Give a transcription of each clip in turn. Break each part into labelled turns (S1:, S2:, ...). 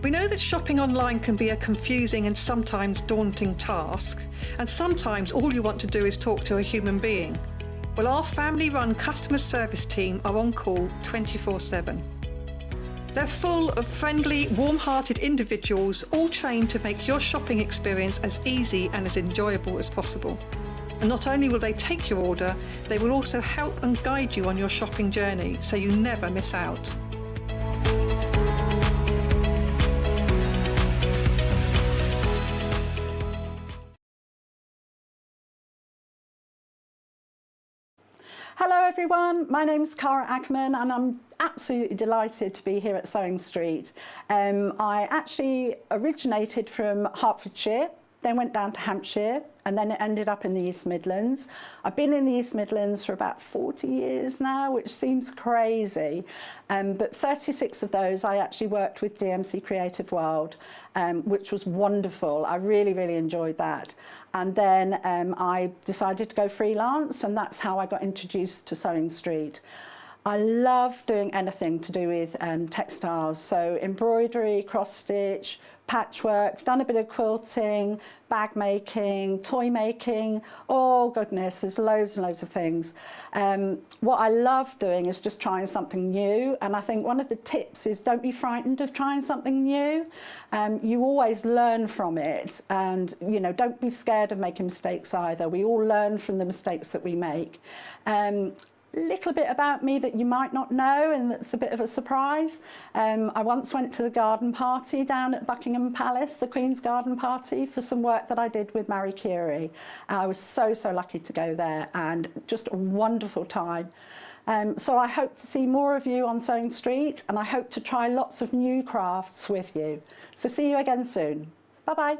S1: We know that shopping online can be a confusing and sometimes daunting task, and sometimes all you want to do is talk to a human being. Well, our family-run customer service team are on call 24/7. They're full of friendly, warm-hearted individuals, all trained to make your shopping experience as easy and as enjoyable as possible. And not only will they take your order, they will also help and guide you on your shopping journey, so you never miss out.
S2: Hello everyone, my name's Cara Ackerman and I'm absolutely delighted to be here at Sewing Street. I actually originated from Hertfordshire, then went down to Hampshire and then it ended up in the East Midlands. I've been in the East Midlands for about 40 years now, which seems crazy, but 36 of those I actually worked with DMC Creative World, which was wonderful. I really enjoyed that. And then I decided to go freelance, and that's how I got introduced to Sewing Street. I love doing anything to do with textiles, so embroidery, cross stitch, patchwork, done a bit of quilting, bag making, toy making, oh goodness, there's loads and loads of things. What I love doing is just trying something new, and I think one of the tips is don't be frightened of trying something new. You always learn from it, and you know, don't be scared of making mistakes either. We all learn from the mistakes that we make. Little bit about me that you might not know, and that's a bit of a surprise. I once went to the garden party down at Buckingham Palace, the Queen's garden party, for some work that I did with Marie Curie. I was so lucky to go there, and just a wonderful time. So I hope to see more of you on Sewing Street, and I hope to try lots of new crafts with you. So see you again soon. Bye bye.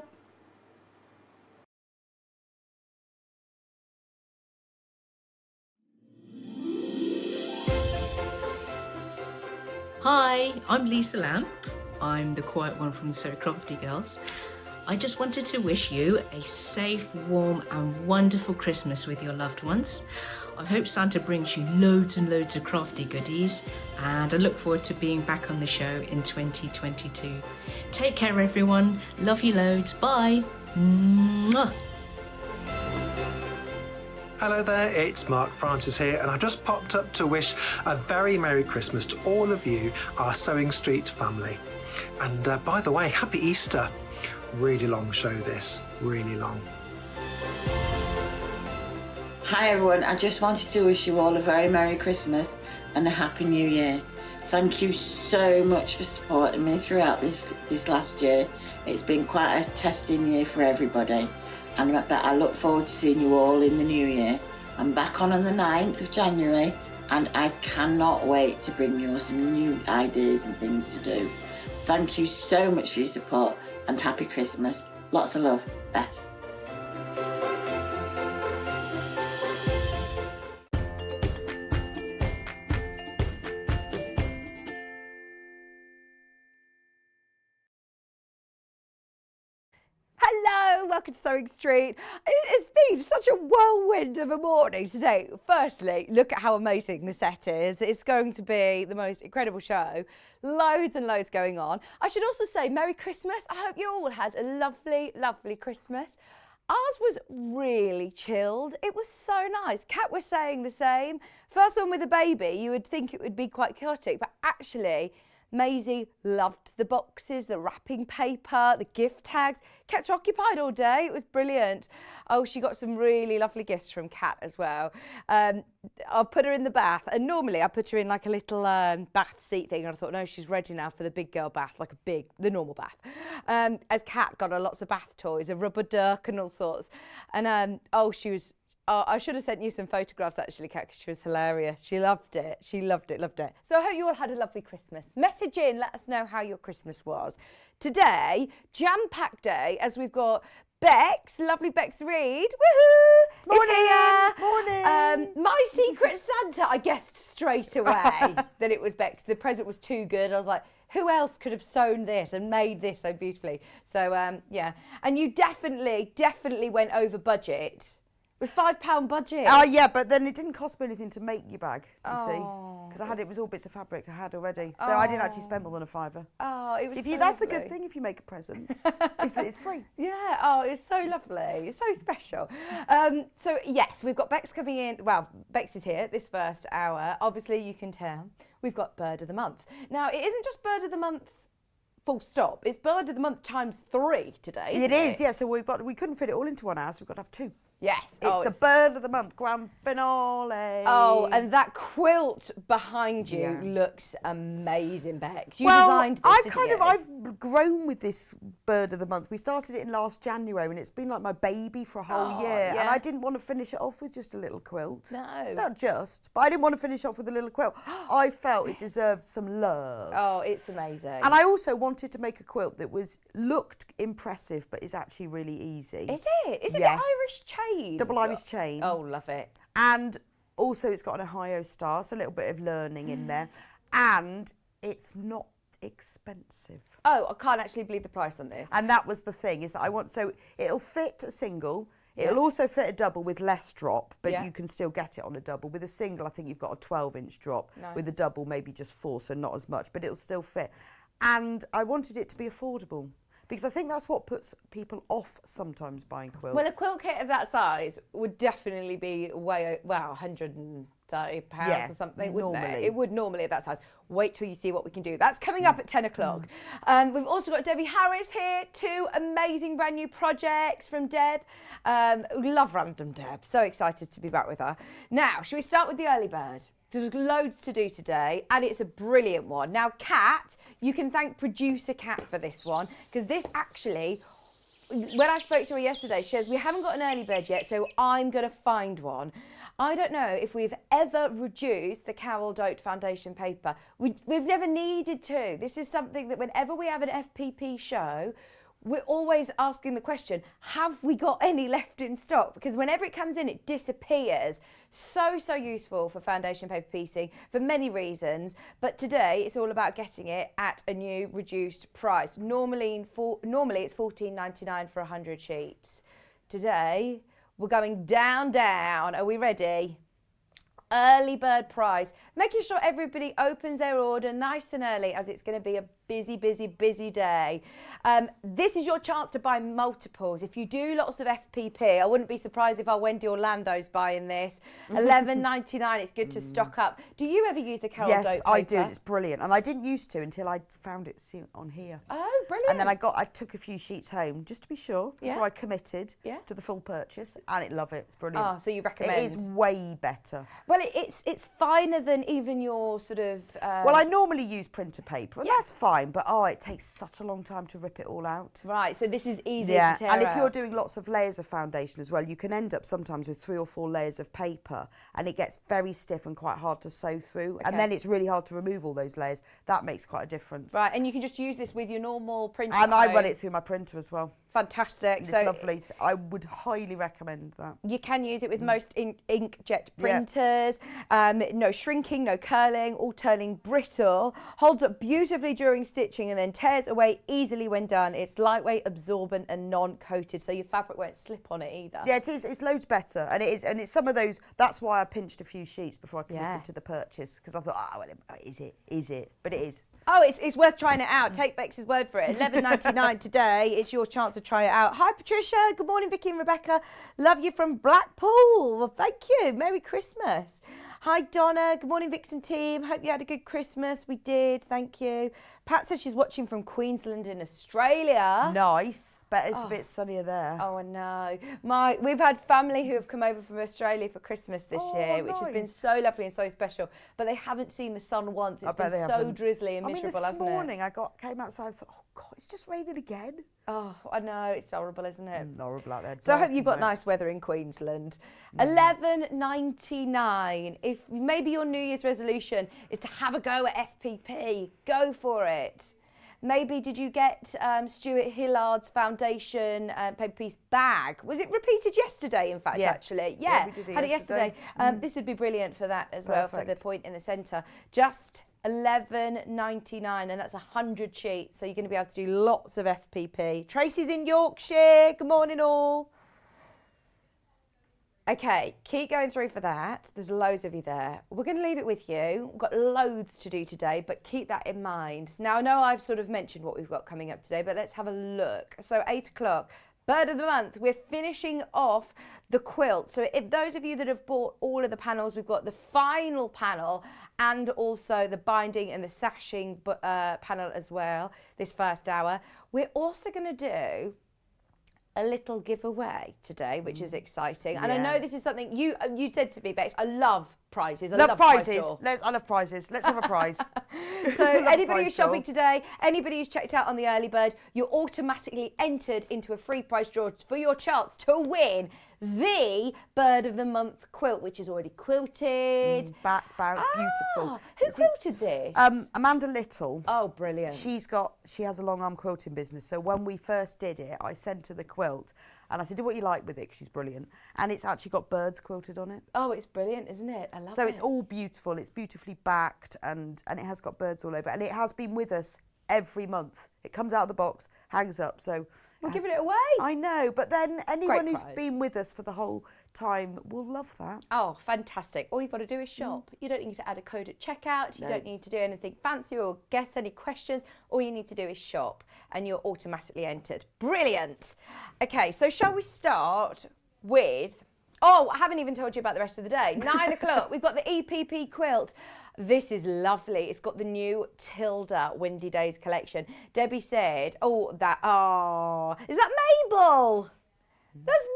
S3: Hi, I'm Lisa Lamb. I'm the quiet one from the Surrey Crofty Girls. I just wanted to wish you a safe, warm and wonderful Christmas with your loved ones. I hope Santa brings you loads and loads of crafty goodies, and I look forward to being back on the show in 2022. Take care everyone, love you loads, bye! Mwah.
S4: Hello there, it's Mark Francis here, and I just popped up to wish a very Merry Christmas to all of you, our Sewing Street family. And by the way, Happy Easter. Really long show this, really long.
S5: Hi everyone, I just wanted to wish you all a very Merry Christmas and a Happy New Year. Thank you so much for supporting me throughout this last year. It's been quite a testing year for everybody. And I look forward to seeing you all in the new year. I'm back on the 9th of January and I cannot wait to bring you some new ideas and things to do. Thank you so much for your support and happy Christmas. Lots of love, Beth.
S6: Hello, welcome to Sewing Street. It's been such a whirlwind of a morning today. Firstly, look at how amazing the set is. It's going to be the most incredible show. Loads and loads going on. I should also say Merry Christmas. I hope you all had a lovely, lovely Christmas. Ours was really chilled. It was so nice. Kat was saying the same. First one with a baby, you would think it would be quite chaotic, but actually, Maisie loved the boxes, the wrapping paper, the gift tags. Kept her occupied all day. It was brilliant. Oh, she got some really lovely gifts from Kat as well. I'll put her in the bath, and normally I put her in like a little bath seat thing, and I thought, no, she's ready now for the big girl bath, like the normal bath. As Kat got her lots of bath toys, a rubber duck and all sorts. And she was... Oh, I should have sent you some photographs actually, Kat, because she was hilarious. She loved it. She loved it, loved it. So I hope you all had a lovely Christmas. Message in, let us know how your Christmas was. Today, jam-packed day, as we've got Bex, lovely Bex Reid, woohoo!
S7: Morning!
S6: Morning! My Secret Santa, I guessed straight away that it was Bex. The present was too good. I was like, who else could have sewn this and made this so beautifully? So, yeah. And you definitely went over budget. was £5 budget.
S7: Oh yeah, but then it didn't cost me anything to make your bag, you see,
S6: Oh,
S7: because it was all bits of fabric I had already, so I didn't actually spend more than £5.
S6: Oh, it was so
S7: That's the
S6: lovely.
S7: good thing if you make a present, is that it's free.
S6: Yeah, oh, it's so lovely. It's so special. So, yes, we've got Bex coming in. Well, Bex is here this first hour. Obviously, you can tell we've got Bird of the Month. Now, it isn't just Bird of the Month full stop. It's Bird of the Month ×3 today, isn't it?
S7: Yeah, so we couldn't fit it all into 1 hour, so we've got to have 2.
S6: Yes.
S7: It's the Bird of the Month grand finale.
S6: Oh, and that quilt behind you looks amazing, Bex. You
S7: Well,
S6: designed this, didn't you?
S7: I've grown with this Bird of the Month. We started it in last January, and it's been like my baby for a whole year.
S6: yeah.
S7: And I didn't want to finish it off with just a little quilt.
S6: No.
S7: It's not just, but I didn't want to finish off with a little quilt. I felt it deserved some love.
S6: Oh, it's amazing.
S7: And I also wanted to make a quilt that looked impressive, but is actually really easy.
S6: Is it? Is it
S7: Yes.
S6: the Irish chain?
S7: Double Irish chain.
S6: Oh, love it.
S7: And also it's got an Ohio star, so a little bit of learning in there. And it's not expensive.
S6: Oh, I can't actually believe the price on this.
S7: And that was the thing, is that so it'll fit a single. It'll also fit a double with less drop, but you can still get it on a double. With a single, I think you've got a 12-inch drop.
S6: Nice.
S7: With a double, maybe just 4, so not as much, but it'll still fit. And I wanted it to be affordable, because I think that's what puts people off sometimes buying quilts.
S6: Well, a quilt kit of that size would definitely be £130 or something, wouldn't it?
S7: normally.
S6: It would normally at that size. Wait till you see what we can do. That's coming up at 10 o'clock. We've also got Debbie Harris here. 2 amazing brand new projects from Deb. Love Random Deb. So excited to be back with her. Now, should we start with the early bird? There's loads to do today, and it's a brilliant one. Now, Kat, you can thank producer Kat for this one, because this actually, when I spoke to her yesterday, she says, we haven't got an early bird yet, so I'm going to find one. I don't know if we've ever reduced the Carol Dote foundation paper. We've never needed to. This is something that whenever we have an FPP show, we're always asking the question, have we got any left in stock? Because whenever it comes in, it disappears. So useful for foundation paper piecing for many reasons. But today, it's all about getting it at a new reduced price. Normally it's $14.99 for 100 sheets. Today, we're going down. Are we ready? Early bird price, making sure everybody opens their order nice and early, as it's going to be a busy day. This is your chance to buy multiples. If you do lots of FPP, I wouldn't be surprised if our Wendy Orlando's buying this. $11.99, it's good to stock up. Do you ever use the Carol Dote paper?
S7: Yes, I do. It's brilliant. And I didn't used to until I found it on here.
S6: Oh, brilliant.
S7: And then I took a few sheets home just to be sure before I committed to the full purchase. And I love it. It's brilliant.
S6: Oh, so you recommend?
S7: It is way better.
S6: Well, it's finer than even your sort of...
S7: Well, I normally use printer paper, and that's fine, but it takes such a long time to rip it all out.
S6: Right, so this is easy to tear
S7: and if you're
S6: out.
S7: doing lots of layers of foundation as well, you can end up sometimes with 3 or 4 layers of paper, and it gets very stiff and quite hard to sew through, and then it's really hard to remove all those layers. That makes quite a difference.
S6: Right, and you can just use this with your normal printer.
S7: And I run it through my printer as well.
S6: Fantastic.
S7: It's lovely. I would highly recommend that.
S6: You can use it with most inkjet printers. No shrinking, no curling, all turning brittle. Holds up beautifully during stitching and then tears away easily when done. It's lightweight, absorbent and non-coated, so your fabric won't slip on it either.
S7: Yeah, it is. It's loads better. And it's some of those, that's why I pinched a few sheets before I committed to the purchase, because I thought, is it? But it is.
S6: Oh, it's worth trying it out. Take Bex's word for it. $11.99 today. It's your chance to try it out. Hi, Patricia. Good morning, Vicky and Rebecca. Love you from Blackpool. Well, thank you. Merry Christmas. Hi, Donna. Good morning, Vixen team. Hope you had a good Christmas. We did. Thank you. Pat says she's watching from Queensland in Australia.
S7: Nice. Bet it's a bit sunnier there.
S6: Oh, I know. We've had family who have come over from Australia for Christmas this year, which has been so lovely and so special. But they haven't seen the sun once. It's been so drizzly and miserable, hasn't it?
S7: This morning I came outside and thought, oh God, it's just raining again.
S6: Oh, I know. It's horrible, isn't it?
S7: Horrible out there.
S6: So I hope you've got nice weather in Queensland. $11.99. If maybe your New Year's resolution is to have a go at FPP, go for it. Maybe did you get Stuart Hillard's foundation paper piece bag? Was it repeated yesterday, in fact, actually? Yeah,
S7: we did it
S6: had
S7: yesterday.
S6: it yesterday. This would be brilliant for that as well, for the point in the centre. Just $11.99, and that's 100 sheets, so you're going to be able to do lots of FPP. Tracy's in Yorkshire. Good morning, all. Okay, keep going through for that. There's loads of you there. We're going to leave it with you. We've got loads to do today, but keep that in mind. Now, I know I've sort of mentioned what we've got coming up today, but let's have a look. So 8 o'clock, Bird of the Month. We're finishing off the quilt. So if those of you that have bought all of the panels, we've got the final panel and also the binding and the sashing panel as well, this first hour. We're also going to do a little giveaway today, which is exciting. And I know this is something you said to me, Bex, I love prizes. I love
S7: prizes.
S6: Prize
S7: I love prizes. Let's have a prize.
S6: So anybody who's shopping today, anybody who's checked out on the early bird, you're automatically entered into a free prize draw for your chance to win the Bird of the Month quilt, which is already quilted.
S7: Back bounce, beautiful.
S6: Who quilted this?
S7: Amanda Little.
S6: Oh, brilliant.
S7: She has a long arm quilting business. So when we first did it, I sent her the quilt and I said, do what you like with it, 'cause she's brilliant. And it's actually got birds quilted on it.
S6: Oh, it's brilliant, isn't it? I love it.
S7: So it's all beautiful. It's beautifully backed and it has got birds all over. And it has been with us every month. It comes out of the box, hangs up. So
S6: we're giving it away.
S7: I know, but then anyone who's
S6: prize.
S7: been with us for the whole time will love that.
S6: Oh, fantastic. All you've got to do is shop. You don't need to add a code at checkout. You don't need to do anything fancy or guess any questions. All you need to do is shop and you're automatically entered. Brilliant. Okay, so shall we start with... Oh, I haven't even told you about the rest of the day. 9 o'clock, we've got the EPP quilt. This is lovely. It's got the new Tilda Windy Days collection. Debbie said, is that Mabel? That's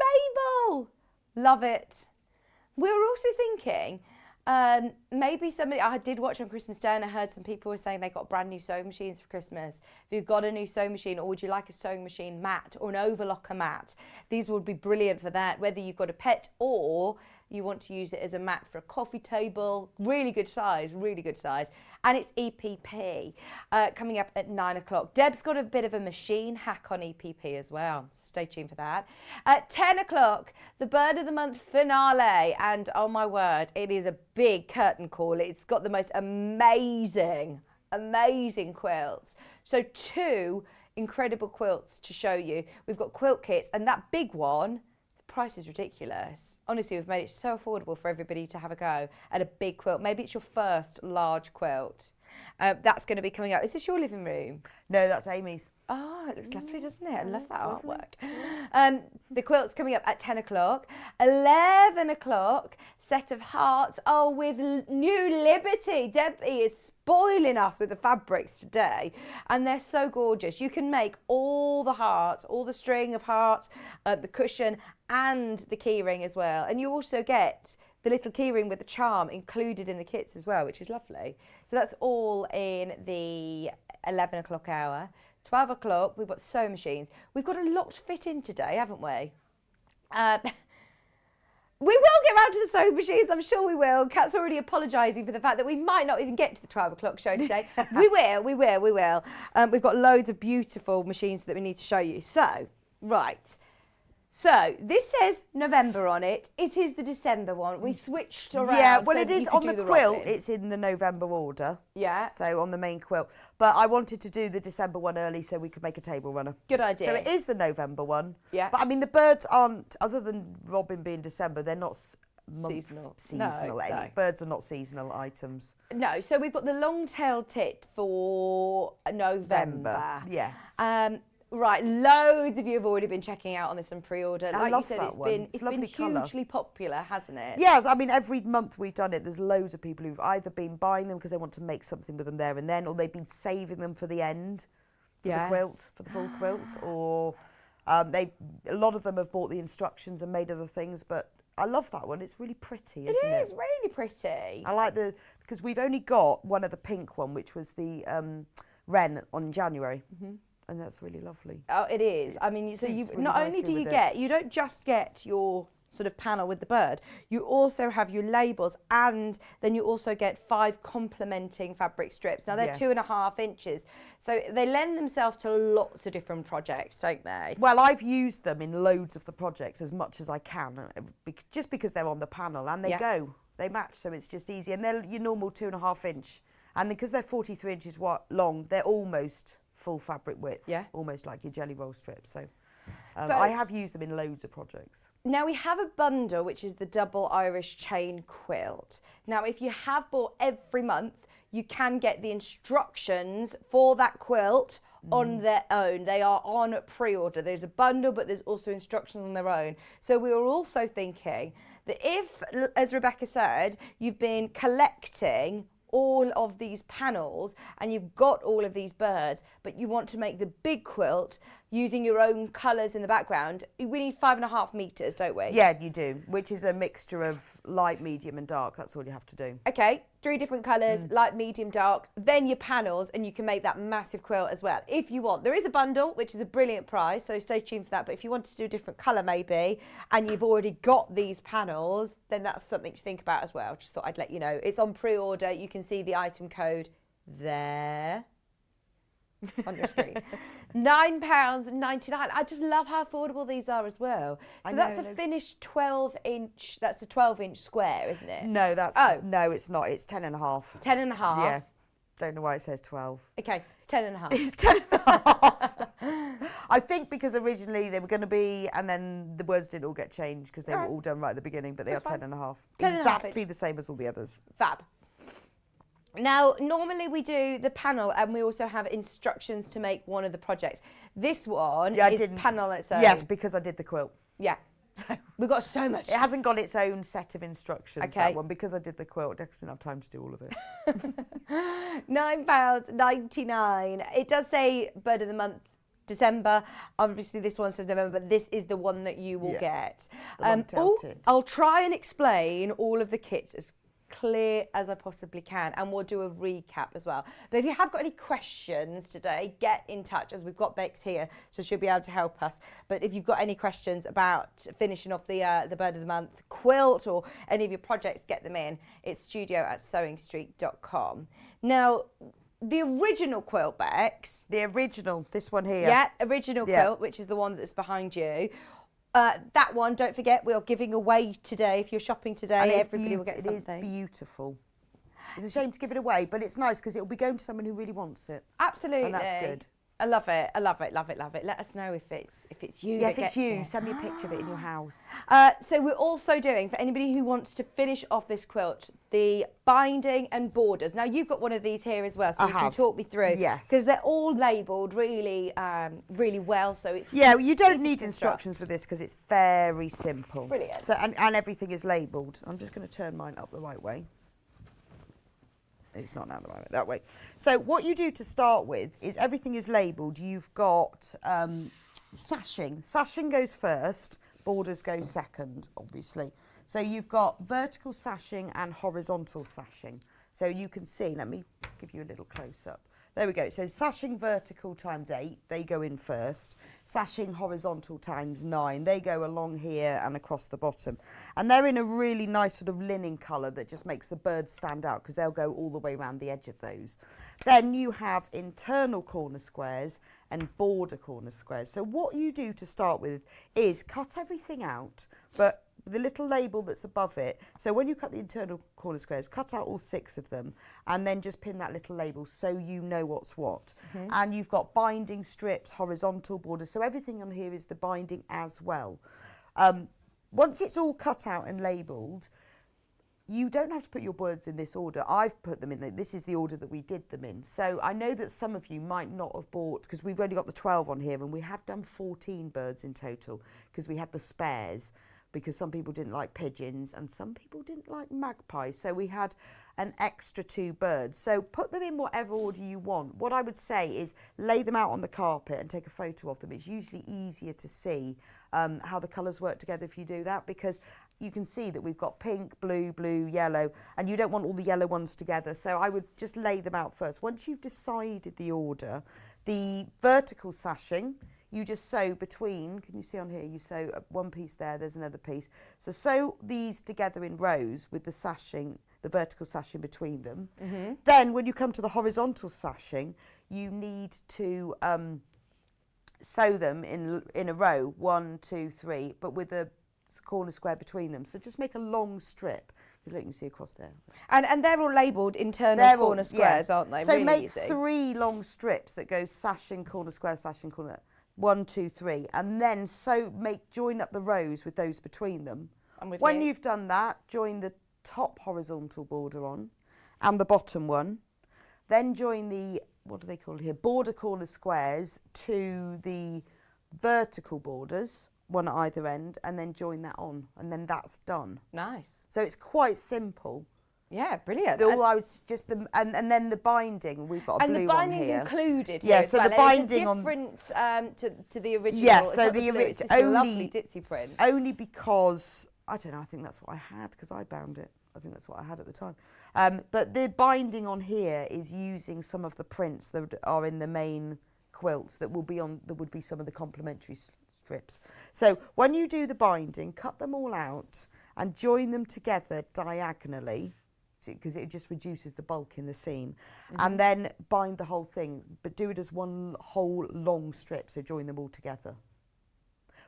S6: Mabel. Love it. We were also thinking, maybe somebody, I did watch on Christmas Day and I heard some people were saying they got brand new sewing machines for Christmas. If you've got a new sewing machine, or would you like a sewing machine mat or an overlocker mat? These would be brilliant for that, whether you've got a pet or you want to use it as a mat for a coffee table. Really good size, really good size. And it's EPP coming up at 9 o'clock. Deb's got a bit of a machine hack on EPP as well. So stay tuned for that. At 10 o'clock, the Bird of the Month finale. And oh my word, it is a big curtain call. It's got the most amazing quilts. So 2 incredible quilts to show you. We've got quilt kits, and that big one, price is ridiculous. Honestly, we've made it so affordable for everybody to have a go at a big quilt. Maybe it's your first large quilt. That's going to be coming up. Is this your living room?
S7: No, that's Amy's.
S6: Oh, it looks lovely, doesn't it? I love that artwork. The quilt's coming up at 10 o'clock. 11 o'clock, set of hearts. Oh, with New Liberty. Debbie is spoiling us with the fabrics today. And they're so gorgeous. You can make all the hearts, all the string of hearts, the cushion and the keyring as well. And you also get the little keyring with the charm included in the kits as well, which is lovely. So that's all in the 11 o'clock hour. 12 o'clock, we've got sewing machines. We've got a lot to fit in today, haven't we? We will get round to the sewing machines, I'm sure we will. Kat's already apologising for the fact that we might not even get to the 12 o'clock show today. We will. We've got loads of beautiful machines that we need to show you. So, right. So, this says November on it. It is the December one. We switched around.
S7: Yeah, well,
S6: so
S7: it is on the quilt. It's in the November order.
S6: Yeah.
S7: So, on the main quilt. But I wanted to do the December one early so we could make a table runner.
S6: Good idea.
S7: So, it is the November one.
S6: Yeah.
S7: But, I mean, the birds aren't, other than Robin being December, they're not
S6: seasonal.
S7: No. Birds are not seasonal items.
S6: No, so we've got the long-tailed tit for November.
S7: Yes.
S6: Right, loads of you have already been checking out on this and pre-order.
S7: I
S6: like
S7: love
S6: you said,
S7: that
S6: it's
S7: one.
S6: been
S7: It's lovely colour.
S6: hugely popular, hasn't it?
S7: Yeah, I mean, every month we've done it, there's loads of people who've either been buying them because they want to make something with them there and then, or they've been saving them for the end, for the quilt, for the full quilt, or a lot of them have bought the instructions and made other things, but I love that one. It's really pretty, isn't it?
S6: It is really pretty.
S7: I like because we've only got one of the pink one, which was the wren on January. Mm-hmm. And that's really lovely.
S6: Oh, it is. I mean, so you
S7: really
S6: not only do you don't just get your sort of panel with the bird, you also have your labels, and then you also get 5 complementing fabric strips. Now they're 2.5 inches, so they lend themselves to lots of different projects, don't they?
S7: Well, I've used them in loads of the projects as much as I can, just because they're on the panel and they match, so it's just easy. And they're your normal 2.5 inch, and because they're 43 inches long, they're almost full fabric width, almost like your jelly roll strips. So I have used them in loads of projects.
S6: Now we have a bundle, which is the double Irish chain quilt. Now, if you have bought every month, you can get the instructions for that quilt on their own. They are on pre-order. There's a bundle, but there's also instructions on their own. So we were also thinking that if, as Rebecca said, you've been collecting all of these panels and you've got all of these birds, but you want to make the big quilt using your own colours in the background, we need 5.5 metres, don't we?
S7: Yeah, you do, which is a mixture of light, medium and dark. That's all you have to do.
S6: Okay, 3 different colours, light, medium, dark, then your panels, and you can make that massive quilt as well if you want. There is a bundle, which is a brilliant price, so stay tuned for that. But if you wanted to do a different colour maybe, and you've already got these panels, then that's something to think about as well. Just thought I'd let you know. It's on pre-order. You can see the item code there on your screen. £9.99. I just love how affordable these are as well. So that's a finished 12-inch. That's a 12-inch square, isn't it?
S7: No, that's no, it's not. It's 10.5.
S6: 10.5.
S7: Yeah. Don't know why it says 12.
S6: Okay, it's 10.5.
S7: It's 10.5. I think because originally they were going to be, and then the words didn't all get changed because they were all done right at the beginning. But they are 10.5. Exactly the same as all the others.
S6: Fab. Now, normally we do the panel and we also have instructions to make one of the projects. This one is panel on its own.
S7: Yes, because I did the quilt.
S6: Yeah. We've got so much.
S7: It hasn't got its own set of instructions, that one, because I did the quilt. I didn't have time to do all of it.
S6: £9.99. It does say bird of the month, December. Obviously, this one says November, but this is the one that you will get. I'll try and explain all of the kits as clear as I possibly can, and we'll do a recap as well. But if you have got any questions today, get in touch, as we've got Bex here, so she'll be able to help us. But if you've got any questions about finishing off the bird of the month quilt or any of your projects, get them in. It's studio@sewingstreet.com. Now, the original quilt, Bex.
S7: The original, this one here.
S6: Yeah, original quilt, which is the one that's behind you. That one, don't forget, we are giving away today. If you're shopping today, everybody will get something.
S7: It is beautiful. It's a shame to give it away, but it's nice because it will be going to someone who really wants it.
S6: Absolutely.
S7: And that's good.
S6: I love it. I love it. Love it. Love it. Let us know if it's you.
S7: Yeah, if it's you, send me a picture of it in your house.
S6: So we're also doing, for anybody who wants to finish off this quilt, the binding and borders. Now you've got one of these here as well, so you can talk me through.
S7: Yes.
S6: Because they're all labelled really, really well. So it's
S7: you don't need instructions with this because it's very simple.
S6: Brilliant.
S7: So and everything is labelled. I'm just going to turn mine up the right way. It's not now the right way, that way. So what you do to start with is everything is labelled. You've got sashing. Sashing goes first, borders go second, obviously. So you've got vertical sashing and horizontal sashing. So you can see, let me give you a little close-up. There we go. It says sashing vertical times 8, they go in first. Sashing horizontal times 9, they go along here and across the bottom. And they're in a really nice sort of linen colour that just makes the birds stand out because they'll go all the way around the edge of those. Then you have internal corner squares and border corner squares. So what you do to start with is cut everything out, but the little label that's above it. So when you cut the internal corner squares, cut out all 6 of them and then just pin that little label so you know what's what. And you've got binding strips, horizontal borders. So everything on here is the binding as well. Once it's all cut out and labelled, you don't have to put your birds in this order. I've put them in, this is the order that we did them in. So I know that some of you might not have bought, because we've only got the 12 on here and we have done 14 birds in total because we had the spares, because some people didn't like pigeons and some people didn't like magpies. So we had an extra 2 birds. So put them in whatever order you want. What I would say is lay them out on the carpet and take a photo of them. It's usually easier to see how the colours work together if you do that, because you can see that we've got pink, blue, blue, yellow, and you don't want all the yellow ones together. So I would just lay them out first. Once you've decided the order, the vertical sashing, you just sew between, can you see on here, you sew one piece there, there's another piece. So sew these together in rows with the sashing, the vertical sashing between them. Then when you come to the horizontal sashing, you need to sew them in a row, 1, 2, 3, but with a corner square between them. So just make a long strip. Because look, you can see across there.
S6: And they're all labelled internal corner squares, aren't they?
S7: So
S6: really
S7: make
S6: easy.
S7: 3 long strips that go sashing, corner square, sashing, corner. 1, 2, 3, and then join up the rows with those between them. When you've done that, join the top horizontal border on and the bottom one. Then join the, what do they call here, border corner squares to the vertical borders, one at either end, and then join that on, and then that's done.
S6: Nice.
S7: So it's quite simple.
S6: Yeah, brilliant.
S7: And then the binding, we've got a blue one here.
S6: And the binding's included here.
S7: Yeah,
S6: as
S7: so
S6: well.
S7: the binding
S6: on different to the original.
S7: Yeah,
S6: it's
S7: so
S6: not
S7: the
S6: blue, it's
S7: original
S6: this lovely ditzy print.
S7: only because I don't know. I think that's what I had because I bound it. I think that's what I had at the time. But the binding on here is using some of the prints that are in the main quilts that will be on. That would be some of the complementary strips. So when you do the binding, cut them all out and join them together diagonally, because it just reduces the bulk in the seam, and then bind the whole thing, but do it as one whole long strip, so join them all together.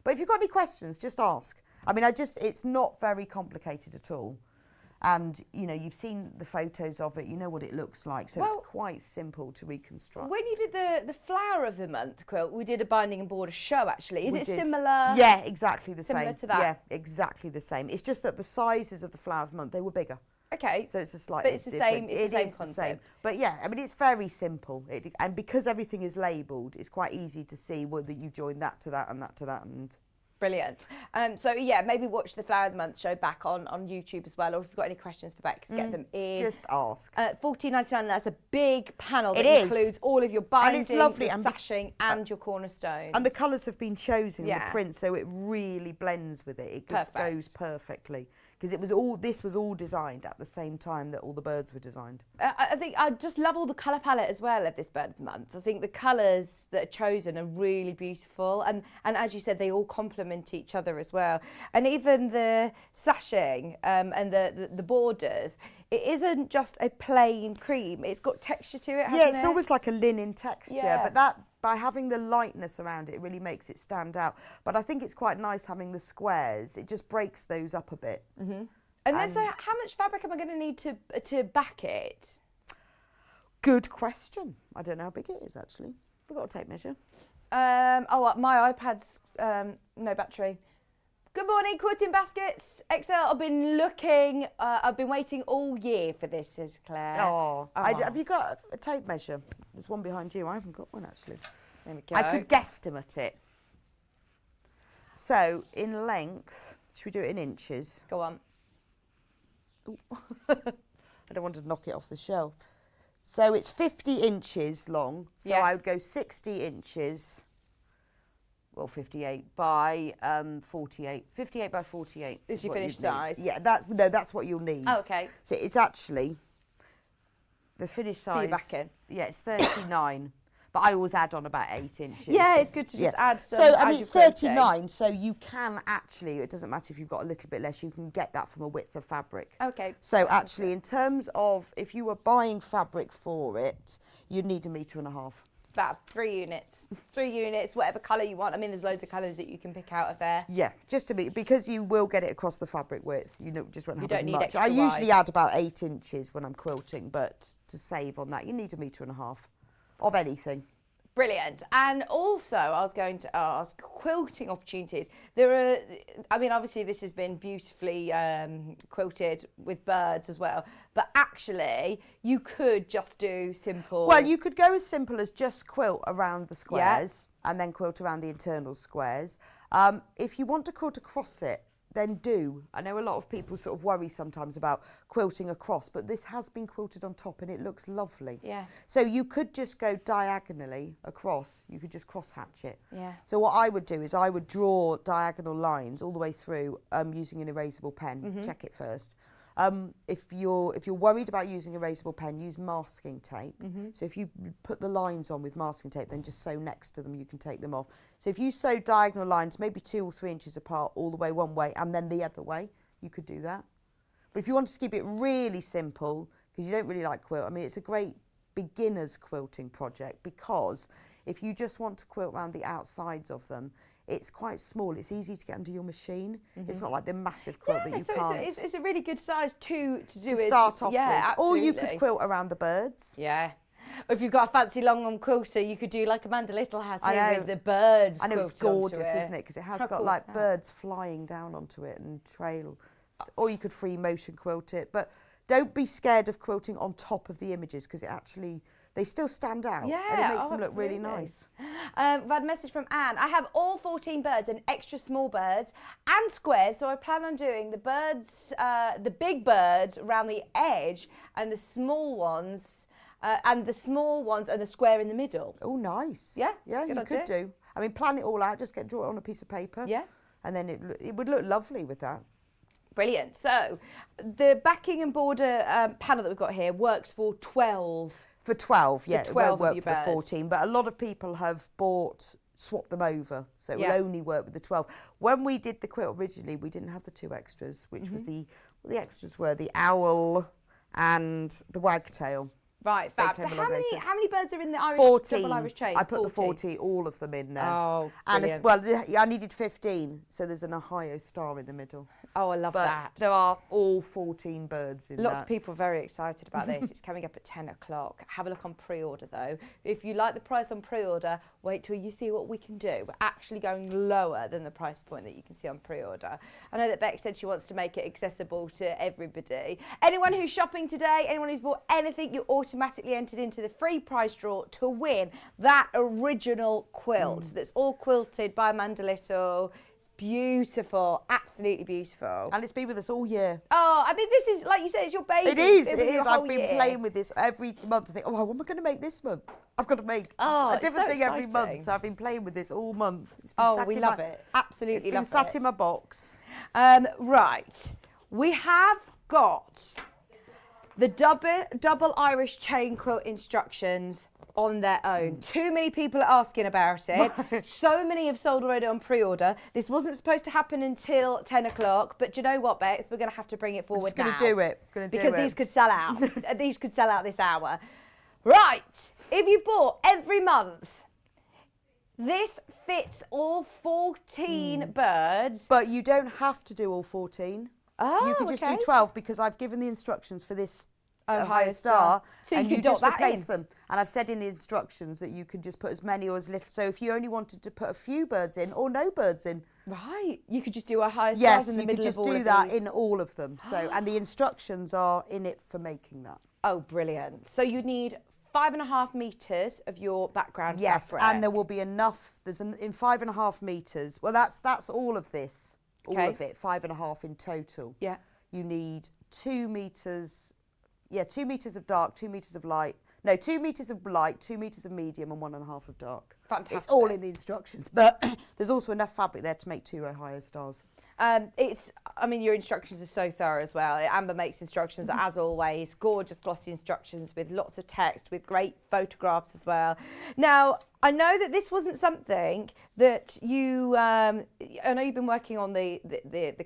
S7: But if you've got any questions, just ask. I mean, it's not very complicated at all. And, you know, you've seen the photos of it, you know what it looks like, so it's quite simple to reconstruct.
S6: When you did the Flower of the Month quilt, we did a binding and border show, actually. Is it similar?
S7: Yeah, exactly the same.
S6: Similar to that?
S7: Yeah, exactly the same. It's just that the sizes of the Flower of the Month, they were bigger.
S6: Okay.
S7: So it's a slightly
S6: But it's the
S7: different.
S6: same. It's the same concept.
S7: But yeah, I mean, it's very simple. And because everything is labelled, it's quite easy to see whether you join that to that and that to that. And
S6: brilliant. So yeah, maybe watch the Flower of the Month show back on YouTube as well, or if you've got any questions for Bex, get them in.
S7: Just ask.
S6: $14.99. That's a big panel that
S7: It
S6: includes all of your binding,
S7: and it's lovely,
S6: the sashing, and your cornerstones.
S7: And the colours have been chosen in
S6: Yeah.
S7: the print, so it really blends with it. It just
S6: Perfect.
S7: goes perfectly. Because this was all designed at the same time that all the birds were designed.
S6: I think I just love all the colour palette as well of this Bird of the Month. I think the colours that are chosen are really beautiful, and as you said, they all complement each other as well. And even the sashing and the borders, it isn't just a plain cream. It's got texture to it, hasn't
S7: Yeah, it's
S6: it?
S7: almost like a linen texture,
S6: Yeah.
S7: but that by having the lightness around it, it really makes it stand out. But I think it's quite nice having the squares. It just breaks those up a bit.
S6: And then, so how much fabric am I going to need to back it?
S7: Good question. I don't know how big it is actually. We've got a tape measure.
S6: My iPad's no battery. Good morning, Quilting Baskets XL. I've been looking. I've been waiting all year for this, says Claire.
S7: Oh, have you got a tape measure? There's one behind you. I haven't got one actually.
S6: There we go.
S7: I could guesstimate it. So in length, should we do it in inches?
S6: Go on.
S7: Ooh. I don't want to knock it off the shelf. So it's 50 inches long. So
S6: Yeah.
S7: I would go 60 inches. Well, 58 by 48. 58 by 48
S6: Is your
S7: what
S6: finished
S7: you'd need.
S6: size?
S7: Yeah, that's what you'll need.
S6: Oh, okay.
S7: So it's actually the finished
S6: For your
S7: size.
S6: backing.
S7: Yeah, it's 39. But I always add on about 8 inches.
S6: Yeah, it's good to just add some.
S7: So, I mean,
S6: as
S7: it's
S6: you're quilting.
S7: 39, so you can actually, it doesn't matter if you've got a little bit less, you can get that from a width of fabric.
S6: Okay.
S7: So actually, in terms of, if you were buying fabric for it, you'd need 1.5 meters.
S6: About 3 units. 3 units, whatever colour you want. I mean, there's loads of colours that you can pick out of there.
S7: Yeah, just to be, because you will get it across the fabric width, you know, just won't have
S6: don't
S7: as
S6: need
S7: much.
S6: extra
S7: I usually
S6: wide.
S7: add about 8 inches when I'm quilting, but to save on that, you need 1.5 meters of anything.
S6: Brilliant. And also, I was going to ask, quilting opportunities. There are, I mean, obviously this has been beautifully quilted with birds as well, but actually you could just do simple.
S7: Well, you could go as simple as just quilt around the squares and then quilt around the internal squares. If you want to quilt across it, then do. I know a lot of people sort of worry sometimes about quilting across, but this has been quilted on top and it looks lovely.
S6: Yeah.
S7: So you could just go diagonally across. You could just cross hatch it.
S6: Yeah.
S7: So what I would do is I would draw diagonal lines all the way through using an erasable pen. Check it first. If you're worried about using erasable pen, use masking tape. So if you put the lines on with masking tape, then just sew next to them, you can take them off. So if you sew diagonal lines, maybe 2 or 3 inches apart all the way one way and then the other way, you could do that. But if you wanted to keep it really simple, because you don't really like quilt, I mean, it's a great beginner's quilting project, because if you just want to quilt around the outsides of them, it's quite small. It's easy to get under your machine. It's not like the massive quilt that you
S6: so
S7: can't.
S6: It's a really good size to do
S7: to
S6: it.
S7: start off
S6: yeah,
S7: with.
S6: absolutely.
S7: Or you could quilt around the birds.
S6: Yeah. Or if you've got a fancy long arm quilter, you could do like Amanda Little has
S7: I
S6: here
S7: know.
S6: with the birds.
S7: I know it's
S6: quilted onto
S7: gorgeous, isn't it? Because it has
S6: How
S7: got
S6: cool is
S7: like
S6: that?
S7: birds flying down onto it and trail. Or you could free motion quilt it. But don't be scared of quilting on top of the images because it actually, they still stand out.
S6: Yeah,
S7: and it makes
S6: oh,
S7: them look really
S6: absolutely.
S7: nice.
S6: I've had a message from Anne. I have all 14 birds and extra small birds and squares, so I plan on doing the birds, the big birds around the edge and the small ones, and the square in the middle.
S7: Oh, nice.
S6: Yeah,
S7: Yeah,
S6: good
S7: you could
S6: idea.
S7: do. I mean, plan it all out. Just draw it on a piece of paper.
S6: Yeah.
S7: And then it would look lovely with that.
S6: Brilliant. So the backing and border panel that we've got here works for 12.
S7: For 12, yeah,
S6: 12
S7: it won't
S6: of
S7: work
S6: your
S7: for the
S6: birds.
S7: 14, but a lot of people have swapped them over, so it
S6: Yeah.
S7: will only work with the 12. When we did the quilt originally, we didn't have the 2 extras, which was the extras were the owl and the wagtail.
S6: Right,
S7: They
S6: fab. So
S7: came along later.
S6: how many birds are in the Irish
S7: 14.
S6: double Irish chain?
S7: I put the 40, all of them in there.
S6: Oh,
S7: and
S6: brilliant.
S7: I needed 15, so there's an Ohio star in the middle.
S6: Oh, I love
S7: But
S6: that.
S7: there are all 14 birds in
S6: Lots
S7: that.
S6: of people are very excited about this. It's coming up at 10 o'clock. Have a look on pre-order though. If you like the price on pre-order, wait till you see what we can do. We're actually going lower than the price point that you can see on pre-order. I know that Beck said she wants to make it accessible to everybody. Anyone who's shopping today, anyone who's bought anything, you're automatically entered into the free prize draw to win that original quilt that's all quilted by Amanda Little. Beautiful, absolutely beautiful.
S7: And it's been with us all year.
S6: Oh, I mean, this is, like you said, it's your baby.
S7: It is,
S6: It's
S7: it
S6: been your
S7: is. I've
S6: whole
S7: been
S6: year.
S7: playing with this every month. I think, oh, what am I going to make this month? I've got to make a
S6: it's
S7: different
S6: so
S7: thing every
S6: exciting.
S7: month. So I've been playing with this all month. It's been
S6: Oh,
S7: sat
S6: we
S7: in
S6: love
S7: my,
S6: it. Absolutely
S7: It's been
S6: love
S7: sat
S6: it.
S7: in my box.
S6: Right, we have got the double Irish chain quilt instructions on their own. Too many people are asking about it. So many have sold already on pre-order. This wasn't supposed to happen until 10 o'clock, but do you know what, Bex? We're going to have to bring it forward now.
S7: Just going to do it.
S6: Because these could sell out. These could sell out this hour. Right, if you bought every month, this fits all 14 birds.
S7: But you don't have to do all 14.
S6: Oh,
S7: you could just
S6: okay.
S7: do 12 because I've given the instructions for this
S6: Ohio
S7: Ohio Star,
S6: So
S7: and
S6: you
S7: you
S6: could dot
S7: just
S6: that
S7: replace
S6: in.
S7: them. And I've said in the instructions that you can just put as many or as little. So if you only wanted to put a few birds in or no birds in,
S6: Right, you could just do Ohio Stars
S7: yes,
S6: in the
S7: you
S6: middle
S7: could just
S6: of all
S7: do
S6: of
S7: that
S6: these.
S7: in all of them. So and the instructions are in it for making that.
S6: Oh, brilliant. So you need 5.5 metres of your background
S7: Yes,
S6: fabric.
S7: and there will be enough. In 5.5 meters. Well, that's all of this, all
S6: Okay.
S7: of it. 5.5 in total.
S6: Yeah.
S7: You need 2 meters. Yeah, 2 meters of dark, 2 meters of light. No, 2 meters of light, 2 meters of medium, and 1.5 of dark.
S6: Fantastic.
S7: It's all in the instructions, but there's also enough fabric there to make 2 Ohio Stars.
S6: I mean, your instructions are so thorough as well. Amber makes instructions, as always, gorgeous glossy instructions with lots of text, with great photographs as well. Now, I know that this wasn't something that you, I know you've been working on the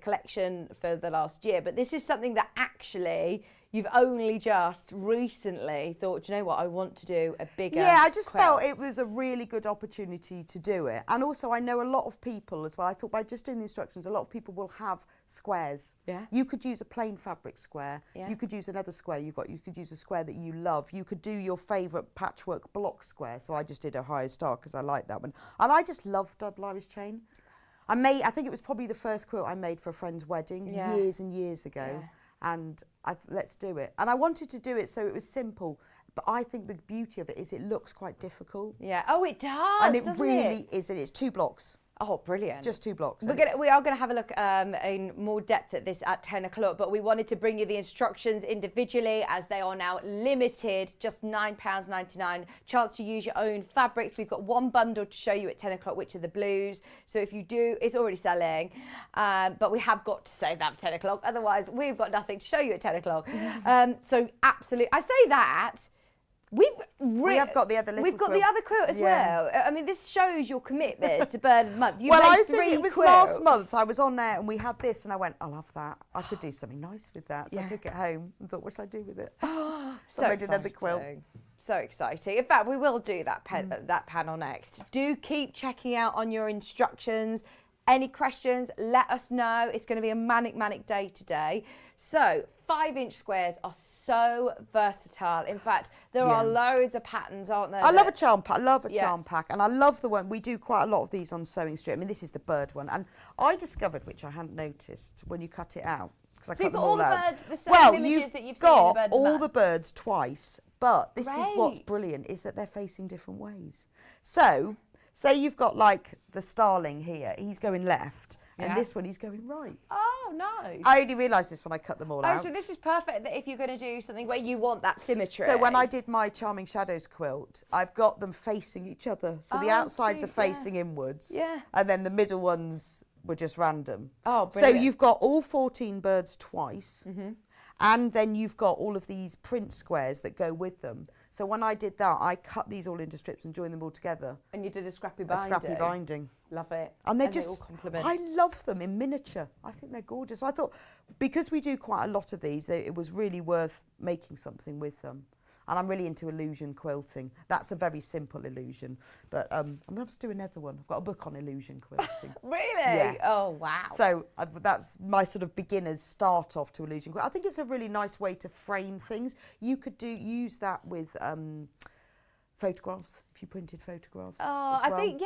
S6: collection for the last year, but this is something that actually you've only just recently thought, do you know what, I want to do a bigger
S7: Yeah, I just
S6: quilt.
S7: felt it was a really good opportunity to do it. And also I know a lot of people as well. I thought by just doing the instructions, a lot of people will have squares.
S6: Yeah.
S7: You could use a plain fabric square.
S6: Yeah.
S7: You could use another square you could use a square that you love. You could do your favourite patchwork block square. So I just did Ohio Star because I like that one. And I just love double Irish chain. I think it was probably the first quilt I made for a friend's wedding years and years ago.
S6: Yeah.
S7: And let's do it. And I wanted to do it so it was simple, but I think the beauty of it is it looks quite difficult.
S6: Yeah. Oh, it does,
S7: And it
S6: doesn't
S7: really is, and it's 2 blocks,
S6: Oh, brilliant.
S7: just 2 blocks.
S6: We are going to have a look in more depth at this at 10 o'clock, but we wanted to bring you the instructions individually as they are now limited, just £9.99. Chance to use your own fabrics. We've got one bundle to show you at 10 o'clock, which are the blues. So if you do, it's already selling, but we have got to save that for 10 o'clock. Otherwise, we've got nothing to show you at 10 o'clock. So absolutely, I say that. We
S7: have got the other little
S6: We've got
S7: quilt.
S6: the other quilt as well. I mean, this shows your commitment to Bird of the Month. You
S7: well,
S6: made
S7: I think
S6: 3
S7: it was
S6: quilts.
S7: last month. I was on there and we had this, and I went, "I'll have that. I could do something nice with that." So I
S6: Yeah.
S7: took it home and thought, "What should I do with it?"
S6: So
S7: I made another quilt.
S6: exciting. So exciting. In fact, we will do that panel next. Do keep checking out on your instructions. Any questions, let us know. It's going to be a manic day today. So 5-inch squares are so versatile. In fact, there are loads of patterns, aren't there?
S7: I love a charm pack. I love a charm pack. And I love the one, we do quite a lot of these on Sewing Street. I mean, this is the bird one. And I discovered, which I hadn't noticed, when you cut it out. I
S6: So you've got all the birds, the same
S7: well,
S6: images that you've seen in the bird
S7: got
S6: and the
S7: all
S6: man.
S7: the birds twice, but this is what's
S6: Great.
S7: brilliant, is that they're facing different ways. So, say you've got like the starling here, he's going left, and this one he's going right.
S6: Oh, nice.
S7: I only realised this when I cut them all out.
S6: Oh, so this is perfect that if you're going to do something where you want that symmetry.
S7: So when I did my Charming Shadows quilt, I've got them facing each other. So the outsides
S6: cute,
S7: are facing inwards.
S6: Yeah.
S7: And then the middle ones were just random.
S6: Oh,
S7: so
S6: brilliant.
S7: you've got all 14 birds twice. And then you've got all of these print squares that go with them. So when I did that, I cut these all into strips and joined them all together.
S6: And you did a scrappy
S7: A
S6: binding.
S7: scrappy binding.
S6: Love it.
S7: And they're
S6: they
S7: just,
S6: all complement.
S7: I love them in miniature. I think they're gorgeous. I thought, because we do quite a lot of these, it was really worth making something with them. And I'm really into illusion quilting. That's a very simple illusion. But I'm going to have to do another one. I've got a book on illusion quilting.
S6: Really?
S7: Yeah.
S6: Oh, wow.
S7: So that's my sort of beginner's start off to illusion quilt. I think it's a really nice way to frame things. You could use that with photographs, if you printed photographs.
S6: Oh,
S7: as well.
S6: I think,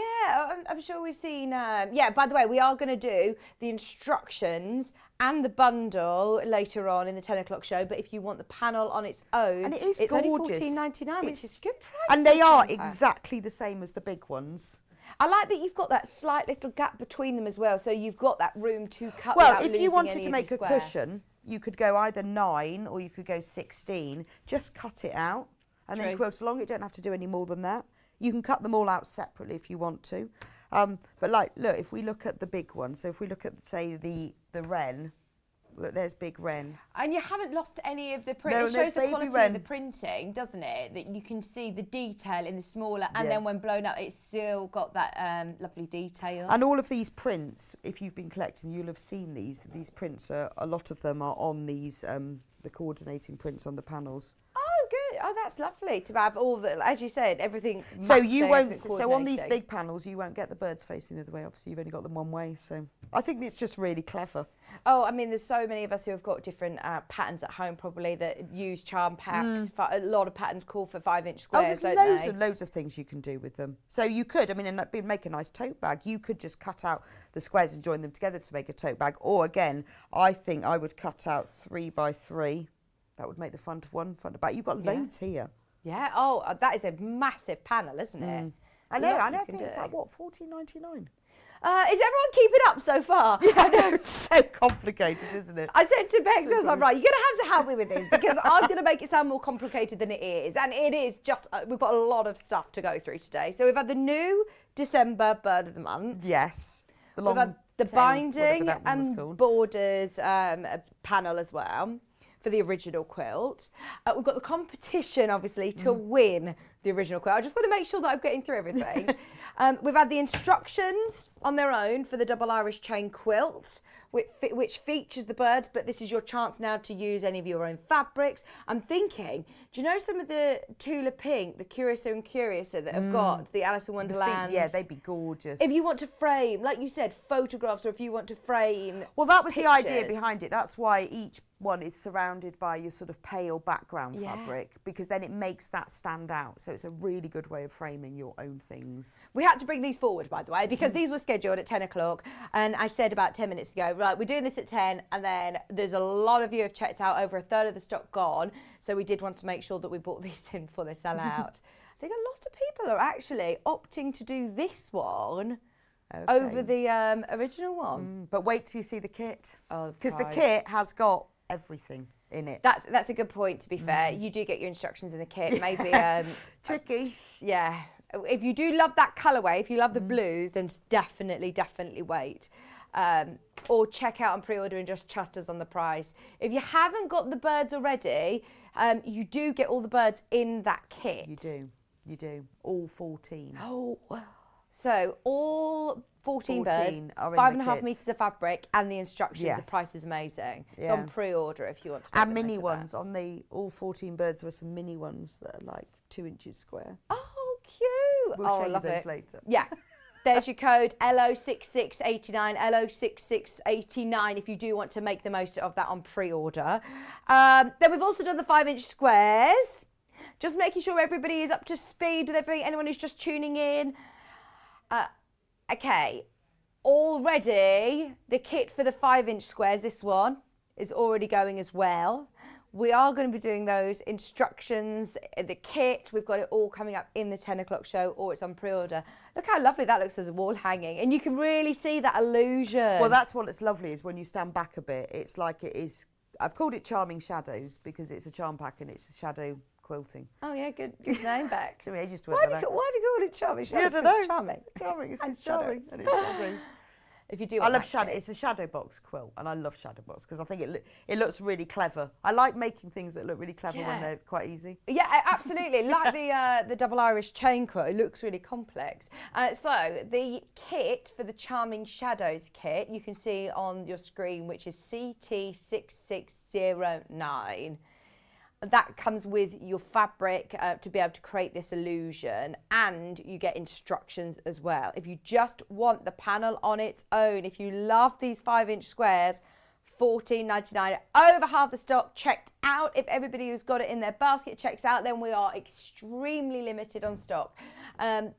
S6: I'm sure we've seen, by the way, we are going to do the instructions and the bundle later on in the 10 o'clock show, but if you want the panel on its own,
S7: And it is
S6: it's
S7: gorgeous.
S6: only $14.99, which is a good price.
S7: And
S6: for
S7: they
S6: a
S7: are
S6: charm pack.
S7: exactly the same as the big ones.
S6: I like that you've got that slight little gap between them as well, so you've got that room to cut
S7: Well,
S6: without
S7: if
S6: losing
S7: you wanted
S6: any
S7: to
S6: of
S7: make
S6: your
S7: a
S6: square.
S7: cushion, you could go either 9 or you could go 16. Just cut it out and then
S6: True.
S7: quilt along. You don't have to do any more than that. You can cut them all out separately if you want to. But like, look, if we look at the big one, so if we look at, say, the wren, look, there's big wren.
S6: And you haven't lost any of the print.
S7: No,
S6: It
S7: and
S6: shows
S7: there's
S6: the
S7: baby
S6: quality
S7: wren.
S6: of the printing, doesn't it? That you can see the detail in the smaller, and
S7: Yeah.
S6: then when blown up, it's still got that lovely detail.
S7: And all of these prints, if you've been collecting, you'll have seen these. These prints, a lot of them are on these, the coordinating prints on the panels.
S6: Oh, good. Oh, that's lovely to have all the, as you said, everything.
S7: So
S6: matched
S7: you
S6: there,
S7: won't.
S6: everything
S7: So on these
S6: coordinating.
S7: big panels, you won't get the birds facing the other way. Obviously, you've only got them one way. So I think it's just really clever.
S6: Oh, I mean, there's so many of us who have got different patterns at home, probably that use charm packs. A lot of patterns call for 5-inch
S7: Oh,
S6: squares,
S7: there's
S6: don't
S7: loads
S6: they?
S7: and loads of things you can do with them. So you could, I mean, and that'd make a nice tote bag. You could just cut out the squares and join them together to make a tote bag. Or again, I think I would cut out 3 by 3. That would make the front of one, front of back. You've got loads here.
S6: Yeah. Oh, that is a massive panel, isn't it?
S7: I know.
S6: Lot
S7: I
S6: you
S7: think
S6: can
S7: it's
S6: do.
S7: like what, $14.99.
S6: Is everyone keeping up so far?
S7: I know, it's so complicated, isn't it?
S6: I said to Bex, I was like, right, you're going to have to help me with this because I'm going to make it sound more complicated than it is. And it is just, we've got a lot of stuff to go through today. So we've had the new December Bird of the Month.
S7: Yes. The
S6: We've had the
S7: tail, whatever
S6: binding
S7: that one was
S6: and
S7: called.
S6: borders panel as well for the original quilt. We've got the competition, obviously, to win the original quilt. I just want to make sure that I'm getting through everything. We've had the instructions on their own for the double Irish chain quilt, which features the birds, but this is your chance now to use any of your own fabrics. I'm thinking, do you know some of the Tula Pink, the Curiouser and Curiouser that have got the Alice in Wonderland?
S7: Yeah, they'd be gorgeous.
S6: If you want to frame, like you said, photographs, or if you want to frame
S7: Well, that was the idea
S6: pictures.
S7: behind it. That's why each one is surrounded by your sort of pale background
S6: Yeah.
S7: fabric, because then it makes that stand out. So it's a really good way of framing your own things.
S6: We had to bring these forward, by the way, because these were scheduled at 10 o'clock. And I said about 10 minutes ago, right, we're doing this at 10. And then there's a lot of you have checked out, over a third of the stock gone. So we did want to make sure that we bought these in before they sell out. I think a lot of people are actually opting to do this one over the original one.
S7: But wait till you see the kit.
S6: Oh,
S7: because the
S6: price.
S7: kit has got everything in it.
S6: That's a good point, to be fair. You do get your instructions in the kit. Maybe,
S7: Tricky.
S6: yeah. If you do love that colourway, if you love the blues, then definitely wait. Or check out and pre-order and just trust us on the price. If you haven't got the birds already, you do get all the birds in that kit.
S7: You do. All 14.
S6: Oh, so all 14 birds,
S7: 14 are in the
S6: 5.5
S7: kit.
S6: metres of fabric, and the instructions.
S7: Yes.
S6: The price is amazing. It's
S7: Yeah.
S6: on pre-order if you want to.
S7: And
S6: make the
S7: mini
S6: most of
S7: ones. On the all 14 birds, there were some mini ones that are like 2 inches square.
S6: that. Oh, cute.
S7: We'll
S6: oh,
S7: show
S6: I
S7: you
S6: love
S7: those
S6: it.
S7: later.
S6: Yeah. There's your code LO6689, LO6689 if you do want to make the most of that on pre-order. Then we've also done the 5-inch squares. Just making sure everybody is up to speed with everything, anyone who's just tuning in. Okay, already the kit for the 5-inch squares, this one, is already going as well. We are going to be doing those instructions, the kit. We've got it all coming up in the 10 o'clock show, or it's on pre-order. Look how lovely that looks as a wall hanging. And you can really see that illusion.
S7: Well, that's what's lovely is when you stand back a bit, it's like it is. I've called it Charming Shadows because it's a charm pack and it's a shadow quilting.
S6: Oh, yeah, good name back.
S7: Took me ages to
S6: Why do you call it Charming Shadows?
S7: Yeah, I don't know.
S6: It's charming.
S7: Charming, it's
S6: And
S7: charming. And it's shadows.
S6: If you do,
S7: I love shadow. It's a shadow box quilt, and I love shadow box because I think it looks really clever. I like making things that look really clever when they're quite easy.
S6: Yeah, absolutely. Like the double Irish chain quilt, it looks really complex. So the kit for the Charming Shadows kit, you can see on your screen, which is CT6609. That comes with your fabric to be able to create this illusion, and you get instructions as well. If you just want the panel on its own, if you love these 5-inch squares, $14.99, over half the stock checked out. If everybody who's got it in their basket checks out, then we are extremely limited on stock.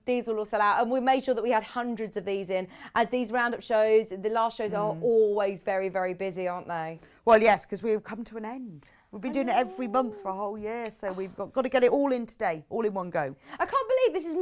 S6: These will all sell out, and we made sure that we had hundreds of these in, as these roundup shows, the last shows are always very, very busy, aren't they?
S7: Well, yes, because we've come to an end. We've been doing it every month for a whole year, so we've got to get it all in today, all in one go.
S6: I can't believe this is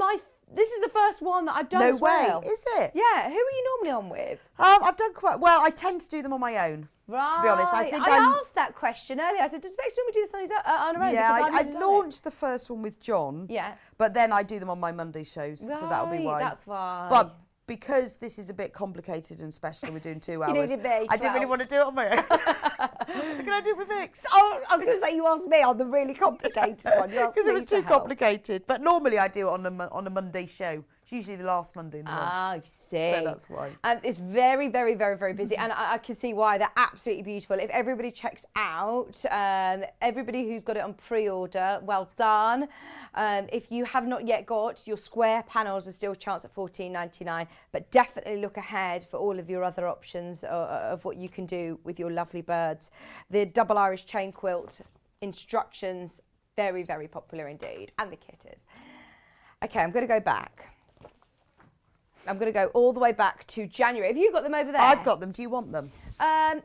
S6: the first one that I've done as well.
S7: No way, is it?
S6: Yeah, who are you normally on with?
S7: I've done quite well. I tend to do them on my own,
S6: Right.
S7: to be honest. I think
S6: I asked that question earlier. I said, does Bex normally do this on her own?
S7: Yeah,
S6: Because
S7: I
S6: I've never done
S7: launched the first one with John.
S6: Yeah.
S7: But then I do them on my Monday shows, so that'll be why.
S6: That's why.
S7: But because this is a bit complicated and special, we're doing 2 hours.
S6: needed me,
S7: I didn't really
S6: 12.
S7: want to do it on my own. So can I do it with Vix?
S6: Oh, I was going to say you asked me on the really complicated one.
S7: Because it was too complicated. But normally I do it on a Monday show. It's usually the last Monday in the month.
S6: I see.
S7: So that's why.
S6: And it's very, very, very, very busy. And I can see why. They're absolutely beautiful. If everybody checks out, everybody who's got it on pre-order, well done. If you have not yet got your square panels, there's still a chance at $14.99. But definitely look ahead for all of your other options of what you can do with your lovely birds. The double Irish chain quilt instructions, very, very popular indeed. And the kit is. Okay, I'm going to go back. I'm going to go all the way back to January. Have you got them over there?
S7: I've got them. Do you want them?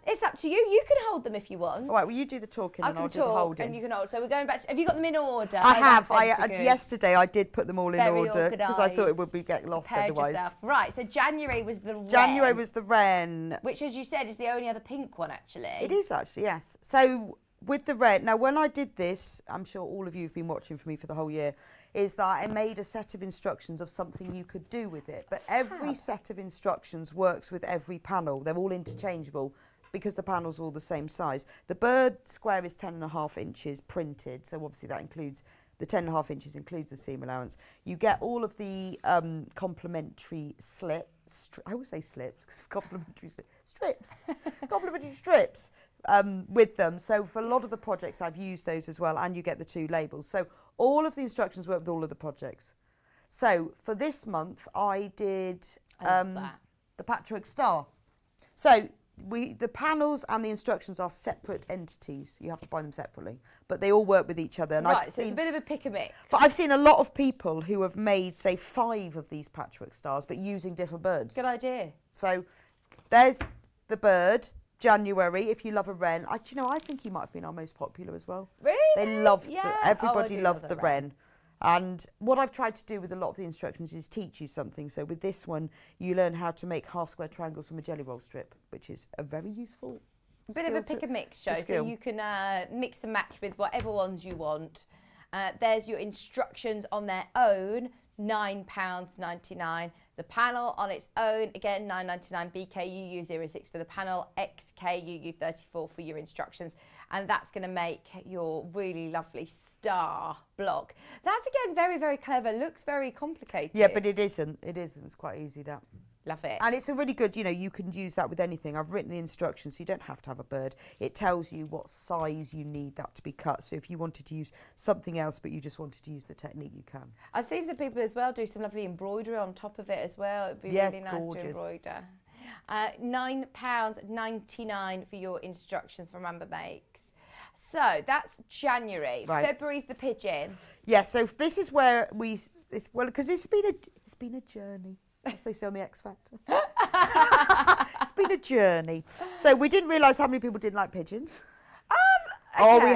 S6: It's up to you. You can hold them if you want.
S7: All right, well, you do the talking and I'll do the holding.
S6: And you can hold. So we're going back. Have you got them in order?
S7: I have.
S6: That's
S7: Yesterday I did put them all in
S6: Very
S7: order because I thought it would
S6: organised.
S7: get lost
S6: Prepared
S7: otherwise.
S6: yourself. Right, so January was the wren.
S7: January was the wren.
S6: Which, as you said, is the only other pink one, actually.
S7: It is actually, yes. So with the wren, now when I did this, I'm sure all of you have been watching for me for the whole year, is that I made a set of instructions of something you could do with it. But every set of instructions works with every panel. They're all interchangeable because the panels are all the same size. The bird square is 10.5 inches printed, so obviously that includes the 10.5 inches includes the seam allowance. You get all of the complementary I always say slips because of complementary strips. Complementary strips with them. So for a lot of the projects I've used those as well, and you get the 2 labels. So all of the instructions work with all of the projects. So for this month I did the patchwork star. So the panels and the instructions are separate entities. You have to buy them separately, but they all work with each other. And
S6: Right, so it's a bit of a pick and mix.
S7: But I've seen a lot of people who have made, say, 5 of these patchwork stars, but using different birds.
S6: Good idea.
S7: So there's the bird, January. If you love a wren, I think he might have been our most popular as well.
S6: Really?
S7: They loved everybody
S6: I do
S7: loved
S6: love
S7: the wren. And what I've tried to do with a lot of the instructions is teach you something. So with this one, you learn how to make half square triangles from a jelly roll strip, which is a very useful
S6: Bit of a pick and mix show, so
S7: skill.
S6: you can mix and match with whatever ones you want. There's your instructions on their own, £9.99. The panel on its own, again, £9.99. BKUU06 for the panel, XKUU34 for your instructions. And that's going to make your really lovely star block. That's, again, very, very clever. Looks very complicated.
S7: Yeah, but it isn't. It isn't. It's quite easy, that.
S6: Love it.
S7: And it's a really good, you can use that with anything. I've written the instructions, so you don't have to have a bird. It tells you what size you need that to be cut. So if you wanted to use something else, but you just wanted to use the technique, you can.
S6: I've seen some people as well do some lovely embroidery on top of it as well. It'd be really nice
S7: gorgeous.
S6: to embroider. £9.99 for your instructions from Amber Makes. So that's January.
S7: Right.
S6: February's the pigeon.
S7: Yeah, so this is where because it's been a journey, as they say on the X Factor. It's been a journey. So we didn't realise how many people didn't like pigeons.
S6: Okay.
S7: Oh, we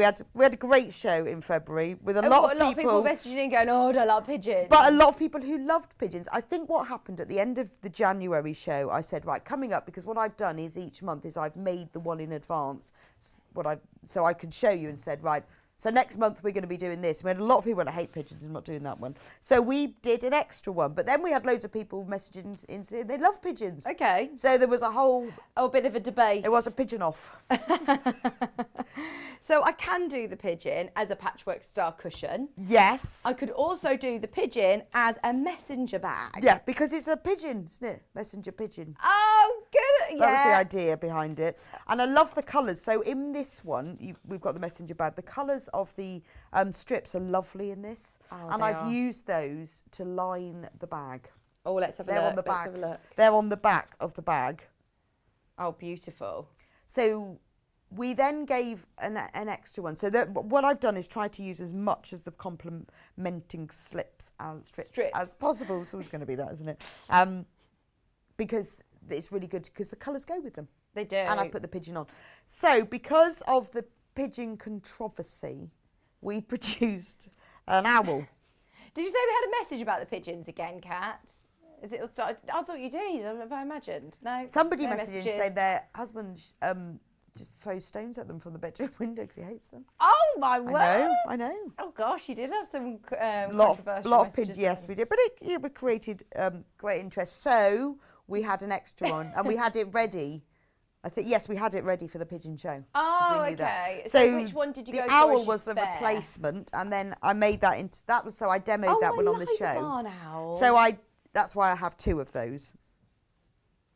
S7: had a great show in February with a lot of people
S6: messaging in going, oh, I don't like pigeons.
S7: But a lot of people who loved pigeons. I think what happened at the end of the January show, I said, right, coming up, because what I've done is each month is I've made the one in advance, so I could show you and said, right, so next month we're going to be doing this. We had a lot of people that hate pigeons and not doing that one. So we did an extra one, but then we had loads of people messaging in saying they love pigeons.
S6: Okay.
S7: So there was a whole...
S6: a bit of a debate.
S7: It was a pigeon off.
S6: So I can do the pigeon as a patchwork star cushion.
S7: Yes.
S6: I could also do the pigeon as a messenger bag.
S7: Yeah, because it's a pigeon, isn't it? Messenger pigeon.
S6: Oh, good. Yeah.
S7: That was the idea behind it. And I love the colours. So in this one, we've got the messenger bag. The colours of the strips are lovely in this.
S6: Oh,
S7: and
S6: they
S7: I've
S6: are.
S7: used those to line the bag.
S6: Oh, let's have a
S7: They're
S6: look.
S7: on the
S6: Let's
S7: back.
S6: have a look.
S7: They're on the back of the bag.
S6: Oh, beautiful.
S7: So we then gave an extra one. So what I've done is try to use as much as the complementing strips as possible. It's always going to be that, isn't it? Because it's really good because the colours go with them.
S6: They do.
S7: And I put the pigeon on. So because of the pigeon controversy, we produced an owl.
S6: Did you say we had a message about the pigeons again, Kat? Is it all started? I thought you did. I don't know if I imagined. No.
S7: Somebody
S6: no
S7: messaged
S6: messages.
S7: and said their husband just throws stones at them from the bedroom window because he hates them.
S6: Oh my word!
S7: I know.
S6: Oh gosh, you did have some
S7: lot
S6: controversial
S7: of
S6: messages.
S7: pigeons. Yes, we did, but it created great interest. So we had an extra one, and we had it ready. I think yes, we had it ready for the pigeon show. 'cause
S6: Oh,
S7: we knew that.
S6: okay. So which one did you go for
S7: The
S6: as
S7: owl
S6: your
S7: was the
S6: spare?
S7: replacement, and then I made that into that was so I demoed that one on the
S6: like
S7: show.
S6: The barn owl.
S7: So that's why I have two of those.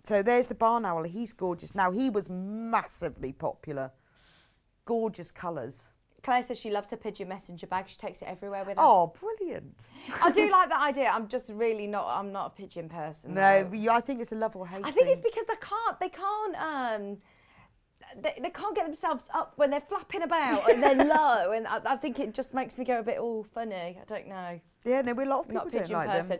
S7: So there's the barn owl. He's gorgeous. Now he was massively popular. Gorgeous colours.
S6: Claire says she loves her pigeon messenger bag. She takes it everywhere with her.
S7: Oh, brilliant.
S6: I do like that idea. I'm just really not. I'm not a pigeon person.
S7: No,
S6: though.
S7: but I think it's a love or hate
S6: I think
S7: thing.
S6: it's because they can't get themselves up when they're flapping about and they're low, and I think it just makes me go a bit all funny. I don't know.
S7: Yeah, no, a lot of people
S6: Not a
S7: don't
S6: pigeon
S7: like
S6: person.
S7: them.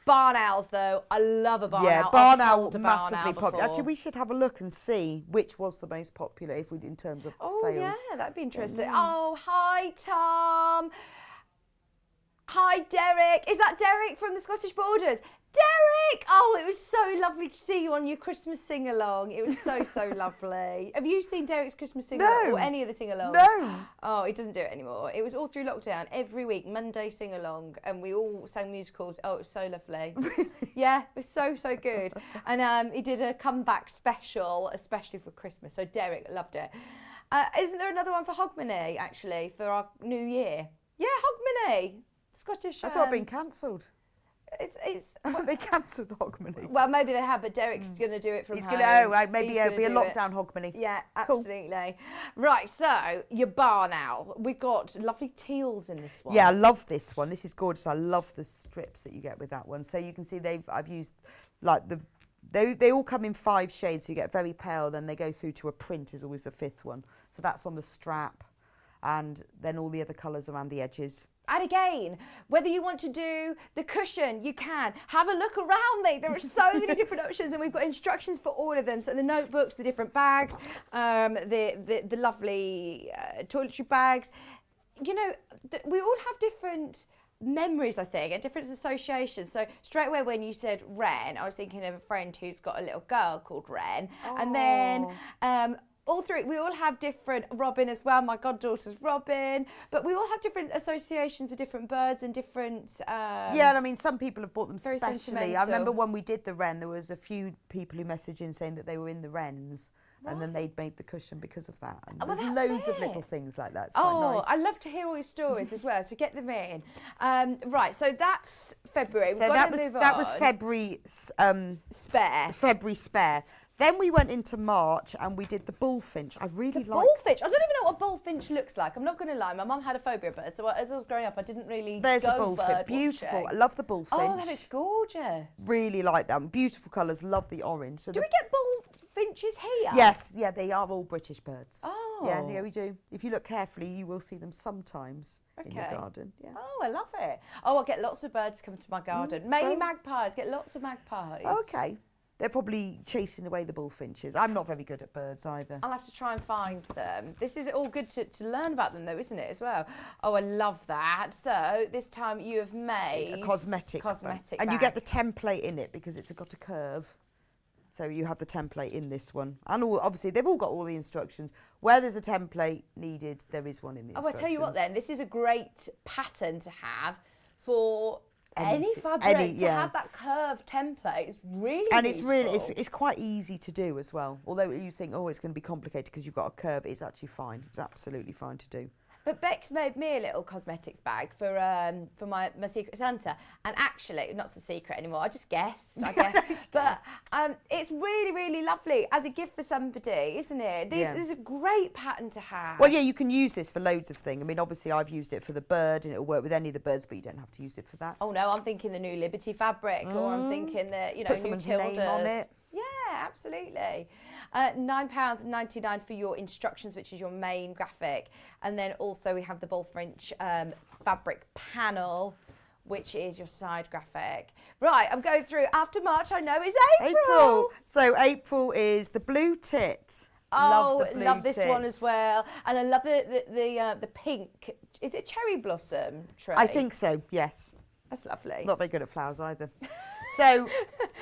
S6: Barn owls, though, I love a barn owl.
S7: Yeah, barn
S6: I've
S7: owl
S6: held a barn owl
S7: massively popular.
S6: before.
S7: Actually, we should have a look and see which was the most popular in terms of
S6: Oh
S7: sales.
S6: yeah, that'd be interesting. Oh, hi Tom. Hi Derek. Is that Derek from the Scottish Borders? Derek! Oh, it was so lovely to see you on your Christmas sing-along. It was so, so lovely. Have you seen Derek's Christmas sing-along?
S7: No.
S6: Or any of the sing-alongs?
S7: No.
S6: Oh, he doesn't do it anymore. It was all through lockdown, every week, Monday sing-along, and we all sang musicals. Oh, it was so lovely. Yeah, it was so, so good. And he did a comeback special, especially for Christmas. So Derek loved it. Isn't there another one for Hogmanay, actually, for our New Year? Yeah, Hogmanay. Scottish.
S7: I thought it'd been cancelled.
S6: It's
S7: They cancelled Hogmanay.
S6: well, maybe they have, but Derek's going to do it from
S7: He's
S6: home.
S7: going to, right, maybe
S6: He's
S7: it'll
S6: gonna
S7: be a
S6: do it.
S7: lockdown Hogmanay.
S6: Yeah,
S7: Cool.
S6: absolutely. Right, so your barn owl. We've got lovely teals in this one.
S7: Yeah, I love this one. This is gorgeous. I love the strips that you get with that one. So you can see I've used like they all come in 5 shades. So you get very pale, then they go through to a print is always the 5th one. So that's on the strap, and then all the other colours around the edges.
S6: And again, whether you want to do the cushion, you can. Have a look around me. There are so many different options, and we've got instructions for all of them. So the notebooks, the different bags, the lovely toiletry bags. You know, we all have different memories, I think, and different associations. So straight away when you said Wren, I was thinking of a friend who's got a little girl called Wren. And then all three, we all have different, Robin as well, my goddaughter's Robin, but we all have different associations with different birds and different...
S7: yeah, and I mean, some people have bought them
S6: very
S7: specially.
S6: sentimental.
S7: I remember when we did the wren, there was a few people who messaged in saying that they were in the wrens, and then they'd made the cushion because of that. And
S6: well,
S7: there's
S6: that's
S7: loads of
S6: it.
S7: little things like that. It's quite nice.
S6: I love to hear all your stories as well, so get them in. Right, so that's February.
S7: So that was February
S6: Spare.
S7: February spare. Then we went into March and we did the bullfinch. I really like
S6: Bullfinch. I don't even know what a bullfinch looks like. I'm not going to lie. My mum had a phobia of birds, so as I was growing up, I didn't really
S7: There's
S6: go
S7: a bullfinch.
S6: bird
S7: Beautiful.
S6: watching.
S7: I love the bullfinch.
S6: Oh, that looks gorgeous.
S7: Really like them. Beautiful colours. Love the orange. So
S6: Do we get bullfinches here?
S7: Yes, yeah, they are all British birds.
S6: Oh.
S7: Yeah, we do. If you look carefully, you will see them sometimes in your garden. Yeah.
S6: Oh, I love it. Oh, I get lots of birds coming to my garden. Mainly magpies. Get lots of magpies.
S7: Okay. They're probably chasing away the bullfinches. I'm not very good at birds either.
S6: I'll have to try and find them. This is all good to learn about them though, isn't it, as well? Oh, I love that. So this time you have made...
S7: A cosmetic
S6: Cosmetic
S7: And
S6: bag.
S7: you get the template in it because it's got a curve. So you have the template in this one. And obviously they've all got all the instructions. Where there's a template needed, there is one in the instructions.
S6: Oh, I tell you what then, this is a great pattern to have for... Any fabric, to have that curved template is really
S7: and
S6: useful.
S7: it's quite easy to do as well. Although you think, oh, it's going to be complicated because you've got a curve, it's actually fine. It's absolutely fine to do.
S6: But Bex made me a little cosmetics bag for my Secret Santa, and actually, not so secret anymore. I just guessed, I guess. But it's really, really lovely as a gift for somebody, isn't it? This is a great pattern to have.
S7: Well, yeah, you can use this for loads of things. I mean, obviously, I've used it for the bird, and it'll work with any of the birds, but you don't have to use it for that.
S6: Oh no, I'm thinking the new Liberty fabric, or I'm thinking the new
S7: someone's name
S6: Tildas.
S7: on it.
S6: Yeah, absolutely. £9.99 for your instructions, which is your main graphic. And then also we have the bullfinch fabric panel, which is your side graphic. Right, I'm going through. After March, I know, is April.
S7: So April is the blue tit.
S6: Oh, love this
S7: tit.
S6: one as well. And I love the pink. Is it cherry blossom tray?
S7: I think so, yes.
S6: That's lovely.
S7: Not very good at flowers either. So,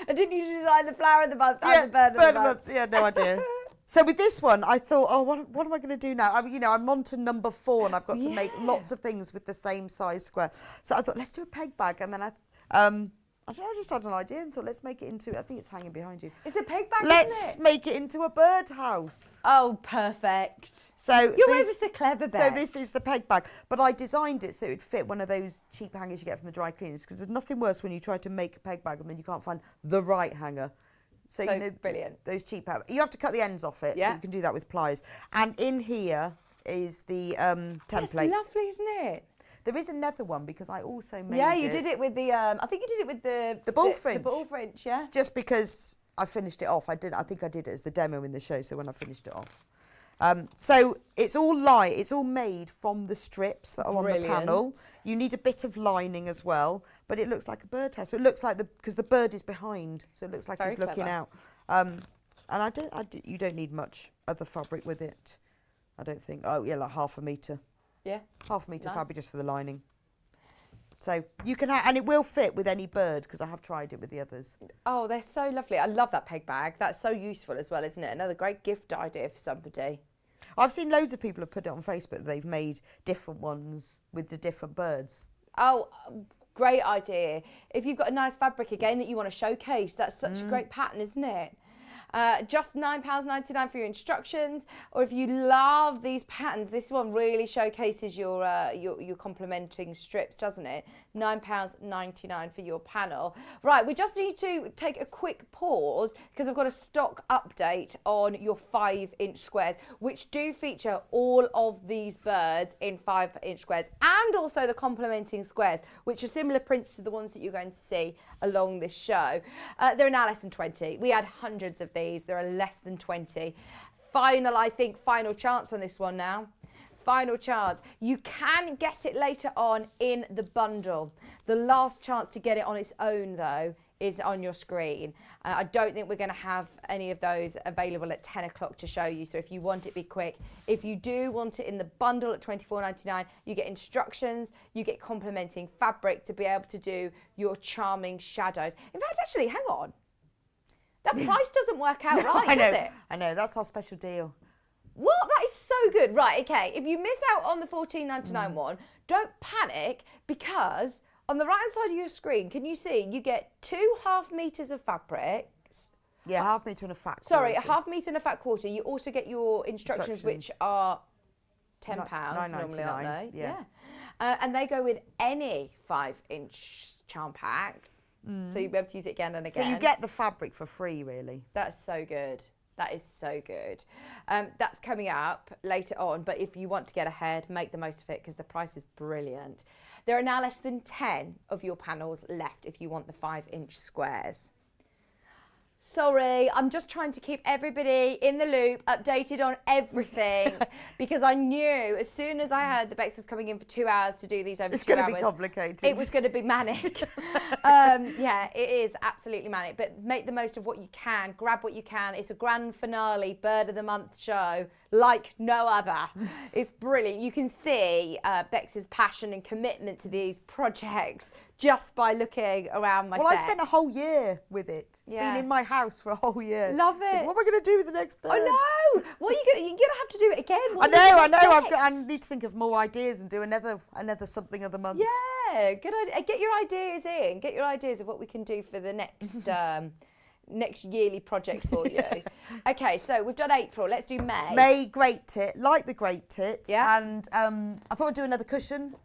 S6: and didn't you design the flower and the bud and the bird and the bud?
S7: Yeah, no idea. So with this one, I thought, oh, what am I going to do now? I'm on to number 4, and I've got to make lots of things with the same size square. So I thought, let's do a peg bag, and then I just had an idea and thought, let's make it into. I think it's hanging behind you.
S6: It's a peg bag.
S7: Let's
S6: isn't it?
S7: make it into a birdhouse.
S6: Oh, perfect.
S7: So
S6: you're ever so clever, Bex.
S7: So this is the peg bag, but I designed it so it would fit one of those cheap hangers you get from the dry cleaners, because there's nothing worse when you try to make a peg bag and then you can't find the right hanger. So you know,
S6: brilliant.
S7: Those cheap hangers. You have to cut the ends off it.
S6: Yeah.
S7: You can do that with pliers. And in here is the template.
S6: That's lovely, isn't it?
S7: There is another one because I also made
S6: you did it with the. I think you did it with the
S7: bullfinch.
S6: The bullfinch, yeah.
S7: Just because I finished it off. I think I did it as the demo in the show. So when I finished it off. So it's all light. It's all made from the strips that are on the panel. You need a bit of lining as well, but it looks like a birdhouse. So it looks like because the bird is behind, so it looks like he's looking out. And you don't need much other fabric with it. I don't think. Oh yeah, like half a metre.
S6: Yeah.
S7: Half a metre fabric just for the lining. So you can and it will fit with any bird because I have tried it with the others.
S6: Oh, they're so lovely. I love that peg bag. That's so useful as well, isn't it? Another great gift idea for somebody.
S7: I've seen loads of people have put it on Facebook. They've made different ones with the different birds.
S6: Oh, great idea. If you've got a nice fabric again that you want to showcase, that's such a great pattern, isn't it? Just £9.99 for your instructions, or if you love these patterns, this one really showcases your complementing strips, doesn't it? £9.99 for your panel. Right, we just need to take a quick pause because I've got a stock update on your 5-inch squares, which do feature all of these birds in 5-inch squares, and also the complementing squares, which are similar prints to the ones that you're going to see along this show. There are now less than 20. We had hundreds of these. There are less than 20. Final chance on this one now. Final chance. You can get it later on in the bundle. The last chance to get it on its own, though, is on your screen. I don't think we're going to have any of those available at 10 o'clock to show you. So if you want it, be quick. If you do want it in the bundle at £24.99, you get instructions, you get complementing fabric to be able to do your charming shadows. In fact, actually, hang on. That price doesn't work out right, does it?
S7: I know, that's our special deal.
S6: What? That is so good. Right, okay. If you miss out on the $14.99 one, don't panic, because on the right-hand side of your screen, can you see you get 2.5 meters of fabric?
S7: Yeah, half metre and a fat quarter.
S6: Sorry, a half metre and a fat quarter. You also get your instructions. Which are £10 normally, aren't they?
S7: Yeah.
S6: And they go with any 5-inch charm pack. So you'll be able to use it again and again.
S7: So you get the fabric for free, really.
S6: That's so good. That is so good. That's coming up later on, but if you want to get ahead, make the most of it, because the price is brilliant. There are now less than 10 of your panels left if you want the 5-inch squares. Sorry, I'm just trying to keep everybody in the loop, updated on everything, because I knew as soon as I heard the Bex was coming in for 2 hours to do these over 2 hours.
S7: It's going to be complicated.
S6: It was going to be manic. Yeah, it is absolutely manic, but make the most of what you can. Grab what you can. It's a grand finale, Bird of the Month show like no other. It's brilliant. You can see Bex's passion and commitment to these projects just by looking around my set.
S7: Well, I spent a whole year with it. It's been in my house for a whole year.
S6: Love it.
S7: What am I going to do with the next bird?
S6: I know. What are you going to? You're going to have to do it again.
S7: I know. I need to think of more ideas and do another something of the month.
S6: Yeah, good idea. Get your ideas in. Get your ideas of what we can do for the next next yearly project for you. Okay, so we've done April. Let's do May.
S7: May, great tit. Like the great tit.
S6: Yeah.
S7: And I thought I'd do another cushion.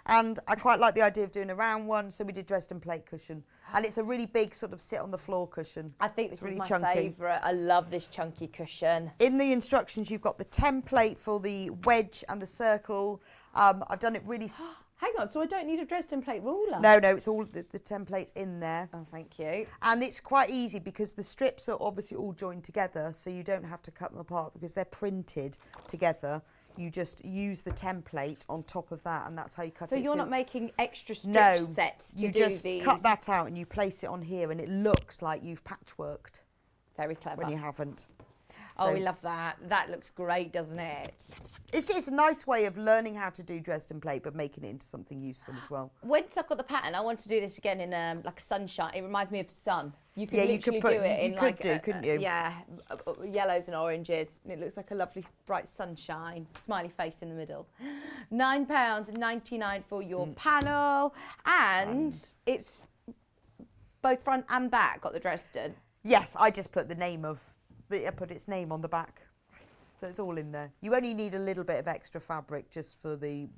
S7: And I quite like the idea of doing a round one, so we did Dresden plate cushion. And it's a really big sort of sit on the floor cushion.
S6: I think this
S7: really
S6: is my
S7: chunky.
S6: favourite. I love this chunky cushion.
S7: In the instructions, you've got the template for the wedge and the circle. I've done it really...
S6: Hang on, so I don't need a Dresden plate ruler?
S7: No, it's all the templates in there.
S6: Oh, thank you.
S7: And it's quite easy because the strips are obviously all joined together, so you don't have to cut them apart because they're printed together. You just use the template on top of that, and that's how you cut it.
S6: So you're not making extra strip sets to
S7: you
S6: do
S7: just
S6: these?
S7: cut that out and you place it on here, and it looks like you've patchworked.
S6: Very clever.
S7: When you haven't.
S6: Oh, we love that. That looks great, doesn't it?
S7: It's a nice way of learning how to do Dresden plate, but making it into something useful as well.
S6: Once I've got the pattern, I want to do this again in like a sunshine. It reminds me of sun. You could literally
S7: you could
S6: do it in like
S7: couldn't you?
S6: Yeah, yellows and oranges. And it looks like a lovely bright sunshine. Smiley face in the middle. £9.99 for your panel, and it's both front and back got the Dresden.
S7: Yes, I just put the name of. I put its name on the back, so it's all in there. You only need a little bit of extra fabric just for the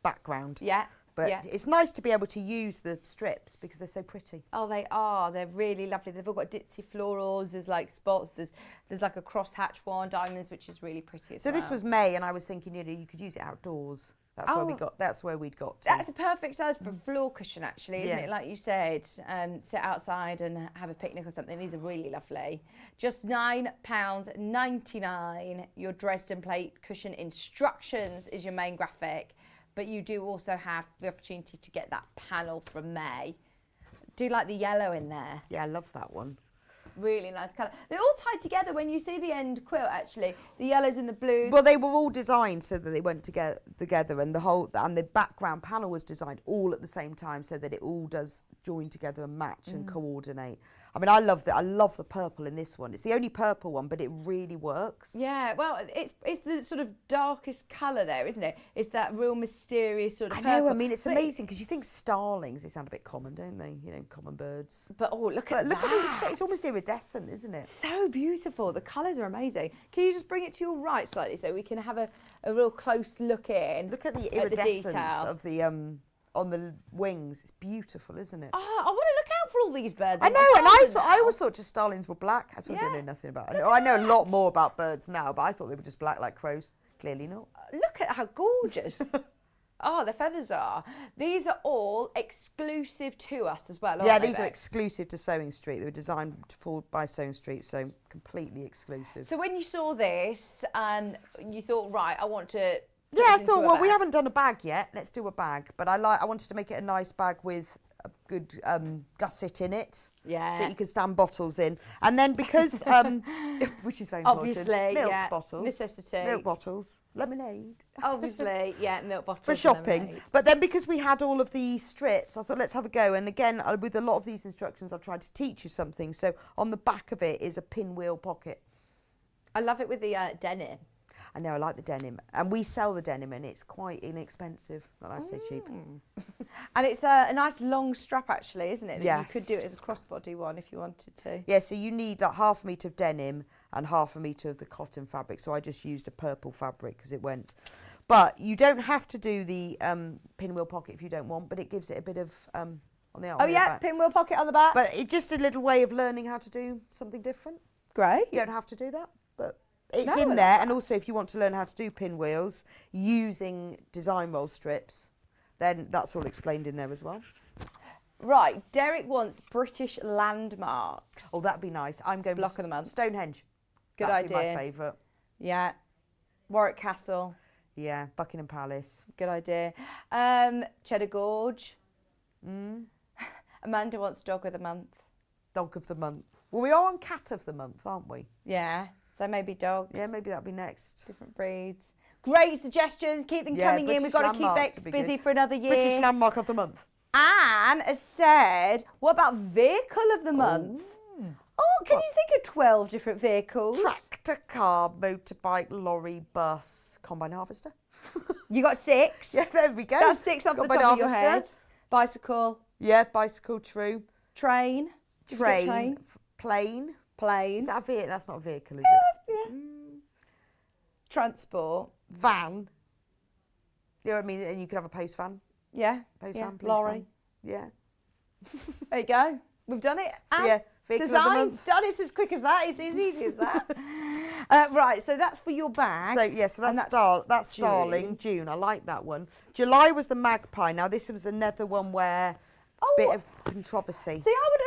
S7: background.
S6: Yeah.
S7: But it's nice to be able to use the strips because they're so pretty.
S6: Oh, they are. They're really lovely. They've all got ditzy florals. There's like spots. There's like a crosshatch one, diamonds, which is really pretty as well.
S7: So this was May, and I was thinking, you could use it outdoors. That's where we'd got to.
S6: That's a perfect size for a floor cushion, actually, isn't it? Like you said, sit outside and have a picnic or something. These are really lovely. Just £9.99. Your Dresden plate cushion instructions is your main graphic, but you do also have the opportunity to get that panel from May. Do you like the yellow in there?
S7: Yeah, I love that one.
S6: Really nice colour. They're all tied together when you see the end quilt, actually. The yellows and the blues.
S7: Well, they were all designed so that they went together, and the background panel was designed all at the same time so that it all does join together and match and coordinate. I mean, I love the purple in this one. It's the only purple one, but it really works.
S6: Yeah, well, it's the sort of darkest colour there, isn't it? It's that real mysterious sort of purple.
S7: I know, I mean, it's amazing because you think starlings, they sound a bit common, don't they? Common birds.
S6: But look at that.
S7: Look at it's almost iridescent, isn't it?
S6: So beautiful. The colours are amazing. Can you just bring it to your right slightly so we can have a real close look in?
S7: Look at the iridescence of the on the wings. It's beautiful, isn't it?
S6: Oh, I want to look out for all these birds.
S7: I know, and I always thought just starlings were black. I don't know nothing about it. I know a lot more about birds now, but I thought they were just black like crows. Clearly not.
S6: Look at how gorgeous. Oh, the feathers are. These are all exclusive to us as well, aren't they,
S7: these are
S6: Bex?
S7: exclusive to Sewing Street. They were designed by Sewing Street, so completely exclusive.
S6: So when you saw this, you thought, right, I want to...
S7: Yeah, I thought, well, we haven't done a bag yet. Let's do a bag. But I wanted to make it a nice bag with a good gusset in it.
S6: Yeah.
S7: So you can stand bottles in. And then because, which is very
S6: obviously,
S7: important. Milk bottles.
S6: Necessity.
S7: Milk bottles. Lemonade.
S6: Obviously, milk bottles.
S7: For shopping.
S6: Lemonade.
S7: But then because we had all of these strips, I thought, let's have a go. And again, with a lot of these instructions, I've tried to teach you something. So on the back of it is a pinwheel pocket.
S6: I love it with the denim.
S7: I know, I like the denim. And we sell the denim and it's quite inexpensive. Not I say cheap.
S6: And it's a nice long strap actually, isn't it? That
S7: Yes.
S6: You could do it as a crossbody one if you wanted to.
S7: Yeah, so you need like half a metre of denim and half a metre of the cotton fabric. So I just used a purple fabric because it went. But you don't have to do the pinwheel pocket if you don't want, but it gives it a bit of on the
S6: Oh yeah,
S7: back.
S6: pinwheel pocket on the back.
S7: But it's just a little way of learning how to do something different.
S6: Great.
S7: You don't have to do that, but it's
S6: No, I
S7: in
S6: like
S7: there.
S6: that.
S7: And also if you want to learn how to do pinwheels using design roll strips, then that's all explained in there as well.
S6: Right, Derek wants British landmarks.
S7: Oh, that'd be nice. I'm going
S6: Block
S7: with
S6: of the month.
S7: Stonehenge.
S6: Good
S7: That'd be
S6: idea.
S7: my favourite.
S6: Yeah. Warwick Castle.
S7: Yeah, Buckingham Palace.
S6: Good idea. Cheddar Gorge. Amanda wants dog of the month.
S7: Dog of the month. Well, we are on cat of the month, aren't we?
S6: Yeah. So maybe dogs.
S7: Yeah, maybe that'll be next.
S6: Different breeds. Great suggestions. Keep them
S7: Yeah,
S6: coming in. We've
S7: British
S6: got to keep
S7: landmarks
S6: Bex
S7: would be
S6: busy
S7: good.
S6: for another year.
S7: British landmark of the month.
S6: Anne has said, what about vehicle of the month? Oh, can you think of 12 different vehicles?
S7: Tractor, car, motorbike, lorry, bus, combine harvester.
S6: You got 6.
S7: Yeah, there we go.
S6: That's 6 off the
S7: Combine
S6: top of your
S7: harvester.
S6: head. Bicycle,
S7: Yeah, bicycle, true.
S6: train, Did you get
S7: Train, plane.
S6: plane,
S7: Is that a vehicle? That's not a vehicle, is it?
S6: transport,
S7: Van. You know what I mean? And you could have a post van.
S6: yeah,
S7: Post
S6: yeah,
S7: van, police
S6: lorry.
S7: van. Yeah.
S6: There you go. We've done it. And
S7: Yeah, vehicle of the
S6: designed,
S7: month.
S6: done. It's as quick as that. It's as easy as that. Right, so that's for your bag.
S7: So yeah, so
S6: and
S7: that's Starling, June. I like that one. July was the Magpie. Now this was another one where bit of controversy.
S6: See, I would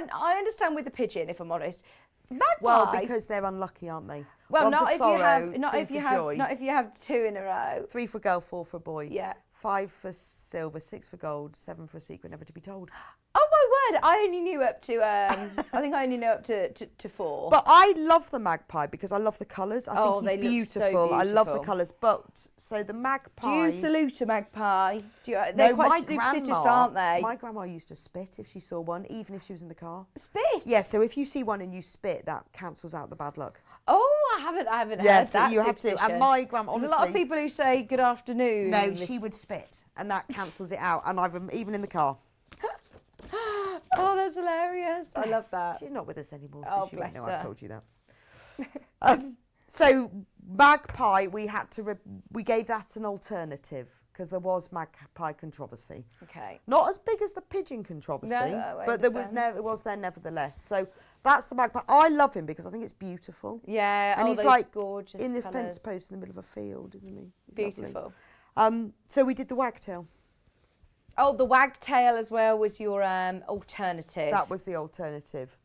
S6: have. I understand with the pigeon, if I'm honest. Magpie.
S7: Well, because they're unlucky, aren't they?
S6: Well,
S7: One
S6: not
S7: for
S6: if
S7: sorrow,
S6: you have. Not
S7: two
S6: if you
S7: for
S6: have.
S7: joy.
S6: Not if you have 2 in a row.
S7: 3 for a girl, 4 for a boy.
S6: Yeah.
S7: 5 for silver, 6 for gold, 7 for a secret never to be told.
S6: Oh my word! I only knew up to. I think I only knew up to 4.
S7: But I love the Magpie because I love the colours. I
S6: Oh,
S7: think
S6: they
S7: he's
S6: look so
S7: beautiful. I love the
S6: beautiful.
S7: colours. But so the Magpie.
S6: Do you salute a magpie? Do you, they're
S7: No,
S6: quite
S7: my
S6: superstitious,
S7: grandma,
S6: aren't they?
S7: My grandma used to spit if she saw one, even if she was in the car.
S6: Spit.
S7: Yeah, so if you see one and you spit, that cancels out the bad luck.
S6: Oh, I haven't heard
S7: Yeah, so
S6: that.
S7: you have to.
S6: superstition.
S7: And my grandma, honestly.
S6: There's a lot of people who say good afternoon.
S7: No,
S6: and
S7: she
S6: this-
S7: would spit, and that cancels it out. And I've even in the car.
S6: Oh, that's hilarious. I love that.
S7: She's not with us anymore, so
S6: Oh,
S7: she won't
S6: bless
S7: know I've
S6: her.
S7: told you that. So Magpie, we gave that an alternative because there was Magpie controversy.
S6: Okay.
S7: Not as big as the pigeon controversy,
S6: No, I
S7: but there was
S6: understand.
S7: it was there nevertheless. So that's the Magpie. I love him because I think it's beautiful.
S6: Yeah.
S7: And
S6: oh,
S7: he's
S6: those
S7: like
S6: gorgeous
S7: in the
S6: colours.
S7: fence post in the middle of a field, isn't he? He's lovely.
S6: Beautiful.
S7: So we did the wagtail.
S6: Oh, the wagtail as well was your alternative.
S7: That was the alternative.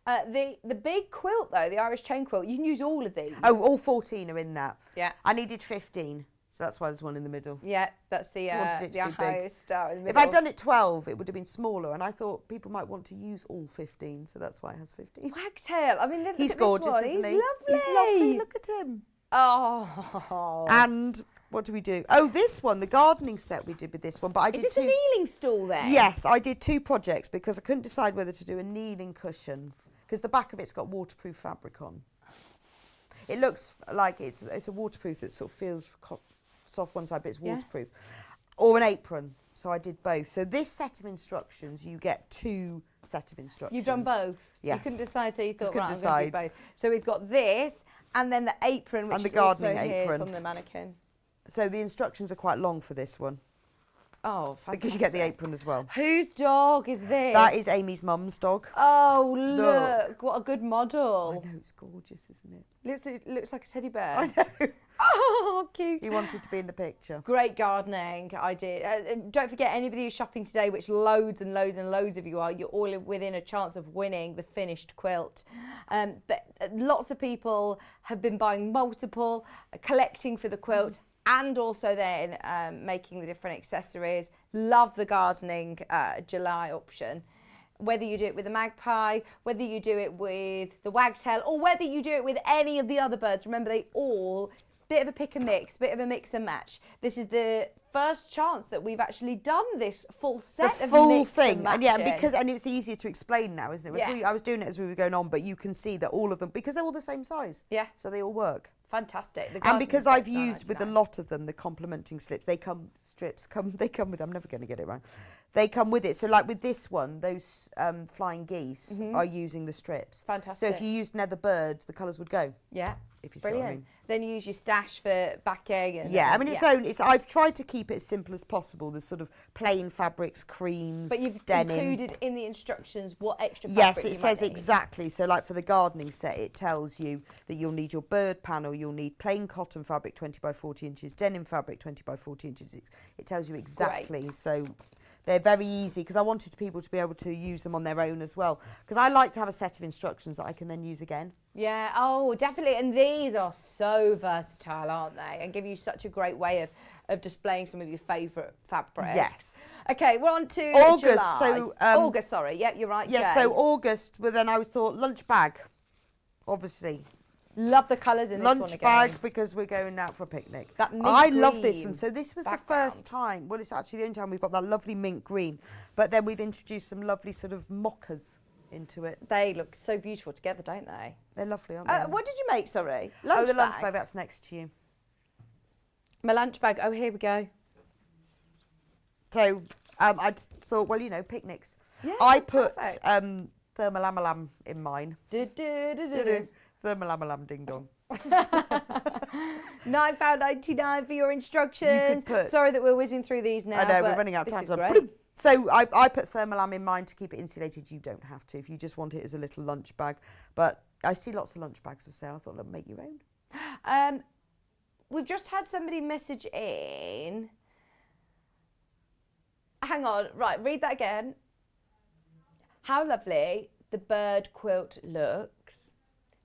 S6: The big quilt though, the Irish chain quilt. You can use all of these.
S7: Oh, all 14 are in that.
S6: Yeah.
S7: I needed 15, so that's why there's one in the middle.
S6: Yeah, that's the
S7: wanted it to be big.
S6: highest star in the
S7: If
S6: middle.
S7: I'd done it 12, it would have been smaller, and I thought people might want to use all 15, so that's why it has 15.
S6: Wagtail. I mean, look
S7: He's
S6: at
S7: gorgeous,
S6: this one.
S7: isn't
S6: He's
S7: he?
S6: lovely.
S7: He's lovely. Look at him.
S6: Oh.
S7: And what do we do? Oh, this one, the gardening set we did with this one, but I
S6: Is
S7: did
S6: this
S7: two.
S6: a kneeling stool then?
S7: Yes, I did 2 projects because I couldn't decide whether to do a kneeling cushion because the back of it's got waterproof fabric on. It looks like it's a waterproof that sort of feels soft one side, but it's
S6: Yeah.
S7: waterproof. Or an apron. So I did both. So this set of instructions, you get 2 set of instructions.
S6: You've done both?
S7: Yes.
S6: You couldn't decide, so you thought,
S7: couldn't
S6: right, I'm going to do
S7: decide.
S6: both. So we've got this, and then the apron, which
S7: And the
S6: is also
S7: gardening
S6: here, it's
S7: apron.
S6: on the mannequin.
S7: So the instructions are quite long for this one
S6: Oh, fantastic.
S7: because you get the apron as well.
S6: Whose dog is this?
S7: That is Amy's mum's dog.
S6: Oh,
S7: Look.
S6: look. What a good
S7: I
S6: model.
S7: know, it's gorgeous, isn't it?
S6: Looks like a teddy bear.
S7: I know.
S6: Oh, cute.
S7: He wanted to be in the picture.
S6: Great gardening idea. And don't forget, anybody who's shopping today, which loads and loads and loads of you are, you're all within a chance of winning the finished quilt. But lots of people have been buying multiple, collecting for the quilt, and also then making the different accessories. Love the gardening July option. Whether you do it with the magpie, whether you do it with the wagtail, or whether you do it with any of the other birds, remember they all bit of a pick and mix, bit of a mix and match. This is the first chance that we've actually done this full set
S7: The
S6: of
S7: full
S6: mix
S7: thing,
S6: and
S7: and
S6: matching.
S7: and it's easier to explain now, isn't it?
S6: Yeah.
S7: I was doing it as we were going on, but you can see that all of them, because they're all the same size.
S6: Yeah.
S7: So they all work.
S6: Fantastic.
S7: And because I've used with a lot of them the complementing slips, they come with. I'm never going to get it right. They come with it. So like with this one, those flying geese are using the strips.
S6: Fantastic.
S7: So if you used nether bird, the colours would go.
S6: Yeah.
S7: If you see what I mean.
S6: Then you use your stash for backing. And
S7: Yeah, I mean I've tried to keep it as simple as possible. There's sort of plain fabrics, creams,
S6: But you've
S7: denim.
S6: included in the instructions what extra fabric
S7: Yes,
S6: you
S7: it
S6: might
S7: says
S6: need.
S7: exactly. So like for the gardening set, it tells you that you'll need your bird panel, you'll need plain cotton fabric 20 by 40 inches, denim fabric 20 by 40 inches. It tells you exactly.
S6: Great.
S7: So they're very easy because I wanted people to be able to use them on their own as well. Because I like to have a set of instructions that I can then use again.
S6: Yeah, oh, definitely. And these are so versatile, aren't they? And give you such a great way of displaying some of your favourite fabrics.
S7: Yes.
S6: Okay, we're on to
S7: August,
S6: July.
S7: so,
S6: August, sorry. Yep, you're right,
S7: Yeah,
S6: Jay.
S7: so August, well then I thought lunch bag, obviously.
S6: Love the colours in this one
S7: Lunch
S6: again.
S7: bag because we're going out for a picnic.
S6: That mint
S7: I love this
S6: green
S7: one. So this was
S6: background.
S7: the first time, well it's actually the only time we've got that lovely mint green, but then we've introduced some lovely sort of mochas into it.
S6: They look so beautiful together, don't they?
S7: They're lovely, aren't they?
S6: What did you make, sorry?
S7: Oh, the lunch bag, that's next to you.
S6: My lunch bag. Oh, here we go.
S7: So I thought, well, picnics.
S6: Yeah,
S7: I put
S6: perfect.
S7: thermalamelam in mine. Thermalamelam ding dong.
S6: £9.99 for your instructions.
S7: put-
S6: Sorry that we're whizzing through these now.
S7: I know, we're
S6: but
S7: running out of
S6: this
S7: time.
S6: is
S7: So
S6: great.
S7: So I put thermalam in mine to keep it insulated. You don't have to if you just want it as a little lunch bag. But I see lots of lunch bags for sale. I thought, look, make your own.
S6: We've just had somebody message in. Hang on, right, read that again. How lovely the bird quilt looks.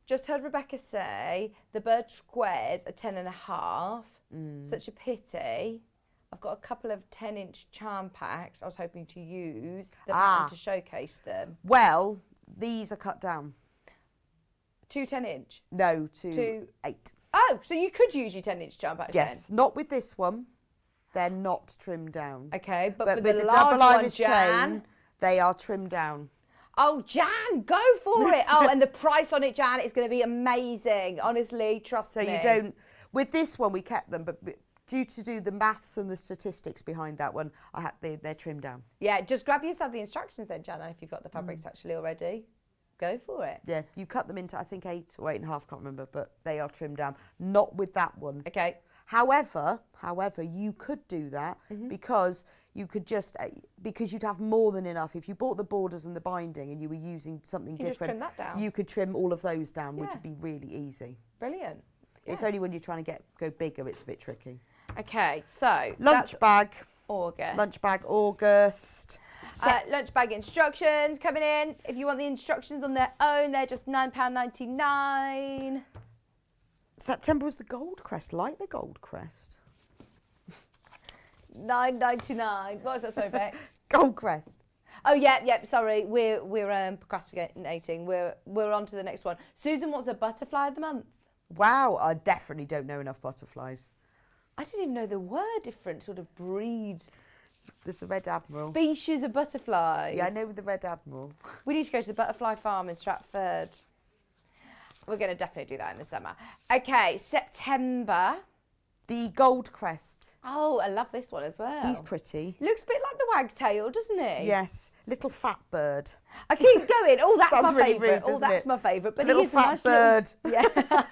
S6: Just heard Rebecca say the bird squares are 10.5. Such a pity. I've got a couple of 10-inch charm packs. I was hoping to use the pattern to showcase them.
S7: Well, these are cut down.
S6: 2 10-inch?
S7: No, to
S6: To-
S7: 8.
S6: Oh, so you could use your 10-inch charm packs
S7: Yes, not with this one. They're not trimmed down.
S6: then? Okay, but for
S7: with
S6: the
S7: the
S6: large
S7: double
S6: one,
S7: iris
S6: Jan.
S7: chain, they are trimmed down.
S6: Oh, Jan, go for it. Oh, and the price on it, Jan, is going to be amazing. Honestly, trust
S7: So
S6: me.
S7: you don't. With this one, we kept them, but due to do the maths and the statistics behind that one, they're trimmed down.
S6: Yeah, just grab yourself the instructions then, Jan, if you've got the fabrics actually already. Go for it.
S7: Yeah, you cut them into, I think, 8 or 8.5, can't remember, but they are trimmed down. Not with that one.
S6: Okay.
S7: However, you could do that because you could because you'd have more than enough. If you bought the borders and the binding and you were using something
S6: You just
S7: different,
S6: trim that down.
S7: you could trim all of those down, which
S6: Yeah.
S7: would be really easy.
S6: Brilliant.
S7: It's only when you're trying to go bigger, it's a bit tricky.
S6: Okay, so
S7: Lunch
S6: that's
S7: bag.
S6: August.
S7: Lunch bag, August.
S6: Lunch bag instructions coming in. If you want the instructions on their own, they're just £9.99.
S7: September was the gold crest, like the gold crest.
S6: £9.99. What was that, sorry, Bex?
S7: Gold crest.
S6: Oh yeah. Sorry, we're procrastinating. We're on to the next one. Susan wants a butterfly of the month.
S7: Wow, I definitely don't know enough butterflies.
S6: I didn't even know there were different sort of breed
S7: There's the Red Admiral.
S6: species of butterflies.
S7: Yeah, I know the Red Admiral.
S6: We need to go to the butterfly farm in Stratford. We're going to definitely do that in the summer. Okay, September.
S7: The gold crest.
S6: Oh, I love this one as well.
S7: He's pretty.
S6: Looks a bit like the wagtail, doesn't he?
S7: Yes, little fat bird.
S6: I keep going. Oh, that's
S7: Sounds
S6: my
S7: really
S6: favourite.
S7: rude,
S6: Oh,
S7: doesn't
S6: that's
S7: it?
S6: my favourite. But
S7: Little
S6: he is a
S7: fat
S6: nice
S7: bird.
S6: Little... Yeah.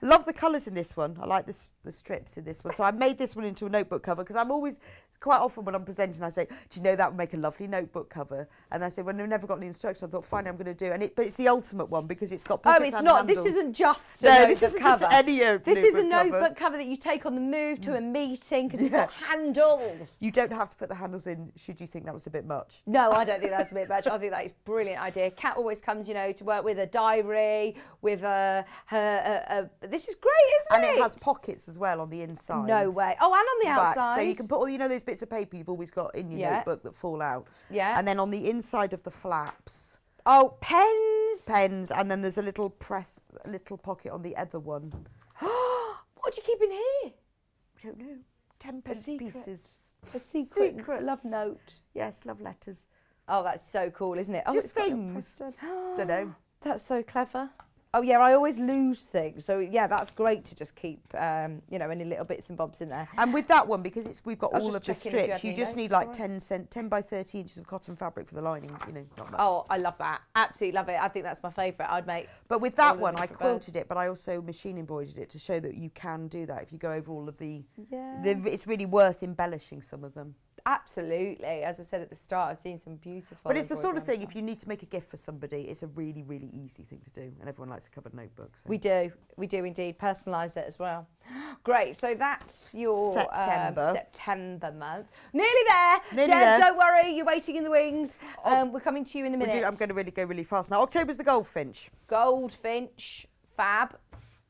S7: Love the colours in this one. I like the strips in this one. So I made this one into a notebook cover because I'm always, quite often when I'm presenting, I say, do you know that would make a lovely notebook cover? And I say, well, I've never got any instructions. I thought, fine, I'm going to do. But it's the ultimate one because it's got pockets
S6: Oh, it's
S7: and
S6: not.
S7: handles.
S6: This isn't just a
S7: No,
S6: notebook
S7: this isn't
S6: cover.
S7: just any
S6: This is a
S7: notebook cover.
S6: notebook cover that you take on the move to a meeting because it's
S7: Yeah.
S6: got handles.
S7: You don't have to put the handles in should you think that was a bit much.
S6: No, I don't think that's a bit much. I think that is a brilliant idea. Kat always comes, to work with a diary, with this is great, isn't it?
S7: And it has pockets as well on the inside.
S6: No way. Oh, and on the
S7: Right,
S6: outside.
S7: so you can put all, those bits of paper you've always got in your
S6: Yeah.
S7: notebook that fall out.
S6: Yeah.
S7: And then on the inside of the flaps.
S6: Oh, pens,
S7: Pens, and then there's a little pocket on the other one.
S6: What do you keep in here?
S7: I don't know. 10-pence pieces.
S6: A secret love note.
S7: Yes, love letters.
S6: Oh, that's so cool, isn't it? Oh,
S7: Just
S6: it's got your
S7: things.
S6: post-it.
S7: Don't know.
S6: That's so clever. Oh yeah, I always lose things. So yeah, that's great to just keep, you know, any little bits and bobs in there.
S7: And with that one, because we've got
S6: I was
S7: all
S6: just
S7: of the
S6: checking if you
S7: strips,
S6: had
S7: you
S6: any
S7: just need
S6: notes
S7: like 10 by 30 inches of cotton fabric for the lining, you know, not much.
S6: Oh, I love that. Absolutely love it. I think that's my favourite. I'd make.
S7: But with
S6: all
S7: that
S6: of
S7: one,
S6: them
S7: I
S6: for
S7: quilted
S6: birds.
S7: it, but I also machine embroidered it to show that you can do that if you go over all of the...
S6: Yeah.
S7: It's really worth embellishing some of them.
S6: Absolutely. As I said at the start, I've seen some beautiful.
S7: But it's the sort of
S6: embroidery
S7: thing,
S6: on
S7: if you need to make a gift for somebody, it's a really, really easy thing to do. And everyone likes a covered notebook. So.
S6: We do indeed. Personalise it as well. Great. So that's your September month. Nearly there.
S7: Nearly
S6: Deb,
S7: there.
S6: don't worry. You're waiting in the wings. We're coming to you in a minute.
S7: I'm going to really go really fast now. October's the goldfinch.
S6: Goldfinch. Fab.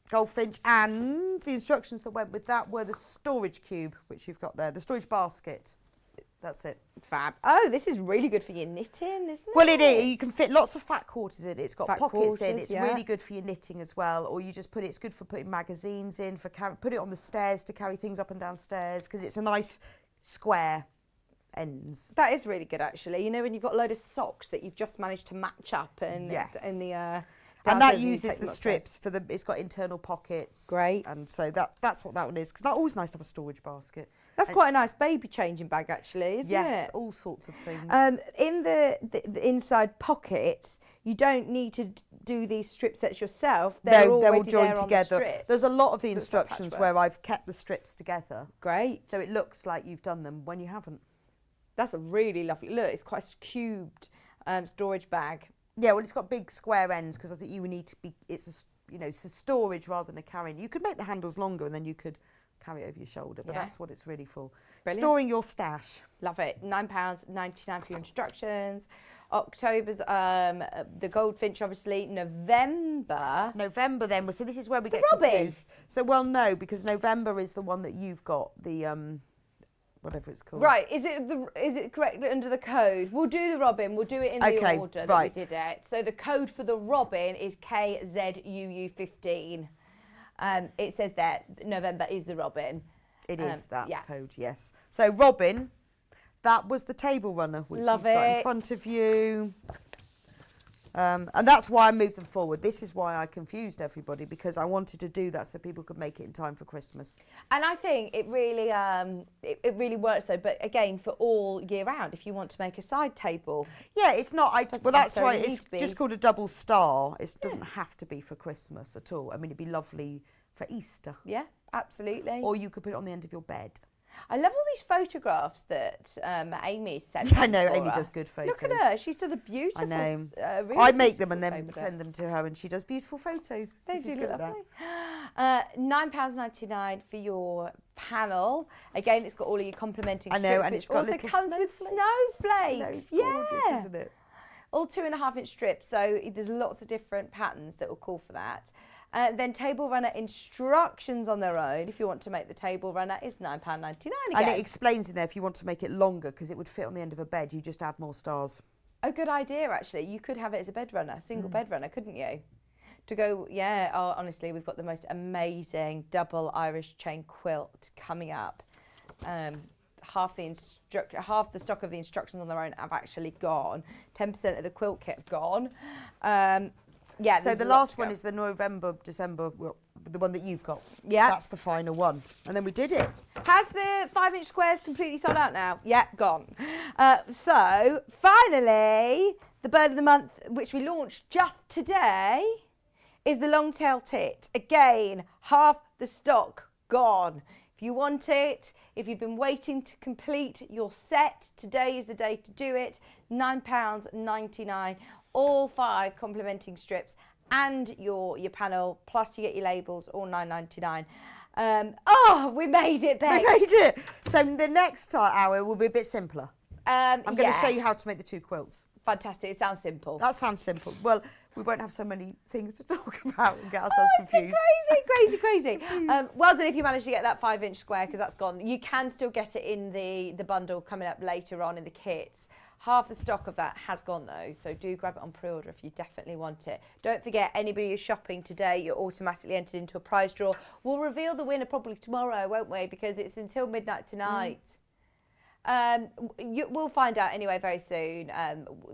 S7: Goldfinch, and the instructions that went with that were the storage cube, which you've got there, the storage basket. That's it.
S6: Fab. Oh, this is really good for your knitting, isn't it?
S7: Well, it is. You can fit lots of fat quarters in it. It's got
S6: Fat
S7: pockets in.
S6: quarters,
S7: It's
S6: yeah.
S7: really good for your knitting as well. Or you just put it. It's good for putting magazines in. Put it on the stairs to carry things up and down stairs because it's a nice square ends.
S6: That is really good, actually. You know, when you've got a load of socks that you've just managed to match up and
S7: Yes.
S6: in the.
S7: And that
S6: downstairs you
S7: uses
S6: take them
S7: the
S6: upstairs.
S7: strips for the. It's got internal pockets.
S6: Great.
S7: And so that's what that one is. Because it's always nice to have a storage basket.
S6: That's quite a nice baby changing bag, actually, isn't
S7: Yes,
S6: it?
S7: all sorts of things.
S6: In the inside pockets, you don't need to do these strip sets yourself.
S7: They're all
S6: already
S7: joined
S6: there on
S7: together.
S6: The strips.
S7: There's a lot of the
S6: So it's like
S7: instructions
S6: patchwork.
S7: where I've kept the strips together.
S6: Great.
S7: So it looks like you've done them when you haven't.
S6: That's a really lovely look. It's quite a cubed storage bag.
S7: Yeah, well, it's got big square ends because I think you would need to be. It's a storage rather than a carrying. You could make the handles longer and then you could carry it over your shoulder, but
S6: Yeah.
S7: that's what it's really for.
S6: Brilliant.
S7: Storing your stash.
S6: Love it. £9.99 for your instructions. October's the goldfinch, obviously. November.
S7: November then. So this is where we get
S6: robin.
S7: confused. So no, because November is the one that you've got the whatever it's called.
S6: Right, is it correct under the code? We'll do the robin, we'll do it in the
S7: Okay,
S6: order that
S7: right.
S6: we did it. So the code for the robin is KZUU15. It says there, November is the robin.
S7: It is that
S6: yeah.
S7: code, yes. So Robin, that was the table runner, which
S6: Love
S7: you've got in
S6: it.
S7: front of you. And that's why I moved them forward. This is why I confused everybody, because I wanted to do that so people could make it in time for Christmas.
S6: And I think it really it really works though, but again for all year round if you want to make a side table.
S7: Yeah, it's not. Well, that's why
S6: necessarily
S7: it's
S6: need to be.
S7: just called a double star. It doesn't have to be for Christmas at all. I mean, it'd be lovely for Easter.
S6: Yeah, absolutely.
S7: Or you could put it on the end of your bed.
S6: I love all these photographs that Amy sent.
S7: I know,
S6: for
S7: Amy
S6: us.
S7: does good
S6: Look at
S7: photos.
S6: her, she's done a beautiful.
S7: I know.
S6: Really
S7: I make them and
S6: beautiful
S7: then
S6: photo.
S7: send them to her, and she does beautiful photos.
S6: They
S7: She's
S6: do
S7: good
S6: look
S7: at
S6: lovely. £9.99 for your panel. Again, it's got all of your complementing
S7: I know,
S6: strips,
S7: and
S6: which
S7: it's got
S6: also
S7: little
S6: comes with
S7: snowflakes.
S6: snowflakes.
S7: No, it's gorgeous,
S6: yeah.
S7: isn't it?
S6: All 2.5-inch strips, so there's lots of different patterns that will call for that. Then table runner instructions on their own, if you want to make the table runner, is £9.99 again.
S7: And it explains in there if you want to make it longer, because it would fit on the end of a bed, you just add more stars.
S6: A good idea, actually. You could have it as a bed runner, single bed runner, couldn't you? To go, yeah, honestly, we've got the most amazing double Irish chain quilt coming up. Half the stock of the instructions on their own have actually gone. 10% of the quilt kit have gone. Yeah.
S7: So the last one is the November, December, well, the one that you've got.
S6: Yeah.
S7: That's the final one. And then we did it.
S6: Has the 5-inch squares completely sold out now? Yeah, gone. So finally, the bird of the month, which we launched just today, is the long tail tit. Again, half the stock gone. If you want it, if you've been waiting to complete your set, today is the day to do it. £9.99, all 5 complementing strips and your panel, plus you get your labels, all £9.99. We made it, Bex.
S7: We made it. So the next hour will be a bit simpler. I'm going to show you how to make the 2 quilts.
S6: Fantastic. It sounds simple.
S7: That sounds simple. Well, we won't have so many things to talk about and get ourselves confused.
S6: Crazy. Well done if you managed to get that 5-inch square, because that's gone. You can still get it in the bundle coming up later on in the kits. Half the stock of that has gone though, so do grab it on pre-order if you definitely want it. Don't forget, anybody who's shopping today, you're automatically entered into a prize draw. We'll reveal the winner probably tomorrow, won't we? Because it's until midnight tonight. We'll find out anyway very soon.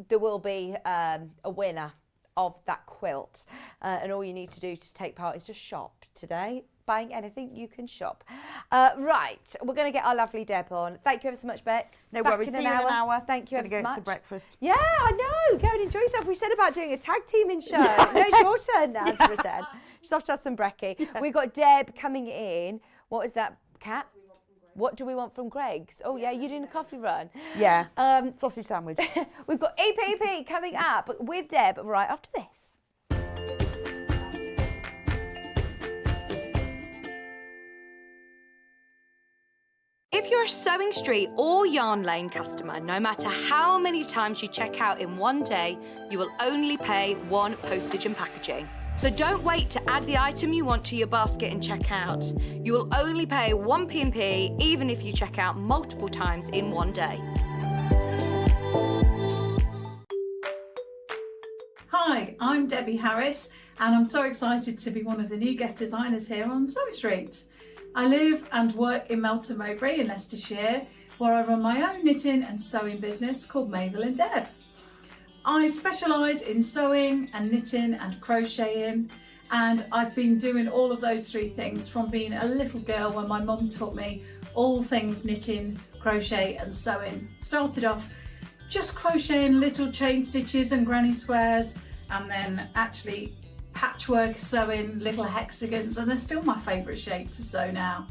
S6: There will be a winner of that quilt, and all you need to do to take part is just shop today. Buying anything you can shop. Right, we're going to get our lovely Deb on. Thank you ever so much, Bex.
S7: No worries. See you in an hour.
S6: Thank you ever so much.
S7: Gonna go to breakfast.
S6: Yeah, I know. Go and enjoy yourself. We said about doing a tag teaming show. No, it's your turn now to present. She's off to have some brekkie. Yeah. We've got Deb coming in. What is that, Kat? What do we want from Greg's? Oh yeah, you're doing a coffee run.
S7: Yeah. Sausage sandwich.
S6: We've got EPP coming up with Deb right after this.
S8: If you're a Sewing Street or Yarn Lane customer, no matter how many times you check out in one day, you will only pay one postage and packaging. So don't wait to add the item you want to your basket and check out. You will only pay one P&P even if you check out multiple times in one day.
S9: Hi, I'm Debbie Harris and I'm so excited to be one of the new guest designers here on Sewing Street. I live and work in Melton Mowbray in Leicestershire, where I run my own knitting and sewing business called Mabel and Deb. I specialise in sewing and knitting and crocheting, and I've been doing all of those three things from being a little girl when my mum taught me all things knitting, crochet and sewing. Started off just crocheting little chain stitches and granny squares, and then actually patchwork sewing little hexagons, and they're still my favourite shape to sew now.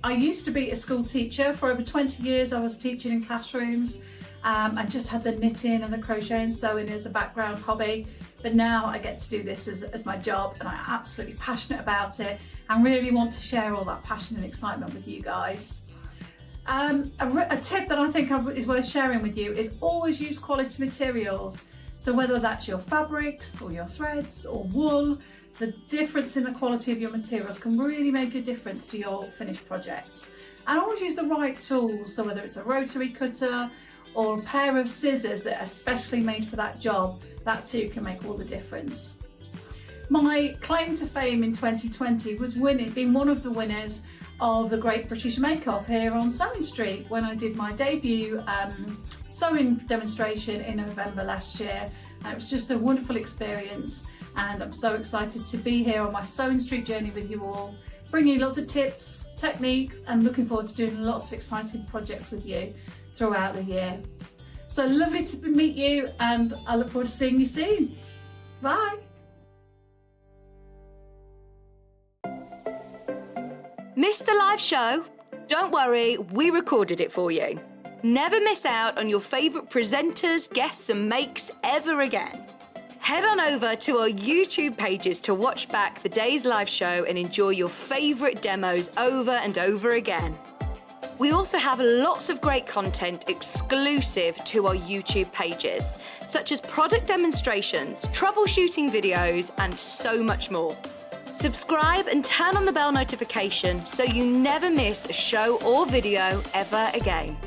S9: I used to be a school teacher. For over 20 years I was teaching in classrooms and just had the knitting and the crochet and sewing as a background hobby, but now I get to do this as my job, and I'm absolutely passionate about it and really want to share all that passion and excitement with you guys. A tip that I think is worth sharing with you is always use quality materials. So whether that's your fabrics or your threads or wool, the difference in the quality of your materials can really make a difference to your finished project. And always use the right tools, so whether it's a rotary cutter or a pair of scissors that are specially made for that job, that too can make all the difference. My claim to fame in 2020 was being one of the winners of the Great British Make Off here on Sewing Street when I did my debut sewing demonstration in November last year. It was just a wonderful experience, and I'm so excited to be here on my Sewing Street journey with you all, bringing lots of tips, techniques, and looking forward to doing lots of exciting projects with you throughout the year. So lovely to meet you, and I look forward to seeing you soon. Bye.
S8: Missed the live show? Don't worry, we recorded it for you. Never miss out on your favourite presenters, guests and makes ever again. Head on over to our YouTube pages to watch back the day's live show and enjoy your favourite demos over and over again. We also have lots of great content exclusive to our YouTube pages, such as product demonstrations, troubleshooting videos, and so much more. Subscribe and turn on the bell notification so you never miss a show or video ever again.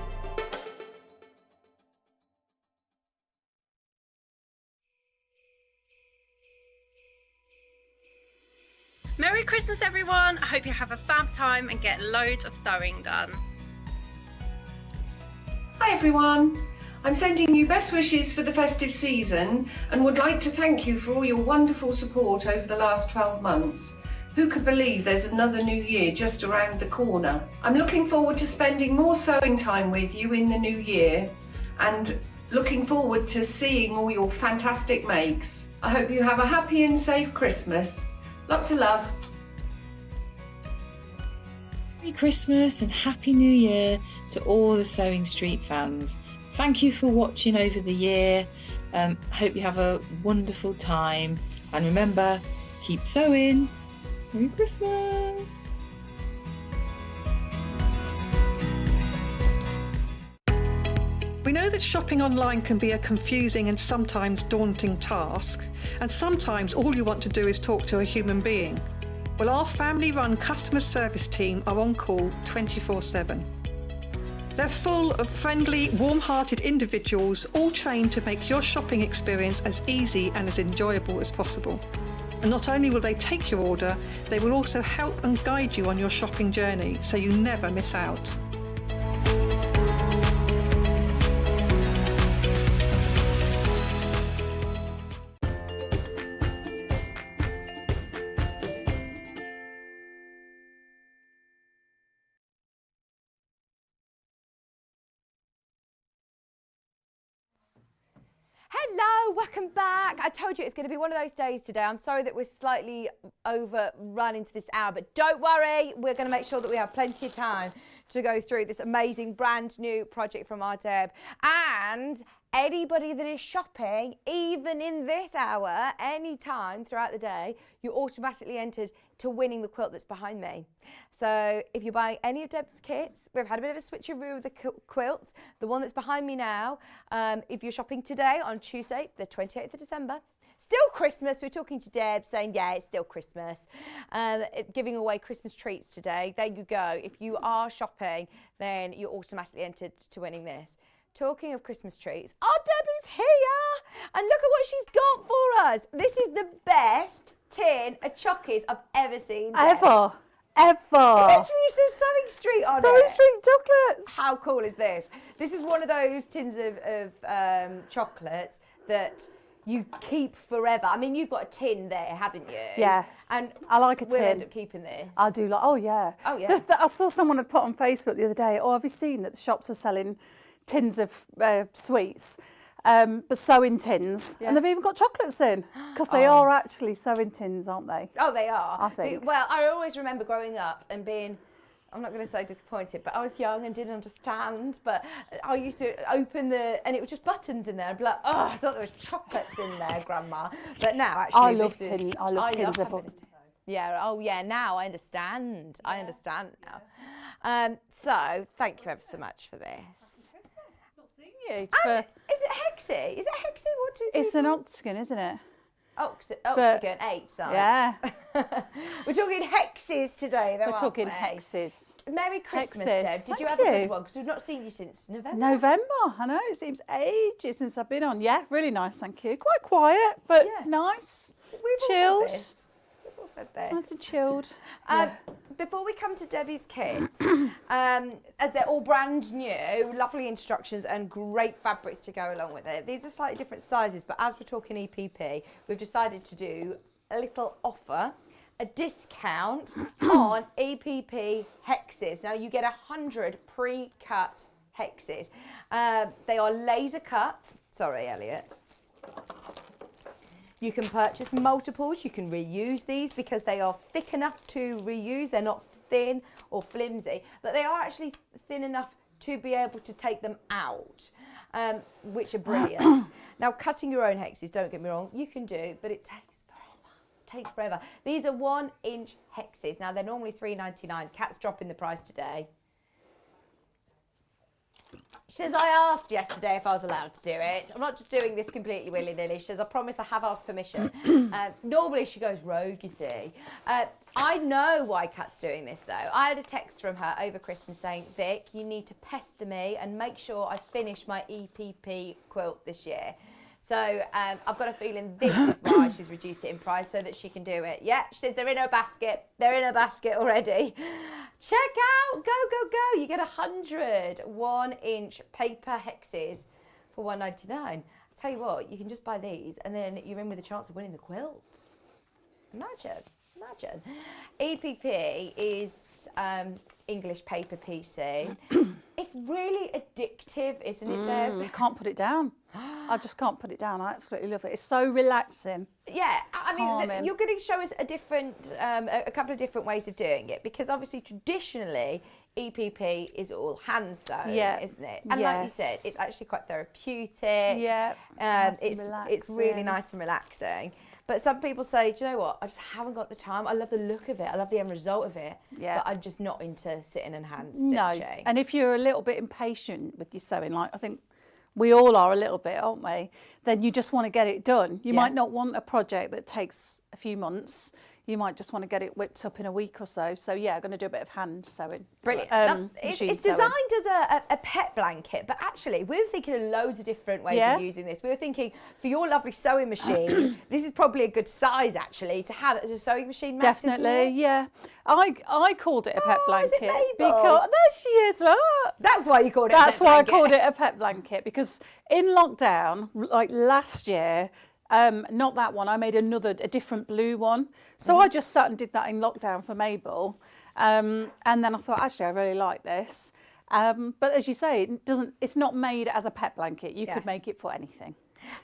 S10: Merry Christmas everyone! I hope you have a fab time and get loads of sewing done.
S11: Hi everyone! I'm sending you best wishes for the festive season and would like to thank you for all your wonderful support over the last 12 months. Who could believe there's another new year just around the corner? I'm looking forward to spending more sewing time with you in the new year and looking forward to seeing all your fantastic makes. I hope you have a happy and safe Christmas. Lots of love.
S12: Merry Christmas and Happy New Year to all the Sewing Street fans. Thank you for watching over the year. Hope you have a wonderful time. And remember, keep sewing. Merry Christmas.
S1: We know that shopping online can be a confusing and sometimes daunting task, and sometimes all you want to do is talk to a human being. Well, our family-run customer service team are on call 24/7. They're full of friendly, warm-hearted individuals, all trained to make your shopping experience as easy and as enjoyable as possible. And not only will they take your order, they will also help and guide you on your shopping journey, so you never miss out.
S6: Hello, welcome back. I told you it's going to be one of those days today. I'm sorry that we're slightly overrun into this hour, but don't worry, we're going to make sure that we have plenty of time to go through this amazing brand new project from our Deb. And anybody that is shopping, even in this hour, any time throughout the day, you're automatically entered to winning the quilt that's behind me. So if you're buying any of Deb's kits, we've had a bit of a switcheroo with the quilts. The one that's behind me now, if you're shopping today on Tuesday, the 28th of December, still Christmas. We're talking to Deb saying, yeah, it's still Christmas. Giving away Christmas treats today. There you go. If you are shopping, then you're automatically entered to winning this. Talking of Christmas treats, our Debbie's here! And look at what she's got for us. This is the best tin of chockies I've ever seen.
S2: Ever.
S6: It literally says Sewing Street on it.
S2: Sewing Street chocolates.
S6: How cool is this? This is one of those tins of chocolates that you keep forever. I mean, you've got a tin there, haven't you?
S2: Yeah.
S6: And
S2: I like a tin.
S6: We'll end up keeping this.
S2: I do like. Oh yeah.
S6: Oh yeah.
S2: I saw someone had put on Facebook the other day. Oh, have you seen that the shops are selling tins of sweets? But sewing tins, and they've even got chocolates in, because they are actually sewing tins, aren't they?
S6: Oh, they are.
S2: I think.
S6: Well, I always remember growing up and being, I'm not going to say disappointed, but I was young and didn't understand. But I used to open and it was just buttons in there. I'd be like, oh, I thought there was chocolates in there, Grandma. But now, actually,
S2: I love tins. I love tins.
S6: Yeah. Oh, yeah. Now I understand. I understand now. So thank you ever so much for this.
S2: You
S6: is it hexy? Is it hexy? 1, 2, 3,
S2: It's an octagon, isn't it?
S6: Octagon, 8 sides.
S2: Yeah.
S6: We're talking hexes today, though.
S2: We're talking hexes.
S6: Merry Christmas,
S2: Hexes.
S6: Deb. Did you
S2: Thank
S6: have a good one? Because we've not seen you since November.
S2: I know. It seems ages since I've been on. Yeah, really nice. Thank you. Quite quiet, but nice. Chilled.
S6: We've all said this.
S2: Nice and chilled.
S6: Before we come to Debbie's kits, as they're all brand new, lovely instructions and great fabrics to go along with it. These are slightly different sizes, but as we're talking EPP, we've decided to do a little offer, a discount on EPP hexes. Now you get 100 pre-cut hexes. They are laser cut. Sorry, Elliot. You can purchase multiples, you can reuse these because they are thick enough to reuse. They're not thin or flimsy, but they are actually thin enough to be able to take them out, which are brilliant. Now, cutting your own hexes, don't get me wrong, you can do, but it takes forever. These are 1-inch hexes. Now, they're normally $3.99. Cat's dropping the price today. She says, I asked yesterday if I was allowed to do it. I'm not just doing this completely willy-nilly. She says, I promise I have asked permission. Normally she goes rogue, you see. I know why Kat's doing this, though. I had a text from her over Christmas saying, Vic, you need to pester me and make sure I finish my EPP quilt this year. So I've got a feeling this is why she's reduced it in price, so that she can do it. Yeah, she says they're in her basket. They're in her basket already. Check out, go. You get 100 1-inch paper hexes for $1.99. I tell you what, you can just buy these and then you're in with a chance of winning the quilt. Imagine. EPP is English paper PC. It's really addictive, isn't it, Deb?
S2: I can't put it down. I just can't put it down. I absolutely love it. It's so relaxing.
S6: Yeah, I mean, you're going to show us a couple of different ways of doing it, because obviously traditionally EPP is all hand sewn, isn't it? And like you said, it's actually quite therapeutic.
S2: Yeah,
S6: it's really nice and relaxing. But some people say, do you know what? I just haven't got the time. I love the look of it. I love the end result of it. Yeah. But I'm just not into sitting and hand stitching.
S2: No. And if you're a little bit impatient with your sewing, like I think we all are a little bit, aren't we? Then you just want to get it done. You might not want a project that takes a few months. you might just want to get it whipped up in a week or so. So yeah, I'm going to do a bit of hand sewing.
S6: Brilliant. It's
S2: Machine
S6: designed
S2: sewing.
S6: as a pet blanket, but actually we were thinking of loads of different ways of using this. We were thinking for your lovely sewing machine, this is probably a good size actually to have as a sewing machine mat.
S2: Definitely, yeah. I called it a pet blanket
S6: is it Mabel?
S2: because there she is. Look.
S6: That's why you called it.
S2: That's
S6: a pet
S2: why
S6: blanket.
S2: I called it a pet blanket, because in lockdown, like last year, not that one, I made a different blue one. So I just sat and did that in lockdown for Mabel. And then I thought, actually, I really like this. But as you say, it's not made as a pet blanket. You could make it for anything.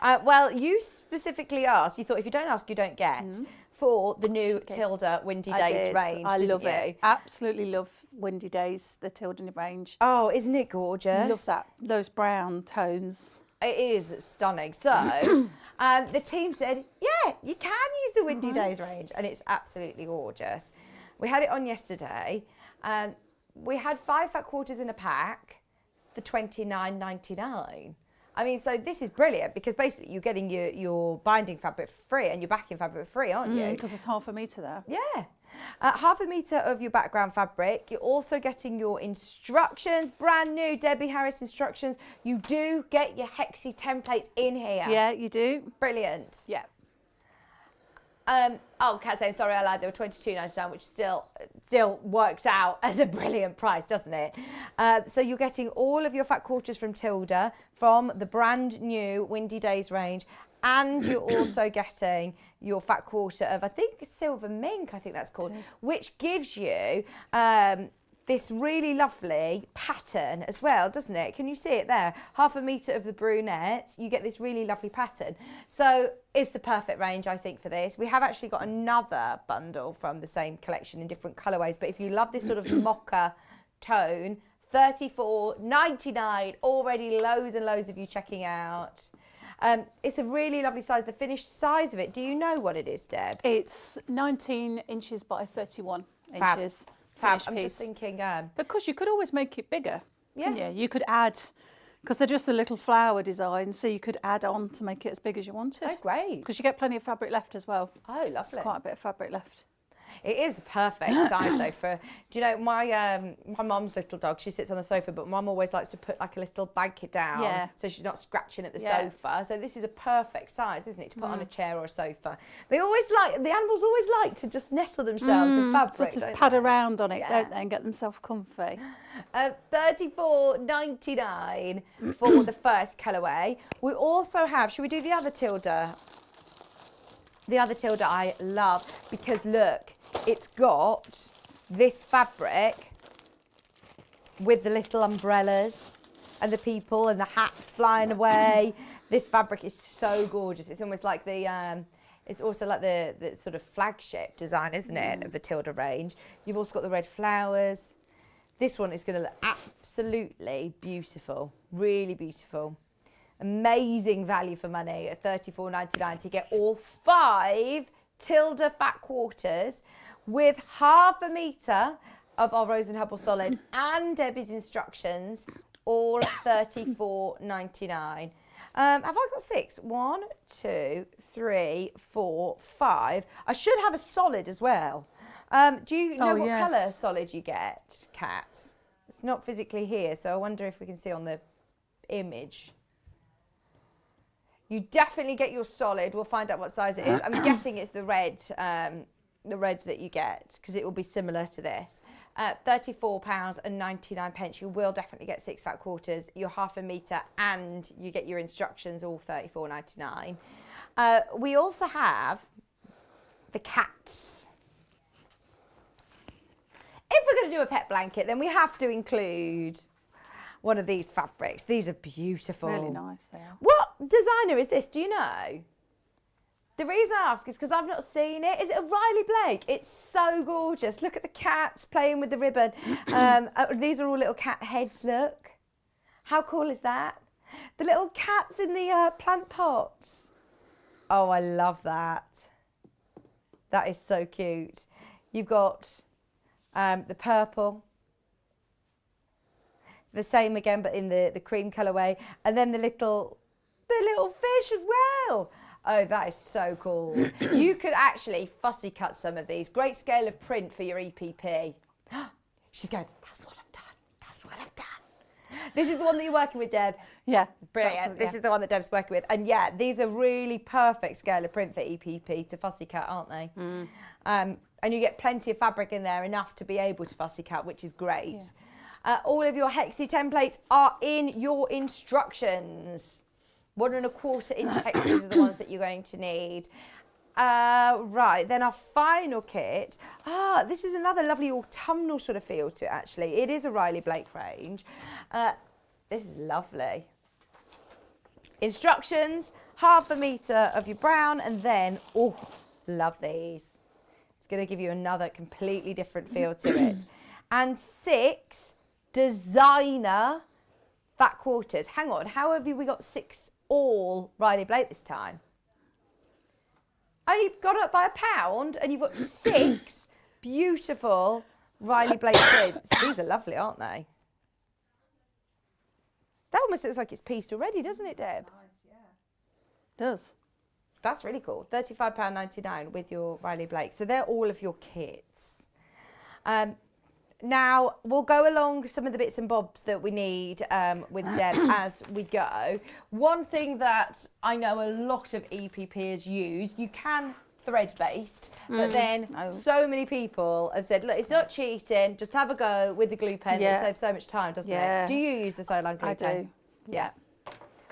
S6: Well, you specifically asked, you thought if you don't ask, you don't get, for the new Tilda Windy Days range.
S2: I love
S6: you?
S2: it. Absolutely love Windy Days, the Tilda range.
S6: Oh, isn't it gorgeous?
S2: Love that, those brown tones.
S6: It is stunning. So the team said, yeah, you can use the Windy Days range, and it's absolutely gorgeous. We had it on yesterday, and we had 5 fat quarters in a pack for $29.99. I mean, so this is brilliant because basically you're getting your binding fabric for free and your backing fabric for free, aren't you?
S2: Because there's half a metre there.
S6: Yeah. Half a metre of your background fabric. You're also getting your instructions, brand new Debbie Harris instructions. You do get your Hexie templates in here.
S2: Yeah, you do.
S6: Brilliant.
S2: Yeah.
S6: Kat saying, sorry, I lied, they were $22.99, which still works out as a brilliant price, doesn't it? So you're getting all of your fat quarters from Tilda from the brand new Windy Days range, and you're also getting your fat quarter of, I think, silver mink, I think that's called, which gives you this really lovely pattern as well, doesn't it? Can you see it there? Half a metre of the brunette, you get this really lovely pattern. So it's the perfect range, I think, for this. We have actually got another bundle from the same collection in different colourways, but if you love this sort of mocha tone, $34.99, already loads and loads of you checking out. It's a really lovely size. The finished size of it, do you know what it is, Deb?
S2: It's 19 inches by 31
S6: Fab.
S2: inches.
S6: Fab.
S2: Finished
S6: I'm
S2: piece.
S6: just thinking...
S2: Because you could always make it bigger.
S6: Yeah.
S2: You could add, because they're just a little flower design, so you could add on to make it as big as you wanted.
S6: Oh, great.
S2: Because you get plenty of fabric left as well.
S6: Oh, lovely.
S2: There's quite a bit of fabric left.
S6: It is a perfect size though for, do you know, my mum's little dog, she sits on the sofa, but mum always likes to put like a little blanket down so she's not scratching at the sofa. So this is a perfect size, isn't it, to put on a chair or a sofa. The animals always like to just nestle themselves in fabric.
S2: Sort of pad around on it, don't they, and get themselves comfy.
S6: $34.99 for the first colourway. We also have, should we do the other Tilda? The other Tilda I love because look, it's got this fabric with the little umbrellas and the people and the hats flying away. This fabric is so gorgeous. It's almost like it's also like the sort of flagship design, isn't it, of the Tilda range. You've also got the red flowers. This one is going to look absolutely beautiful, really beautiful. Amazing value for money at $34.99 to get all 5 Tilda fat quarters with half a metre of our Rose and Herbal Solid and Debbie's instructions, all $34.99. Have I got 6? 1, 2, 3, 4, 5. I should have a solid as well. Do you know what colour solid you get, Kat? It's not physically here, so I wonder if we can see on the image. You definitely get your solid. We'll find out what size it is. I'm guessing it's the red that you get because it will be similar to this. £34.99. You will definitely get 6 fat quarters, your half a metre, and you get your instructions, all $34.99. We also have the cats. If we're going to do a pet blanket, then we have to include one of these fabrics. These are beautiful.
S2: Really nice they are.
S6: What designer is this? Do you know? The reason I ask is because I've not seen it. Is it a Riley Blake? It's so gorgeous. Look at the cats playing with the ribbon. These are all little cat heads, look. How cool is that? The little cats in the plant pots. Oh, I love that. That is so cute. You've got the purple. The same again, but in the cream colourway. And then the little fish as well. Oh, that is so cool. You could actually fussy cut some of these. Great scale of print for your EPP. She's going, that's what I've done. That's what I've done. This is the one that you're working with, Deb.
S2: Yeah.
S6: Brilliant. This is the one that Deb's working with. And yeah, these are really perfect scale of print for EPP to fussy cut, aren't they? And you get plenty of fabric in there, enough to be able to fussy cut, which is great. Yeah. All of your hexie templates are in your instructions. 1 1/4 inch hexies are the ones that you're going to need. Right, then our final kit. This is another lovely autumnal sort of feel to it, actually. It is a Riley Blake range. This is lovely. Instructions, 1/2 metre of your brown, and then, oh, love these. It's going to give you another completely different feel to it. And 6 designer fat quarters. Hang on, how have we got 6 all Riley Blake this time? Only got up by £1 and you've got 6 beautiful Riley Blake prints. These are lovely, aren't they? That almost looks like it's pieced already, doesn't it, Deb? Nice, yeah.
S2: Does.
S6: That's really cool. £35.99 with your Riley Blake. So they're all of your kits. Now, we'll go along some of the bits and bobs that we need with Deb as we go. One thing that I know a lot of EPPers use, you can thread-based, but then so many people have said, look, it's not cheating, just have a go with the glue pen. It saves so much time, doesn't it? Do you use the Soline glue pen?
S2: I do.
S6: Yeah.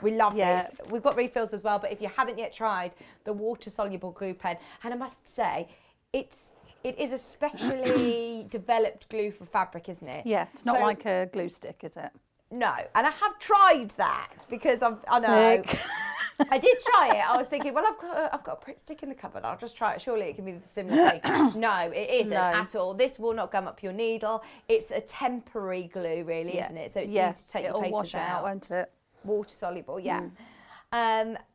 S6: We love this. We've got refills as well, but if you haven't yet tried the water-soluble glue pen, and I must say, it is a specially developed glue for fabric, isn't it?
S2: Yeah, it's not like a glue stick, is it?
S6: No, and I have tried that because I know. I did try it. I was thinking, well, I've got a Pritt stick in the cupboard. I'll just try it. Surely it can be the similar thing. No, it isn't at all. This will not gum up your needle. It's a temporary glue, really, isn't it? So it's easy to take your papers
S2: wash out, won't it?
S6: Water soluble, yeah.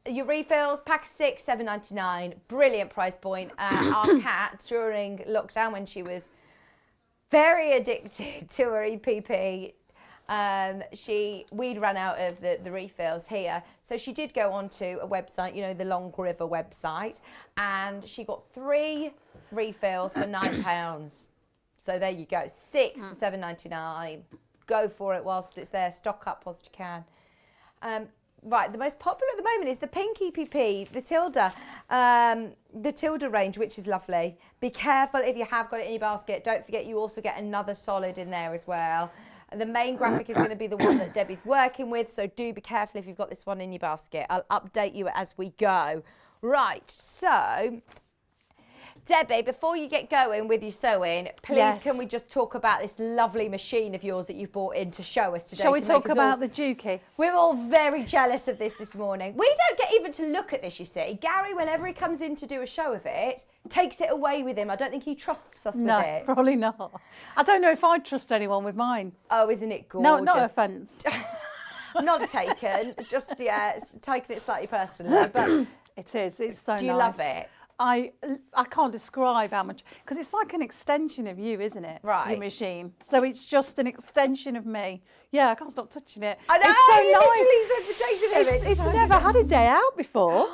S6: Your refills, pack of 6, £7.99. Brilliant price point. Our cat, during lockdown, when she was very addicted to her EPP, we'd run out of the refills here, so she did go onto a website, you know, the Long River website, and she got 3 refills for £9. So there you go, 6 for £7.99. Go for it whilst it's there. Stock up whilst you can. Right, the most popular at the moment is the pink EPP, the Tilda. The Tilda range, which is lovely. Be careful if you have got it in your basket. Don't forget you also get another solid in there as well. And the main graphic is going to be the one that Debbie's working with, so do be careful if you've got this one in your basket. I'll update you as we go. Right, so Debbie, before you get going with your sewing, please can we just talk about this lovely machine of yours that you've brought in to show us today?
S2: Shall we talk about the Dukey?
S6: We're all very jealous of this morning. We don't get even to look at this, you see. Gary, whenever he comes in to do a show of it, takes it away with him. I don't think he trusts us with it.
S2: No, probably not. I don't know if I'd trust anyone with mine.
S6: Oh, isn't it gorgeous?
S2: No, no offence.
S6: Not taken, just, taking it slightly personally. But
S2: it is, it's so nice.
S6: Do you love it?
S2: I can't describe how much, because it's like an extension of you, isn't it?
S6: Right.
S2: Your machine. So it's just an extension of me. Yeah, I can't stop touching it.
S6: I know,
S2: it's so
S6: nice. So protective of it.
S2: It's never had a day out before.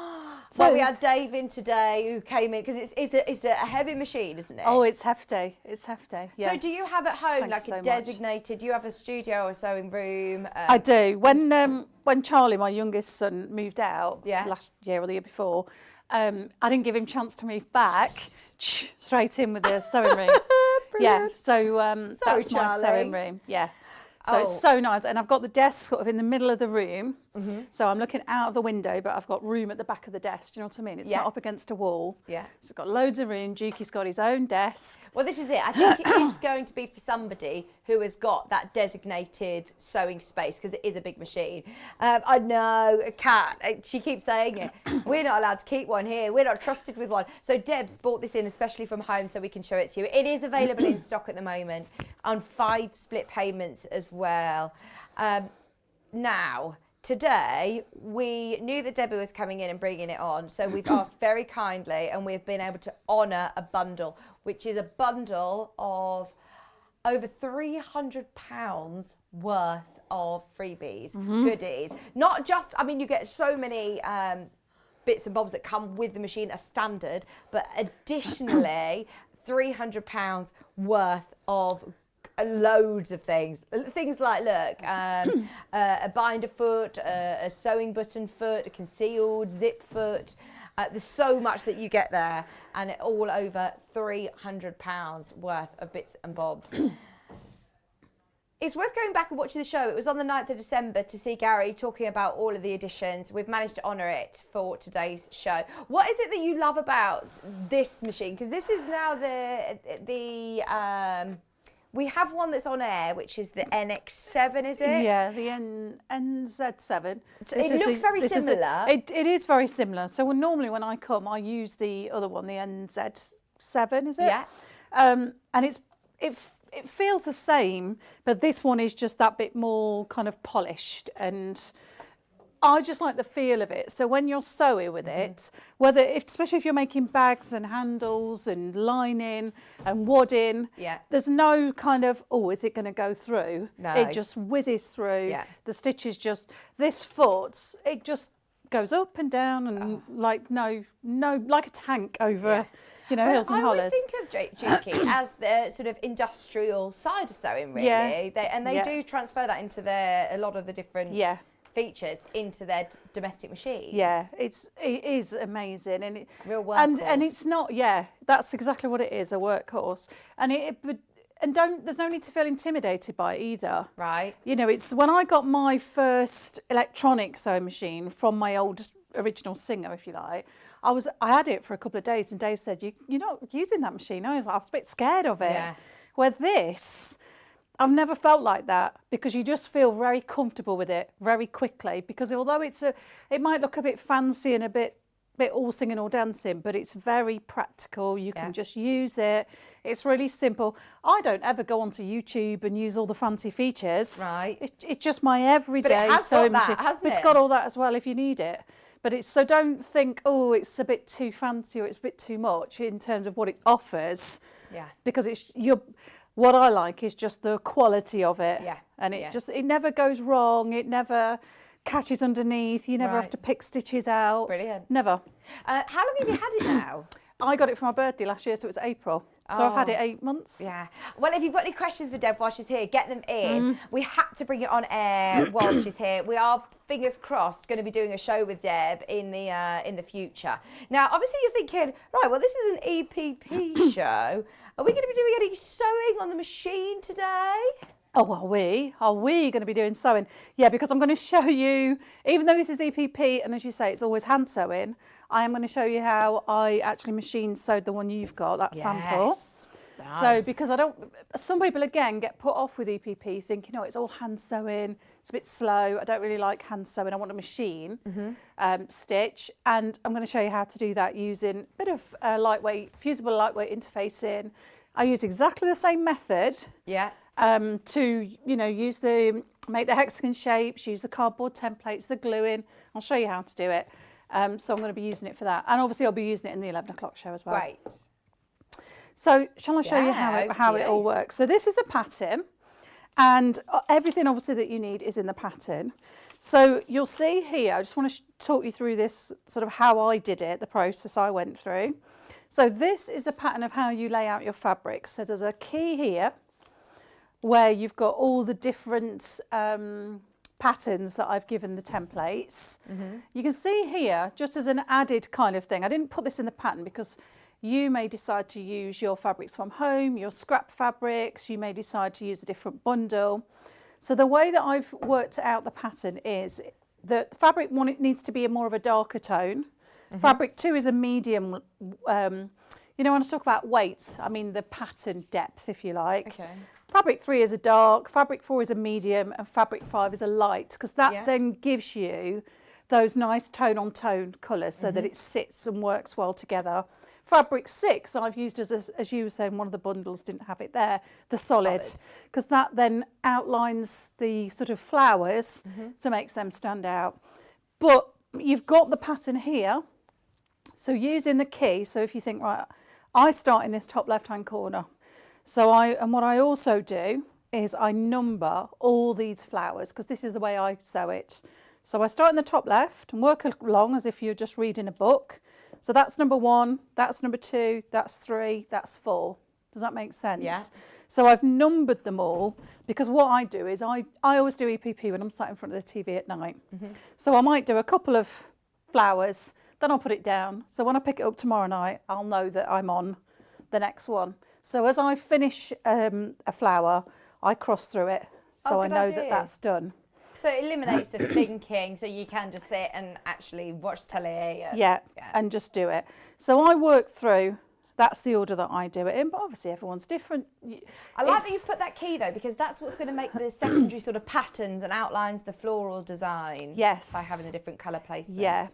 S6: So well, we had Dave in today who came in, because it's a heavy machine, isn't it?
S2: Oh, it's hefty. It's hefty, yes.
S6: So do you have at home a designated, do you have a studio or sewing room?
S2: I do. When Charlie, my youngest son, moved out last year or the year before, I didn't give him a chance to move back, straight in with the sewing room. Yeah, so that's my sewing room. Yeah. So it's so nice. And I've got the desk sort of in the middle of the room. So I'm looking out of the window, but I've got room at the back of the desk. Do you know what I mean? It's not up against a wall.
S6: Yeah.
S2: So it's got loads of room. Dukey's got his own desk.
S6: Well, this is it. I think it is going to be for somebody who has got that designated sewing space, because it is a big machine. I know, Kat, she keeps saying it. We're not allowed to keep one here. We're not trusted with one. So Deb's bought this in especially from home so we can show it to you. It is available in stock at the moment on 5 split payments as well. Now, today, we knew that Debbie was coming in and bringing it on, so we've asked very kindly, and we've been able to honour a bundle, which is a bundle of over £300 worth of freebies, goodies. Not just, I mean, you get so many bits and bobs that come with the machine are standard, but additionally £300 worth of loads of things like, look, a binder foot, a sewing button foot, a concealed zip foot. There's so much that you get there, and all over £300 worth of bits and bobs. It's worth going back and watching the show. It was on the 9th of December to see Gary talking about all of the additions. We've managed to honour it for today's show. What is it that you love about this machine? Because this is now we have one that's on air, which is the NX7, is it?
S13: Yeah, the NZ7.
S6: So it looks very similar.
S13: It is very similar. So normally when I come, I use the other one, the NZ7, is it?
S6: Yeah.
S13: And it feels the same, but this one is just that bit more kind of polished, and I just like the feel of it. So when you're sewing with it, especially if you're making bags and handles and lining and wadding, there's no kind of, is it going to go through?
S6: No.
S13: It just whizzes through. Yeah. The stitches this foot, it just goes up and down and like like a tank over. Hills and hollers.
S6: I always think of Juki as the sort of industrial side of sewing, really. Yeah. They do transfer that into a lot of the different features into their domestic machines.
S13: Yeah, it is amazing, and
S6: real workhorse.
S13: And it's not. Yeah, that's exactly what it is, a workhorse. And there's no need to feel intimidated by it either.
S6: Right.
S13: It's when I got my first electronic sewing machine from my old original Singer, if you like. I had it for a couple of days, and Dave said, "You're not using that machine." I was a bit scared of it.
S6: Yeah.
S13: Where this, I've never felt like that, because you just feel very comfortable with it very quickly. Because although it might look a bit fancy and a bit all singing or dancing, but it's very practical. You can just use it. It's really simple. I don't ever go onto YouTube and use all the fancy features.
S6: Right.
S13: It's just my everyday sewing machine. It's got all that as well if you need it. But so don't think, it's a bit too fancy or it's a bit too much in terms of what it offers.
S6: Yeah.
S13: Because what I like is just the quality of it.
S6: Yeah.
S13: And it never goes wrong. It never catches underneath. You never have to pick stitches out.
S6: Brilliant.
S13: Never.
S6: How long have you had it now?
S13: I got it for my birthday last year, so it was April. So I've had it 8 months.
S6: Yeah. Well, if you've got any questions for Deb while she's here, get them in. We had to bring it on air while she's here. We are, fingers crossed, going to be doing a show with Deb in the future. Now, obviously, you're thinking, right, well, this is an EPP show. Are we going to be doing any sewing on the machine today?
S13: Oh, are we? Are we going to be doing sewing? Yeah, because I'm going to show you, even though this is EPP, and as you say, it's always hand sewing, I am going to show you how I actually machine sewed the one you've got, that sample. Nice. So, because some people again get put off with EPP thinking, it's all hand sewing, it's a bit slow, I don't really like hand sewing, I want a machine stitch. And I'm going to show you how to do that using a bit of fusible lightweight interfacing. I use exactly the same method.
S6: Yeah.
S13: To make the hexagon shapes, use the cardboard templates, the gluing. I'll show you how to do it. So I'm going to be using it for that, and obviously I'll be using it in the 11 o'clock show as well.
S6: Great.
S13: So shall I show you how it all works? So this is the pattern, and everything obviously that you need is in the pattern. So you'll see here, I just want to talk you through this sort of how I did it, the process I went through. So this is the pattern of how you lay out your fabric. So there's a key here where you've got all the different patterns that I've given the templates. You can see here, just as an added kind of thing, I didn't put this in the pattern because you may decide to use your fabrics from home, your scrap fabrics, you may decide to use a different bundle. So the way that I've worked out the pattern is that fabric 1, it needs to be more of a darker tone. Fabric 2 is a medium, when I talk about weight, I mean the pattern depth, if you like.
S6: Okay.
S13: Fabric 3 is a dark, fabric 4 is a medium, and fabric 5 is a light, because that then gives you those nice tone-on-tone colours so that it sits and works well together. Fabric 6 I've used as you were saying, one of the bundles didn't have it there, the solid, because that then outlines the sort of flowers to make them stand out. But you've got the pattern here, so using the key, so if you think, right, I start in this top left-hand corner. So what I also do is I number all these flowers, because this is the way I sew it. So I start in the top left and work along as if you're just reading a book. So that's number 1, that's number 2, that's 3, that's 4. Does that make sense?
S6: Yeah.
S13: So I've numbered them all because what I do is I always do EPP when I'm sat in front of the TV at night. So I might do a couple of flowers, then I'll put it down. So when I pick it up tomorrow night, I'll know that I'm on the next one. So as I finish a flower, I cross through it. So I know that that's done.
S6: So it eliminates the thinking, so you can just sit and actually watch telly.
S13: And just do it. So I work through. That's the order that I do it in, but obviously everyone's different.
S6: I like that you put that key though, because that's what's going to make the secondary sort of patterns and outlines the floral designs.
S13: Yes.
S6: By having the different colour placements.
S13: Yeah.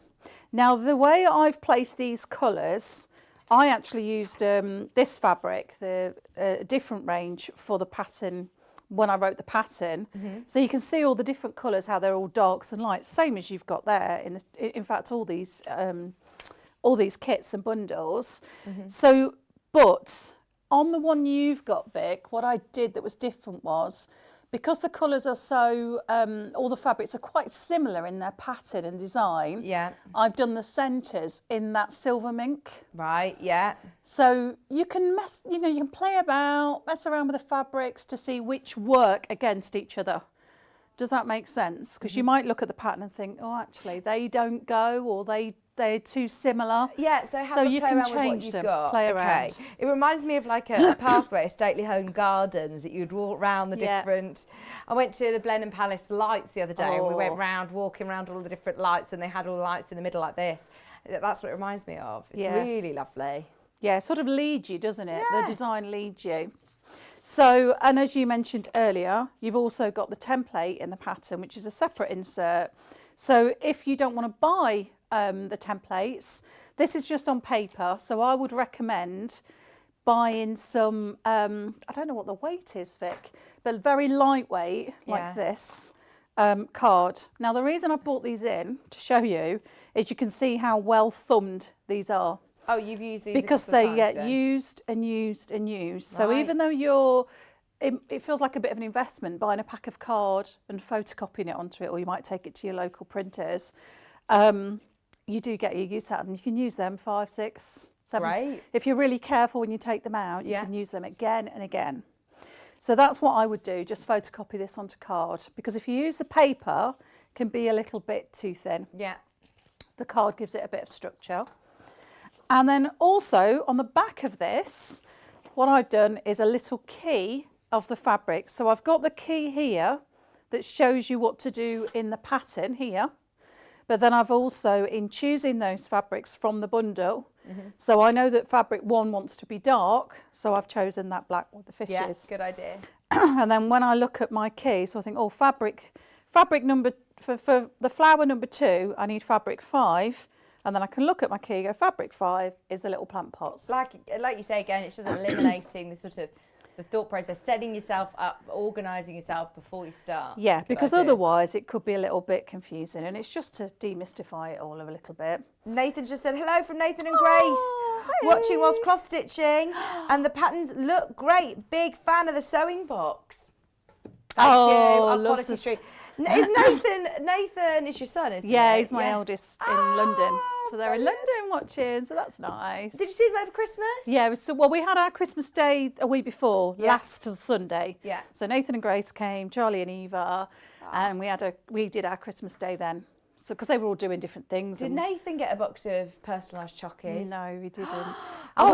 S13: Now the way I've placed these colours, I actually used this fabric, the different range for the pattern when I wrote the pattern. So you can see all the different colours, how they're all darks and lights, same as you've got there. In fact, all these kits and bundles. So, but on the one you've got, Vic, what I did that was different was, because the colours are so, all the fabrics are quite similar in their pattern and design.
S6: Yeah.
S13: I've done the centres in that silver mink.
S6: Right, yeah.
S13: So you can you can play about, mess around with the fabrics to see which work against each other. Does that make sense? Because you might look at the pattern and think, oh, actually, they don't go, or they're too similar.
S6: Yeah, so
S13: you
S6: play
S13: can
S6: around
S13: change
S6: with what you've
S13: them,
S6: got.
S13: play around.
S6: Okay. It reminds me of like a pathway, a stately home gardens that you'd walk around the different. I went to the Blenheim Palace lights the other day, and we went round, walking around all the different lights, and they had all the lights in the middle like this. That's what it reminds me of. It's really lovely.
S13: Yeah, it sort of leads you, doesn't it? The design leads you. So, and as you mentioned earlier, you've also got the template in the pattern, which is a separate insert. So if you don't want to buy the templates, this is just on paper. So I would recommend buying some, I don't know what the weight is, Vic, but very lightweight, like this, card. Now, the reason I brought these in to show you is you can see how well thumbed these are.
S6: Oh, you've used these
S13: because they get used and used and used. So even though it feels like a bit of an investment buying a pack of card and photocopying it onto it, or you might take it to your local printers, you do get your use out of them. You can use them 5, 6, 7.
S6: Right.
S13: If you're really careful when you take them out, you can use them again and again. So that's what I would do, just photocopy this onto card, because if you use the paper, it can be a little bit too thin.
S6: Yeah.
S13: The card gives it a bit of structure. And then also on the back of this, what I've done is a little key of the fabric. So I've got the key here that shows you what to do in the pattern here. But then I've also, in choosing those fabrics from the bundle, so I know that fabric 1 wants to be dark, so I've chosen that black with the fishes.
S6: Yes, good idea.
S13: And then when I look at my key, so I think, oh, fabric number, for the flower number 2, I need fabric 5. And then I can look at my key, go fabric 5 is the little plant pots.
S6: Like you say again, it's just eliminating the sort of the thought process, setting yourself up, organising yourself before you start.
S13: Yeah, because otherwise it could be a little bit confusing, and it's just to demystify it all a little bit.
S6: Nathan's just said hello from Nathan and Grace, watching whilst cross stitching, and the patterns look great. Big fan of the sewing box. Thank you. Our quality street. Is Nathan is your son, isn't he?
S13: Yeah, he's my eldest in London. So they're in London watching, so that's nice.
S6: Did you see them over Christmas?
S13: Yeah, we had our Christmas day a week before, last Sunday.
S6: Yeah.
S13: So Nathan and Grace came, Charlie and Eva, and we did our Christmas day then. So because they were all doing different things.
S6: Did Nathan get a box of personalised chockies?
S13: No, he didn't.
S6: I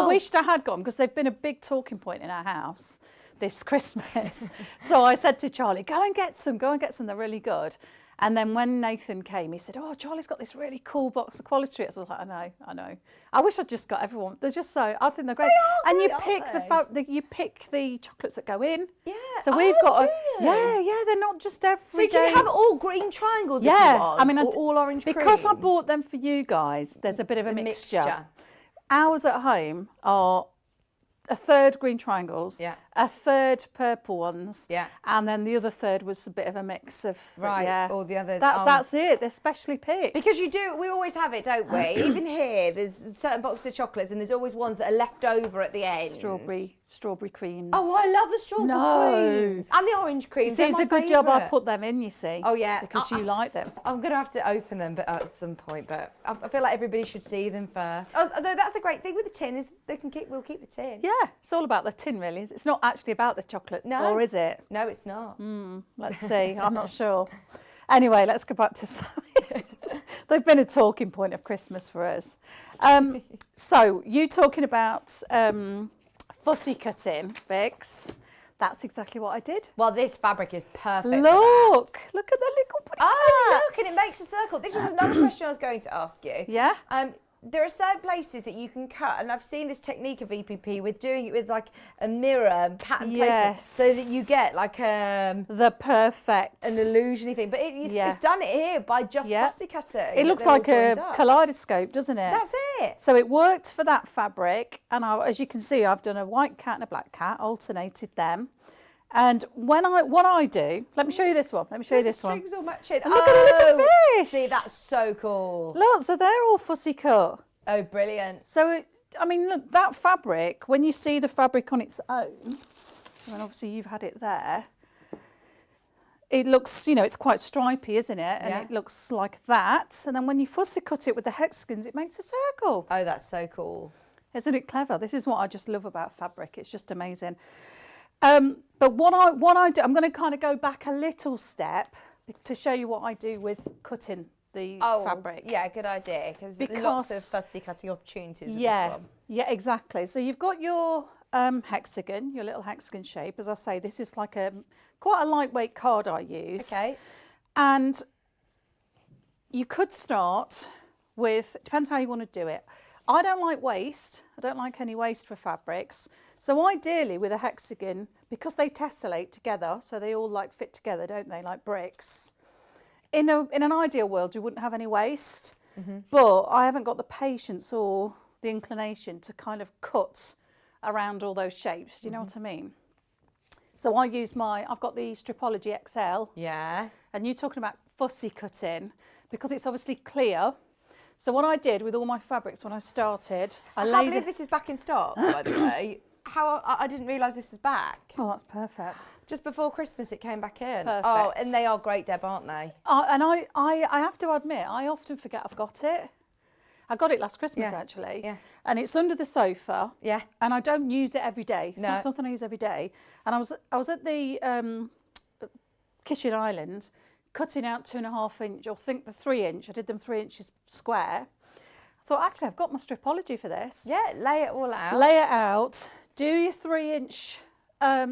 S13: wished I had got them, because they've been a big talking point in our house this Christmas. So I said to Charlie, go and get some, they're really good. And then when Nathan came, he said, oh, Charlie's got this really cool box of quality treats. I was like, I know. I wish I'd just got everyone. They're just so, I think they're great. And you pick the chocolates that go in.
S6: Yeah.
S13: So we've got they're not just every day.
S6: So you can have all green triangles if you want,
S13: I mean,
S6: or all orange
S13: because
S6: creams.
S13: I bought them for you guys, there's a bit of a mixture. Ours at home are a third green triangles, a third purple ones, and then the other third was a bit of a mix of
S6: all the others.
S13: That's it. They're specially picked.
S6: Because we always have it, don't we? Even here, there's certain boxes of chocolates, and there's always ones that are left over at the end.
S13: Strawberry strawberry creams.
S6: Oh, I love the strawberry creams and the orange creams.
S13: See, it's a good job I put them in, you see.
S6: Oh yeah,
S13: because you like them.
S6: I'm gonna have to open them, but at some point. But I feel like everybody should see them first. Although that's the great thing with the tin is we'll keep the tin.
S13: Yeah, it's all about the tin, really. It's not actually about the chocolate, or is it?
S6: No, it's not.
S13: Let's see. I'm not sure. Anyway, let's go back to sewing. They've been a talking point of Christmas for us. So you talking about fussy cutting, Vix? That's exactly what I did.
S6: Well, this fabric is perfect.
S13: Look at the little pretty
S6: look, and it makes a circle. This was another question I was going to ask you.
S13: Yeah.
S6: There are certain places that you can cut, and I've seen this technique of EPP with doing it with like a mirror and pattern placement, so that you get like
S13: the perfect
S6: an illusion-y thing. But it's done it here by just fussy cutting.
S13: It looks like a kaleidoscope, doesn't it?
S6: That's it.
S13: So it worked for that fabric, and as you can see, I've done a white cat and a black cat, alternated them. And what I do, let me show you this one. Let me show you this one.
S6: Strings all matching.
S13: And look at the fish.
S6: See, that's so cool.
S13: Look, so they're all fussy cut.
S6: Oh, brilliant.
S13: So, I mean, look, that fabric, when you see the fabric on its own, and obviously you've had it there, it looks, it's quite stripy, isn't it? And it looks like that. And then when you fussy cut it with the hexagons, it makes a circle.
S6: Oh, that's so cool.
S13: Isn't it clever? This is what I just love about fabric. It's just amazing. But what I do, I'm going to kind of go back a little step to show you what I do with cutting the fabric.
S6: Yeah, good idea, because lots of fussy cutting opportunities with this one.
S13: Yeah, exactly. So you've got your hexagon, your little hexagon shape. As I say, this is like quite a lightweight card I use.
S6: Okay.
S13: And you could start with, depends how you want to do it. I don't like waste. I don't like any waste for fabrics. So ideally with a hexagon, because they tessellate together, so they all like fit together, don't they, like bricks. In an ideal world, you wouldn't have any waste, but I haven't got the patience or the inclination to kind of cut around all those shapes. Do you know what I mean? So I use I've got the Stripology XL.
S6: Yeah.
S13: And you're talking about fussy cutting, because it's obviously clear. So what I did with all my fabrics when I started,
S6: I can't believe this is back in stock, by the way. I didn't realise this is back.
S13: Oh, that's perfect.
S6: Just before Christmas it came back in.
S13: Perfect.
S6: Oh, and they are great, Deb, aren't they?
S13: And I have to admit, I often forget I've got it. I got it last Christmas, actually.
S6: Yeah.
S13: And it's under the sofa.
S6: Yeah.
S13: And I don't use it every day. It's
S6: No.
S13: not something I use every day. And I was at the kitchen island cutting out 2.5 inch, or think the 3 inch. I did them 3 inches square. I thought, actually, I've got my Stripology for this.
S6: Yeah, lay it all out.
S13: Lay it out. Do your 3 inch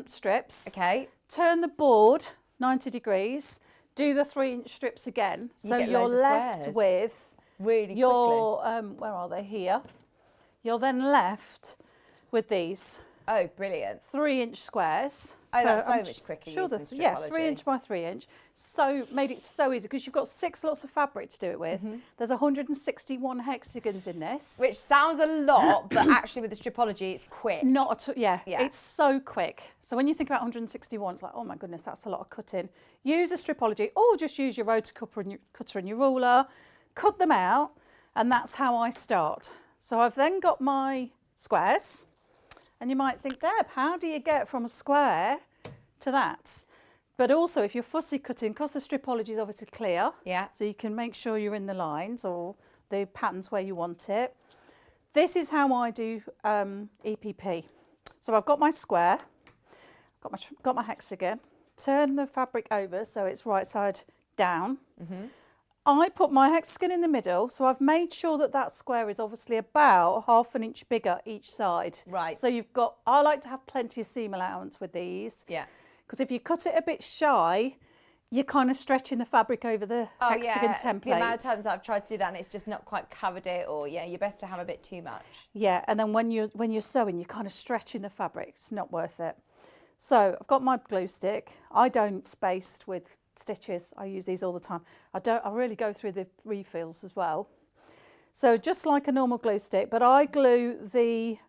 S13: strips.
S6: Okay.
S13: Turn the board 90 degrees. Do the 3 inch strips again. So you're left with your, where are they? Here. You're then left with these.
S6: Oh, brilliant.
S13: 3 inch squares.
S6: Oh, that's so much quicker.
S13: Sure,
S6: using
S13: yeah,
S6: Stripology.
S13: 3 inch by 3 inch. So made it so easy because you've got 6 lots of fabric to do it with. There's 161 hexagons in this.
S6: Which sounds a lot, but actually with the Stripology, it's quick.
S13: Not at all, yeah, it's so quick. So when you think about 161, it's like, oh my goodness, that's a lot of cutting. Use a Stripology, or just use your rotor cutter and your ruler, cut them out, and that's how I start. So I've then got my squares, and you might think, Deb, how do you get from a square to that? But also, if you're fussy cutting, because the Stripology is obviously clear, so you can make sure you're in the lines or the patterns where you want it. This is how I do EPP. So I've got my square, got my hexagon, turn the fabric over so it's right side down. I put my hexagon in the middle, so I've made sure that that square is obviously about 1/2 inch bigger each side.
S6: Right.
S13: So you've got, I like to have plenty of seam allowance with these.
S6: Yeah.
S13: Because if you cut it a bit shy, you're kind of stretching the fabric over the hexagon template.
S6: The amount of times I've tried to do that and it's just not quite covered it, or you're best to have a bit too much.
S13: Yeah, and then when you're sewing, you're kind of stretching the fabric. It's not worth it. So I've got my glue stick. I don't baste with stitches. I use these all the time. I really go through the refills as well. So just like a normal glue stick, but I glue the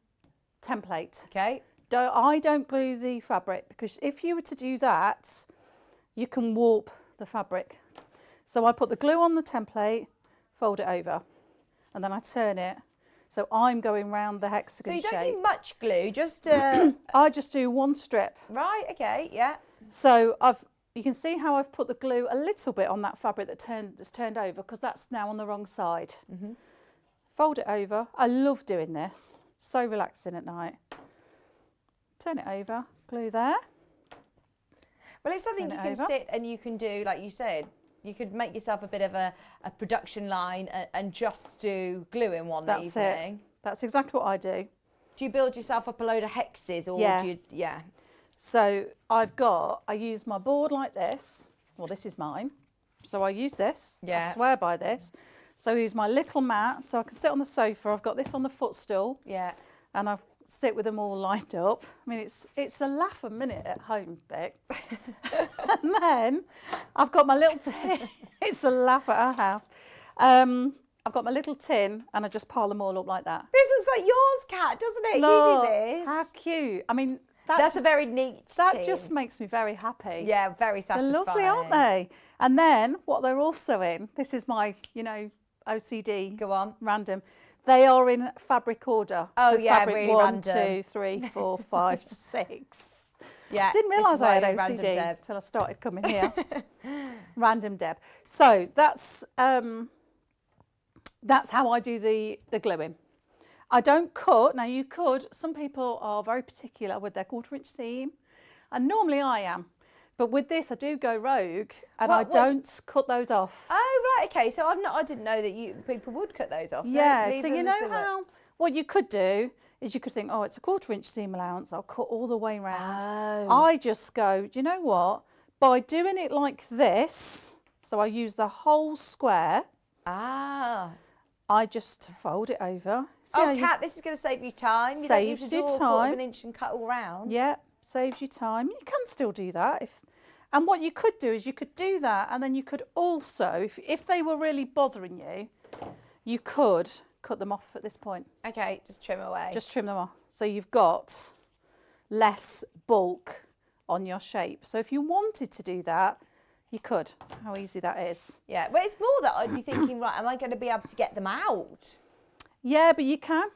S13: template.
S6: Okay.
S13: I don't glue the fabric, because if you were to do that, you can warp the fabric. So I put the glue on the template, fold it over, and then I turn it So I'm going round the hexagon shape.
S6: So you don't need much glue, just...
S13: I just do one strip.
S6: Right, okay, yeah.
S13: So you can see how I've put the glue a little bit on that fabric that's turned over, because that's now on the wrong side. Fold it over. I love doing this. So relaxing at night. Turn it over, glue there.
S6: Well, it's something you can sit and you can do, like you said, you could make yourself a bit of a production line and just do glue in one evening.
S13: That's it. That's exactly what I do.
S6: Do you build yourself up a load of hexes or do you, yeah.
S13: So I use my board like this. Well, this is mine. So I use this.
S6: Yeah.
S13: I swear by this. So I use my little mat so I can sit on the sofa. I've got this on the footstool.
S6: Yeah.
S13: And I sit with them all lined up. I mean, it's a laugh a minute at home, Vic. And then I've got my little tin. It's a laugh at our house. I've got my little tin and I just pile them all up like that.
S6: This looks like yours, Kat, doesn't it?
S13: Look,
S6: you do this.
S13: how cute. I mean,
S6: that's a very neat
S13: That
S6: tin.
S13: just makes me very happy.
S6: Yeah, very satisfying.
S13: They're lovely, aren't they? And then what they're also in, this is my, OCD.
S6: Go on.
S13: Random. They are in fabric order.
S6: Oh,
S13: so
S6: yeah,
S13: fabric
S6: really
S13: 1,
S6: random.
S13: 2, 3, 4, 5, 6.
S6: Yeah.
S13: Didn't realise I had OCD until I started coming here. Random Deb. So that's how I do the gluing. I don't cut. Now you could. Some people are very particular with their 1/4 inch seam, and normally I am. But with this, I do go rogue, and I don't cut those off.
S6: Oh right, okay. So I didn't know that people would cut those off.
S13: Yeah. So you know how what you could do is you could think, oh, it's a 1/4 inch seam allowance. I'll cut all the way round.
S6: Oh.
S13: I just go. Do you know what? By doing it like this, so I use the whole square.
S6: Ah.
S13: I just fold it over. See
S6: Oh, Kat, this is going to save you time. You don't need to
S13: Saves you
S6: do a 1/4
S13: time.
S6: of an inch and cut all round.
S13: Yeah, saves you time. You can still do that. And what you could do is you could do that, and then you could also, if they were really bothering you, you could cut them off at this point.
S6: Okay, just trim away.
S13: Just trim them off. So you've got less bulk on your shape. So if you wanted to do that, you could. How easy that is.
S6: Yeah, but it's more that I'd be thinking, right, am I going to be able to get them out?
S13: Yeah, but you can.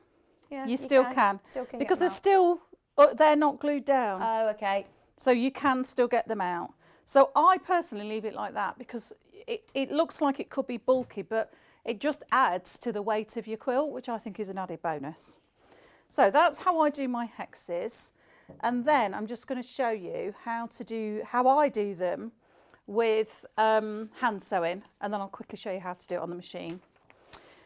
S6: Yeah,
S13: you still can.
S6: Still can
S13: because
S6: get
S13: they're not glued down.
S6: Oh, okay.
S13: So you can still get them out. So I personally leave it like that because it looks like it could be bulky, but it just adds to the weight of your quilt, which I think is an added bonus. So that's how I do my hexes. And then I'm just going to show you how I do them with hand sewing, and then I'll quickly show you how to do it on the machine.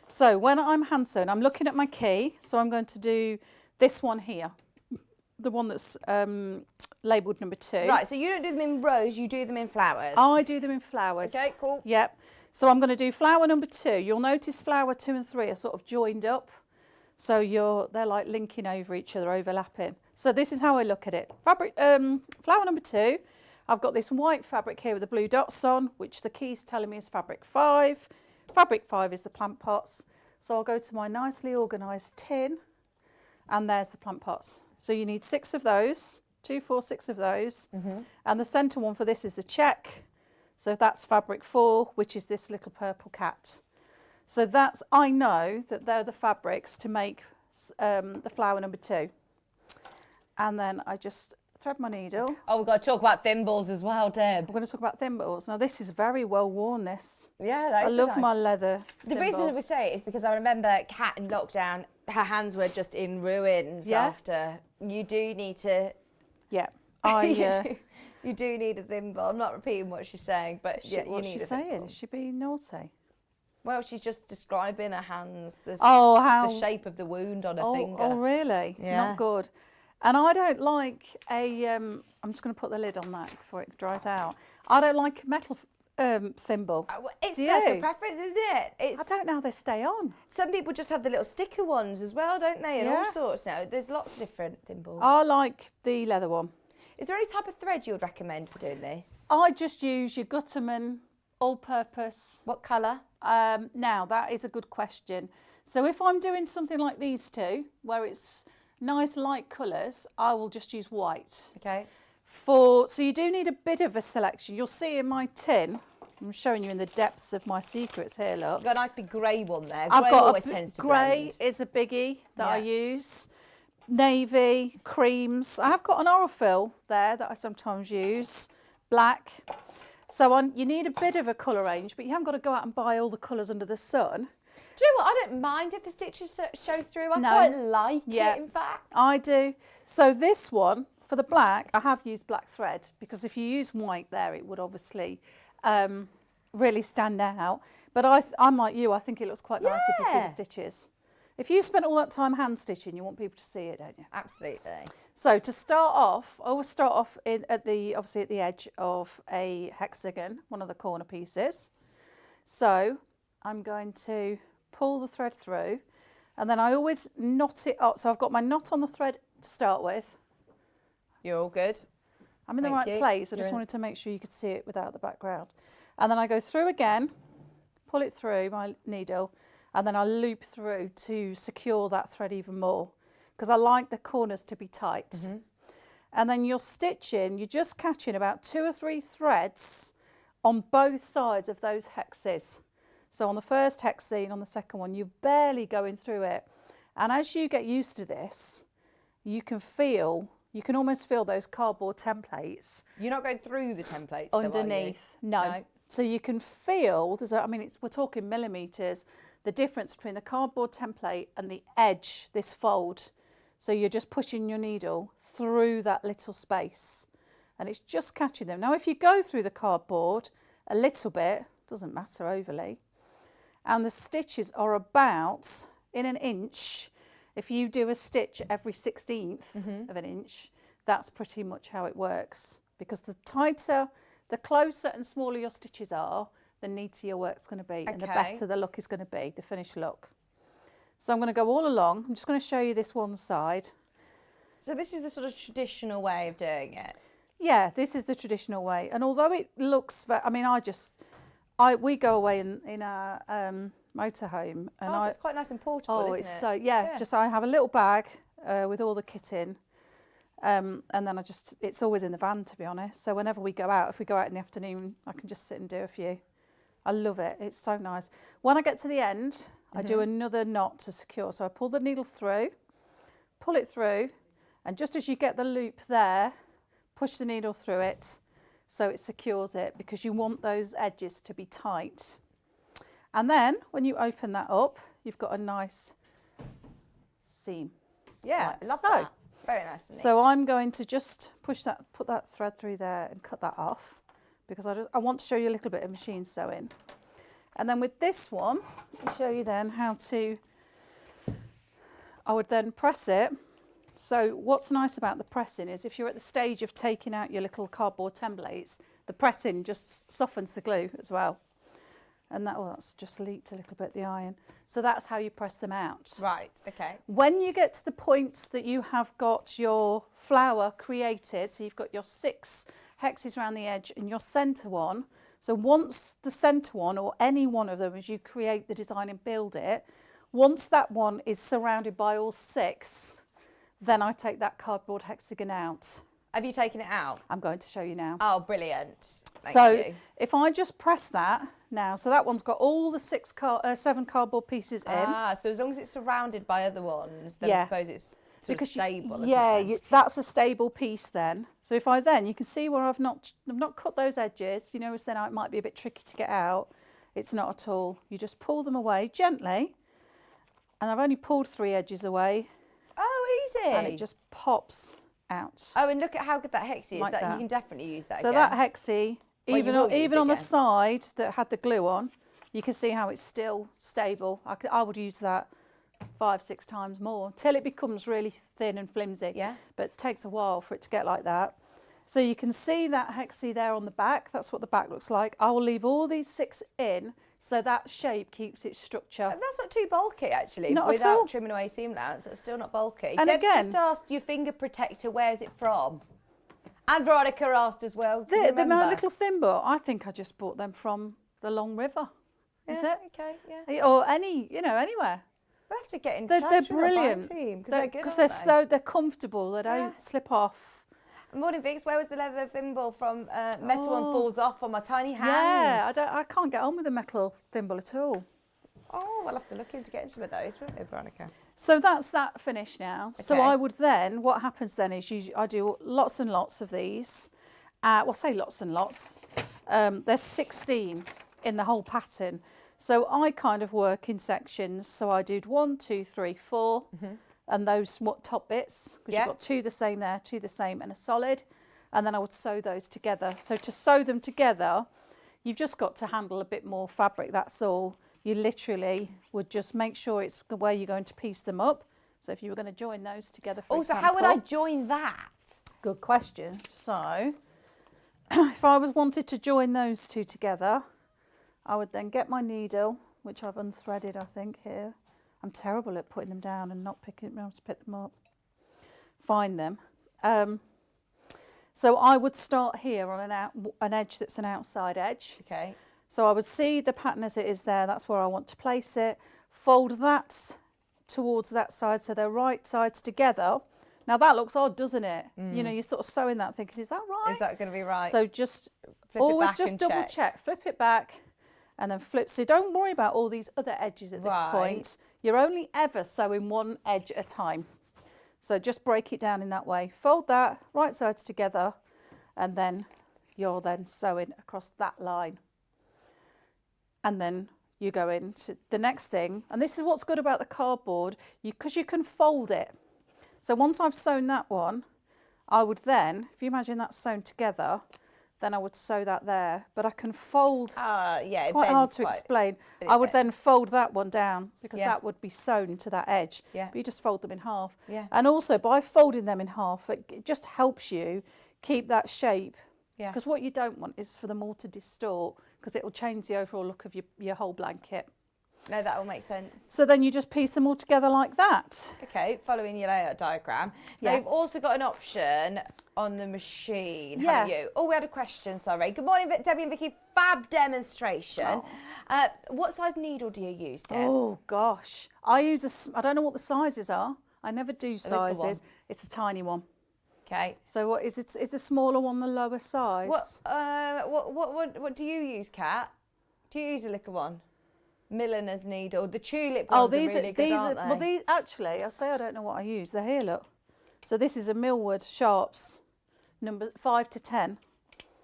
S13: So when I'm hand sewing, I'm looking at my key, so I'm going to do this one here, the one that's labelled number 2.
S6: Right, so you don't do them in rows, you do them in flowers.
S13: I do them in flowers.
S6: Okay, cool.
S13: Yep. So I'm going to do flower number 2. You'll notice flower 2 and 3 are sort of joined up, so they're like linking over each other, overlapping. So this is how I look at it. Flower number 2. I've got this white fabric here with the blue dots on, which the key's telling me is fabric 5. Fabric 5 is the plant pots. So I'll go to my nicely organised tin, and there's the plant pots. So you need 6 of those, 2, 4, 6 of those. And the centre one for this is a check. So that's fabric 4, which is this little purple cat. So I know that they're the fabrics to make the flower number 2. And then I just thread my needle.
S6: Oh, we've got to talk about thimbles as well, Deb.
S13: We're going to talk about thimbles. Now this is very well worn, this.
S6: Yeah, that is
S13: I love
S6: nice.
S13: my leather
S6: The
S13: thimble.
S6: reason we say it is because I remember Kat in lockdown, her hands were just in ruins after. You do need to...
S13: Yeah.
S6: You do need a thimble. I'm not repeating what she's saying, but yeah, you need a
S13: What's she
S6: thimble.
S13: saying? Is she being naughty?
S6: Well, she's just describing her hands, the shape of the wound on her finger.
S13: Oh, really?
S6: Yeah.
S13: Not good. And I don't like I'm just going to put the lid on that before it dries out. I don't like a metal thimble.
S6: It's
S13: Do
S6: personal
S13: you?
S6: preference, isn't it?
S13: I don't know how they stay on.
S6: Some people just have the little sticker ones as well, don't they? And all
S13: Yeah.
S6: sorts now. There's lots of different thimbles.
S13: I like the leather one.
S6: Is there any type of thread you would recommend for doing this?
S13: I just use your Gutterman all-purpose.
S6: What colour?
S13: Now, that is a good question. So if I'm doing something like these two, where it's nice light colours, I will just use white.
S6: Okay.
S13: So you do need a bit of a selection. You'll see in my tin, I'm showing you in the depths of my secrets here, look.
S6: You've got a nice big grey one there.
S13: I've
S6: Grey
S13: got
S6: always tends to blend.
S13: Grey is a biggie that I use. Navy, creams. I have got an Aurifil there that I sometimes use. Black. So you need a bit of a colour range, but you haven't got to go out and buy all the colours under the sun.
S6: Do you know what? I don't mind if the stitches show through. I quite like it, in fact.
S13: I do. So this one, for the black, I have used black thread, because if you use white there, it would obviously really stand out. But I'm like you, I think it looks quite nice if you see the stitches. If you spent all that time hand stitching, you want people to see it, don't you?
S6: Absolutely.
S13: So to start off, I always start off obviously at the edge of a hexagon, one of the corner pieces. So I'm going to pull the thread through, and then I always knot it up. So I've got my knot on the thread to start with.
S6: You're all good.
S13: I'm in the right place. I just wanted to make sure you could see it without the background. And then I go through again, pull it through my needle, and then I loop through to secure that thread even more, because I like the corners to be tight. And then you're stitching, you're just catching about 2 or 3 threads on both sides of those hexes. So on the first hex seam, on the second one, you're barely going through it. And as you get used to this, you can almost feel those cardboard templates.
S6: You're not going through the templates
S13: underneath.
S6: Though,
S13: no. So you can feel, we're talking millimetres, the difference between the cardboard template and the edge, this fold. So you're just pushing your needle through that little space, and it's just catching them. Now, if you go through the cardboard a little bit, doesn't matter overly, and the stitches are about in an inch. If you do a stitch every 16th of an inch, that's pretty much how it works. Because the tighter, the closer and smaller your stitches are, the neater your work's going to be, and the better the look is going to be, the finished look. So I'm going to go all along. I'm just going to show you this one side.
S6: So this is the sort of traditional way of doing it?
S13: Yeah, this is the traditional way. And although it looks, we go away in our motorhome, and
S6: so it's quite nice and portable, isn't it?
S13: So just I have a little bag with all the kit in, and then it's always in the van, to be honest. So whenever we go out, if we go out in the afternoon, I can just sit and do a few. I love it. It's so nice. When I get to the end, I do another knot to secure. So I pull the needle through, pull it through, and just as you get the loop there, push the needle through it so it secures it, because you want those edges to be tight. And then when you open that up, you've got a nice seam.
S6: Yeah, I love that. Very nice.
S13: So I'm going to just put that thread through there and cut that off, because I want to show you a little bit of machine sewing. And then with this one, I'll show you then how to, I would then press it. So what's nice about the pressing is if you're at the stage of taking out your little cardboard templates, the pressing just softens the glue as well. And that's just leaked a little bit, the iron. So that's how you press them out.
S6: Right, okay.
S13: When you get to the point that you have got your flower created, so you've got your 6 hexes around the edge and your centre one, so once the centre one, or any one of them as you create the design and build it, once that one is surrounded by all 6, then I take that cardboard hexagon out.
S6: Have you taken it out?
S13: I'm going to show you now.
S6: Oh, brilliant. Thank you.
S13: If I just press that now, so that one's got all the 7 cardboard pieces in.
S6: So as long as it's surrounded by other ones, then I suppose it's sort of stable, isn't it?
S13: That's a stable piece then. So if you can see where I've not cut those edges, then it might be a bit tricky to get out. It's not at all. You just pull them away gently, and I've only pulled 3 edges away.
S6: Oh, easy.
S13: And it just pops out.
S6: Oh, and look at how good that hexie is.
S13: Like that.
S6: You can definitely use that
S13: so
S6: again.
S13: That hexie, even on the side that had the glue on, you can see how it's still stable. I would use that 5-6 times more until it becomes really thin and flimsy.
S6: Yeah.
S13: But it takes a while for it to get like that. So you can see that hexie there on the back. That's what the back looks like. I will leave all these 6 in, so that shape keeps its structure.
S6: That's not too bulky, actually.
S13: Not
S6: without
S13: at all.
S6: trimming away seam allowance, that's still not bulky.
S13: And
S6: Deb's
S13: again,
S6: just asked your finger protector, where's it from? And Veronica asked as well.
S13: My little thimble, I think I just bought them from the Long River. Is it?
S6: Okay, yeah.
S13: Or anywhere.
S6: We'll have to get in touch
S13: They're
S6: with
S13: brilliant.
S6: Because they're good,
S13: Because they're comfortable. They don't slip off.
S6: Morning, Vix. Where was the leather thimble from? Metal one falls off on my tiny hands.
S13: Yeah, I can't get on with the metal thimble at all.
S6: Oh, we'll have to look into getting some of those, won't we, Veronica?
S13: So that's that finished now.
S6: Okay.
S13: So I would then, what happens then is I do lots and lots of these. Well, say lots and lots. There's 16 in the whole pattern. So I kind of work in sections. So I did 1, 2, 3, 4, and those top bits, because you've got 2 the same there, 2 the same, and a solid. And then I would sew those together. So to sew them together, you've just got to handle a bit more fabric, that's all. You literally would just make sure it's where you're going to piece them up. So if you were going to join those together, for example.
S6: How would I join that?
S13: Good question. So if I wanted to join those 2 together, I would then get my needle, which I've unthreaded, I think, here. I'm terrible at putting them down and not picking them up to pick them up. Find them. So I would start here on an edge that's an outside edge.
S6: Okay.
S13: So I would see the pattern as it is there. That's where I want to place it. Fold that towards that side, so they're right sides together. Now that looks odd, doesn't it? You know, you're sort of sewing that thinking, is that right?
S6: Is that going to be right?
S13: So just
S6: Flip
S13: always
S6: it back
S13: just
S6: and
S13: double check. Flip it back and then flip. So don't worry about all these other edges at this point. You're only ever sewing one edge at a time. So just break it down in that way. Fold that, right sides together, and then you're then sewing across that line. And then you go into the next thing. And this is what's good about the cardboard, because you can fold it. So once I've sewn that one, I would then, if you imagine that's sewn together, then I would sew that there. But I can fold, it's quite hard to explain. I would then fold that one down, because that would be sewn to that edge. But you just fold them in half. And also by folding them in half, it just helps you keep that shape. Because what you don't want is for them all to distort, because it will change the overall look of your whole blanket.
S6: No, that will make sense.
S13: So then you just piece them all together like that.
S6: Okay, following your layout diagram. Now you've also got an option on the machine, haven't you? Oh, we had a question, sorry. Good morning, Debbie and Vicky. Fab demonstration. What size needle do you use, Deb?
S13: Oh, gosh. I don't know what the sizes are. I never do sizes. It's a tiny one.
S6: Okay.
S13: So what is it? Is a smaller one the lower size?
S6: What do you use, Kat? Do you use a liquor one? Milliner's needle. The tulip ones are really good, aren't they?
S13: Well, these actually, I say I don't know what I use. They're here, look. So this is a Millwood Sharps, number 5 to 10.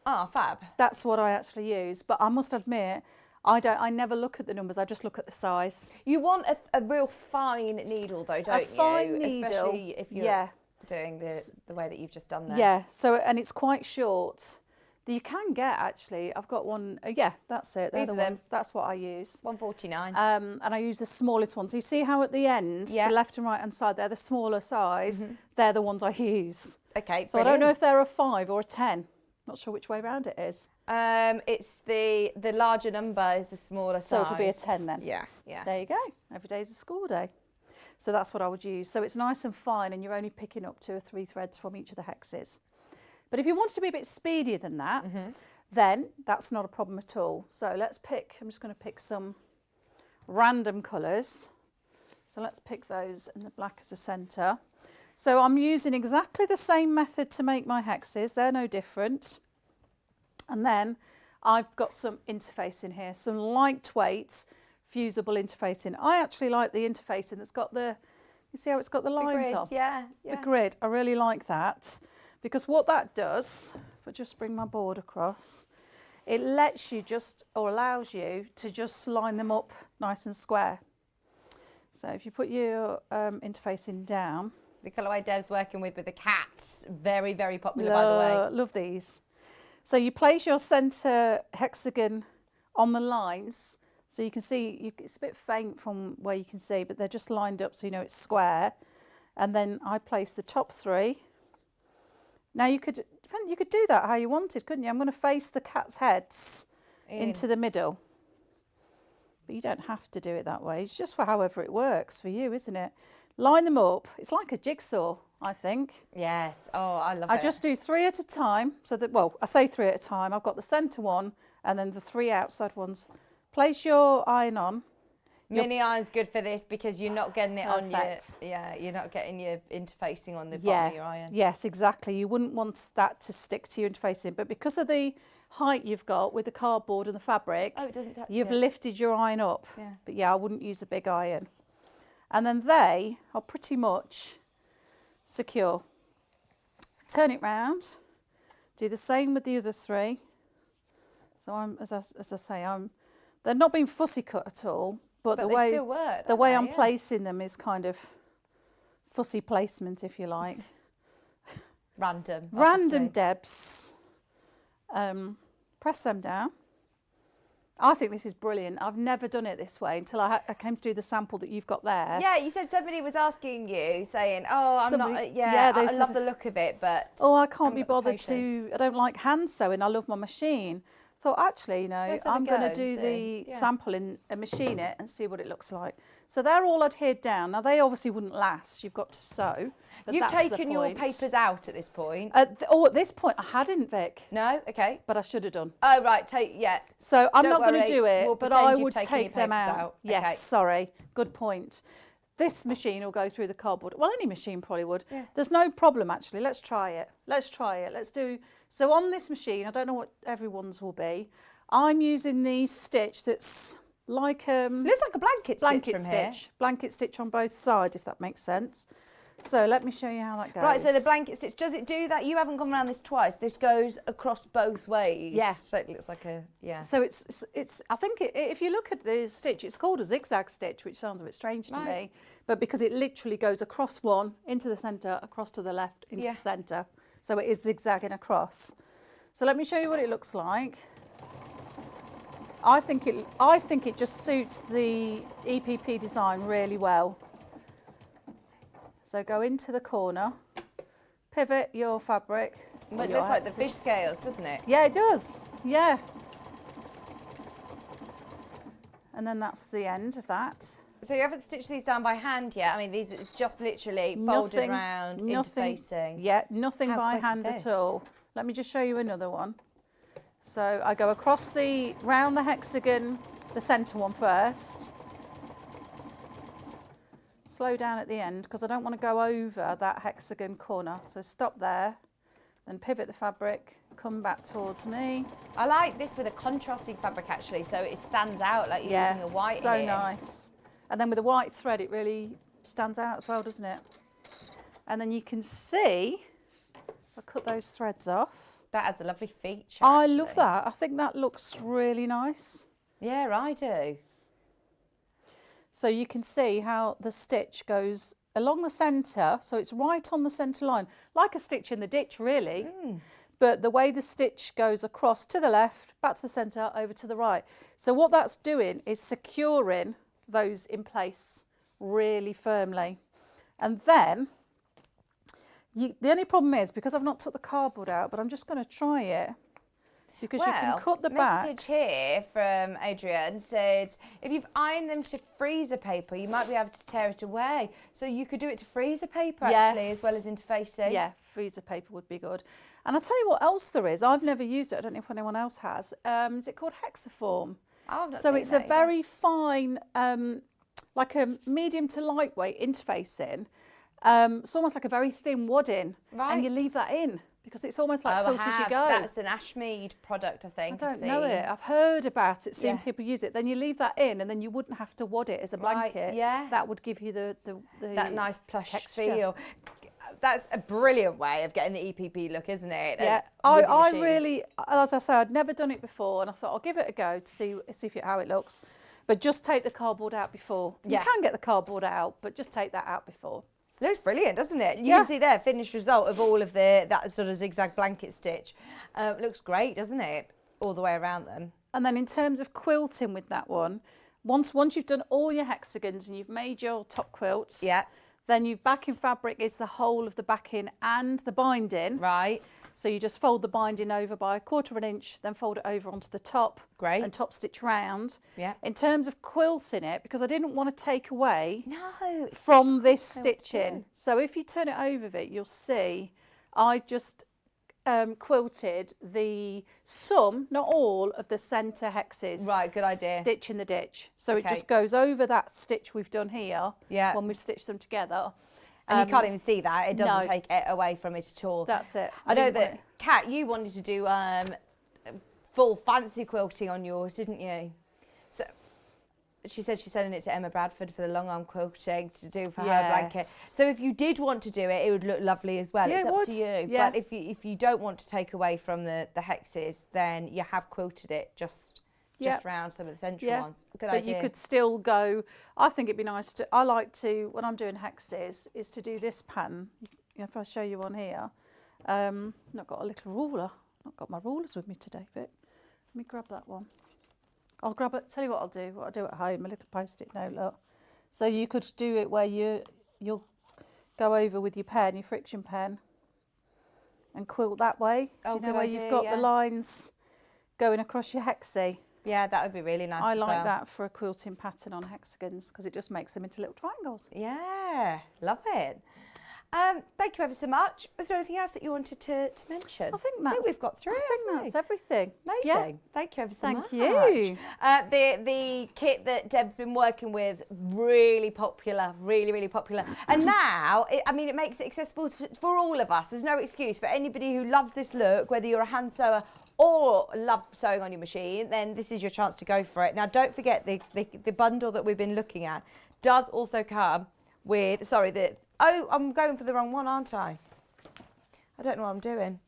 S6: Ah, fab.
S13: That's what I actually use. But I must admit, I never look at the numbers. I just look at the size.
S6: You want a real fine needle, though, don't you?
S13: A fine needle,
S6: especially if you're doing the way that you've just done there.
S13: Yeah. So and it's quite short. You can get actually. I've got one. That's it. They're the ones. That's what I use.
S6: 149.
S13: And I use the smallest ones. So you see how at the end, the left and right hand side, they're the smaller size. They're the ones I use.
S6: Okay.
S13: So I don't know if they're a 5 or a 10. Not sure which way around it is.
S6: It's the larger number is the smaller size.
S13: So it'll be a 10 then.
S6: Yeah.
S13: There you go. Every day's a school day. So that's what I would use. So it's nice and fine, and you're only picking up 2 or 3 threads from each of the hexes. But if you wanted to be a bit speedier than that, then that's not a problem at all. So let's pick, I'm just going to pick some random colours. So let's pick those in the black as a centre. So I'm using exactly the same method to make my hexes. They're no different. And then I've got some interfacing here, some lightweight fusible interfacing. I actually like the interfacing that's got you see how it's got the lines on?
S6: Yeah.
S13: The grid, I really like that. Because what that does, if I just bring my board across, it lets you allows you to just line them up nice and square. So if you put your interfacing down.
S6: The colourway Deb's working with the cats, very, very popular by the way.
S13: Love these. So you place your centre hexagon on the lines. So you can see, it's a bit faint from where you can see, but they're just lined up so you know it's square. And then I place the top 3. Now you could do that how you wanted, couldn't you? I'm going to face the cat's heads into the middle. But you don't have to do it that way. It's just for however it works for you, isn't it? Line them up. It's like a jigsaw, I think.
S6: Yes. Oh, I love it.
S13: I just do 3 at a time. So that, well, I say 3 at a time. I've got the centre one and then the 3 outside ones. Place your iron on.
S6: Mini iron's good for this because you're not getting it on your,
S13: Perfect.
S6: you're not getting your interfacing on the bottom of your iron.
S13: Yes, exactly. You wouldn't want that to stick to your interfacing, but because of the height you've got with the cardboard and the fabric,
S6: Oh, it doesn't touch
S13: you've
S6: it.
S13: lifted your iron up.
S6: Yeah.
S13: But yeah, I wouldn't use a big iron. And then they are pretty much secure. Turn it round. Do the same with the other 3. So as I say, they're not being fussy cut at all, but the
S6: they
S13: way
S6: still work,
S13: the way
S6: don't
S13: I'm
S6: they? Yeah.
S13: placing them is kind of fussy placement, if you like.
S6: Random.
S13: Random
S6: obviously.
S13: Debs. Press them down. I think this is brilliant. I've never done it this way until I came to do the sample that you've got there.
S6: Yeah, you said somebody was asking you, saying, "Oh, I'm
S13: Somebody-
S6: not.
S13: yeah, they
S6: I
S13: sort
S6: love
S13: of-
S6: the look of it, but
S13: Oh, I can't
S6: haven't
S13: be
S6: got the
S13: bothered
S6: patience."
S13: to. I don't like hand sewing. I love my machine. Thought actually,
S6: Let's have a
S13: I'm going
S6: go
S13: to do
S6: and see.
S13: the
S6: Yeah.
S13: sample in and machine it and see what it looks like. So they're all adhered down. Now they obviously wouldn't last. You've got to sew. But
S6: You've
S13: that's the
S6: taken your
S13: point.
S6: papers out at this point.
S13: At this point, I hadn't, Vic.
S6: No, okay.
S13: But I should have done.
S6: Oh right,
S13: So I'm
S6: Don't
S13: not going
S6: worry,
S13: to do it,
S6: we'll
S13: but
S6: pretend
S13: I
S6: you've
S13: would
S6: taken
S13: take
S6: your
S13: them
S6: papers
S13: out.
S6: out.
S13: Yes,
S6: Okay.
S13: sorry. Good point. This machine will go through the cardboard. Well, any machine probably would.
S6: Yeah.
S13: There's no problem, actually. Let's try it. Let's do... So on this machine, I don't know what everyone's will be. I'm using the stitch that's like...
S6: looks like a blanket stitch from here.
S13: Blanket stitch on both sides, if that makes sense. So let me show you how that goes.
S6: Right, so the blanket stitch, does it do that? You haven't gone around this twice. This goes across both ways.
S13: Yeah.
S6: So it looks like a,
S13: So it's I think if you look at the stitch, it's called a zigzag stitch, which sounds a bit strange to me, but because it literally goes across one, into the centre, across to the left, into the centre. So it is zigzagging across. So let me show you what it looks like. I think it just suits the EPP design really well. So go into the corner, pivot your fabric.
S6: But it looks like the fish scales, doesn't it?
S13: Yeah, it does. Yeah. And then that's the end of that.
S6: So you haven't stitched these down by hand yet? I mean, these it's just literally folded around, interfacing.
S13: Yeah, nothing
S6: How
S13: by
S6: quick is
S13: hand
S6: this?
S13: at all. Let me just show you another one. So I go across round the hexagon, the centre one first. Slow down at the end because I don't want to go over that hexagon corner. So stop there, then pivot the fabric, come back towards me.
S6: I like this with a contrasting fabric actually, so it stands out like you're using a white
S13: so
S6: here.
S13: nice. And then with the white thread, it really stands out as well, doesn't it? And then you can see, if I cut those threads off.
S6: That adds a lovely feature.
S13: I love that. I think that looks really nice.
S6: Yeah, I do.
S13: So you can see how the stitch goes along the centre, so it's right on the centre line, like a stitch in the ditch really. But the way the stitch goes across to the left, back to the centre, over to the right. So what that's doing is securing those in place really firmly. And then, the only problem is, because I've not took the cardboard out, but I'm just going to try it, because you can cut the back.
S6: Message here from Adrian said, if you've ironed them to freezer paper, you might be able to tear it away. So you could do it to freezer paper actually, as well as interfacing.
S13: Yeah, freezer paper would be good. And I'll tell you what else there is. I've never used it. I don't know if anyone else has. Is it called hexaform?
S6: Oh, I've not
S13: So
S6: seen
S13: it's
S6: that
S13: a very fine, like a medium to lightweight interfacing. It's almost like a very thin wadding.
S6: Right.
S13: And you leave that in because it's almost like quilt as you go.
S6: That's an Ashmead product, I think.
S13: I don't know it. I've heard about it, seen people use it. Then you leave that in, and then you wouldn't have to wad it as a blanket.
S6: Yeah.
S13: That would give you the
S6: that nice plush
S13: texture.
S6: feel. That's a brilliant way of getting the EPP look, isn't it?
S13: Yeah, I really, as I say, I'd never done it before, and I thought I'll give it a go to see how it looks. But just take the cardboard out before.
S6: Yeah.
S13: You can get the cardboard out, but just take that out before.
S6: Looks brilliant, doesn't it? You can see there, finished result of all of that sort of zigzag blanket stitch. Looks great, doesn't it? All the way around them.
S13: And then in terms of quilting with that one, once you've done all your hexagons and you've made your top quilt, then your backing fabric is the whole of the backing and the binding.
S6: Right.
S13: So you just fold the binding over by 1/4 of an inch, then fold it over onto the top.
S6: Great.
S13: And top stitch round.
S6: Yeah.
S13: In terms of quilting it, because I didn't want to take away from this stitching. So if you turn it over a bit, you'll see I just quilted some, not all, of the centre hexes.
S6: Right, good idea.
S13: Stitch in the ditch. So it just goes over that stitch we've done here when we've stitched them together.
S6: And you can't even see that. It doesn't take it away from it at all.
S13: That's it.
S6: I know that, Kat, you wanted to do full fancy quilting on yours, didn't you? So she said she's sending it to Emma Bradford for the long arm quilting to do for her blanket. So if you did want to do it, it would look lovely as well.
S13: Yeah,
S6: it's up to you.
S13: Yeah.
S6: But if you don't want to take away from the hexes, then you have quilted it just round some of the central ones. Good idea.
S13: But you could still go, I think it'd be nice to, I like to, when I'm doing hexes, is to do this pattern. If I show you one here, not got a little ruler. Not got my rulers with me today, but let me grab that one. I'll grab it, tell you what I'll do at home, a little post-it note, look. So you could do it where you'll go over with your pen, your friction pen, and quilt that way.
S6: Oh,
S13: you know,
S6: good
S13: where
S6: idea,
S13: you've got the lines going across your hexie.
S6: Yeah, that would be really nice.
S13: I like that for a quilting pattern on hexagons because it just makes them into little triangles.
S6: Yeah, love it. Thank you ever so much. Was there anything else that you wanted to mention?
S13: I think
S6: we've got through.
S13: I think that's everything.
S6: Amazing.
S13: Yeah.
S6: Thank you ever so much.
S13: Thank you.
S6: The kit that Deb's been working with, really popular, really popular. And now, it makes it accessible for all of us. There's no excuse for anybody who loves this look, whether you're a hand sewer or love sewing on your machine, then this is your chance to go for it. Now, don't forget the bundle that we've been looking at does also come with, oh, I'm going for the wrong one, aren't I? I don't know what I'm doing.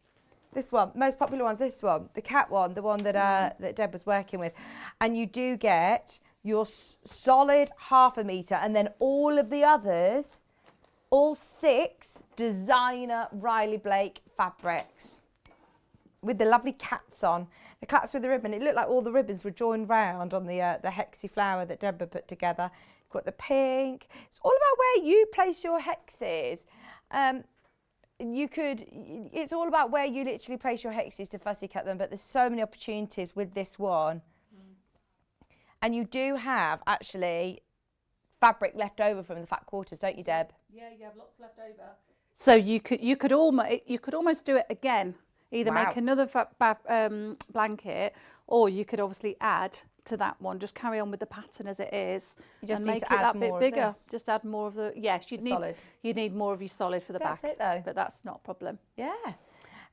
S6: This one, most popular one's this one, the cat one, the one that Deb was working with. And you do get your solid 1/2 metre and then all of the others, all 6 designer Riley Blake fabrics with the lovely cats on. The cats with the ribbon. It looked like all the ribbons were joined round on the hexy flower that Deborah put together. Got the pink. It's all about where you place your hexes. It's all about where you literally place your hexes to fussy cut them, but there's so many opportunities with this one. And you do have actually fabric left over from the fat quarters, don't you, Deb?
S13: Yeah, you have lots left over. So you could almost do it again. Either make another blanket, or you could obviously add to that one. Just carry on with the pattern as it is, and make it that bit bigger. Just add more of the you need more of your solid for the back.
S6: That's it though.
S13: But that's not a problem.
S6: Yeah.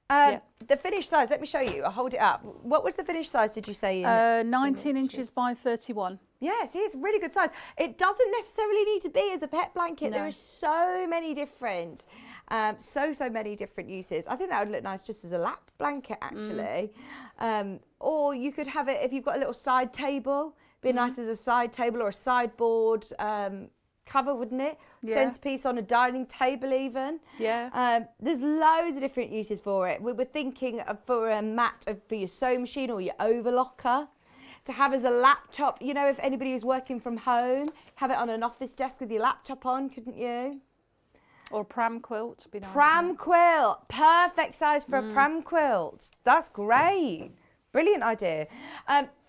S6: The finished size. Let me show you. I'll hold it up. What was the finished size? Did you say?
S13: 19 inches by 31.
S6: Yeah, see, it's a really good size. It doesn't necessarily need to be as a pet blanket.
S13: No.
S6: There are so many different, so many different uses. I think that would look nice just as a lap blanket, actually. Or you could have it if you've got a little side table. Be nice as a side table or a sideboard cover, wouldn't it?
S13: Yeah.
S6: Centerpiece on a dining table, even.
S13: Yeah.
S6: There's loads of different uses for it. We were thinking for a mat for your sewing machine or your overlocker. To have as a laptop, you know, if anybody who's working from home, have it on an office desk with your laptop on, couldn't you?
S13: Or a pram quilt. Be nice.
S6: Pram quilt, perfect size for a pram quilt. That's great. Brilliant idea.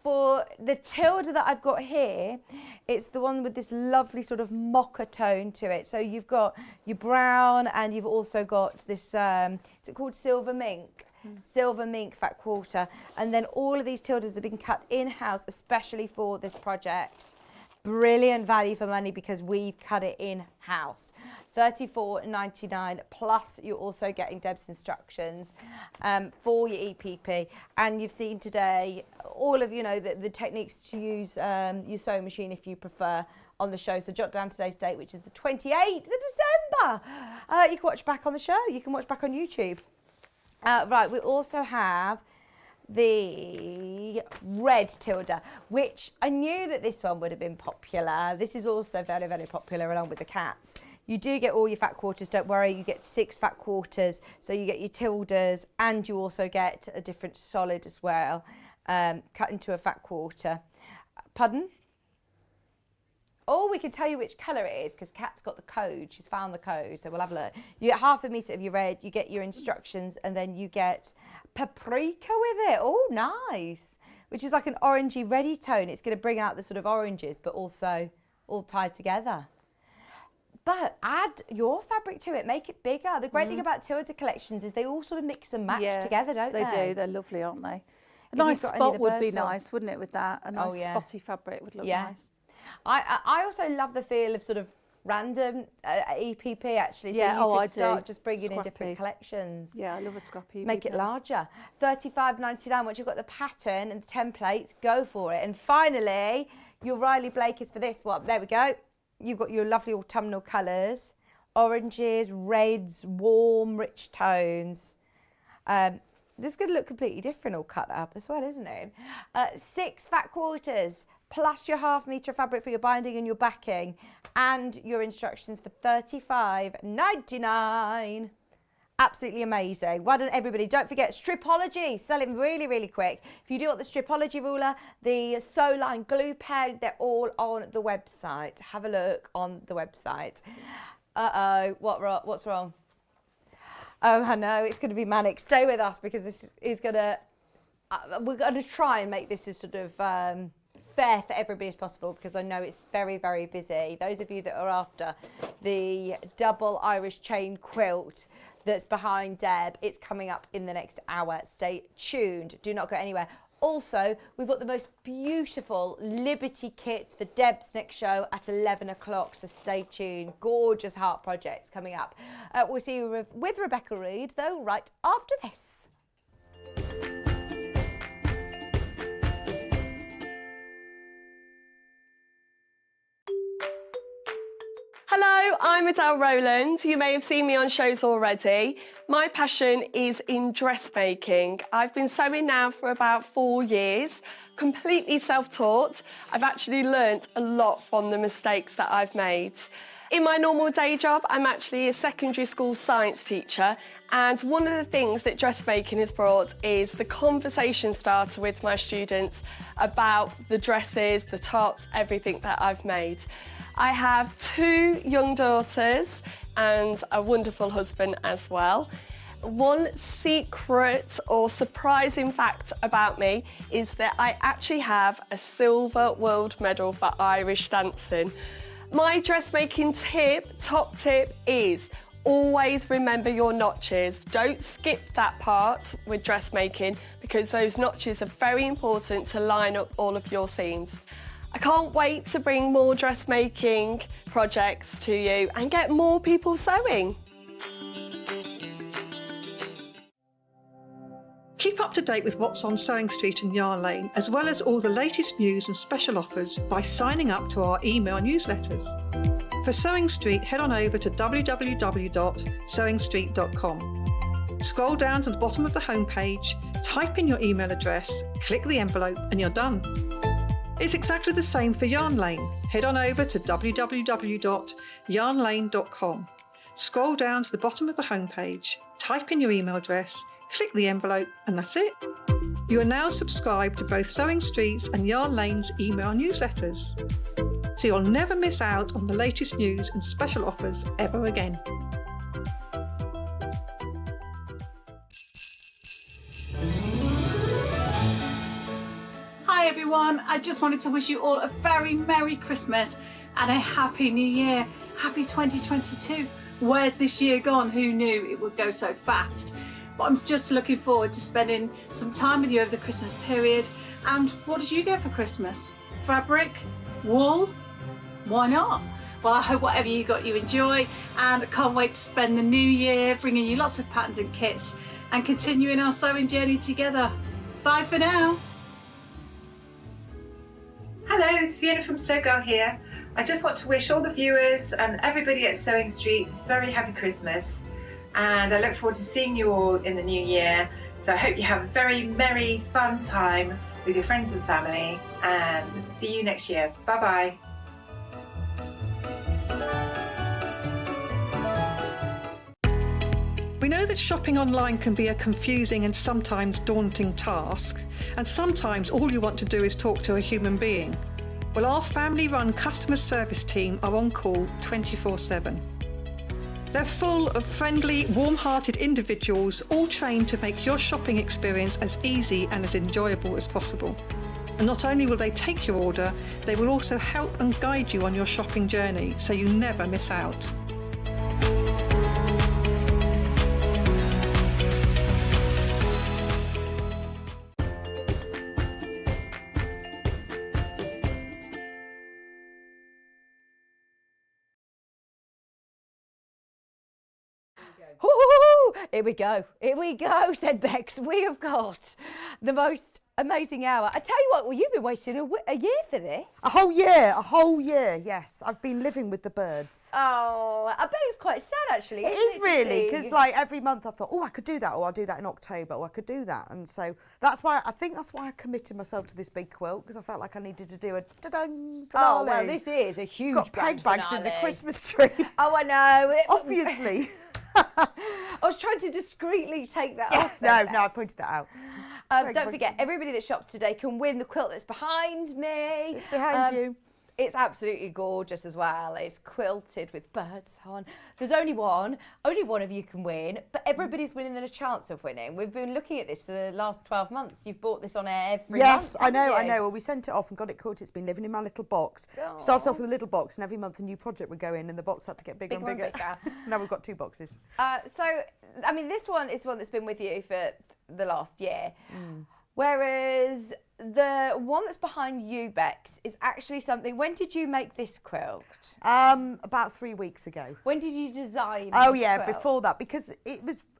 S6: For the Tilda that I've got here, it's the one with this lovely sort of mocha tone to it. So you've got your brown and you've also got this, is it called silver mink? Silver mink fat quarter, and then all of these tildes have been cut in-house especially for this project. Brilliant value for money because we've cut it in-house. $34.99 plus you're also getting Deb's instructions for your EPP, and you've seen today all of the techniques to use your sewing machine if you prefer on the show. So jot down today's date, which is the 28th of December. You can watch back on the show. You can watch back on YouTube. Right, we also have the red tilde, which I knew that this one would have been popular. This is also very, very popular along with the cats. You do get all your fat quarters, don't worry, you get 6 fat quarters, so you get your tildes and you also get a different solid as well, cut into a fat quarter. Pardon? Or we can tell you which colour it is because Kat's got the code. She's found the code, so we'll have a look. You get 1/2 metre of your red, you get your instructions, and then you get paprika with it. Oh, nice. Which is like an orangey reddy tone. It's going to bring out the sort of oranges, but also all tied together. but add your fabric to it, make it bigger. The great thing about Tilda collections is they all sort of mix and match together, don't they?
S13: They do, they're lovely, aren't they? A nice spot would be nice, wouldn't it, with that? A nice spotty fabric would look nice.
S6: I also love the feel of sort of random EPP actually. So you could start just bringing in different collections.
S13: Yeah, I love a scrappy.
S6: Make it larger. $35.99. Once you've got the pattern and the templates, go for it. And finally, your Riley Blake is for this one. There we go. You've got your lovely autumnal colours. Oranges, reds, warm, rich tones. This is going to look completely different all cut up as well, isn't it? 6 fat quarters plus your ½ metre fabric for your binding and your backing, and your instructions for $35.99. Absolutely amazing. Well done, everybody. Don't forget Stripology, selling really, really quick. If you do want the Stripology ruler, the sew line glue pen, they're all on the website. Have a look on the website. Uh-oh, what's wrong? Oh, I know, it's going to be manic. Stay with us because this is going to, we're going to try and make this as sort of fair for everybody as possible, because I know it's very, very busy. Those of you that are after the double Irish chain quilt that's behind Deb, it's coming up in the next hour. Stay tuned. Do not go anywhere. Also, we've got the most beautiful Liberty kits for Deb's next show at 11 o'clock, so stay tuned. Gorgeous heart projects coming up. We'll see you with Rebecca Reid, though, right after this.
S14: Hello, I'm Adele Rowland. You may have seen me on shows already. My passion is in dressmaking. I've been sewing now for about 4 years, completely self-taught. I've actually learnt a lot from the mistakes that I've made. In my normal day job, I'm actually a secondary school science teacher, and one of the things that dressmaking has brought is the conversation starter with my students about the dresses, the tops, everything that I've made. I have 2 young daughters and a wonderful husband as well. One secret or surprising fact about me is that I actually have a silver world medal for Irish dancing. My dressmaking top tip is always remember your notches. Don't skip that part with dressmaking, because those notches are very important to line up all of your seams. I can't wait to bring more dressmaking projects to you and get more people sewing.
S1: Keep up to date with what's on Sewing Street and Yarn Lane, as well as all the latest news and special offers by signing up to our email newsletters. For Sewing Street, head on over to www.sewingstreet.com. Scroll down to the bottom of the homepage, type in your email address, click the envelope, and you're done. It's exactly the same for Yarn Lane. Head on over to www.yarnlane.com. Scroll down to the bottom of the homepage, type in your email address, click the envelope, and that's it. You are now subscribed to both Sewing Street's and Yarn Lane's email newsletters, so you'll never miss out on the latest news and special offers ever again.
S9: Hi everyone, I just wanted to wish you all a very Merry Christmas and a Happy New Year. Happy 2022. Where's this year gone? Who knew it would go so fast? But I'm just looking forward to spending some time with you over the Christmas period. And what did you get for Christmas? Fabric? Wool? Why not? Well, I hope whatever you got you enjoy, and I can't wait to spend the new year bringing you lots of patterns and kits and continuing our sewing journey together. Bye for now.
S15: Hello, it's Fiona from Sew Girl here. I just want to wish all the viewers and everybody at Sewing Street a very happy Christmas, and I look forward to seeing you all in the new year. So I hope you have a very merry, fun time with your friends and family, and see you next year. Bye bye.
S1: We know that shopping online can be a confusing and sometimes daunting task, and sometimes all you want to do is talk to a human being. Well, our family-run customer service team are on call 24/7. They're full of friendly, warm-hearted individuals, all trained to make your shopping experience as easy and as enjoyable as possible. And not only will they take your order, they will also help and guide you on your shopping journey, so you never miss out.
S6: Ooh, here we go, said Bex. We have got the most amazing hour. I tell you what, well, you've been waiting a year for this.
S7: A whole year, yes. I've been living with the birds.
S6: Oh, I bet it's quite sad actually.
S7: It is really, because like every month I thought, oh, I could do that, or I'll do that in October, or I could do that. And so that's why, I think that's why I committed myself to this big quilt, because I felt like I needed to do a ta-dang finale.
S6: Oh, well, this is a huge
S7: Got peg bags in the
S6: finale.
S7: Christmas tree.
S6: Oh, I know.
S7: Obviously.
S6: I was trying to discreetly take that off.
S7: No, I pointed that out.
S6: Don't forget, everybody that shops today can win the quilt that's behind me.
S7: It's behind you.
S6: It's absolutely gorgeous as well. It's quilted with birds on. There's only one of you can win, but everybody's winning and a chance of winning. We've been looking at this for the last 12 months. You've bought this on every month.
S7: Yes, I
S6: haven't
S7: know.
S6: you?
S7: Well, we sent it off and got it quilted. It's been living in my little box.
S6: Oh.
S7: Started off with a little box, and every month a new project would go in, and the box had to get bigger and bigger. Now we've got 2 boxes.
S6: So, I mean, this one is one that's been with you for the last year. Whereas the one that's behind you, Bex, is actually something. When did you make this quilt?
S7: About 3 weeks ago.
S6: When did you design
S7: Oh
S6: this
S7: yeah,
S6: quilt?
S7: before that, because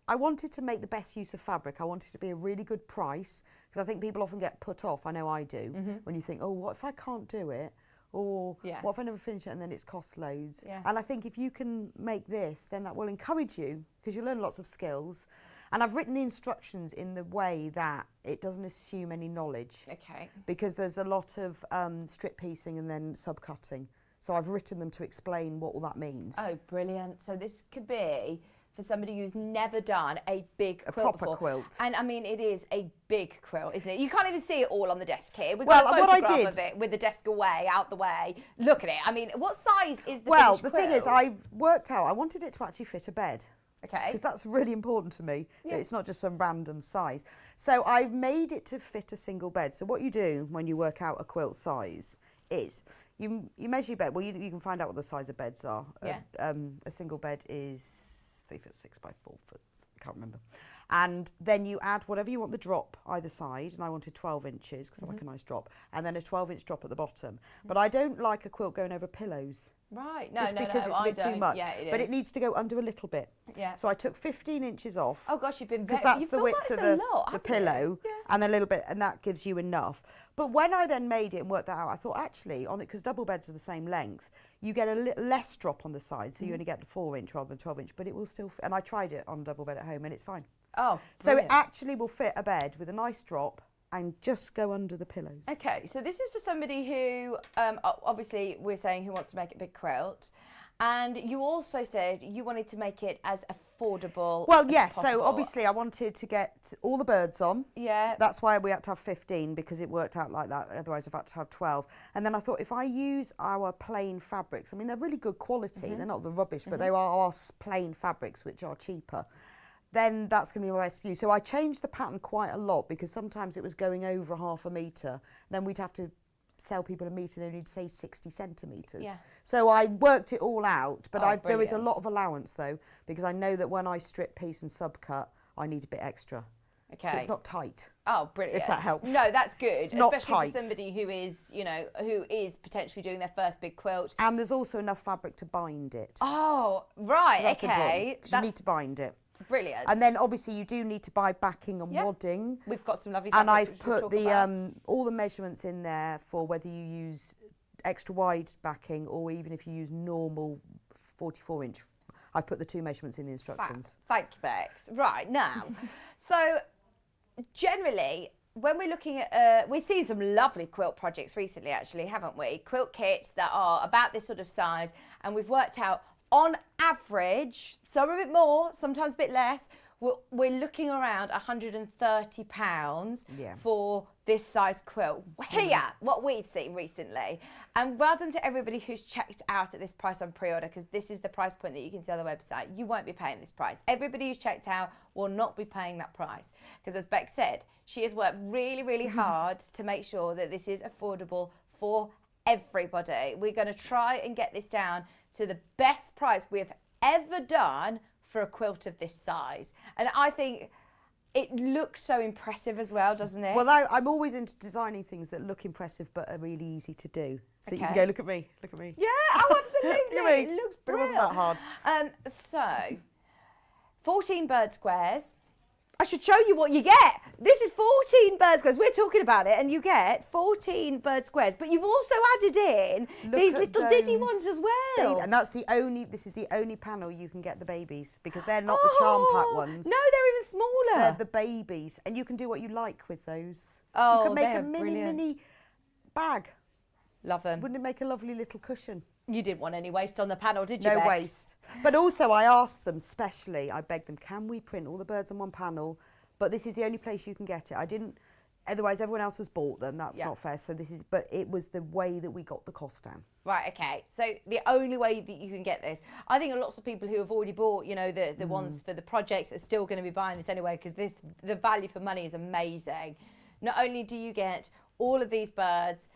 S7: I wanted to make the best use of fabric. I wanted it to be a really good price, because I think people often get put off, I know I do, when you think, oh, what if I can't do it? Or what if I never finish it and then it's cost loads?
S6: Yeah.
S7: And I think if you can make this, then that will encourage you, because you learn lots of skills. And I've written the instructions in the way that it doesn't assume any knowledge.
S6: Okay.
S7: Because there's a lot of strip piecing and then subcutting. So I've written them to explain what all that means.
S6: Oh, brilliant. So this could be for somebody who's never done a big quilt
S7: proper
S6: before.
S7: quilt.
S6: And I mean, it is a big quilt, isn't it? You can't even see it all on the desk here. We've
S7: Well,
S6: got a
S7: what I
S6: photograph
S7: did-
S6: of it with the desk away, out the way. Look at it. I mean, what size is the
S7: Well,
S6: finished
S7: the thing is,
S6: quilt?
S7: I've worked out, I wanted it to actually fit a bed.
S6: Okay.
S7: Because that's really important to me.
S6: Yeah.
S7: It's not just some random size. So I've made it to fit a single bed. So what you do when you work out a quilt size is you measure your bed. Well, you can find out what the size of beds are.
S6: Yeah.
S7: A single bed is 3 foot 6 by 4 foot. I can't remember. And then you add whatever you want the drop either side. And I wanted 12 inches because I like a nice drop. And then a 12-inch drop at the bottom. But I don't like a quilt going over pillows.
S6: Right. No,
S7: Just because it's a bit too much.
S6: Yeah, it
S7: but
S6: is.
S7: it needs to go under a little bit.
S6: Yeah.
S7: So I took 15 inches off.
S6: Oh gosh, you've been very.
S7: Because that's
S6: you've
S7: the
S6: thought
S7: width
S6: about
S7: of
S6: this a lot,
S7: the
S6: haven't
S7: pillow,
S6: you?
S7: and a little bit, and that gives you enough. But when I then made it and worked that out, I thought actually on it, because double beds are the same length, you get a less drop on the side, so you only get the 4-inch rather than 12-inch. But it will still. And I tried it on double bed at home, and it's fine.
S6: Oh,
S7: so it
S6: brilliant.
S7: actually will fit a bed with a nice drop and just go under the pillows.
S6: Okay, so this is for somebody who, obviously, we're saying who wants to make a big quilt. And you also said you wanted to make it as affordable
S7: Well,
S6: as
S7: yes,
S6: possible.
S7: so obviously I wanted to get all the birds on.
S6: Yeah.
S7: That's why we had to have 15, because it worked out like that. Otherwise I've had to have 12. And then I thought if I use our plain fabrics, I mean, they're really good quality. They're not the rubbish, but they are our plain fabrics, which are cheaper. Then that's going to be my best view. So I changed the pattern quite a lot, because sometimes it was going over 1/2 metre. Then we'd have to sell people a metre, they need, say, 60 centimetres.
S6: Yeah.
S7: So I worked it all out, but there is a
S6: brilliant.
S7: lot of allowance, though, because I know that when I strip piece and subcut, I need a bit extra.
S6: Okay.
S7: So it's not tight.
S6: Oh, brilliant.
S7: If that helps.
S6: No, that's good.
S7: It's not
S6: Especially
S7: tight.
S6: for somebody who is, who is potentially doing their first big quilt.
S7: And there's also enough fabric to bind it.
S6: Oh, right,
S7: That's
S6: okay.
S7: important, 'cause you need to bind it.
S6: Brilliant.
S7: And then obviously you do need to buy backing and wadding.
S6: We've got some lovely
S7: And
S6: fabrics
S7: I've
S6: which we'll
S7: put
S6: talk
S7: the
S6: about.
S7: all the measurements in there for whether you use extra wide backing or even if you use normal 44-inch. I've put the 2 measurements in the instructions.
S6: Thank you, Bex. Right, now, so generally, when we're looking at, we've seen some lovely quilt projects recently, actually, haven't we? Quilt kits that are about this sort of size, and we've worked out, on average, some a bit more, sometimes a bit less, we're looking around £130 for this size quilt. Here, what we've seen recently. And well done to everybody who's checked out at this price on pre-order, because this is the price point that you can see on the website. You won't be paying this price. Everybody who's checked out will not be paying that price, because as Beck said, she has worked really, really hard to make sure that this is affordable for everybody. We're going to try and get this down to the best price we've ever done for a quilt of this size. And I think it looks so impressive as well, doesn't it?
S7: Well, I'm always into designing things that look impressive but are really easy to do. So you can go, look at me, look at me.
S6: Yeah, oh, absolutely. It looks
S7: But it
S6: brilliant.
S7: wasn't that hard.
S6: So, 14 bird squares. I should show you what you get. This is 14 bird squares. We're talking about it, and you get 14 bird squares. But you've also added in these little diddy ones as well.
S7: And that's this is the only panel you can get the babies, because they're not the charm pack ones.
S6: No, they're even smaller.
S7: They're the babies. And you can do what you like with those.
S6: Oh,
S7: you can make
S6: they're
S7: a
S6: brilliant.
S7: mini bag.
S6: Love them.
S7: Wouldn't it make a lovely little cushion?
S6: You didn't want any waste on the panel, did you,
S7: No
S6: Bex?
S7: waste. But also I asked them specially, I begged them, can we print all the birds on one panel? But this is the only place you can get it. I didn't, otherwise everyone else has bought them. That's not fair. So this is, but it was the way that we got the cost down.
S6: Right, okay. So the only way that you can get this, I think lots of people who have already bought, you know, the ones for the projects are still going to be buying this anyway, because the value for money is amazing. Not only do you get all of these birds,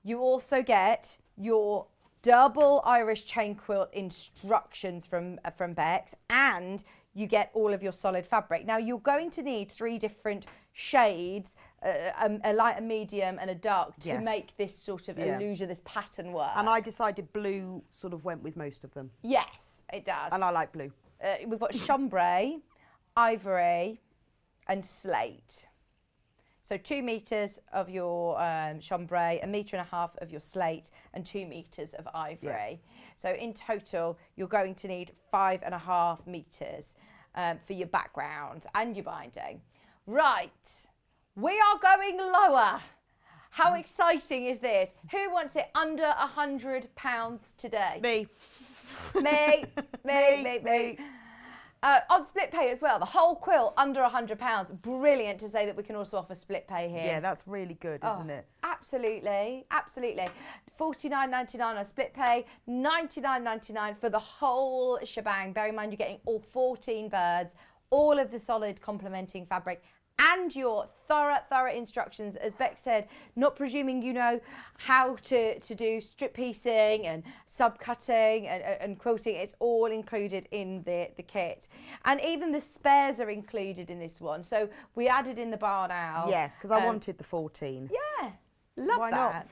S6: you also get your double Irish chain quilt instructions from Bex, and you get all of your solid fabric. Now you're going to need 3 different shades, a light, a medium and a dark, to make this sort of illusion, this pattern work.
S7: And I decided blue sort of went with most of them.
S6: Yes, it does.
S7: And I like blue.
S6: We've got chambray, ivory and slate. So 2 meters of your chambray, 1.5 meters of your slate, and 2 meters of ivory. So in total, you're going to need 5.5 meters for your background and your binding. Right, we are going lower. How exciting is this? Who wants it under £100 today?
S7: Me.
S6: Me. On split pay as well, the whole quilt under £100. Brilliant to say that we can also offer split pay here.
S7: Yeah, that's really good, isn't it?
S6: Absolutely, absolutely. $49.99 on split pay, $99.99 for the whole shebang. Bear in mind you're getting all 14 birds, all of the solid complementing fabric, and your thorough instructions. As Beck said, not presuming you know how to do strip piecing and sub-cutting and quilting. It's all included in the kit. And even the spares are included in this one. So we added in the barn owl.
S7: Yes, because I wanted the 14.
S6: Yeah, love
S7: Why
S6: that.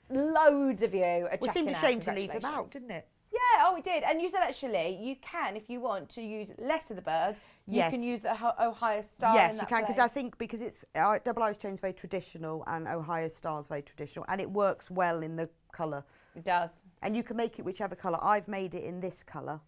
S7: not?
S6: Loads of you are
S7: Well, it
S6: checking
S7: seemed a
S6: out.
S7: shame to leave them out, didn't it?
S6: Yeah, oh, it did. And you said actually you can, if you want to use less of the bird, you can use the Ohio Star.
S7: Yes,
S6: in
S7: you
S6: that
S7: can, because
S6: place.
S7: I think because it's double Irish chain is very traditional and Ohio Star is very traditional, and it works well in the colour.
S6: It does.
S7: And you can make it whichever colour. I've made it in this colour,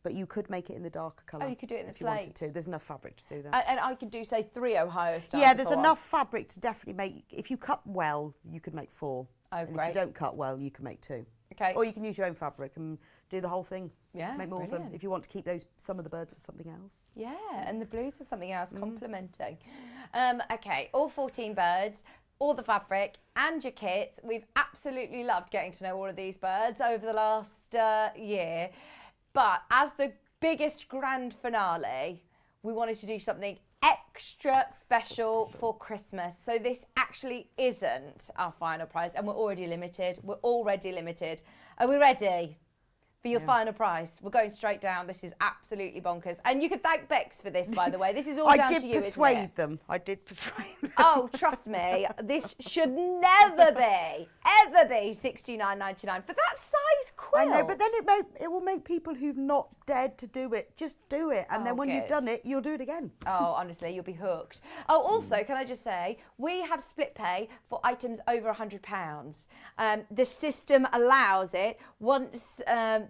S7: but you could make it in the darker colour.
S6: Oh, you could do it in the
S7: if you wanted
S6: slate.
S7: to. There's enough fabric to do that.
S6: And I could do, say, 3 Ohio Stars.
S7: Yeah, there's enough fabric to definitely make. If you cut well, you could make 4.
S6: Oh,
S7: and
S6: great.
S7: if you don't cut well, you can make 2.
S6: Okay.
S7: Or you can use your own fabric and do the whole thing.
S6: Yeah,
S7: make more of them
S6: brilliant.
S7: if you want to keep some of the birds for something else.
S6: Yeah, and the blues are something else complementing. Okay, all 14 birds, all the fabric and your kits. We've absolutely loved getting to know all of these birds over the last year. But as the biggest grand finale, we wanted to do something extra special for Christmas. So this actually isn't our final prize, and we're already limited. Are we ready for your final price? We're going straight down. This is absolutely bonkers. And you can thank Bex for this, by the way. This is all down to you, isn't it?
S7: I did persuade them.
S6: Oh, trust me, this should never be, ever be $69.99 for that size quilt.
S7: I know, but then it will make people who've not dared to do it just do it, and then when you've done it, you'll do it again.
S6: Oh, honestly, you'll be hooked. Oh, also, can I just say, we have split pay for items over £100. The system allows it once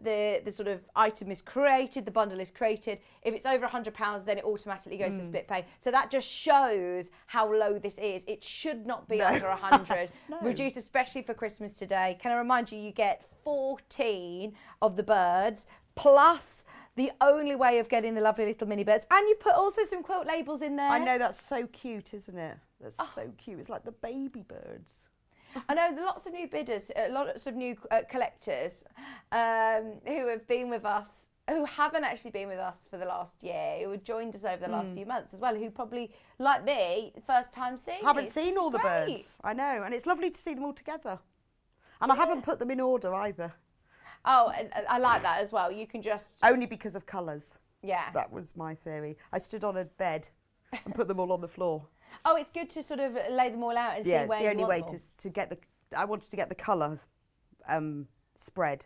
S6: the sort of item is created, the bundle is created. If it's over £100, then it automatically goes to split pay. So that just shows how low this is. It should not be under 100.
S7: No.
S6: Reduced especially for Christmas today. Can I remind you, you get 14 of the birds plus the only way of getting the lovely little mini birds. And you put also some quilt labels in there.
S7: I know, that's so cute, isn't it? That's so cute. It's like the baby birds.
S6: I know lots of new bidders, lots of new collectors who have been with us, who haven't actually been with us for the last year, who have joined us over the last few months as well, who probably, like me, first time seeing
S7: Haven't seen all the birds. I know, and it's lovely to see them all together. And I haven't put them in order either.
S6: Oh, and I like that as well. You can just...
S7: Only because of colours.
S6: Yeah.
S7: That was my theory. I stood on a bed and put them all on the floor.
S6: Oh, it's good to sort of lay them all out and see where you want them.
S7: Yeah, it's the only way to get the... I wanted to get the colour spread,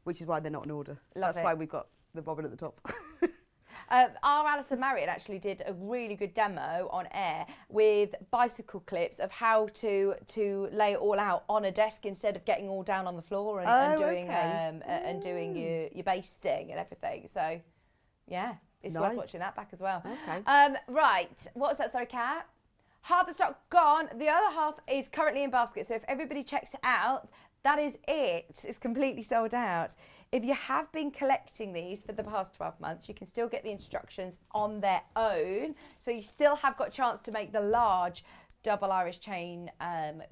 S7: which is why they're not in order. That's why we've got the bobbin at the top.
S6: Our Alison Marriott actually did a really good demo on air with bicycle clips of how to lay it all out on a desk instead of getting all down on the floor and doing your basting and everything. So, yeah, it's worth watching that back as well.
S7: Okay.
S6: Right, what was that? Sorry, Kat? Half the stock gone. The other half is currently in basket. So if everybody checks it out, that is it. It's completely sold out. If you have been collecting these for the past 12 months, you can still get the instructions on their own. So you still have got a chance to make the large double Irish chain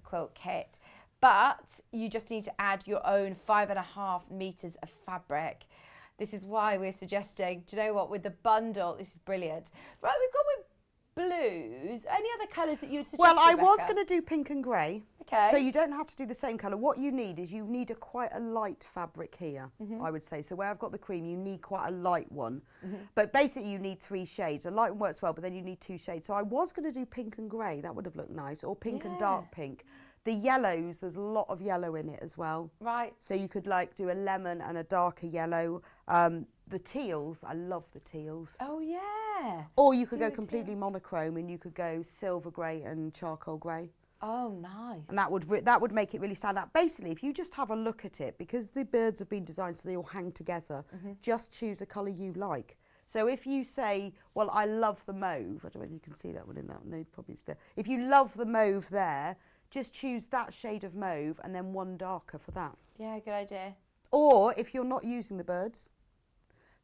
S6: quilt kit. But you just need to add your own 5.5 metres of fabric. This is why we're suggesting, do you know what, with the bundle, this is brilliant. Right, we've got with blues. Any other colours that you'd suggest?
S7: Well, I
S6: Rebecca?
S7: was going to do pink and grey.
S6: Okay.
S7: So you don't have to do the same colour. What you need is quite a light fabric here, I would say. So where I've got the cream, you need quite a light one. But basically you need 3 shades. A light one works well, but then you need 2 shades. So I was going to do pink and grey. That would have looked nice. Or pink and dark pink. The yellows, there's a lot of yellow in it as well.
S6: Right.
S7: So you could like do a lemon and a darker yellow. The teals, I love the teals.
S6: Oh, yeah.
S7: Or you could go completely monochrome and you could go silver grey and charcoal grey.
S6: Oh, nice.
S7: And that would make it really stand out. Basically, if you just have a look at it, because the birds have been designed so they all hang together, just choose a colour you like. So if you say, well, I love the mauve, I don't know if you can see that one in that one, no, probably it's there. If you love the mauve there, just choose that shade of mauve and then one darker for that.
S6: Yeah, good idea.
S7: Or if you're not using the birds,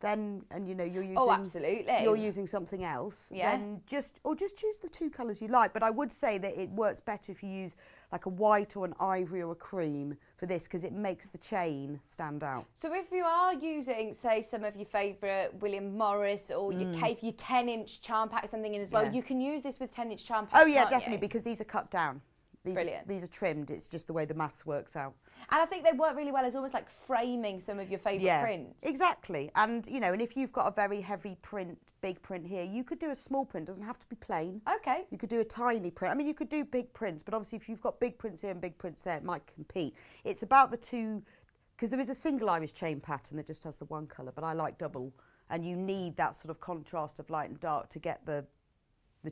S7: then, and you know, you're using...
S6: Oh, absolutely.
S7: You're using something else.
S6: Yeah.
S7: Then just choose the 2 colours you like. But I would say that it works better if you use like a white or an ivory or a cream for this, because it makes the chain stand out.
S6: So if you are using, say, some of your favourite William Morris or your 10-inch charm pack, something in as well, you can use this with 10-inch charm packs.
S7: Oh yeah, definitely, because these are cut down.
S6: Brilliant.
S7: These are trimmed. It's just the way the maths works out.
S6: And I think they work really well as almost like framing some of your favourite prints.
S7: Exactly. And, you know, and if you've got a very heavy print, big print here, you could do a small print. It doesn't have to be plain.
S6: Okay.
S7: You could do a tiny print. I mean, you could do big prints, but obviously if you've got big prints here and big prints there, it might compete. It's about the 2, because there is a single Irish chain pattern that just has the 1 colour, but I like double. And you need that sort of contrast of light and dark to get the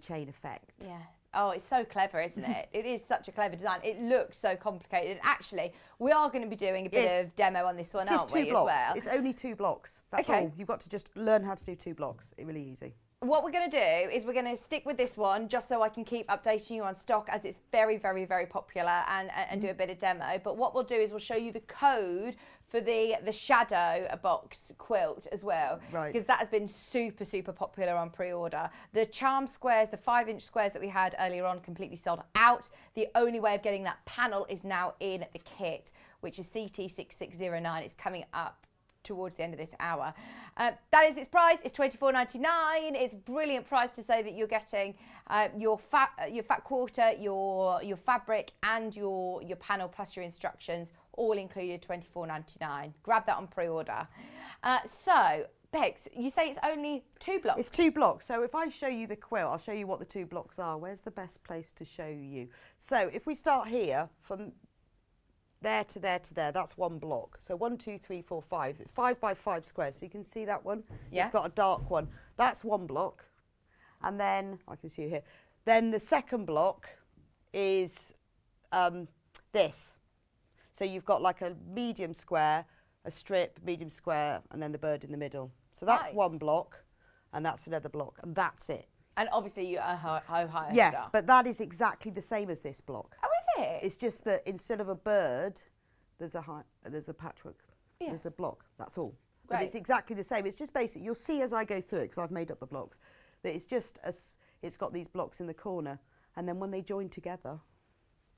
S7: chain effect.
S6: Yeah. Oh, it's so clever, isn't it? It is such a clever design. It looks so complicated. And actually, we are going to be doing a bit of demo on this one, aren't we,
S7: It's just 2 blocks.
S6: as well?
S7: It's only 2 blocks. That's all. You've got to just learn how to do 2 blocks. It's really easy.
S6: What we're going to do is we're going to stick with this one just so I can keep updating you on stock, as it's very, very, very popular, and do a bit of demo. But what we'll do is we'll show you the code for the shadow box quilt as well, because that has been super, super popular on pre-order. The charm squares, the 5-inch squares that we had earlier on, completely sold out. The only way of getting that panel is now in the kit, which is CT6609. It's coming up towards the end of this hour. That is its price. It's $24.99. It's a brilliant price to say that you're getting your fat quarter, your fabric, and your panel plus your instructions, all included $24.99. Grab that on pre-order. So, Bex, you say it's only 2 blocks?
S7: It's 2 blocks. So if I show you the quilt, I'll show you what the 2 blocks are. Where's the best place to show you? So if we start here from there to there to there, that's 1 block. So 1, 2, 3, 4, 5. 5 by 5 squares. So you can see that one.
S6: Yeah.
S7: It's got a dark one. That's 1 block. And then, I can see you here. Then the second block is this. So you've got like a medium square, a strip, medium square, and then the bird in the middle. So that's 1 block, and that's another block, and that's it.
S6: And obviously you are higher.
S7: Yes, but that is exactly the same as this block.
S6: Oh, is it?
S7: It's just that instead of a bird, there's a patchwork.
S6: Yeah.
S7: There's a block. That's all. But it's exactly the same. It's just basic. You'll see as I go through it, because I've made up the blocks, that it's just it's got these blocks in the corner, and then when they join together,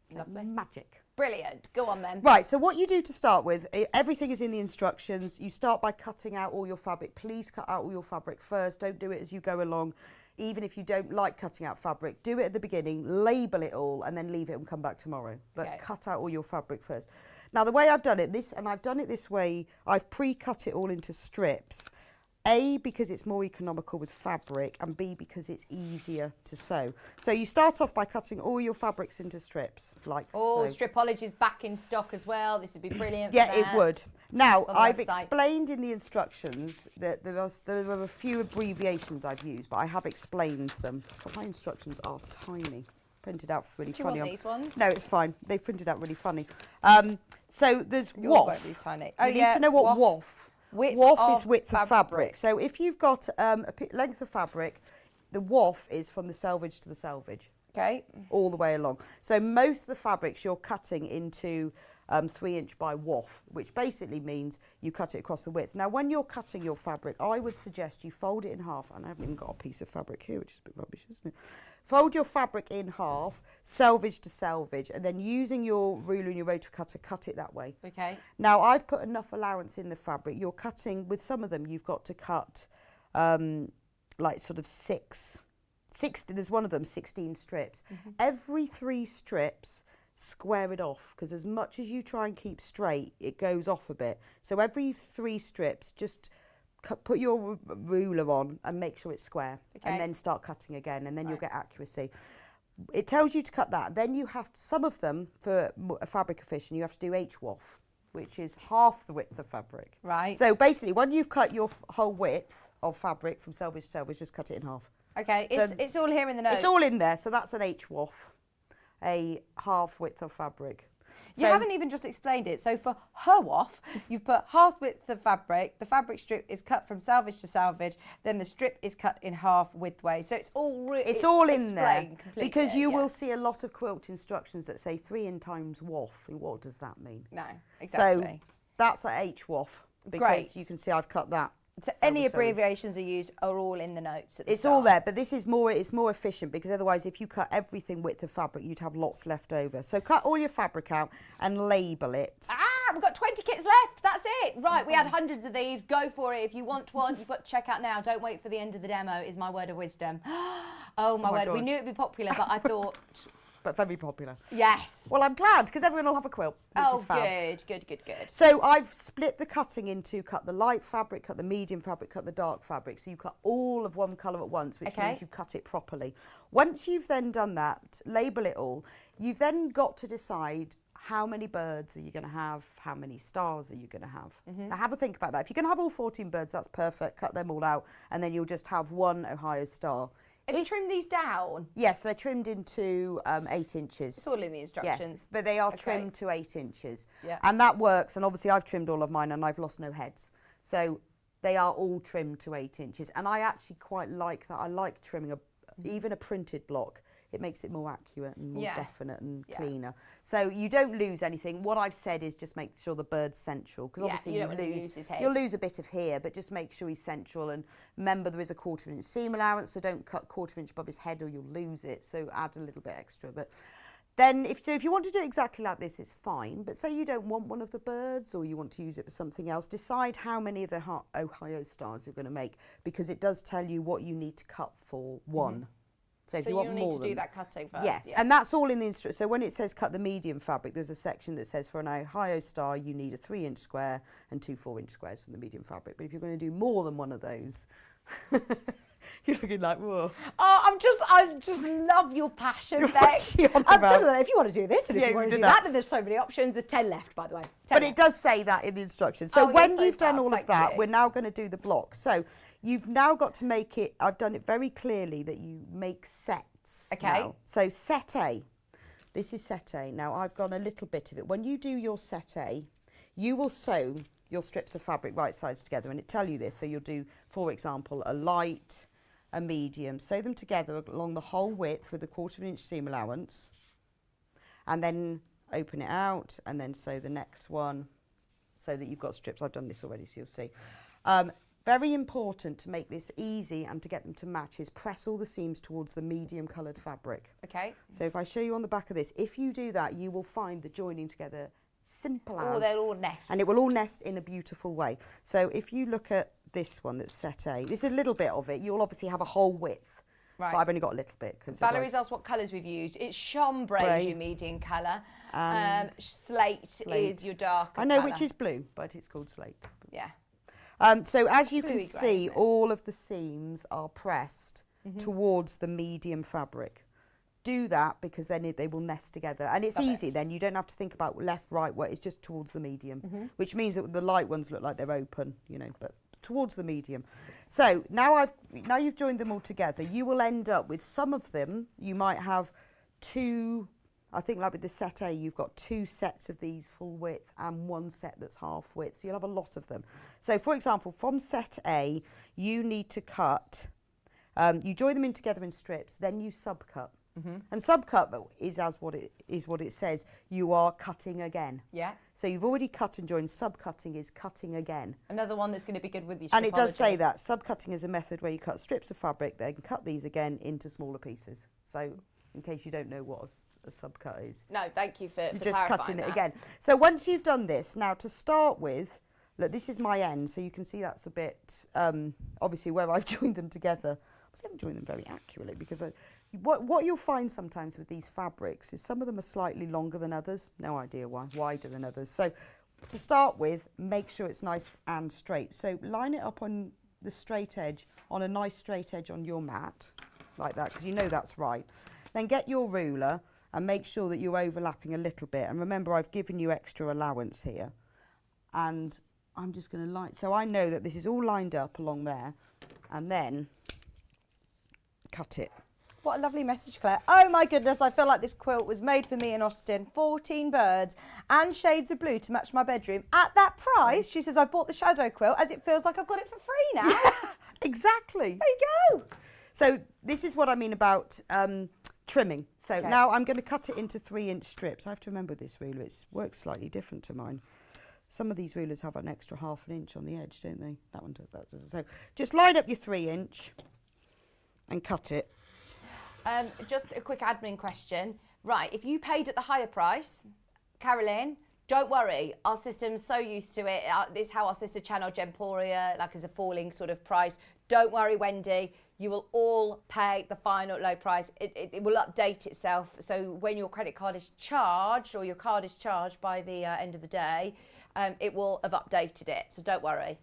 S7: it's like magic.
S6: Brilliant. Go on then.
S7: Right, so what you do to start with, everything is in the instructions. You start by cutting out all your fabric. Please cut out all your fabric first. Don't do it as you go along. Even if you don't like cutting out fabric, do it at the beginning, label it all, and then leave it and come back tomorrow. But cut out all your fabric first. Now, the way I've done it, I've done it this way, I've pre-cut it all into strips. A, because it's more economical with fabric, and B, because it's easier to sew. So you start off by cutting all your fabrics into strips, like so.
S6: Stripology's back in stock as well. This would be brilliant for
S7: Yeah,
S6: that.
S7: it would. Now, I've
S6: website.
S7: explained in the instructions that there are a few abbreviations I've used, but I have explained them. But my instructions are tiny. Printed out really
S6: Do you
S7: funny.
S6: want these ones?
S7: No, it's fine. They've printed out really funny. So there's
S6: Yours won't
S7: WOF.
S6: be tiny.
S7: You need to know what WOF. WOF is width of
S6: fabric.
S7: fabric. So if you've got a length of fabric, the WOF is from the selvage to the selvage.
S6: Okay.
S7: All the way along. So most of the fabrics you're cutting into 3-inch by WOF, which basically means you cut it across the width. Now, when you're cutting your fabric, I would suggest you fold it in half. And I haven't even got a piece of fabric here, which is a bit rubbish, isn't it? Fold your fabric in half, selvage to selvage, and then using your ruler and your rotary cutter, cut it that way.
S6: Okay.
S7: Now, I've put enough allowance in the fabric. You're cutting, with some of them, you've got to cut like sort of 6, there's one of them, 16 strips. Every 3 strips, square it off, because as much as you try and keep straight, it goes off a bit. So every 3 strips, just put your ruler on and make sure it's square, and then start cutting again, and then you'll get accuracy. It tells you to cut that. Then you have, some of them, for a fabric efficient, you have to do HWOF, which is half the width of fabric.
S6: Right.
S7: So basically, when you've cut your whole width of fabric from selvage to selvage, just cut it in half.
S6: Okay, it's all here in the notes.
S7: It's all in there, so that's an HWOF, a half width of fabric.
S6: You haven't even just explained it. So for HWOF, you've put half width of fabric, the fabric strip is cut from selvage to selvage, then the strip is cut in half widthway. So it's all
S7: it's all in there,
S6: completely,
S7: because you will see a lot of quilt instructions that say 3 in times WOF. And what does that mean?
S6: No, exactly.
S7: So that's a HWOF, because you can see I've cut that.
S6: So any abbreviations are used are all in the notes.
S7: It's all there, but this is more. It's more efficient, because otherwise, if you cut everything width of fabric, you'd have lots left over. So cut all your fabric out and label it.
S6: We've got 20 kits left. That's it. Right, we had hundreds of these. Go for it. If you want one, you've got to check out now. Don't wait for the end of the demo, is my word of wisdom. Oh my word.
S7: God.
S6: We knew it'd be popular, but I thought...
S7: But very popular.
S6: Yes.
S7: Well, I'm glad, because everyone will have a quilt, which is fab.
S6: Good.
S7: So I've split the cutting into cut the light fabric, cut the medium fabric, cut the dark fabric. So you cut all of one colour at once, which means you cut it properly. Once you've then done that, label it all, you've then got to decide how many birds are you going to have, how many stars are you going to have. Now have a think about that. If you're going to have all 14 birds, that's perfect. Cut them all out, and then you'll just have one Ohio star.
S6: Have you trimmed these down?
S7: Yes, they're trimmed into 8 inches.
S6: It's all in the instructions.
S7: Yeah, but they are trimmed to 8 inches.
S6: Yeah.
S7: And that works. And obviously I've trimmed all of mine and I've lost no heads. So they are all trimmed to 8 inches. And I actually quite like that. I like trimming even a printed block. It makes it more accurate and more definite and cleaner. So you don't lose anything. What I've said is just make sure the bird's central, because obviously
S6: you don't want to lose his head.
S7: You'll lose a bit of here, but just make sure he's central. And remember, there is a 1/4 inch seam allowance, so don't cut 1/4 inch above his head or you'll lose it. So add a little bit extra. But then if you want to do it exactly like this, it's fine. But say you don't want one of the birds, or you want to use it for something else, decide how many of the Ohio stars you're going to make, because it does tell you what you need to cut for one. So if you want more,
S6: need to do that cutting first.
S7: Yes, and that's all in the instruction. So when it says cut the medium fabric, there's a section that says for an Ohio star, you need a 3-inch square and 2 4-inch squares from the medium fabric. But if you're going to do more than one of those, you're looking like, whoa.
S6: Oh, I just love your passion, Beck.
S7: What's she on about?
S6: If you want to do this and if you want to do that, then there's so many options. There's 10 left, by the way.
S7: But it does say that in the instructions. So when you've done all of that, we're now going to do the blocks. So you've now got to make it, I've done it very clearly that you make sets.
S6: Okay.
S7: Now. So set A, this is set A. Now I've gone a little bit of it. When you do your set A, you will sew your strips of fabric right sides together, and it tell you this. So you'll do, for example, a light, a medium, sew them together along the whole width with a 1/4 inch seam allowance, and then open it out and then sew the next one so that you've got strips. I've done this already, so you'll see. Very important to make this easy and to get them to match is press all the seams towards the medium coloured fabric.
S6: Okay.
S7: So if I show you on the back of this, if you do that, you will find the joining together simple as.
S6: Oh, they'll all nest.
S7: And it will all nest in a beautiful way. So if you look at this one that's set A, this is a little bit of it. You'll obviously have a whole width.
S6: Right.
S7: But I've only got a little bit.
S6: Valerie's asked what colours we've used. It's chambray is your medium colour. Slate is your darker
S7: I know
S6: colour.
S7: which is blue, but it's called slate.
S6: Yeah.
S7: So as you can
S6: Bluey grey,
S7: see,
S6: isn't it?
S7: all of the seams are pressed towards the medium fabric. Do that because then they will nest together. And it's easy then. You don't have to think about left, right, where it's just towards the medium, which means that the light ones look like they're open, you know, but towards the medium. So now you've joined them all together. You will end up with some of them. You might have two, I think like with the set A, you've got 2 sets of these full width and 1 set that's half width. So you'll have a lot of them. So for example, from set A, you need to cut, you join them in together in strips, then you subcut. And subcut is what it says. You are cutting again.
S6: Yeah.
S7: So you've already cut and joined. Subcutting is cutting again.
S6: Another one that's going to be good with your
S7: And it does
S6: stripology.
S7: say that. Subcutting is a method where you cut strips of fabric, then cut these again into smaller pieces. So in case you don't know what a subcut is.
S6: No, thank you for
S7: Just
S6: clarifying
S7: cutting
S6: that.
S7: it again. So once you've done this, now to start with, look, this is my end. So you can see that's a bit, obviously where I've joined them together. I haven't joined them very accurately because what you'll find sometimes with these fabrics is some of them are slightly longer than others. No idea why, wider than others. So to start with, make sure it's nice and straight. So line it up on the straight edge, on a nice straight edge on your mat, like that, because you know that's right. Then get your ruler and make sure that you're overlapping a little bit. And remember, I've given you extra allowance here. And I'm just going to line, so I know that this is all lined up along there, and then cut it.
S6: What a lovely message, Claire. Oh my goodness, I feel like this quilt was made for me in Austin. 14 birds and shades of blue to match my bedroom. At that price, she says, I've bought the shadow quilt as it feels like I've got it for free now.
S7: Exactly.
S6: There you go.
S7: So this is what I mean about trimming. So
S6: Okay.
S7: now I'm going to cut it into 3-inch strips. I have to remember this ruler. It works slightly different to mine. Some of these rulers have an extra ½ inch on the edge, don't they? That one does. That does. So just line up your 3-inch and cut it.
S6: Just a quick admin question. Right, if you paid at the higher price, Carolyn, don't worry. Our system's so used to it. This is how our sister channel Gemporia, like, is a falling sort of price. Don't worry, Wendy. You will all pay the final low price. It will update itself. So when your credit card is charged, or your card is charged by the end of the day, it will have updated it. So don't worry.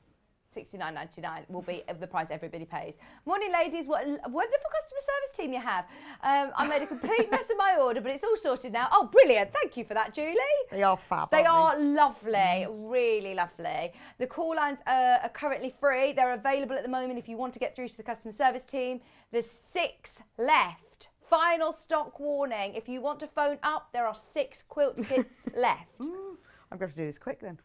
S6: $69.99 will be the price everybody pays. Morning, ladies. What a wonderful customer service team you have. I made a complete mess of my order, but it's all sorted now. Oh, brilliant. Thank you for that, Julie.
S7: They are fab,
S6: They
S7: aren't
S6: are lovely, really lovely. The call lines are currently free. They're available at the moment if you want to get through to the customer service team. There's 6 left. Final stock warning. If you want to phone up, there are 6 quilt kits left.
S7: I'm going to do this quick then.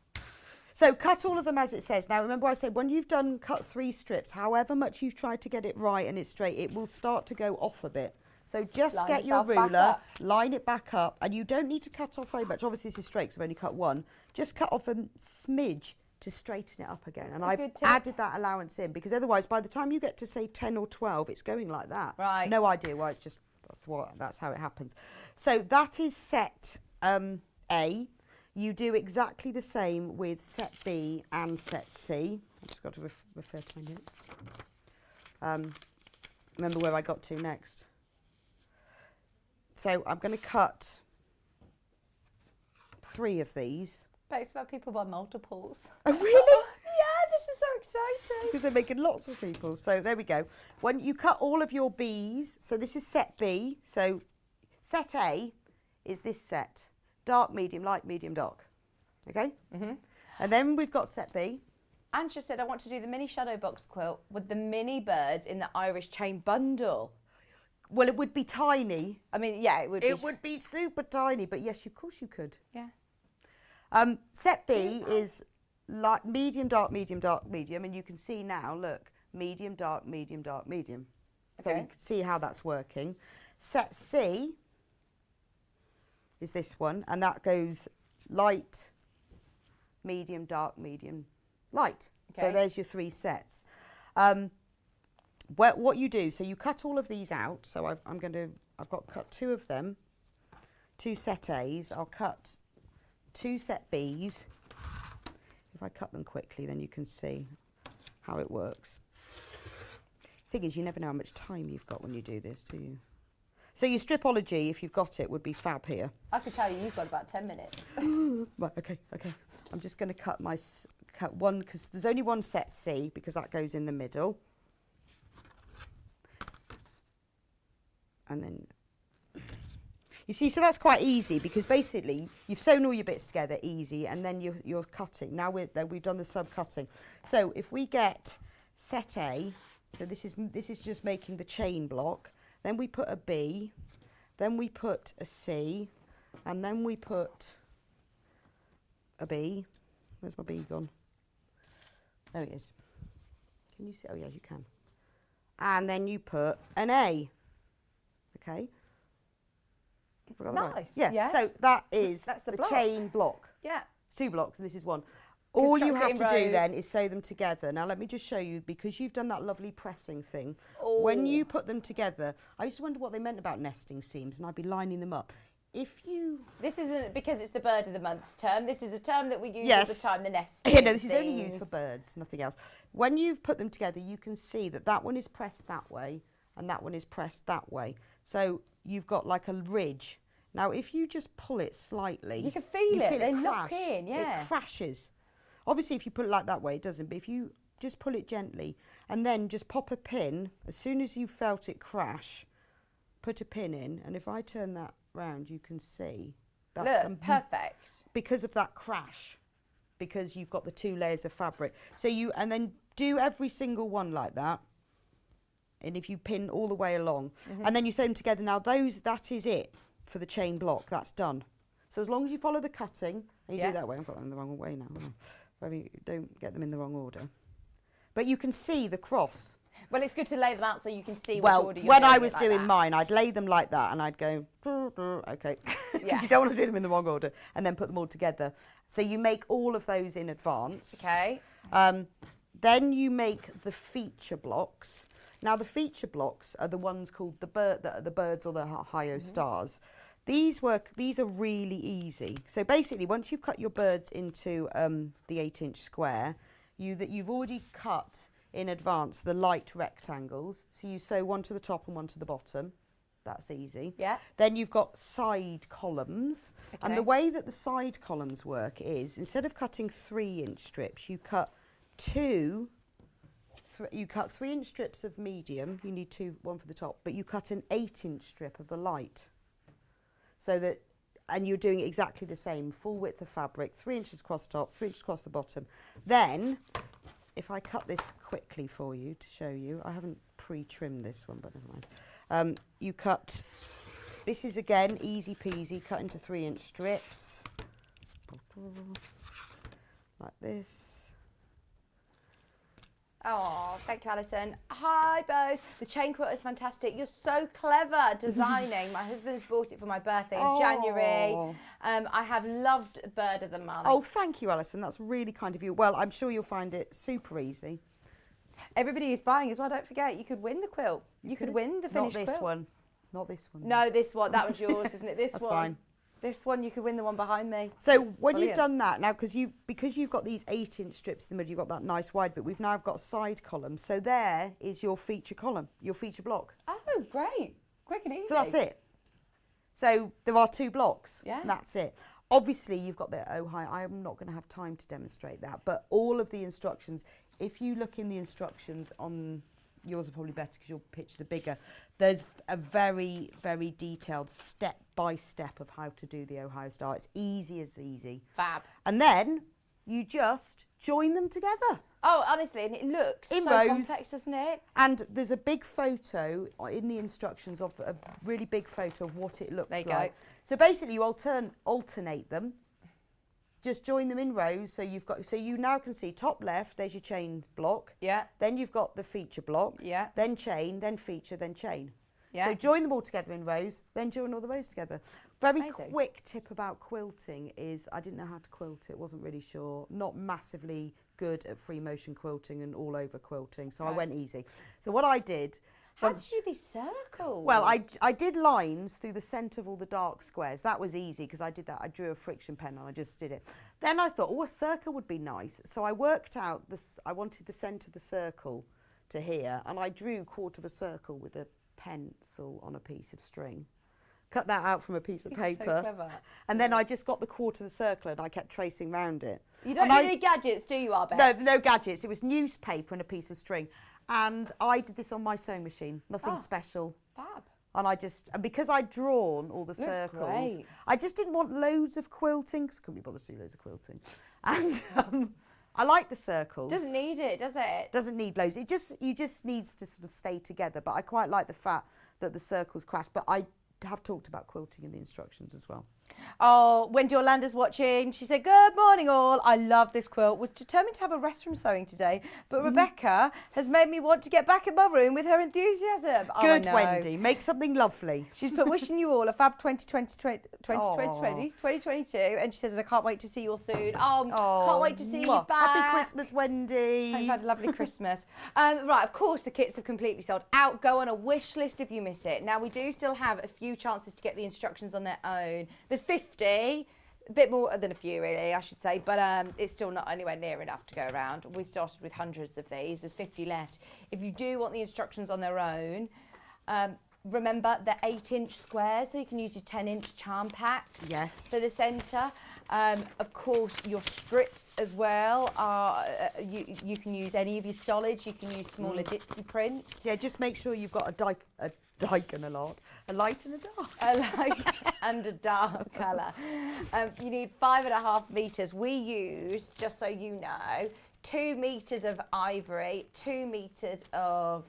S7: So cut all of them as it says. Now remember I said when you've cut 3 strips, however much you've tried to get it right and it's straight, it will start to go off a bit. So just
S6: Line
S7: get your
S6: yourself back
S7: ruler,
S6: up.
S7: line it back up, and you don't need to cut off very much. Obviously this is straight because I've only cut 1. Just cut off a smidge to straighten it up again. And
S6: That's a
S7: I've
S6: good tip.
S7: added that allowance in because otherwise by the time you get to say 10 or 12, it's going like that.
S6: Right.
S7: No idea why, it's just, that's how it happens. So that is set A. You do exactly the same with set B and set C. I've just got to refer to my notes. Remember where I got to next. So I'm going to cut 3 of these.
S6: Most of our people buy multiples.
S7: Oh, really?
S6: Yeah, this is so exciting.
S7: Because they're making lots of people. So there we go. When you cut all of your Bs, so this is set B. So set A is this set. Dark, medium, light, medium, dark. Okay? And then we've got set B.
S6: Angela said, I want to do the mini shadow box quilt with the mini birds in the Irish chain bundle.
S7: Well, it would be tiny.
S6: I mean, yeah, it would be.
S7: It would be super tiny, but yes, of course you could.
S6: Yeah.
S7: Set B is light, medium, dark, medium, dark, medium. And you can see now, look, medium, dark, medium, dark, medium. So
S6: Okay.
S7: you can see how that's working. Set C is this one, and that goes light, medium, dark, medium, light. So there's your 3 sets. What you do, so you cut all of these out. So I've got cut 2 of them, 2 set A's. I'll cut 2 set B's. If I cut them quickly, then you can see how it works. Thing is, you never know how much time you've got when you do this, do you? So your stripology, if you've got it, would be fab here.
S6: I could tell you've got about 10 minutes.
S7: Right, okay. I'm just going to cut one, because there's only one set C, because that goes in the middle. And then, you see, so that's quite easy, because basically you've sewn all your bits together easy, and then you're cutting. Now we've done the sub-cutting. So if we get set A, so this is just making the chain block, then we put a B, then we put a C, and then we put a B. Where's my B gone? There it is. Can you see? Oh, yes, you can. And then you put an A. Okay.
S6: Nice.
S7: Right. Yeah. So that's the chain block.
S6: Yeah.
S7: It's 2 blocks, and this is 1. All you have to do then is sew them together. Now let me just show you, because you've done that lovely pressing thing.
S6: Oh.
S7: When you put them together, I used to wonder what they meant about nesting seams, and I'd be lining them up.
S6: This isn't because it's the bird of the month term. This is a term that we use all the time, the nest.
S7: No, this is only used for birds, nothing else. When you've put them together, you can see that one is pressed that way and that one is pressed that way. So you've got like a ridge. Now, if you just pull it slightly,
S6: you can feel it. They lock in, yeah.
S7: It crashes. Obviously, if you put it like that way, it doesn't. But if you just pull it gently and then just pop a pin, as soon as you felt it crash, put a pin in. And if I turn that round, you can see that's
S6: perfect.
S7: Because of that crash, because you've got the 2 layers of fabric. So and then do every single one like that. And if you pin all the way along, and then you sew them together. Now that is it for the chain block. That's done. So as long as you follow the cutting, and you do that way. I've got them in the wrong way now. Don't get them in the wrong order. But you can see the cross.
S6: Well, it's good to lay them out so you can see which order you're
S7: when I
S6: doing
S7: was
S6: it like
S7: doing
S6: that.
S7: mine, I'd lay them like that, and I'd go, okay, because you don't want to do them in the wrong order, and then put them all together. So you make all of those in advance.
S6: Okay.
S7: Then you make the feature blocks. Now the feature blocks are the ones called the birds or the Ohio stars. These are really easy. So basically, once you've cut your birds into the 8-inch square, you've already cut in advance the light rectangles. So you sew one to the top and one to the bottom. That's easy.
S6: Yeah.
S7: Then you've got side columns. Okay. And the way that the side columns work is, instead of cutting 3-inch strips, you cut 3-inch strips of medium. You need 2, 1 for the top, but you cut an 8-inch strip of the light. So that, and you're doing exactly the same, full width of fabric, 3 inches across the top, 3 inches across the bottom. Then, if I cut this quickly for you to show you, I haven't pre-trimmed this one, but never mind. You cut, this is again easy peasy, cut into 3-inch strips, like this.
S6: Oh, thank you, Alison. Hi, both. The chain quilt is fantastic. You're so clever designing. My husband's bought it for my birthday in January. I have loved Bird of the Month.
S7: Oh, thank you, Alison. That's really kind of you. Well, I'm sure you'll find it super easy.
S6: Everybody who's buying as well, don't forget, you could win the quilt. You could win the finished quilt.
S7: Not this one. Not this one.
S6: No, this one. That one's yours, isn't it? This
S7: That's
S6: one.
S7: Fine.
S6: This one, you could win the one behind me.
S7: So when you've done that, now because you've got these 8-inch strips in the middle, you've got that nice wide bit, we've now got side columns. So there is your feature column, your feature block.
S6: Oh, great. Quick and easy.
S7: So that's it. So there are 2 blocks.
S6: Yeah.
S7: And that's it. Obviously, you've got the Ohio. I'm not going to have time to demonstrate that, but all of the instructions, if you look in the instructions on, yours are probably better because your pictures are bigger, there's a very, very detailed step-by-step of how to do the Ohio Star. It's easy as easy.
S6: Fab.
S7: And then you just join them together.
S6: Oh, honestly, and it looks
S7: in
S6: so
S7: rows,
S6: complex, doesn't it?
S7: And there's a big photo in the instructions of a really big photo of what it looks like.
S6: There you go.
S7: So basically, you alternate them. Just join them in rows. So you now can see top left. There's your chain block.
S6: Yeah.
S7: Then you've got the feature block.
S6: Yeah.
S7: Then chain. Then feature. Then chain.
S6: Yeah.
S7: So join them all together in rows. Then join all the rows together. Very
S6: Amazing.
S7: Quick tip about quilting is I didn't know how to quilt it. Wasn't really sure. Not massively good at free motion quilting and all over quilting, so I went easy. So what I did...
S6: How did you do these circles?
S7: Well, I did lines through the centre of all the dark squares. That was easy because I did that. I drew a friction pen and I just did it. Then I thought, oh, a circle would be nice. So I worked out this. I wanted the centre of the circle to here, and I drew a quarter of a circle with a pencil on a piece of string. Cut that out from a piece of paper.
S6: So clever.
S7: And then I just got the quarter of the circle and I kept tracing round it.
S6: You don't need any gadgets, do you, Arbex?
S7: No gadgets. It was newspaper and a piece of string. And I did this on my sewing machine, nothing special.
S6: Fab.
S7: And because I'd drawn all the
S6: Looks
S7: circles,
S6: great.
S7: I just didn't want loads of quilting, because I couldn't be bothered to do loads of quilting. And I like the circles.
S6: Doesn't need it, does it?
S7: Doesn't need loads. You just needs to sort of stay together. But I quite like the fact that the circles crash. But I have talked about quilting in the instructions as well.
S6: Oh, Wendy Orlando's watching. She said, good morning all. I love this quilt. Was determined to have a rest from sewing today, but Rebecca has made me want to get back in my room with her enthusiasm.
S7: Good, Wendy. Make something lovely.
S6: She's put wishing you all a fab 2022, and she says, and I can't wait to see you all soon. Can't wait to see you back.
S7: Happy Christmas, Wendy.
S6: Hope you've had a lovely Christmas. Right, of course, the kits have completely sold out. Go on a wish list if you miss it. Now, we do still have a few chances to get the instructions on their own. There's 50, a bit more than a few really, I should say, but it's still not anywhere near enough to go around. We started with hundreds of these. There's 50 left. If you do want the instructions on their own, remember they're 8-inch squares, so you can use your 10-inch charm packs for the centre. Of course, your strips as well are, you can use any of your solids, you can use smaller ditzy prints.
S7: Yeah, just make sure you've got a light and a light and a dark.
S6: A light and a dark colour. You need 5.5 metres. We use, just so you know, 2 metres of ivory, 2 metres of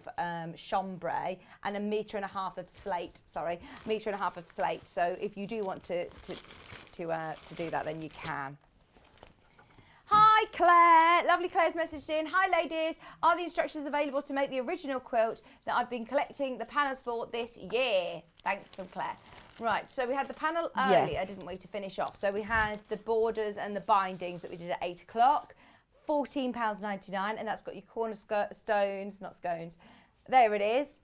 S6: chambray, and 1.5 metres of slate. Sorry, 1.5 metres of slate. So if you do want to do that, then you can. Hi Claire, lovely Claire's messaged in. Hi ladies, are the instructions available to make the original quilt that I've been collecting the panels for this year? Thanks from Claire. Right, so we had the panel earlier, didn't we, to finish off? So we had the borders and the bindings that we did at 8 o'clock, £14.99, and that's got your corner stones, not scones. There it is.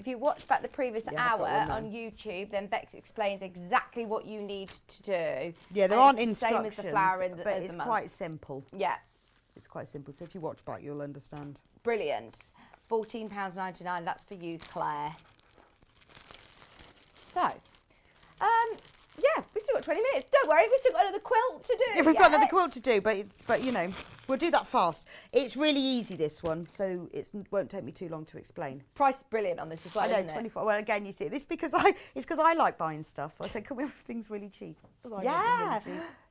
S6: If you watch back the previous hour on YouTube, then Bex explains exactly what you need to do.
S7: Yeah, there aren't
S6: instructions,
S7: instructions,
S6: same as the flower in the,
S7: but it's quite simple.
S6: Yeah.
S7: It's quite simple, so if you watch back, you'll understand.
S6: Brilliant. £14.99, that's for you, Claire. So, yeah, we've still got 20 minutes. Don't worry, we've still got another quilt to do.
S7: Yeah, we've got another quilt to do, but you know, we'll do that fast. It's really easy, this one, so it won't take me too long to explain.
S6: Price is brilliant on this as well,
S7: I know,
S6: isn't
S7: 24. Well, again, you see, it's because I like buying stuff, so I said, can we have things really cheap?
S6: Yeah.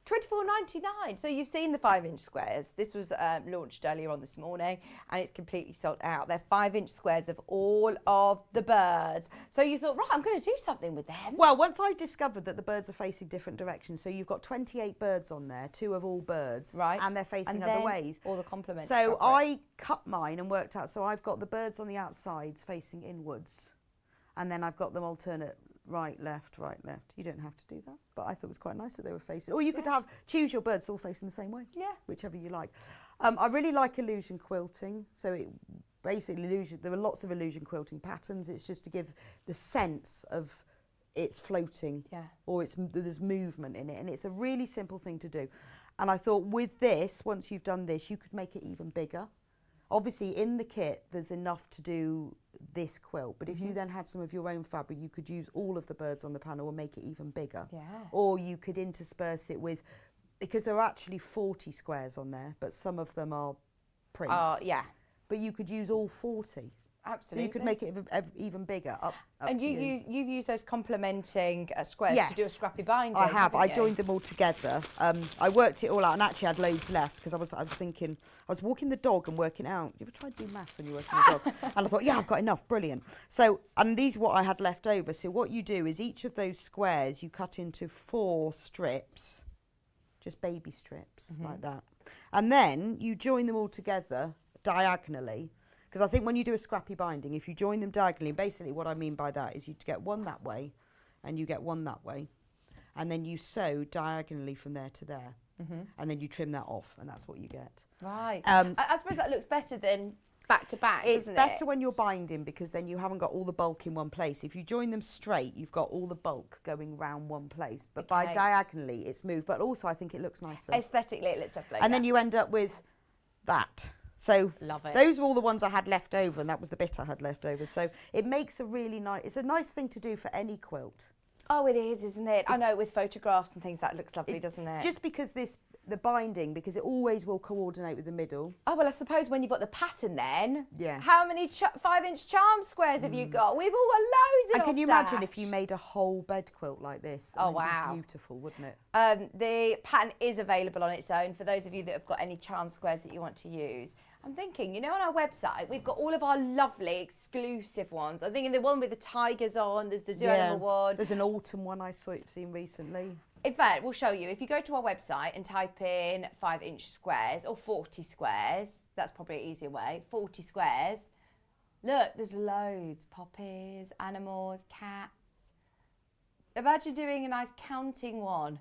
S6: £24.99. So you've seen the 5-inch squares. This was launched earlier on this morning and it's completely sold out. They're 5-inch squares of all of the birds. So you thought, right, I'm going to do something with them.
S7: Well, once I discovered that the birds are facing different directions, so you've got 28 birds on there, 2 of all birds,
S6: right,
S7: and they're facing other ways.
S6: All the complements.
S7: So I cut mine and worked out, so I've got the birds on the outsides facing inwards, and then I've got them alternate right, left, right, left. You don't have to do that, but I thought it was quite nice that they were facing. Or you could choose your birds all facing the same way.
S6: Yeah.
S7: Whichever you like. I really like illusion quilting. So it basically there are lots of illusion quilting patterns. It's just to give the sense of it's floating, or there's movement in it, and it's a really simple thing to do. And I thought with this, once you've done this, you could make it even bigger. Obviously, in the kit, there's enough to do this quilt, but if you then had some of your own fabric, you could use all of the birds on the panel and make it even bigger.
S6: Yeah.
S7: Or you could intersperse it with, because there are actually 40 squares on there, but some of them are prints.
S6: Yeah.
S7: But you could use all 40.
S6: Absolutely.
S7: So you could make it even bigger.
S6: And you've used those complementing squares to do a scrappy binding.
S7: I have. I
S6: you?
S7: joined them all together. I worked it all out and actually had loads left because I was thinking, I was walking the dog and working out. You ever tried to do maths when you're working the dog? And I thought, yeah, I've got enough. Brilliant. So, and these are what I had left over. So what you do is each of those squares you cut into 4 strips, just baby strips like that. And then you join them all together diagonally. Because I think when you do a scrappy binding, if you join them diagonally, basically what I mean by that is you get one that way and you get one that way. And then you sew diagonally from there to there. And then you trim that off and that's what you get.
S6: Right. I suppose that looks better than back to back,
S7: It's
S6: doesn't it?
S7: better when you're binding because then you haven't got all the bulk in one place. If you join them straight, you've got all the bulk going round one place. But by diagonally, it's moved. But also, I think it looks nicer.
S6: Aesthetically, it looks lovely.
S7: And then you end up with that. So
S6: love it.
S7: Those are all the ones I had left over, and that was the bit I had left over. So it makes a really nice, it's a nice thing to do for any quilt.
S6: Oh, it is, isn't it? I know, with photographs and things, that looks lovely, doesn't it?
S7: Just because the binding, because it always will coordinate with the middle.
S6: Oh, well, I suppose when you've got the pattern then,
S7: yes.
S6: How many 5-inch charm squares have you got? We've all got loads in
S7: And can
S6: our
S7: you
S6: stash.
S7: imagine if you made a whole bed quilt like this?
S6: Oh,
S7: It'd be
S6: wow.
S7: beautiful, wouldn't it?
S6: The pattern is available on its own for those of you that have got any charm squares that you want to use. I'm thinking, you know, on our website, we've got all of our lovely exclusive ones. I'm thinking the one with the tigers on, there's the zoo animal one.
S7: There's an autumn one I've seen recently.
S6: In fact, we'll show you. If you go to our website and type in 5-inch squares or 40 squares, that's probably an easier way, 40 squares. Look, there's loads. Poppies, animals, cats. Imagine doing a nice counting one.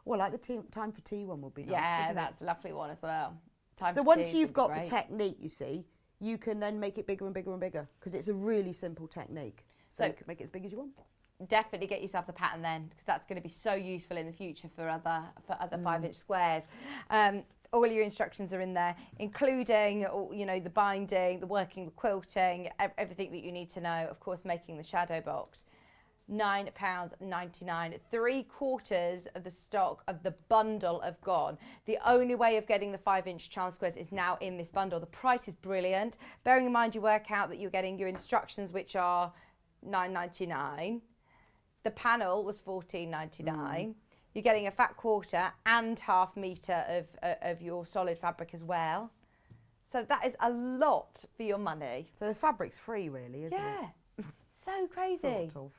S7: Well, like the time for tea one would be nice.
S6: Yeah, that's a lovely one as well.
S7: So once you've got the technique, you see, you can then make it bigger and bigger and bigger because it's a really simple technique. So you can make it as big as you want.
S6: Definitely get yourself the pattern then, because that's going to be so useful in the future for other 5-inch squares. All your instructions are in there, including, you know, the binding, the working, the quilting, everything that you need to know. Of course, making the shadow box. £9.99. 3/4 of the stock of the bundle have gone. The only way of getting the 5-inch charm squares is now in this bundle. The price is brilliant. Bearing in mind you work out that you're getting your instructions, which are £9.99. The panel was £14.99. You're getting a fat quarter and ½ metre of your solid fabric as well. So that is a lot for your money.
S7: So the fabric's free, really, isn't it?
S6: Yeah, so crazy.
S7: Sort of.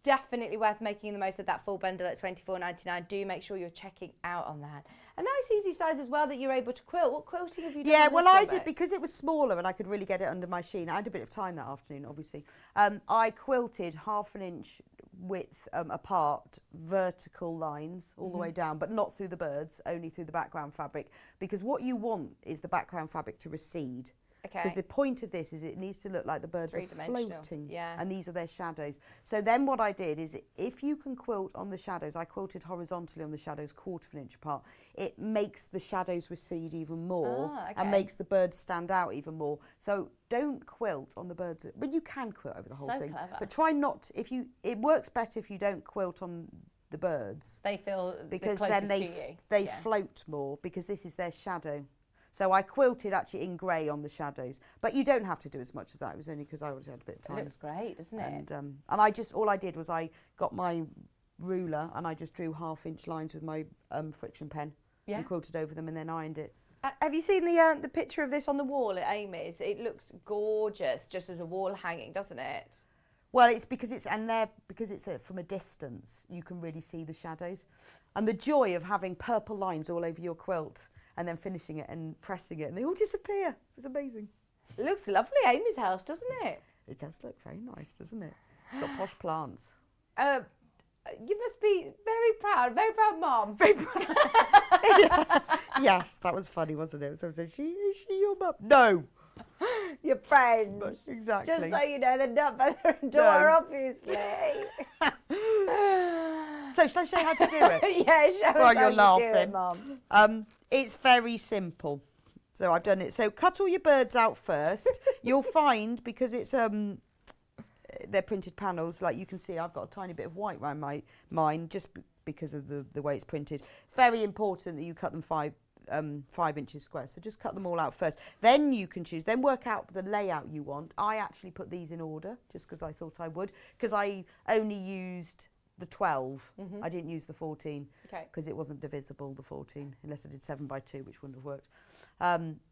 S6: Definitely worth making the most of that full bundle at £24.99. Do make sure you're checking out on that. A nice easy size as well that you're able to quilt. What quilting have you done?
S7: Yeah, well, I did, because it was smaller and I could really get it under my sheen. I had a bit of time that afternoon, obviously. I quilted ½ an inch width apart, vertical lines all the way down, but not through the birds, only through the background fabric, because what you want is the background fabric to recede. Because the point of this is it needs to look like the birds are floating, and these are their shadows. So then what I did is, if you can quilt on the shadows, I quilted horizontally on the shadows ½ an inch apart, it makes the shadows recede even more and makes the birds stand out even more. So don't quilt on the birds, but you can quilt over the whole thing.
S6: Clever.
S7: But try not, it works better if you don't quilt on the birds.
S6: They feel
S7: because
S6: the
S7: then
S6: closest
S7: they float more because this is their shadow. So I quilted actually in grey on the shadows, but you don't have to do as much as that. It was only because I always had a bit of time.
S6: It looks great, doesn't it?
S7: And I just, all I did was I got my ruler and I just drew ½ inch lines with my friction pen and quilted over them and then ironed it.
S6: Have you seen the picture of this on the wall at Amy's? It looks gorgeous just as a wall hanging, doesn't it?
S7: Well, it's because it's from a distance, you can really see the shadows. And the joy of having purple lines all over your quilt and then finishing it and pressing it, and they all disappear. It's amazing.
S6: It looks lovely, Amy's house, doesn't it?
S7: It does look very nice, doesn't it? It's got posh plants.
S6: You must be very proud mum.
S7: Very proud. Yes, that was funny, wasn't it? Someone said, is she your mum? No.
S6: Your friends.
S7: Exactly.
S6: Just so you know, they're not mother and daughter, obviously.
S7: So, shall I show you how to do it?
S6: Yeah, show us
S7: While
S6: how
S7: you're
S6: you
S7: laughing.
S6: do it, Mum.
S7: It's very simple. So I've done it. So cut all your birds out first. You'll find, because it's they're printed panels, like you can see, I've got a tiny bit of white around mine just because of the way it's printed. It's very important that you cut them 5 inches square. So just cut them all out first. Then you can choose. Then work out the layout you want. I actually put these in order just because I thought I would, because I only used the 12. I didn't use the 14 because it wasn't divisible, the 14, unless I did 7 by 2, which wouldn't have worked.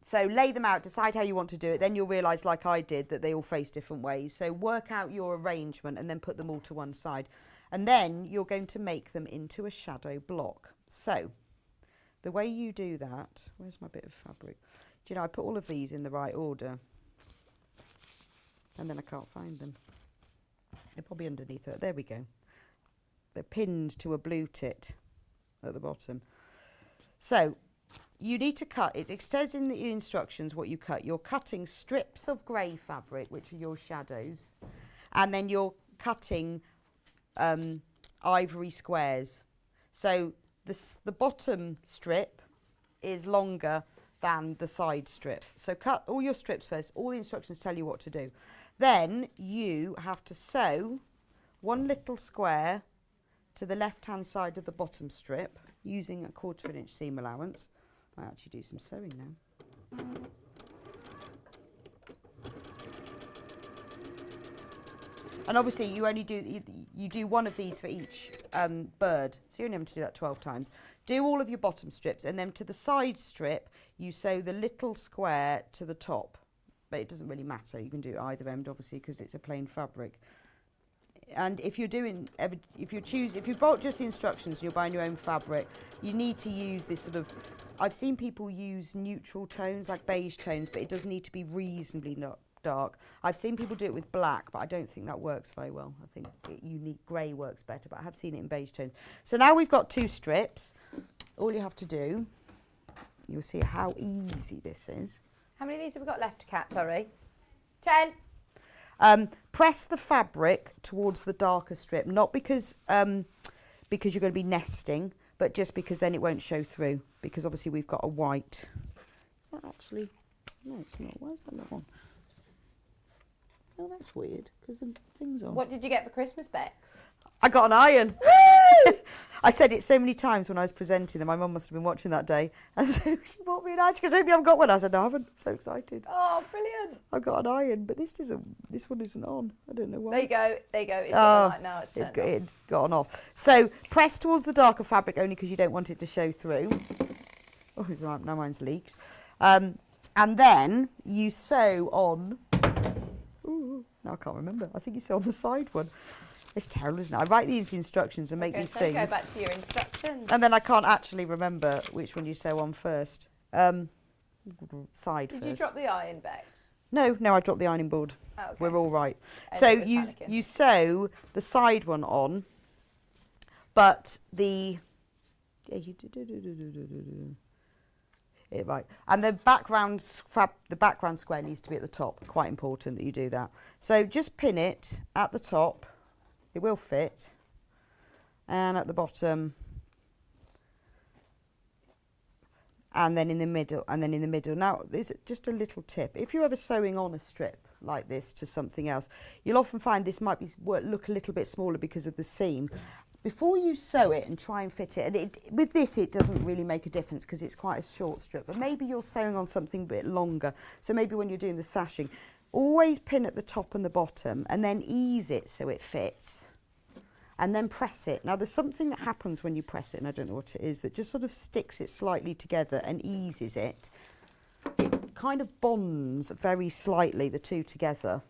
S7: So lay them out, decide how you want to do it. Then you'll realise, like I did, that they all face different ways. So work out your arrangement and then put them all to one side. And then you're going to make them into a shadow block. So the way you do that, where's my bit of fabric? Do you know, I put all of these in the right order. And then I can't find them. They're probably underneath it. There we go. They're pinned to a blue tit at the bottom. So you need to cut, it says in the instructions what you cut. You're cutting strips of grey fabric, which are your shadows, and then you're cutting ivory squares. So the bottom strip is longer than the side strip. So cut all your strips first. All the instructions tell you what to do. Then you have to sew one little square to the left-hand side of the bottom strip using a 1/4 inch seam allowance. I might actually do some sewing now. And obviously you only do, you do one of these for each bird. So you only have to do that 12 times. Do all of your bottom strips, and then to the side strip, you sew the little square to the top. But it doesn't really matter. You can do either end, obviously, because it's a plain fabric. And if you're doing, if you've bought just the instructions, you're buying your own fabric, you need to use this sort of, I've seen people use neutral tones, like beige tones, but it does need to be reasonably dark. I've seen people do it with black, but I don't think that works very well. I think unique grey works better, but I have seen it in beige tones. So now we've got 2 strips. All you have to do, you'll see how easy this is.
S6: How many of these have we got left, Kat? Sorry. 10.
S7: Press the fabric towards the darker strip, not because you're going to be nesting, but just because then it won't show through, because obviously we've got a white. Is that actually, no it's not, why is that not on? Oh, that's weird, because the thing's on.
S6: What did you get for Christmas, Bex?
S7: I got an iron. I said it so many times when I was presenting them. My mum must have been watching that day. And so she bought me an iron. She goes, "Hope you haven't got one." I said, "No, I haven't." I'm so excited.
S6: Oh, brilliant.
S7: I've got an iron, but this one isn't on. I don't know why.
S6: There you go. There you go. It's got the light now. It's turned off.
S7: It's gone off. So press towards the darker fabric only because you don't want it to show through. Oh, it's right. Now mine's leaked. And then you sew on. Ooh, now I can't remember. I think you sew on the side one. It's terrible, isn't it? I write these instructions and make these things.
S6: Go back to your instructions.
S7: And then I can't actually remember which one you sew on first. Side first.
S6: Did you drop the iron, Bex?
S7: No, I dropped the ironing board.
S6: Oh, okay.
S7: We're all right.
S6: Everyone
S7: So
S6: was panicking.
S7: you sew the side one on, but the right, and the background square needs to be at the top. Quite important that you do that. So just pin it at the top. It will fit, and at the bottom, and then in the middle, and then in the middle. Now, there's just a little tip. If you're ever sewing on a strip like this to something else, you'll often find this might look a little bit smaller because of the seam. Before you sew it and try and fit it, and with this it doesn't really make a difference because it's quite a short strip, but maybe you're sewing on something a bit longer. So maybe when you're doing the sashing, always pin at the top and the bottom and then ease it so it fits. And then press it. Now there's something that happens when you press it, and I don't know what it is, that just sort of sticks it slightly together and eases it. It kind of bonds very slightly, the two together.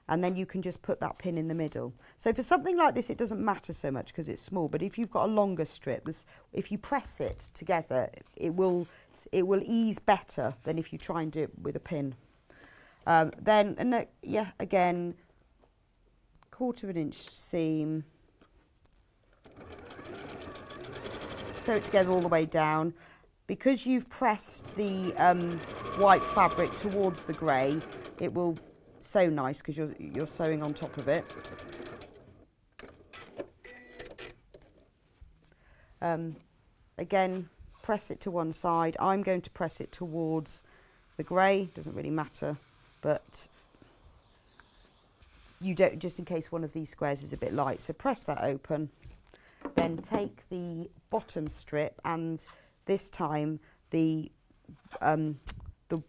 S7: And then you can just put that pin in the middle. So for something like this, it doesn't matter so much because it's small, but if you've got a longer strip, if you press it together, it will ease better than if you try and do it with a pin. Again, 1/4 inch seam, sew it together all the way down. Because you've pressed the white fabric towards the grey, it will sew nice because you're sewing on top of it. Again, press it to one side. I'm going to press it towards the grey, doesn't really matter, but you don't, just in case one of these squares is a bit light. So press that open, then take the bottom strip, and this time the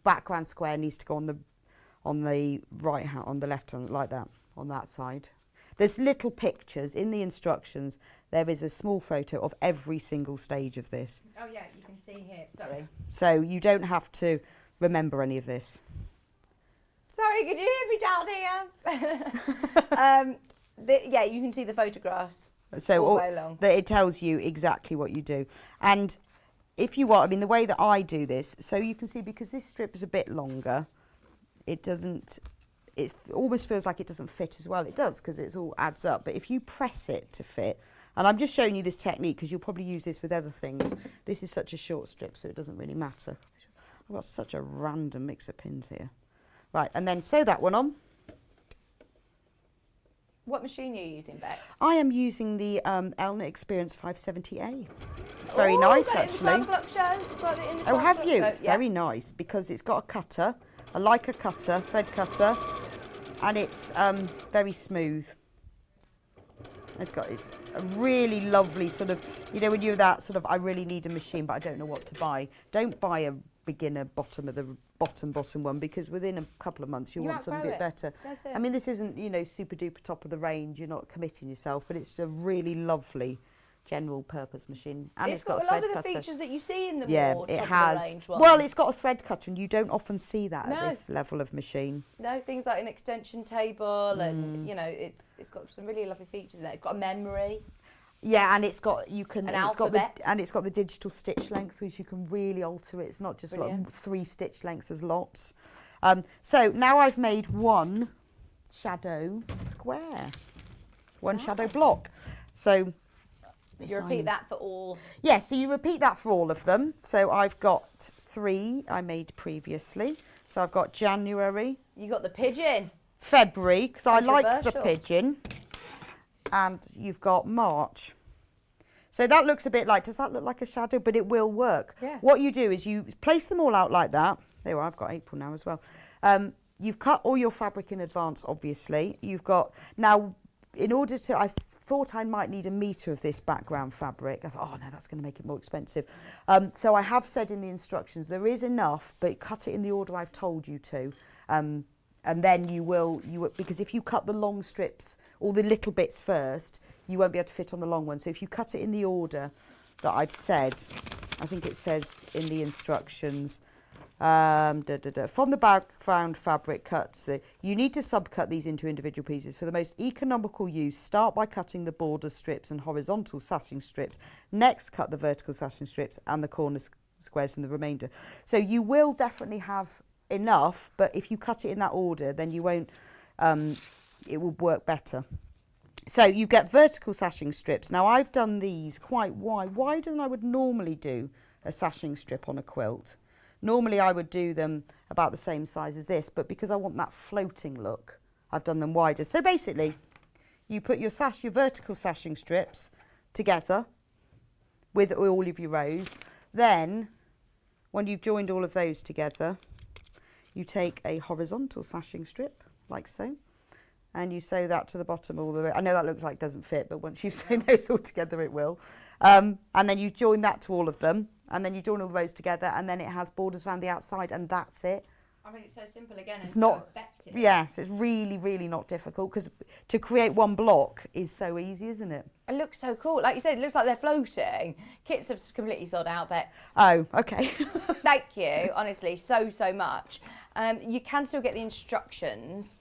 S7: background square needs to go on the right hand, on the left hand, like that, on that side. There's little pictures in the instructions. There is a small photo of every single stage of this.
S6: Oh yeah, you can see here. Sorry.
S7: So you don't have to remember any of this.
S6: Sorry, can you hear me down here? Yeah, you can see the photographs all the way along.
S7: It tells you exactly what you do. And if you want, I mean, the way that I do this, so you can see, because this strip is a bit longer, it almost feels like it doesn't fit as well. It does, because it all adds up. But if you press it to fit, And I'm just showing you this technique because you'll probably use this with other things. This is such a short strip, so it doesn't really matter. I've got such a random mix of pins here. Right, and then sew that one on.
S6: What machine are you using, Bex?
S7: I am using the Elna Experience 570A. It's very nice, actually. Oh, have you? It's very nice because it's got a cutter. I like a cutter, thread cutter, and it's very smooth. It's a really lovely sort of, you know, when you're that sort of, I really need a machine, but I don't know what to buy. Don't buy a beginner bottom one, because within a couple of months you'll want something a bit better. I mean, this isn't, you know, super duper top of the range. You're not committing yourself, but it's a really lovely general purpose machine, and it's got a
S6: lot
S7: thread
S6: of the
S7: cutter.
S6: features that you see in the
S7: it
S6: more top of the
S7: has.
S6: range ones.
S7: Well, it's got a thread cutter, and you don't often see that at this level of machine.
S6: No, things like an extension table, and you know, it's got some really lovely features in it. It's got a memory.
S7: Yeah, and it's got
S6: It's
S7: got the digital stitch length, which you can really alter it. It's not just like 3 stitch lengths. There's lots. So now I've made one shadow square, one shadow block. So
S6: you repeat that for all.
S7: Yeah, so you repeat that for all of them. So I've got 3 I made previously. So I've got January.
S6: You got the pigeon.
S7: February, because I like the pigeon. And you've got March. So that looks a bit like, does that look like a shadow? But it will work.
S6: Yeah.
S7: What you do is you place them all out like that. There, I've got April now as well. You've cut all your fabric in advance, obviously. You've got, now, in order to, I thought I might need 1 metre of this background fabric. I thought, oh no, that's going to make it more expensive. So I have said in the instructions, there is enough, but cut it in the order I've told you to. And then you will, because if you cut the long strips, all the little bits first, you won't be able to fit on the long one. So if you cut it in the order that I've said, I think it says in the instructions, from the background fabric cuts, you need to subcut these into individual pieces. For the most economical use, start by cutting the border strips and horizontal sashing strips. Next, cut the vertical sashing strips and the corner squares and the remainder. So you will definitely have enough, but if you cut it in that order, then you won't, it will work better. So you get vertical sashing strips. Now I've done these quite wide, wider than I would normally do a sashing strip on a quilt. Normally I would do them about the same size as this, but because I want that floating look, I've done them wider. So basically, you put your vertical sashing strips together with all of your rows. Then, when you've joined all of those together, you take a horizontal sashing strip, like so, and you sew that to the bottom all the way. I know that looks like it doesn't fit, but once you sew those all together, it will. And then you join that to all of them, and then you join all the rows together, and then it has borders around the outside, and that's it.
S6: I mean, it's so simple again.
S7: It's not, so effective. Yes, it's really, really not difficult, because to create one block is so easy, isn't it?
S6: It looks so cool. Like you said, it looks like they're floating. Kits have completely sold out, Bex.
S7: Oh, okay.
S6: Thank you, honestly, so much. You can still get the instructions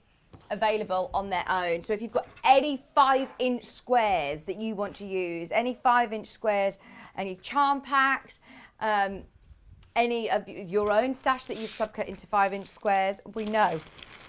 S6: available on their own. So if you've got any 5-inch squares that you want to use, any 5-inch squares, any charm packs, any of your own stash that you've subcut into 5-inch squares, we know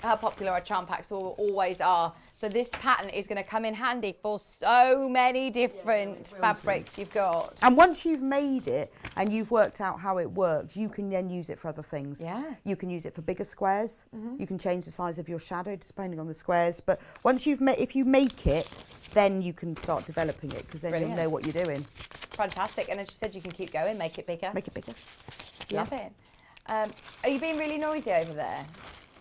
S6: how popular our charm packs always are. So this pattern is going to come in handy for so many different fabrics you've got.
S7: And once you've made it and you've worked out how it works, you can then use it for other things.
S6: Yeah.
S7: You can use it for bigger squares. You can change the size of your shadow depending on the squares. But once you've if you make it, then you can start developing it, because then you'll know what you're doing.
S6: Fantastic. And as you said, you can keep going, make it bigger.
S7: Make it bigger.
S6: Love it. Are you being really noisy over there?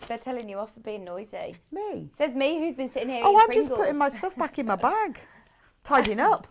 S6: They're telling you off for being noisy.
S7: Me?
S6: Says me, who's been sitting here
S7: eating
S6: eating
S7: Pringles. Just putting my stuff back in my bag. Tidying up.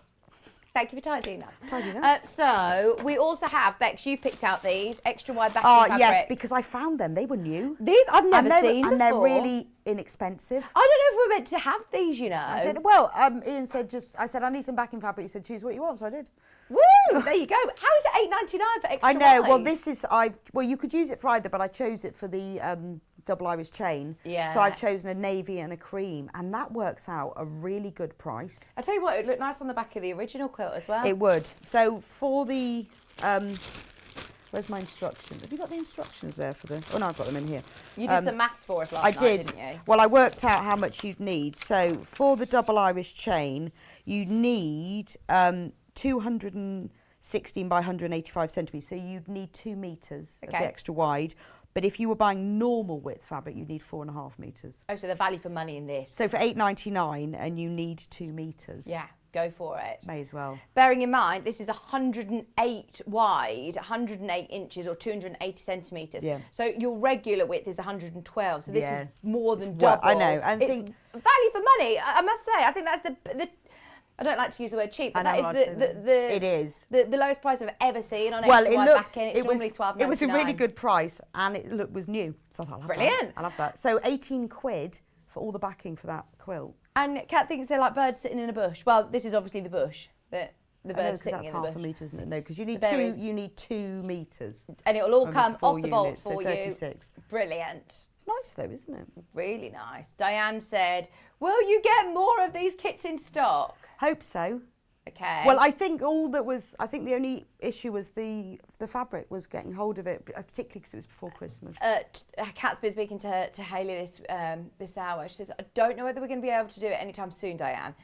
S6: Thank you for tidying up.
S7: Tidying up.
S6: So we also have, Bex, you picked out these extra wide backing fabrics.
S7: Yes, because I found them. They were new.
S6: These I've never seen before.
S7: And they're really inexpensive.
S6: I don't know if we're meant to have these, you know.
S7: I don't know. Well, Ian said I said I need some backing fabric. He said choose what you want, so I did.
S6: Woo! There you go. How is it $8.99 for extra
S7: I know.
S6: wide?
S7: Well, this is well, you could use it for either, but I chose it for the double iris chain.
S6: Yeah.
S7: So I've chosen a navy and a cream, and that works out a really good price.
S6: I tell you what, it would look nice on the back of the original quilt as well.
S7: It would. So for the Where's my instructions? Have you got the instructions there for the... Oh, no, I've got them in here.
S6: You did some maths for us last night, didn't you?
S7: Well, I worked out how much you'd need. So for the double Irish chain, you need 216 by 185 centimetres. So you'd need 2 metres of the extra wide. But if you were buying normal width fabric, you'd need 4.5 metres.
S6: Oh, so the value for money in this.
S7: So for £8.99, and you need 2 metres.
S6: Yeah, go for it.
S7: May as well.
S6: Bearing in mind, this is 108 wide, 108 inches or 280 centimetres.
S7: Yeah.
S6: So your regular width is 112. So this
S7: Yeah.
S6: is more than
S7: Well,
S6: double.
S7: I know. And
S6: it's
S7: think
S6: value for money. I must say, I think that's the I don't like to use the word cheap, but that is the lowest price I've ever seen on XY backing. It's normally £12.99.
S7: It was a really good price, and it was new. So I thought, I love
S6: Brilliant.
S7: that. I love that. So 18 quid for all the backing for that quilt.
S6: And Kat thinks they're like birds sitting in a bush. Well, this is obviously the bush that the birds sitting in the bush.
S7: That's half a metre, isn't it? No, because you need
S6: You
S7: need 2 metres.
S6: And it'll all come off the bolt
S7: units,
S6: for
S7: so 36.
S6: you. Brilliant.
S7: It's nice though, isn't it?
S6: Really nice. Diane said, will you get more of these kits in stock?
S7: Hope so.
S6: Okay.
S7: Well, I think the only issue was the fabric was getting hold of it, particularly because it was before Christmas.
S6: Kat's been speaking to Hayley this hour. She says, I don't know whether we're going to be able to do it anytime soon, Diane.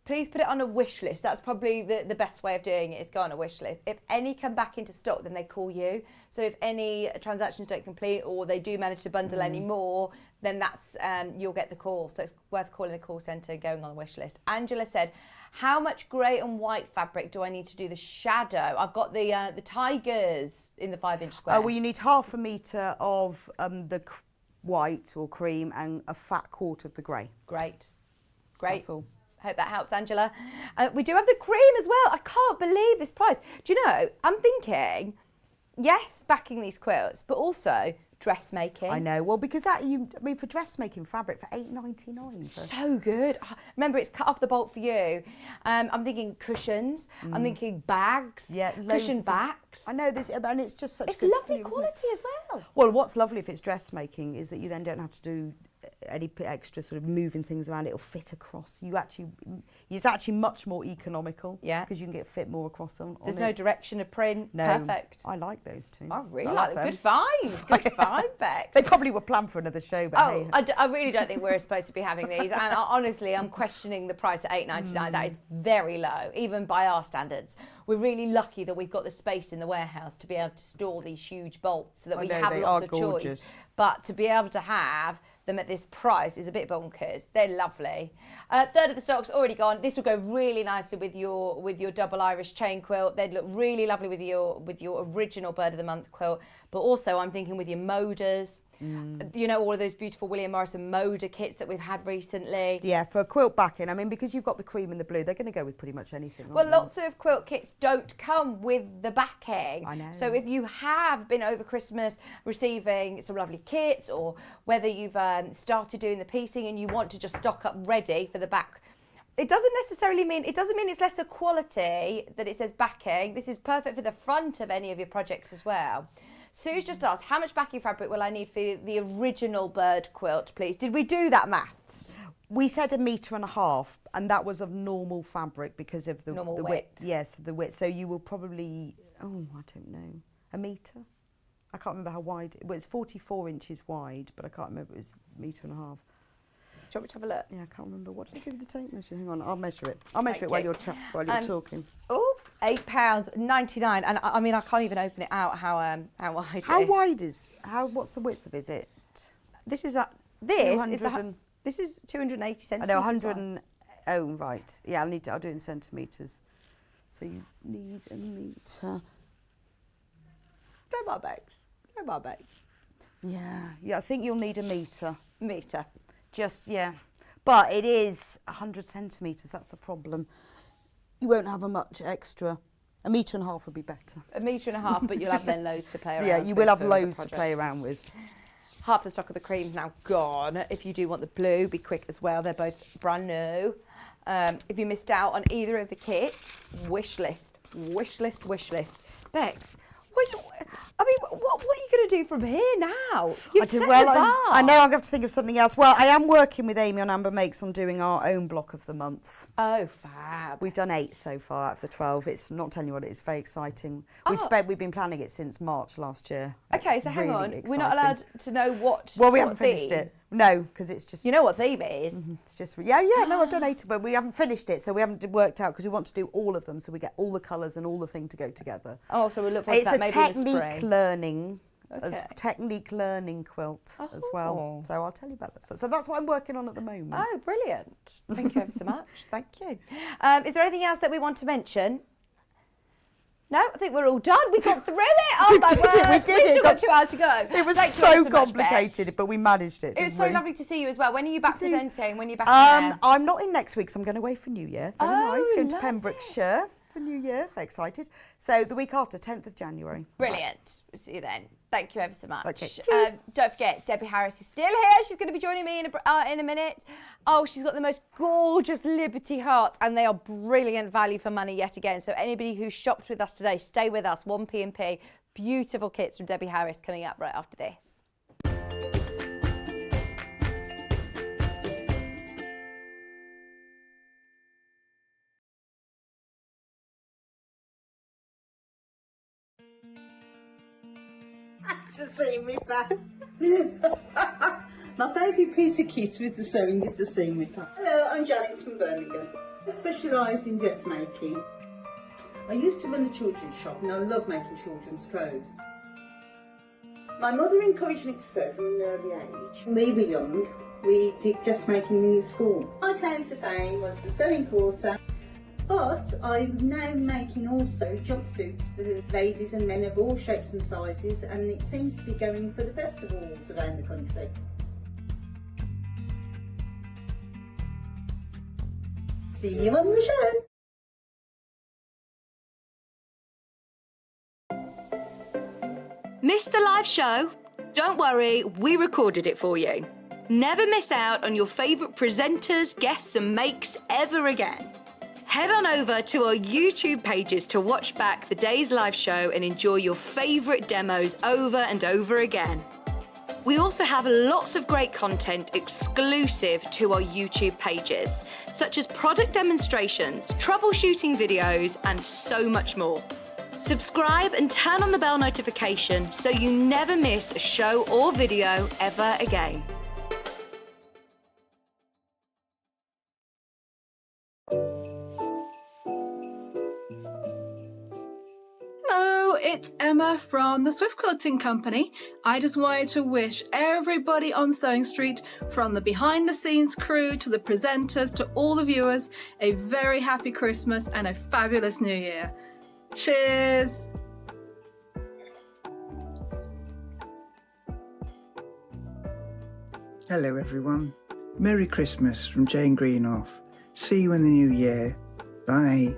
S6: Please put it on a wish list. That's probably the best way of doing it, is go on a wish list. If any come back into stock, then they call you. So if any transactions don't complete or they do manage to bundle any more, then that's you'll get the call. So it's worth calling the call centre and going on the wish list. Angela said, how much grey and white fabric do I need to do the shadow? I've got the tigers in the 5-inch square.
S7: Oh, well, you need half a metre of the white or cream and a fat quart of the grey.
S6: Great.
S7: That's all.
S6: Hope that helps, Angela. We do have the cream as well. I can't believe this price. Do you know, I'm thinking, yes, backing these quilts, but also dressmaking.
S7: I know. Well, because for dressmaking fabric for £8.99.
S6: So good. Remember, it's cut off the bolt for you. I'm thinking cushions. I'm thinking bags.
S7: Yeah,
S6: cushion backs.
S7: I know this, and it's just such.
S6: It's
S7: good
S6: lovely
S7: value,
S6: quality as well.
S7: Well, what's lovely if it's dressmaking is that you then don't have to do any extra sort of moving things around. It'll fit across. It's actually much more economical.
S6: Yeah.
S7: Because you can get fit more across on.
S6: There's no direction of print.
S7: No.
S6: Perfect.
S7: I like those too.
S6: I really like them. Good find. Good find, Bex.
S7: They probably were planned for another show, but hey.
S6: I really don't think we're supposed to be having these. And honestly, I'm questioning the price at $8.99. That is very low, even by our standards. We're really lucky that we've got the space in the warehouse to be able to store these huge bolts so that we have lots of choice. But to be able to have them at this price is a bit bonkers. They're lovely. Third of the stock's already gone. This will go really nicely with your double Irish chain quilt. They'd look really lovely with your original Bird of the Month quilt. But also I'm thinking with your moders. You know, all of those beautiful William Morrison moder kits that we've had recently.
S7: Yeah, for a quilt backing, I mean, because you've got the cream and the blue, they're going to go with pretty much anything.
S6: Well, lots of quilt kits don't come with the backing.
S7: I know.
S6: So if you have been over Christmas receiving some lovely kits, or whether you've started doing the piecing and you want to just stock up ready for the back, it doesn't mean it's lesser quality that it says backing. This is perfect for the front of any of your projects as well. Sue's just asked, how much backing fabric will I need for the original bird quilt, please? Did we do that maths?
S7: We said 1.5 meters, and that was of normal fabric because of the width. Yes, the width. So you will probably, I don't know, 1 metre? I can't remember how wide. It was 44 inches wide, but I can't remember. It was 1.5 meters.
S6: Do you want me to have a look?
S7: Yeah, I can't remember. What did I do with the tape measure? Hang on, I'll measure it. I'll measure it while you're talking.
S6: Oh, £8.99, and I mean I can't even open it out. How wide?
S7: How wide is? What's the width of it? Is it?
S6: This is 280 centimetres.
S7: I know 100. Oh right. Yeah, I'll do it in centimetres. So you need 1 metre.
S6: Go my bags.
S7: Yeah. I think you'll need 1 metre.
S6: Metre.
S7: Just but it is 100 centimetres. That's the problem. You won't have a much extra. 1.5 meters would be better.
S6: 1.5 meters, but you'll have then loads to play around with.
S7: Yeah, you will have loads to play around with.
S6: Half the stock of the cream's now gone. If you do want the blue, be quick as well. They're both brand new. If you missed out on either of the kits, wish list. Bex, I mean, what are you going to do from here now? You've set the
S7: Well,
S6: bar.
S7: I know I'm going to have to think of something else. Well, I am working with Amy on Amber Makes on doing our own block of the month.
S6: Oh, fab.
S7: We've done 8 so far out of the 12. It's not telling you what it is, very exciting. We've been planning it since March last year.
S6: Okay, so hang on. We're not allowed to know what.
S7: Well, we haven't
S6: theme?
S7: finished it. No, because it's just.
S6: You know what theme it is?
S7: It's just no, I've done 8, but we haven't finished it, so we haven't worked out because we want to do all of them, so we get all the colours and all the thing to go together.
S6: Oh, so we'll look forward to that maybe in the spring.
S7: It's a technique learning.
S6: Okay.
S7: Technique learning quilt as well. So I'll tell you about that. So that's what I'm working on at the moment.
S6: Oh, brilliant. Thank you ever so much. Thank you. Is there anything else that we want to mention? No, I think we're all done. We got through it. Oh,
S7: we
S6: my
S7: did
S6: word.
S7: it. We did
S6: We've
S7: it.
S6: still got 2 hours to go.
S7: It was
S6: Thank you
S7: so
S6: ever much,
S7: complicated,
S6: Bex.
S7: but we managed it.
S6: It was
S7: didn't
S6: so
S7: we?
S6: lovely to see you as well. When are you back presenting? When are you back in there?
S7: I'm not in next week, so I'm going away for New Year. Very nice. Going to
S6: love
S7: Pembrokeshire for New Year. Very excited. So the week after, 10th of January.
S6: Brilliant. We'll see you then. Thank you ever so much.
S7: Okay, cheers.
S6: Don't forget, Debbie Harris is still here. She's going to be joining me in a minute. Oh, she's got the most gorgeous Liberty hearts, and they are brilliant value for money yet again. So anybody who shopped with us today, stay with us. 1P&P. Beautiful kits from Debbie Harris coming up right after this.
S16: To see me back. My favourite piece of kit with the sewing is the seam ripper. Hello, I'm Janice from Birmingham. I specialise in dressmaking. I used to run a children's shop and I love making children's clothes. My mother encouraged me to sew from an early age. When we were young, we did dressmaking in school. My claim to fame was the sewing quarter. But I'm now making also jumpsuits for ladies and men of all shapes and sizes, and it seems to be going for the festivals around the country. See you on the show.
S8: Missed the live show? Don't worry, we recorded it for you. Never miss out on your favourite presenters, guests and makes ever again. Head on over to our YouTube pages to watch back the day's live show and enjoy your favourite demos over and over again. We also have lots of great content exclusive to our YouTube pages, such as product demonstrations, troubleshooting videos, and so much more. Subscribe and turn on the bell notification so you never miss a show or video ever again.
S17: Hello, it's Emma from the Swift Quilting Company. I just wanted to wish everybody on Sewing Street, from the behind the scenes crew to the presenters to all the viewers, a very happy Christmas and a fabulous New Year. Cheers!
S18: Hello everyone. Merry Christmas from Jane Greenoff. See you in the new year. Bye.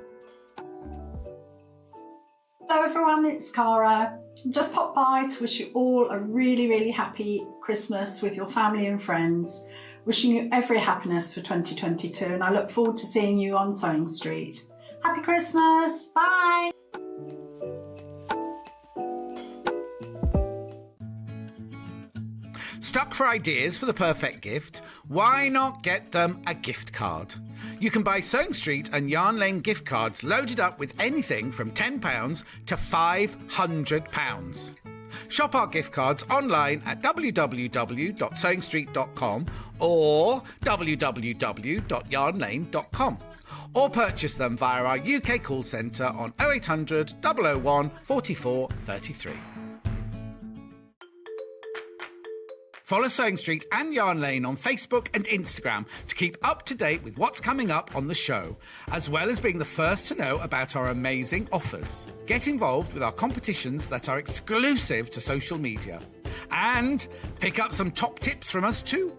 S2: Hello everyone, it's Cara. Just popped by to wish you all a really happy Christmas with your family and friends. Wishing you every happiness for 2022, and I look forward to seeing you on Sewing Street. Happy Christmas, bye!
S19: Stuck for ideas for the perfect gift? Why not get them a gift card? You can buy Sewing Street and Yarn Lane gift cards loaded up with anything from £10 to £500. Shop our gift cards online at www.sewingstreet.com or www.yarnlane.com, or purchase them via our UK call centre on 0800 001 44 33. Follow Sewing Street and Yarn Lane on Facebook and Instagram to keep up to date with what's coming up on the show, as well as being the first to know about our amazing offers. Get involved with our competitions that are exclusive to social media. And pick up some top tips from us too.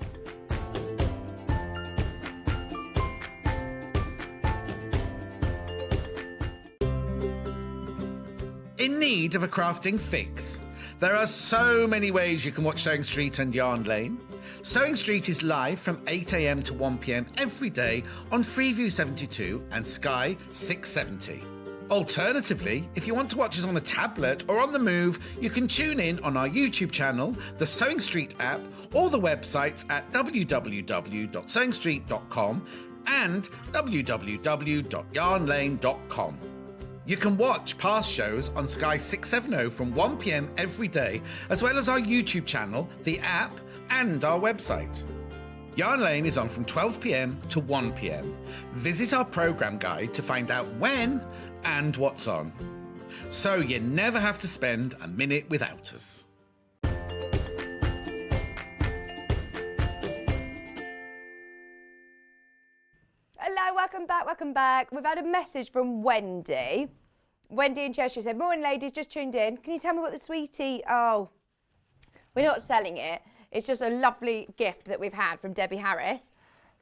S19: In need of a crafting fix? There are so many ways you can watch Sewing Street and Yarn Lane. Sewing Street is live from 8 a.m. to 1 p.m. every day on Freeview 72 and Sky 670. Alternatively, if you want to watch us on a tablet or on the move, you can tune in on our YouTube channel, the Sewing Street app, or the websites at www.sewingstreet.com and www.yarnlane.com. You can watch past shows on Sky 670 from 1 p.m. every day, as well as our YouTube channel, the app, and our website. Yarn Lane is on from 12 p.m. to 1 p.m. Visit our programme guide to find out when and what's on. So you never have to spend a minute without us.
S6: Hello, welcome back. We've had a message from Wendy. Wendy in Cheshire said, morning ladies, just tuned in. Can you tell me what the sweetie, oh, we're not selling it. It's just a lovely gift that we've had from Debbie Harris.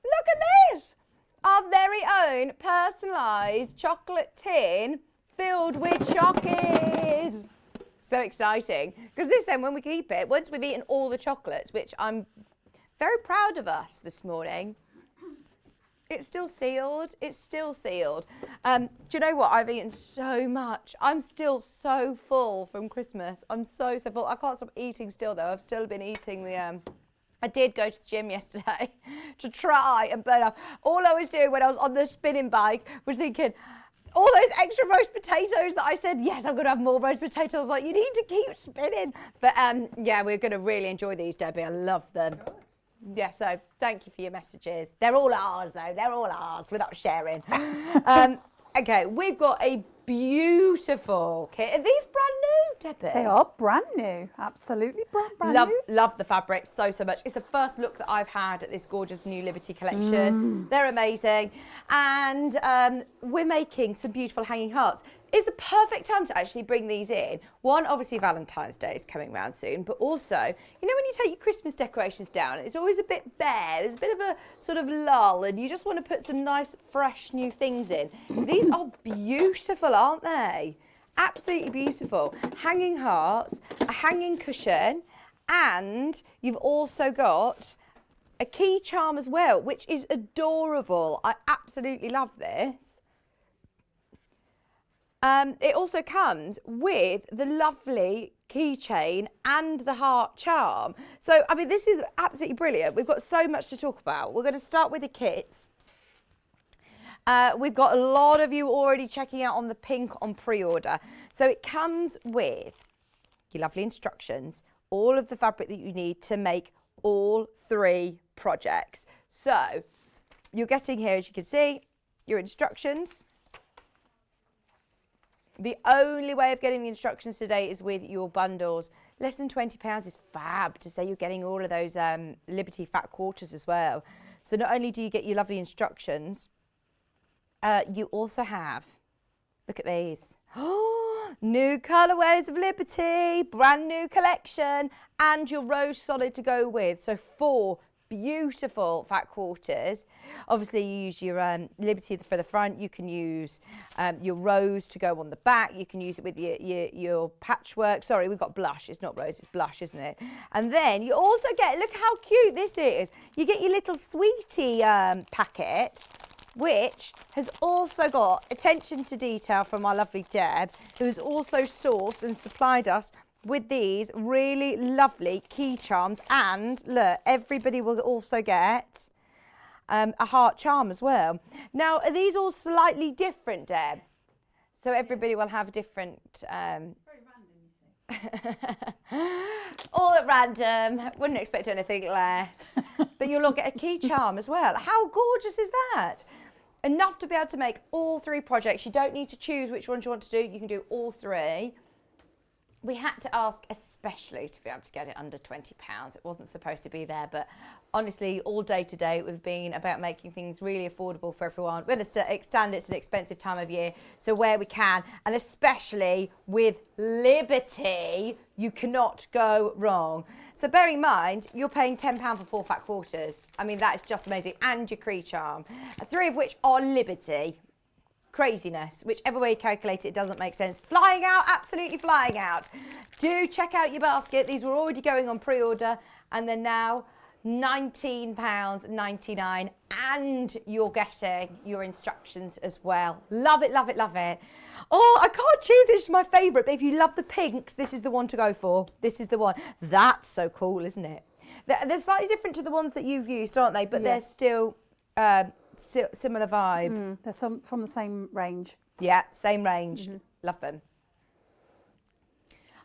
S6: Look at this! Our very own personalised chocolate tin filled with chockies. So exciting. Because this then, when we keep it, once we've eaten all the chocolates, which I'm very proud of us this morning, it's still sealed. It's still sealed. Do you know what? I've eaten so much. I'm still so full from Christmas. I'm so full. I can't stop eating still, though. I've still been eating the... I did go to the gym yesterday to try and burn off. All I was doing when I was on the spinning bike was thinking, all those extra roast potatoes that I said, yes, I'm going to have more roast potatoes. Like, you need to keep spinning. But yeah, we're going to really enjoy these, Debbie. I love them. Yeah, so thank you for your messages. They're all ours, though. They're all ours. We're not sharing. Okay, we've got a beautiful kit. Are these brand new, Debbie?
S13: They are brand new. Absolutely brand new.
S6: Love the fabric so much. It's the first look that I've had at this gorgeous new Liberty collection. They're amazing. And we're making some beautiful hanging hearts. It's the perfect time to actually bring these in. One, obviously Valentine's Day is coming around soon, but also, you know, when you take your Christmas decorations down, it's always a bit bare. There's a bit of a sort of lull, and you just want to put some nice, fresh new things in. These are beautiful, aren't they? Absolutely beautiful. Hanging hearts, a hanging cushion, and you've also got a key charm as well, which is adorable. I absolutely love this. It also comes with the lovely keychain and the heart charm. So, I mean, this is absolutely brilliant. We've got so much to talk about. We're going to start with the kits. We've got a lot of you already checking out on the pink on pre-order. So it comes with your lovely instructions, all of the fabric that you need to make all 3 projects. So you're getting here, as you can see, your instructions. The only way of getting the instructions today is with your bundles. Less than £20 is fab to say you're getting all of those Liberty fat quarters as well. So not only do you get your lovely instructions, you also have, look at these, new colourways of Liberty, brand new collection, and your rose solid to go with. So 4 beautiful fat quarters. Obviously you use your Liberty for the front, you can use your rose to go on the back, you can use it with your patchwork. Sorry, we've got blush, it's not rose, it's blush, isn't it? And then you also get, look how cute this is, you get your little sweetie packet, which has also got attention to detail from our lovely Deb, who has also sourced and supplied us with these really lovely key charms. And look, everybody will also get a heart charm as well. Now, are these all slightly different, Deb? So everybody will have different... Very random, you see. All at random. Wouldn't expect anything less. But you'll all get a key charm as well. How gorgeous is that? Enough to be able to make all 3 projects. You don't need to choose which ones you want to do. You can do all 3. We had to ask especially to be able to get it under £20. It wasn't supposed to be there, but honestly, all day today we've been about making things really affordable for everyone. We understand it's an expensive time of year, so where we can, and especially with Liberty, you cannot go wrong. So bear in mind, you're paying £10 for 4 fat quarters. I mean, that is just amazing. And your Cree charm, 3 of which are Liberty. Craziness. Whichever way you calculate it, it doesn't make sense. Flying out, absolutely flying out. Do check out your basket. These were already going on pre-order, and they're now £19.99, and you're getting your instructions as well. Love it, love it, love it. Oh, I can't choose which is my favourite, but if you love the pinks, this is the one to go for. This is the one. That's so cool, isn't it? They're slightly different to the ones that you've used, aren't they? But they're still similar vibe.
S13: They're from the same range.
S6: Yeah, same range. Love them.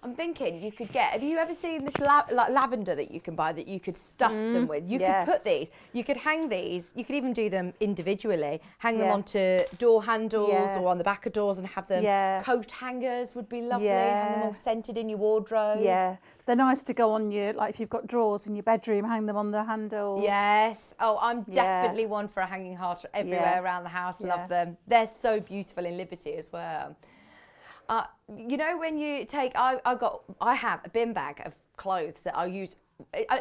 S6: I'm thinking you could get, have you ever seen this like lavender that you can buy that you could stuff them with? You could put these, you could hang these, you could even do them individually, hang them onto door handles or on the back of doors and have them. Coat hangers would be lovely, have them all scented in your wardrobe.
S13: Yeah, they're nice to go on your, like if you've got drawers in your bedroom, hang them on the handles.
S6: Yes. Oh, I'm definitely one for a hanging heart everywhere around the house. Love them. They're so beautiful in Liberty as well. You know, when you take, I have a bin bag of clothes that I use,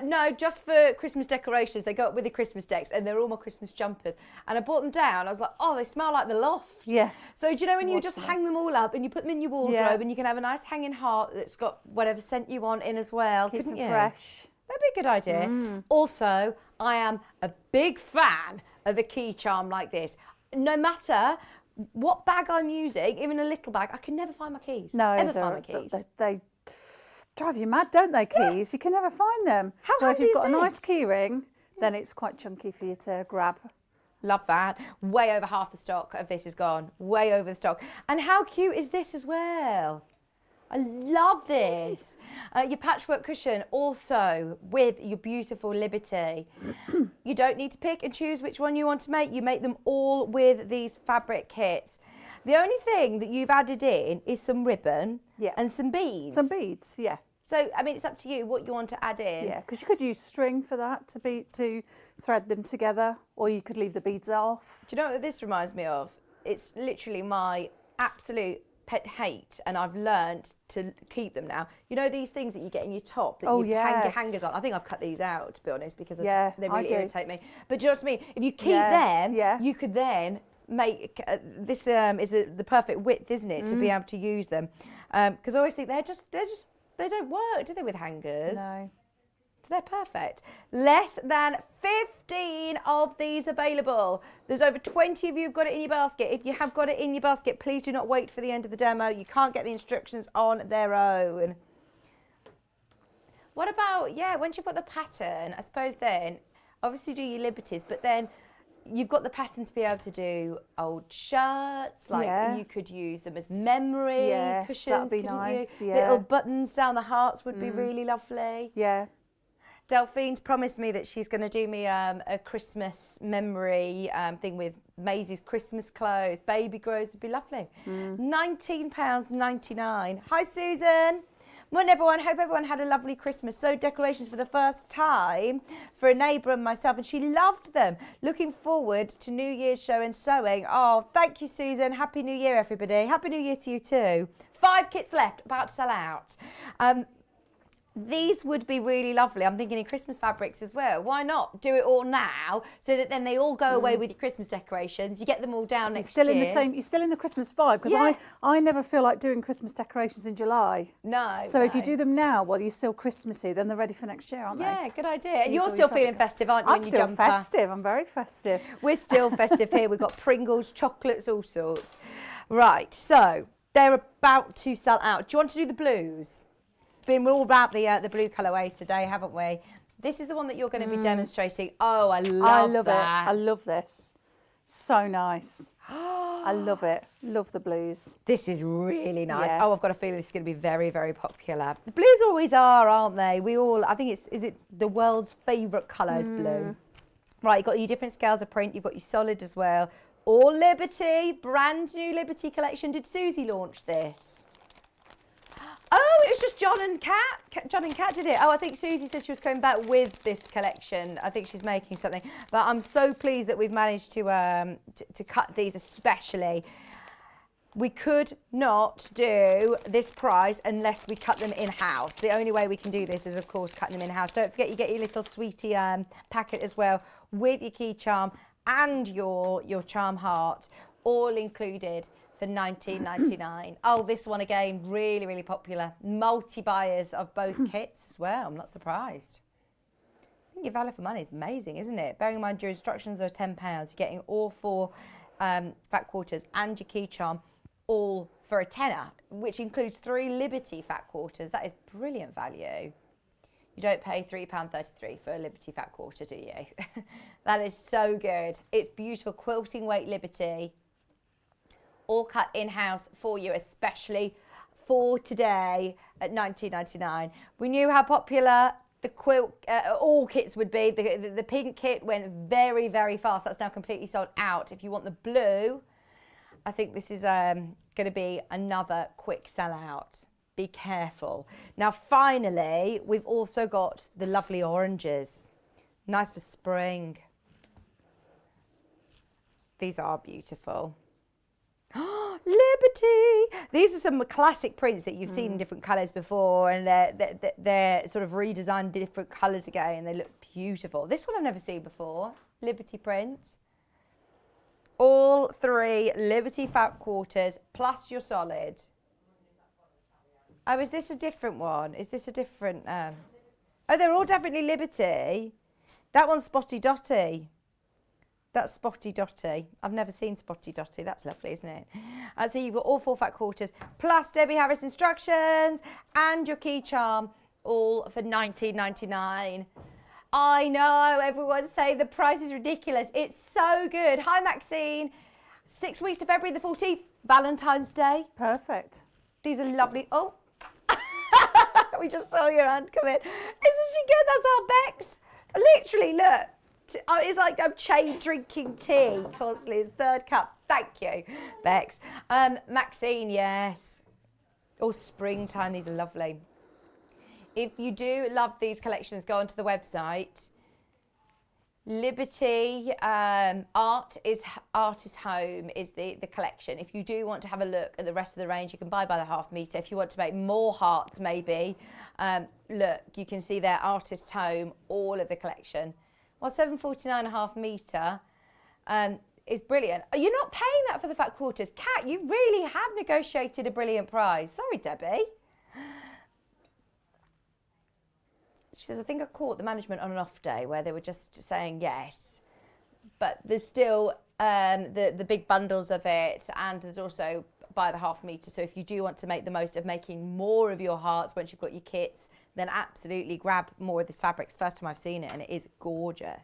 S6: no, just for Christmas decorations. They go up with the Christmas decks and they're all my Christmas jumpers. And I bought them down. I was like, oh, they smell like the loft.
S13: Yeah.
S6: So do you know when you just hang them all up and you put them in your wardrobe and you can have a nice hanging heart that's got whatever scent you want in as well.
S13: Keeps
S6: couldn't
S13: them
S6: you?
S13: fresh.
S6: That'd be a good idea. Also, I am a big fan of a key charm like this. No matter what bag I'm using, even a little bag, I can never find my keys.
S13: No,
S6: ever find my keys.
S13: They drive you mad, don't they, keys? You can never find them.
S6: How
S13: Well, if
S6: handy
S13: you've got
S6: is
S13: a nice
S6: this?
S13: key ring, then it's quite chunky for you to grab.
S6: Love that. Way over half the stock of this is gone. Way over the stock. And how cute is this as well? I love this. Your patchwork cushion also with your beautiful Liberty. You don't need to pick and choose which one you want to make. You make them all with these fabric kits. The only thing that you've added in is some ribbon and some beads.
S13: Some beads, yeah.
S6: So, I mean, it's up to you what you want to add in.
S13: Yeah, because you could use string for that to thread them together, or you could leave the beads off.
S6: Do you know what this reminds me of? It's literally my absolute pet hate, and I've learned to keep them now. You know these things that you get in your top that you hang your hangers on? I think I've cut these out, to be honest, because they really irritate me. But do you know what I mean? If you keep them, you could then make this is the perfect width, isn't it, to be able to use them? Because I always think they don't work, do they, with hangers?
S13: No.
S6: So they're perfect. Less than 15 of these available. There's over 20 of you who've got it in your basket. If you have got it in your basket, please do not wait for the end of the demo. You can't get the instructions on their own. What about, once you've got the pattern, I suppose then, obviously do your Liberties, but then you've got the pattern to be able to do old shirts, like you could use them as memory cushions.
S13: That'd be
S6: couldn't
S13: nice.
S6: you? Little buttons down the hearts would be really lovely.
S13: Yeah.
S6: Delphine's promised me that she's going to do me a Christmas memory thing with Maisie's Christmas clothes. Baby grows would be lovely. £19.99. Hi, Susan. Morning, everyone. Hope everyone had a lovely Christmas. Sewed decorations for the first time for a neighbour and myself, and she loved them. Looking forward to New Year's show and sewing. Oh, thank you, Susan. Happy New Year, everybody. Happy New Year to you too. 5 kits left, about to sell out. These would be really lovely. I'm thinking in Christmas fabrics as well. Why not do it all now so that then they all go away with your Christmas decorations. You get them all down next year.
S13: You're still in the Christmas vibe, because I never feel like doing Christmas decorations in July.
S6: No.
S13: So if you do them now while you're still Christmassy, then they're ready for next year, aren't they?
S6: Yeah, good idea. And you're still feeling festive, aren't you?
S13: I'm still festive. I'm very festive.
S6: We're still festive here. We've got Pringles, chocolates, all sorts. Right, so they're about to sell out. Do you want to do the blues? We're all about the blue colourways today, haven't we? This is the one that you're going to be demonstrating. Oh, I love that.
S13: I love this. So nice. I love it. Love the blues.
S6: This is really nice.
S13: Yeah.
S6: Oh, I've got a feeling this is going to be very, very popular. The blues always are, aren't they? I think is it the world's favourite colour is blue. Right, you've got your different scales of print. You've got your solid as well. All Liberty, brand new Liberty collection. Did Susie launch this? Oh, it was just John and Kat. John and Kat did it. Oh, I think Susie said she was coming back with this collection. I think she's making something. But I'm so pleased that we've managed to cut these especially. We could not do this price unless we cut them in-house. The only way we can do this is, of course, cutting them in-house. Don't forget you get your little sweetie packet as well with your key charm and your charm heart, all included for £19.99. Oh, this one again, really, really popular. Multi-buyers of both kits as well. I'm not surprised. think your value for money is amazing, isn't it? Bearing in mind your instructions are £10, you're getting all 4 fat quarters and your key charm all for a tenner, which includes 3 Liberty fat quarters. That is brilliant value. You don't pay £3.33 for a Liberty fat quarter, do you? That is so good. It's beautiful quilting weight Liberty, all cut in-house for you, especially for today at £19.99. We knew how popular the quilt, all kits would be. The pink kit went very, very fast. That's now completely sold out. If you want the blue, I think this is going to be another quick sellout. Be careful. Now, finally, we've also got the lovely oranges. Nice for spring. These are beautiful. Liberty! These are some classic prints that you've seen in different colours before, and they're sort of redesigned different colours again, and they look beautiful. This one I've never seen before. Liberty print. All 3 Liberty fat quarters plus your solid. Oh, is this a different one? Is this a different... Oh, they're all definitely Liberty. That one's Spotty Dotty. That's Spotty Dotty. I've never seen Spotty Dotty. That's lovely, isn't it? So you've got all 4 fat quarters, plus Debbie Harris instructions and your key charm, all for £19.99. I know, everyone's saying the price is ridiculous. It's so good. Hi, Maxine. 6 weeks to February the 14th, Valentine's Day.
S13: Perfect.
S6: These are lovely. Oh, we just saw your hand come in. Isn't she good? That's our Bex. Literally, look. It's like I'm drinking tea constantly. It's 3rd cup. Thank you, Bex. Maxine, yes. Oh, springtime. These are lovely. If you do love these collections, go onto the website. Liberty Art is Home is the collection. If you do want to have a look at the rest of the range, you can buy by the half metre. If you want to make more hearts, maybe, look, you can see there, Artist Home, all of the collection. Well, £7.49 a half metre is brilliant. You're not paying that for the fat quarters. Kat, you really have negotiated a brilliant price. Sorry, Debbie. She says, I think I caught the management on an off day where they were just saying yes. But there's still the big bundles of it, and there's also by the half metre. So if you do want to make the most of making more of your hearts once you've got your kits, then absolutely grab more of this fabric. It's the first time I've seen it, and it is gorgeous.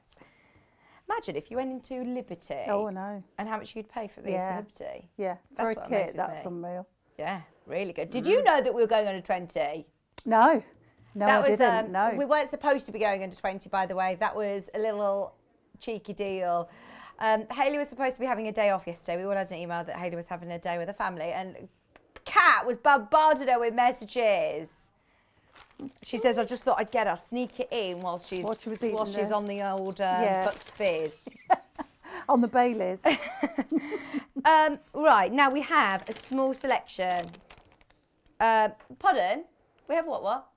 S6: Imagine if you went into Liberty.
S13: Oh, I know.
S6: And how much you'd pay for these Liberty.
S13: Yeah, for a kit, that's unreal.
S6: Yeah, really good. Did you know that we were going under 20?
S13: No. No, I didn't. No.
S6: We weren't supposed to be going under 20, by the way. That was a little cheeky deal. Hayley was supposed to be having a day off yesterday. We all had an email that Hayley was having a day with her family, and Kat was bombarding her with messages. She says, I just thought I'd get her, sneak it in while she's on the old Bucks Fizz.
S13: On the Baileys.
S6: Right, now we have a small selection. Pardon? We have what?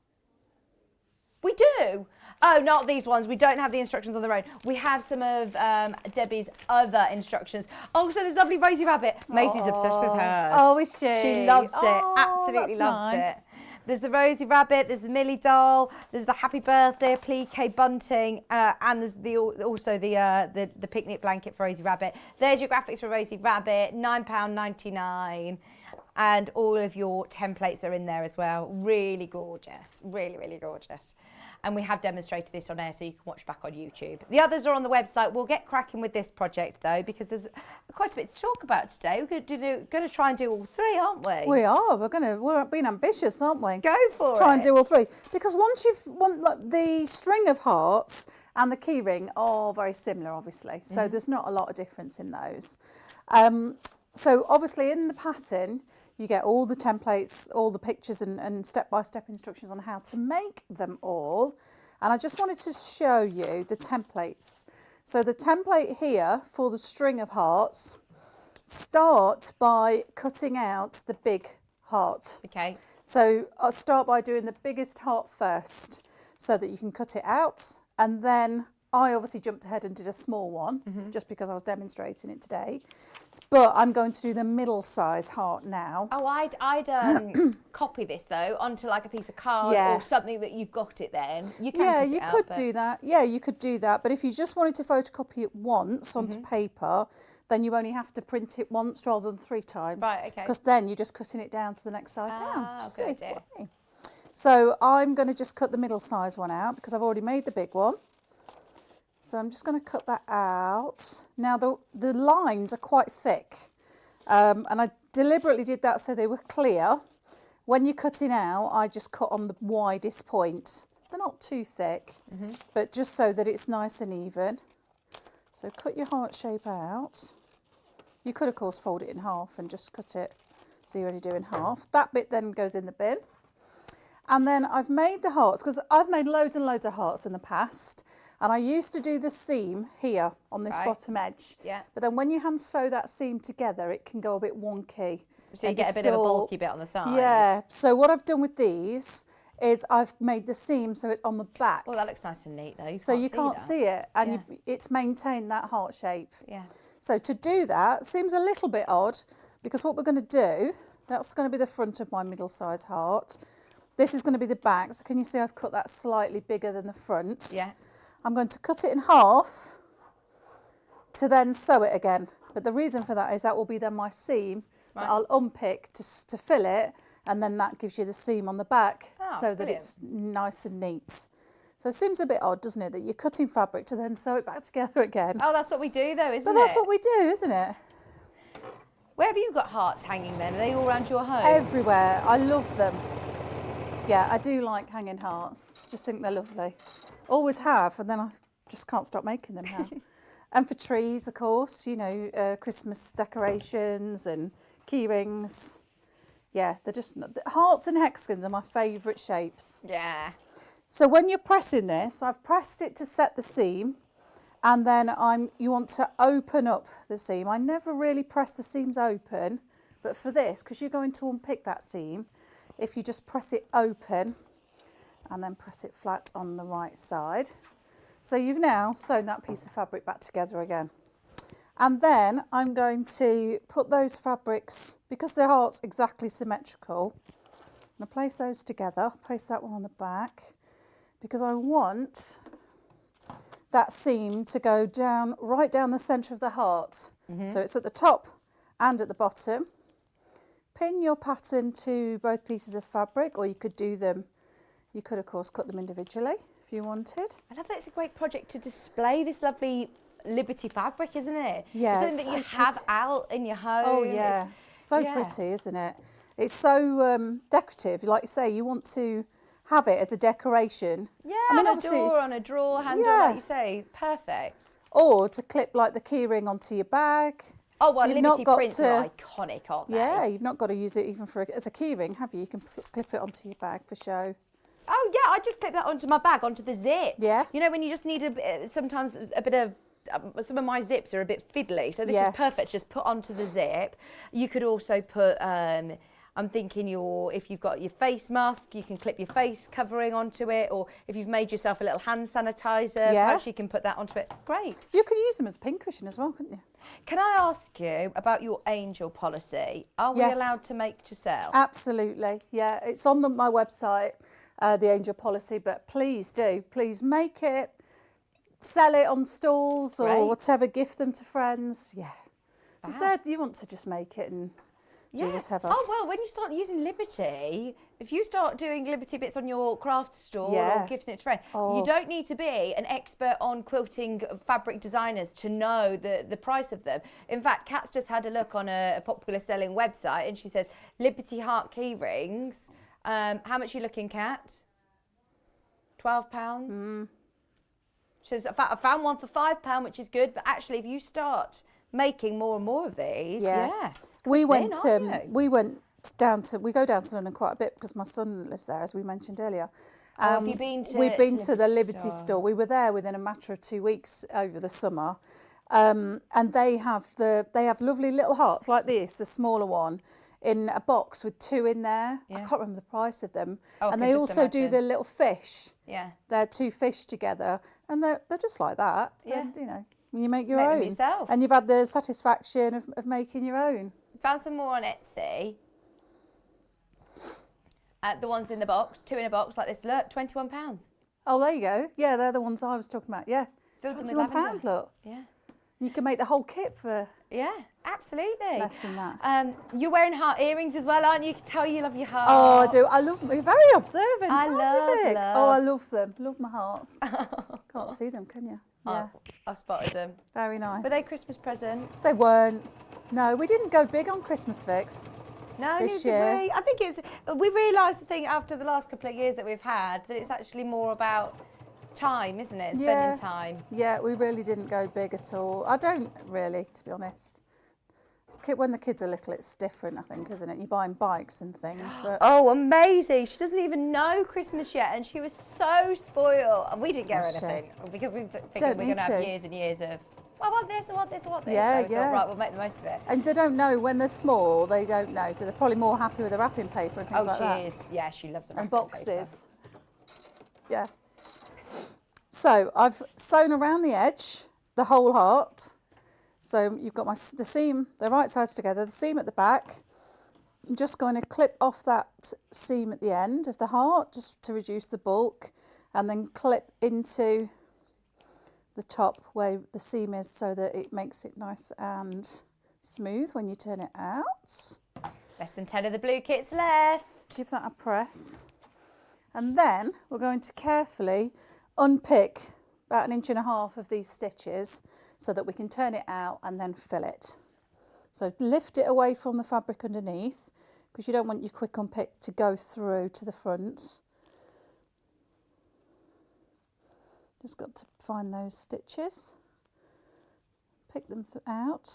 S6: We do. Oh, not these ones. We don't have the instructions on their own. We have some of Debbie's other instructions. Oh, so there's lovely Rosie Rabbit. Maisie's obsessed with hers.
S13: Oh, is she?
S6: She loves it. Absolutely loves it. There's the Rosie Rabbit, there's the Millie doll, there's the Happy Birthday applique bunting, and there's also the picnic blanket for Rosie Rabbit. There's your graphics for Rosie Rabbit, £9.99. And all of your templates are in there as well. Really gorgeous. Really, really gorgeous. And we have demonstrated this on air, so you can watch back on YouTube. The others are on the website. We'll get cracking with this project, though, because there's quite a bit to talk about today. We're going to try and do all 3, aren't we?
S13: We are. We're being ambitious, aren't we?
S6: Go for it.
S13: Try and do all 3. Because once the string of hearts and the key ring are very similar, obviously. So there's not a lot of difference in those. So obviously in the pattern, you get all the templates, all the pictures and step-by-step instructions on how to make them all. And I just wanted to show you the templates. So the template here for the string of hearts, start by cutting out the big heart.
S6: Okay.
S13: So I'll start by doing the biggest heart first so that you can cut it out. And then I obviously jumped ahead and did a small one just because I was demonstrating it today. But I'm going to do the middle size heart now.
S6: Oh, I'd copy this though onto like a piece of card or something that you've got it then. You can cut
S13: you
S6: it out,
S13: could
S6: but-
S13: do that. Yeah, you could do that. But if you just wanted to photocopy it once onto paper, then you only have to print it once rather than 3 times.
S6: Right, okay.
S13: Because then you're just cutting it down to the next size down.
S6: Good idea.
S13: So I'm going to just cut the middle size one out because I've already made the big one. So I'm just going to cut that out. Now the lines are quite thick, and I deliberately did that so they were clear. When you're cutting out, I just cut on the widest point. They're not too thick, but just so that it's nice and even. So cut your heart shape out. You could, of course, fold it in half and just cut it so you're only doing half. That bit then goes in the bin. And then I've made the hearts, because I've made loads and loads of hearts in the past. And I used to do the seam here on this bottom edge.
S6: Yeah.
S13: But then when you hand sew that seam together, it can go a bit wonky.
S6: So you get a bit of a bulky bit on the side.
S13: Yeah. So what I've done with these is I've made the seam so it's on the back.
S6: Oh, that looks nice and neat though.
S13: So you can't see it, and it's maintained that heart shape.
S6: Yeah.
S13: So to do that seems a little bit odd, because what we're going to do, that's going to be the front of my middle size heart. This is going to be the back. So can you see I've cut that slightly bigger than the front?
S6: Yeah.
S13: I'm going to cut it in half to then sew it again. But the reason for that is that will be then my seam that I'll unpick to fill it, and then that gives you the seam on the back so that it's nice and neat. So it seems a bit odd, doesn't it, that you're cutting fabric to then sew it back together again.
S6: Oh, that's what we do though, isn't it?
S13: But that's what we do, isn't it?
S6: Where have you got hearts hanging then? Are they all around your home?
S13: Everywhere. I love them. Yeah, I do like hanging hearts. Just think they're lovely. Always have, and then I just can't stop making them now. And for trees, of course, you know, Christmas decorations and key rings. Yeah, they're just, hearts and hexagons are my favourite shapes.
S6: Yeah.
S13: So when you're pressing this, I've pressed it to set the seam, and then you want to open up the seam. I never really press the seams open, but for this, because you're going to unpick that seam, if you just press it open and then press it flat on the right side. So you've now sewn that piece of fabric back together again. And then I'm going to put those fabrics, because the heart's exactly symmetrical, I'm going to place those together, place that one on the back, because I want that seam to go down, right down the centre of the heart. So it's at the top and at the bottom. Pin your pattern to both pieces of fabric, or you could do them, you could of course cut them individually if you wanted.
S6: I love that it's a great project to display this lovely Liberty fabric, isn't it?
S13: Yeah,
S6: it's something that you have out in your home.
S13: Oh yeah, so pretty, isn't it? It's so decorative. Like you say, you want to have it as a decoration.
S6: Yeah,
S13: I mean,
S6: on a door, on a drawer handle, like you say, perfect.
S13: Or to clip like the key ring onto your bag.
S6: Oh, well,
S13: You've
S6: Liberty
S13: not got
S6: prints are iconic, aren't they?
S13: Yeah, you've not got to use it even for as a key ring, have you? You can clip it onto your bag for show.
S6: Oh yeah, I just clip that onto my bag, onto the zip.
S13: Yeah.
S6: You know, when you just need sometimes a bit of, some of my zips are a bit fiddly, so this is perfect, just put onto the zip. You could also put, I'm thinking if you've got your face mask, you can clip your face covering onto it, or if you've made yourself a little hand sanitizer, perhaps you can put that onto it. Great.
S13: You could use them as pincushion as well, couldn't you?
S6: Can I ask you about your angel policy? Are we allowed to make to sell?
S13: Absolutely, yeah. It's on my website, the angel policy, but please do. Please make it, sell it on stalls or whatever, gift them to friends. Yeah. Instead, you want to just make it and do whatever.
S6: Oh, well, when you start using Liberty, if you start doing Liberty bits on your craft stall or gifting it to friends, you don't need to be an expert on quilting fabric designers to know the price of them. In fact, Kat's just had a look on a popular selling website, and she says, Liberty heart key rings, how much are you looking, Kat? £12? She says, I found one for £5, which is good, but actually if you start making more and more of these,
S13: we go down to London quite a bit because my son lives there, as we mentioned earlier.
S6: Have you been to?
S13: We've been to the Liberty store. We were there within a matter of 2 weeks over the summer, and they have lovely little hearts like this, the smaller one, in a box with 2 in there. I can't remember the price of them. And they also do the little fish.
S6: Yeah.
S13: They're 2 fish together, and they're just like that.
S6: Yeah.
S13: And, you know, You make your
S6: Make them
S13: own.
S6: yourself.
S13: And you've had the satisfaction of making your own.
S6: Found some more on Etsy. The ones in the box, 2 in a box like this, look, £21.
S13: Oh, there you go. Yeah, they're the ones I was talking about. Yeah.
S6: Filled them with
S13: £21,
S6: lavender.
S13: look.
S6: Yeah.
S13: You can make the whole kit for
S6: Yeah, absolutely.
S13: less than that.
S6: You're wearing heart earrings as well, aren't you? You can tell you love your heart.
S13: Oh, I do. I love them. You're very observant.
S6: I
S13: aren't you,
S6: love,
S13: Vic?
S6: love.
S13: Oh, I love them. Love my hearts. Can't see them, can you? Yeah.
S6: Oh, I've spotted them.
S13: Very nice.
S6: Were they Christmas present?
S13: They weren't. No, we didn't go big on Christmas fix.
S6: No,
S13: this
S6: neither
S13: year.
S6: did we. I think we realised, I think, after the last couple of years that we've had, that it's actually more about time, isn't it? Spending time.
S13: Yeah, we really didn't go big at all. I don't really, to be honest. When the kids are little, it's different, I think, isn't it? You're buying bikes and things. But
S6: Oh, amazing. She doesn't even know Christmas yet, and she was so spoiled. And we didn't get her
S13: Was she?
S6: anything because we figured
S13: Don't
S6: we're going
S13: need
S6: to have
S13: to.
S6: years and years of, I want this, I want this, I want this.
S13: Yeah,
S6: so we
S13: yeah.
S6: thought, right, we'll make the most of it.
S13: And they don't know when they're small. They don't know. So they're probably more happy with the wrapping paper and things like that.
S6: She is. Yeah, she loves it.
S13: And boxes. Yeah. So I've sewn around the edge the whole heart. So you've got the seam, the right sides together, the seam at the back. I'm just going to clip off that seam at the end of the heart just to reduce the bulk, and then clip into the top where the seam is so that it makes it nice and smooth when you turn it out.
S6: Less than 10 of the blue kits left.
S13: Give that a press. And then we're going to carefully unpick about 1.5 inches of these stitches so that we can turn it out and then fill it. So lift it away from the fabric underneath because you don't want your quick unpick to go through to the front. Just got to find those stitches. Pick them out.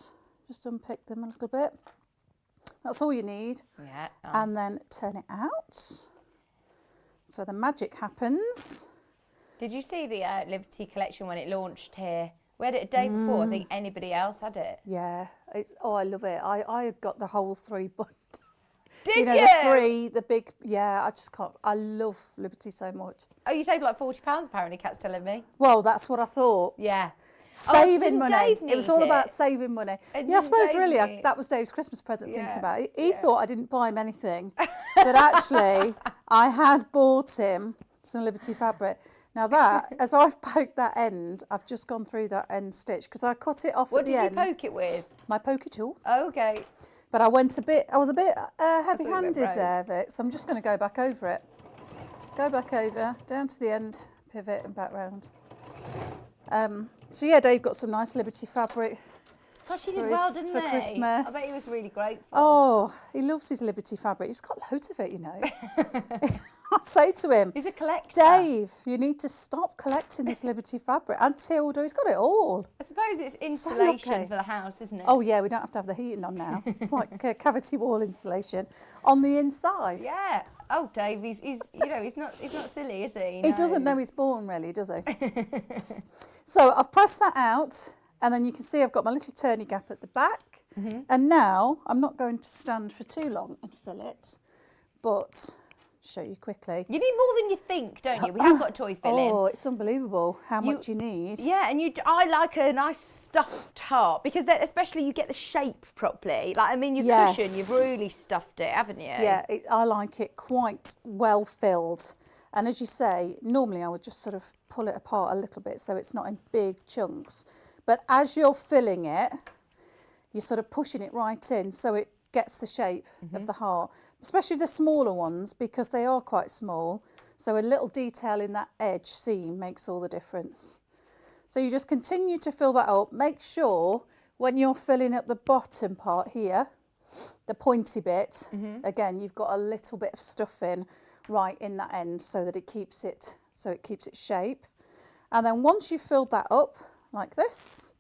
S13: Just unpick them a little bit. That's all you need.
S6: Yeah. Nice.
S13: And then turn it out. So the magic happens.
S6: Did you see the Liberty collection when it launched here? We had it a day before. I think anybody else had it.
S13: Yeah. I love it. I got the whole 3 bundle.
S6: Did
S13: you? Know,
S6: you?
S13: The 3, the big, yeah, I just can't. I love Liberty so much.
S6: Oh, you saved like £40 apparently, Kat's telling me.
S13: Well, that's what I thought.
S6: Yeah.
S13: Saving
S6: didn't
S13: money.
S6: Dave
S13: It was
S6: need
S13: all
S6: it?
S13: about saving money.
S6: And
S13: Yeah, I
S6: didn't
S13: suppose
S6: Dave
S13: really
S6: need-
S13: that was Dave's Christmas present thinking
S6: Yeah,
S13: about it. He thought I didn't buy him anything. But actually, I had bought him some Liberty fabric. Now that, as I've poked that end, I've just gone through that end stitch because I cut it off
S6: What
S13: at the
S6: did you
S13: end.
S6: poke it with?
S13: My pokey tool.
S6: Oh, okay.
S13: But I was a bit heavy-handed
S6: broke.
S13: there, Vic, so I'm just going to go back over it. Go back over, down to the end, pivot and back round. So yeah, Dave got some nice Liberty fabric.
S6: Gosh, he did
S13: for
S6: well,
S13: his-
S6: didn't
S13: for
S6: he?
S13: Christmas.
S6: I bet he was really grateful.
S13: Oh, he loves his Liberty fabric. He's got loads of it, you know. I say to him,
S6: He's a collector.
S13: Dave, you need to stop collecting this Liberty fabric. And Tilda, he's got it all.
S6: I suppose it's
S13: lucky.
S6: installation for the house, isn't it?
S13: Oh yeah, we don't have to have the heating on now. It's like a cavity wall insulation on the inside.
S6: Yeah. Oh, Dave, he's not silly, is he?
S13: He doesn't know he's born, really, does he? So I've pressed that out, and then you can see I've got my little turny gap at the back. And now I'm not going to stand for too long and fill it, but show you quickly.
S6: You need more than you think, don't you? We have got a toy filling.
S13: Oh, it's unbelievable how much you need.
S6: Yeah, and I like a nice stuffed heart because then, especially you get the shape properly. Like, I mean, your cushion, you've really stuffed it, haven't you?
S13: Yeah, I like it quite well filled. And as you say, normally I would just sort of pull it apart a little bit so it's not in big chunks. But as you're filling it, you're sort of pushing it right in so it gets the shape of the heart, especially the smaller ones because they are quite small. So a little detail in that edge seam makes all the difference. So you just continue to fill that up. Make sure when you're filling up the bottom part here, the pointy bit, again, you've got a little bit of stuffing right in that end so that it keeps its shape. And then once you've filled that up like this,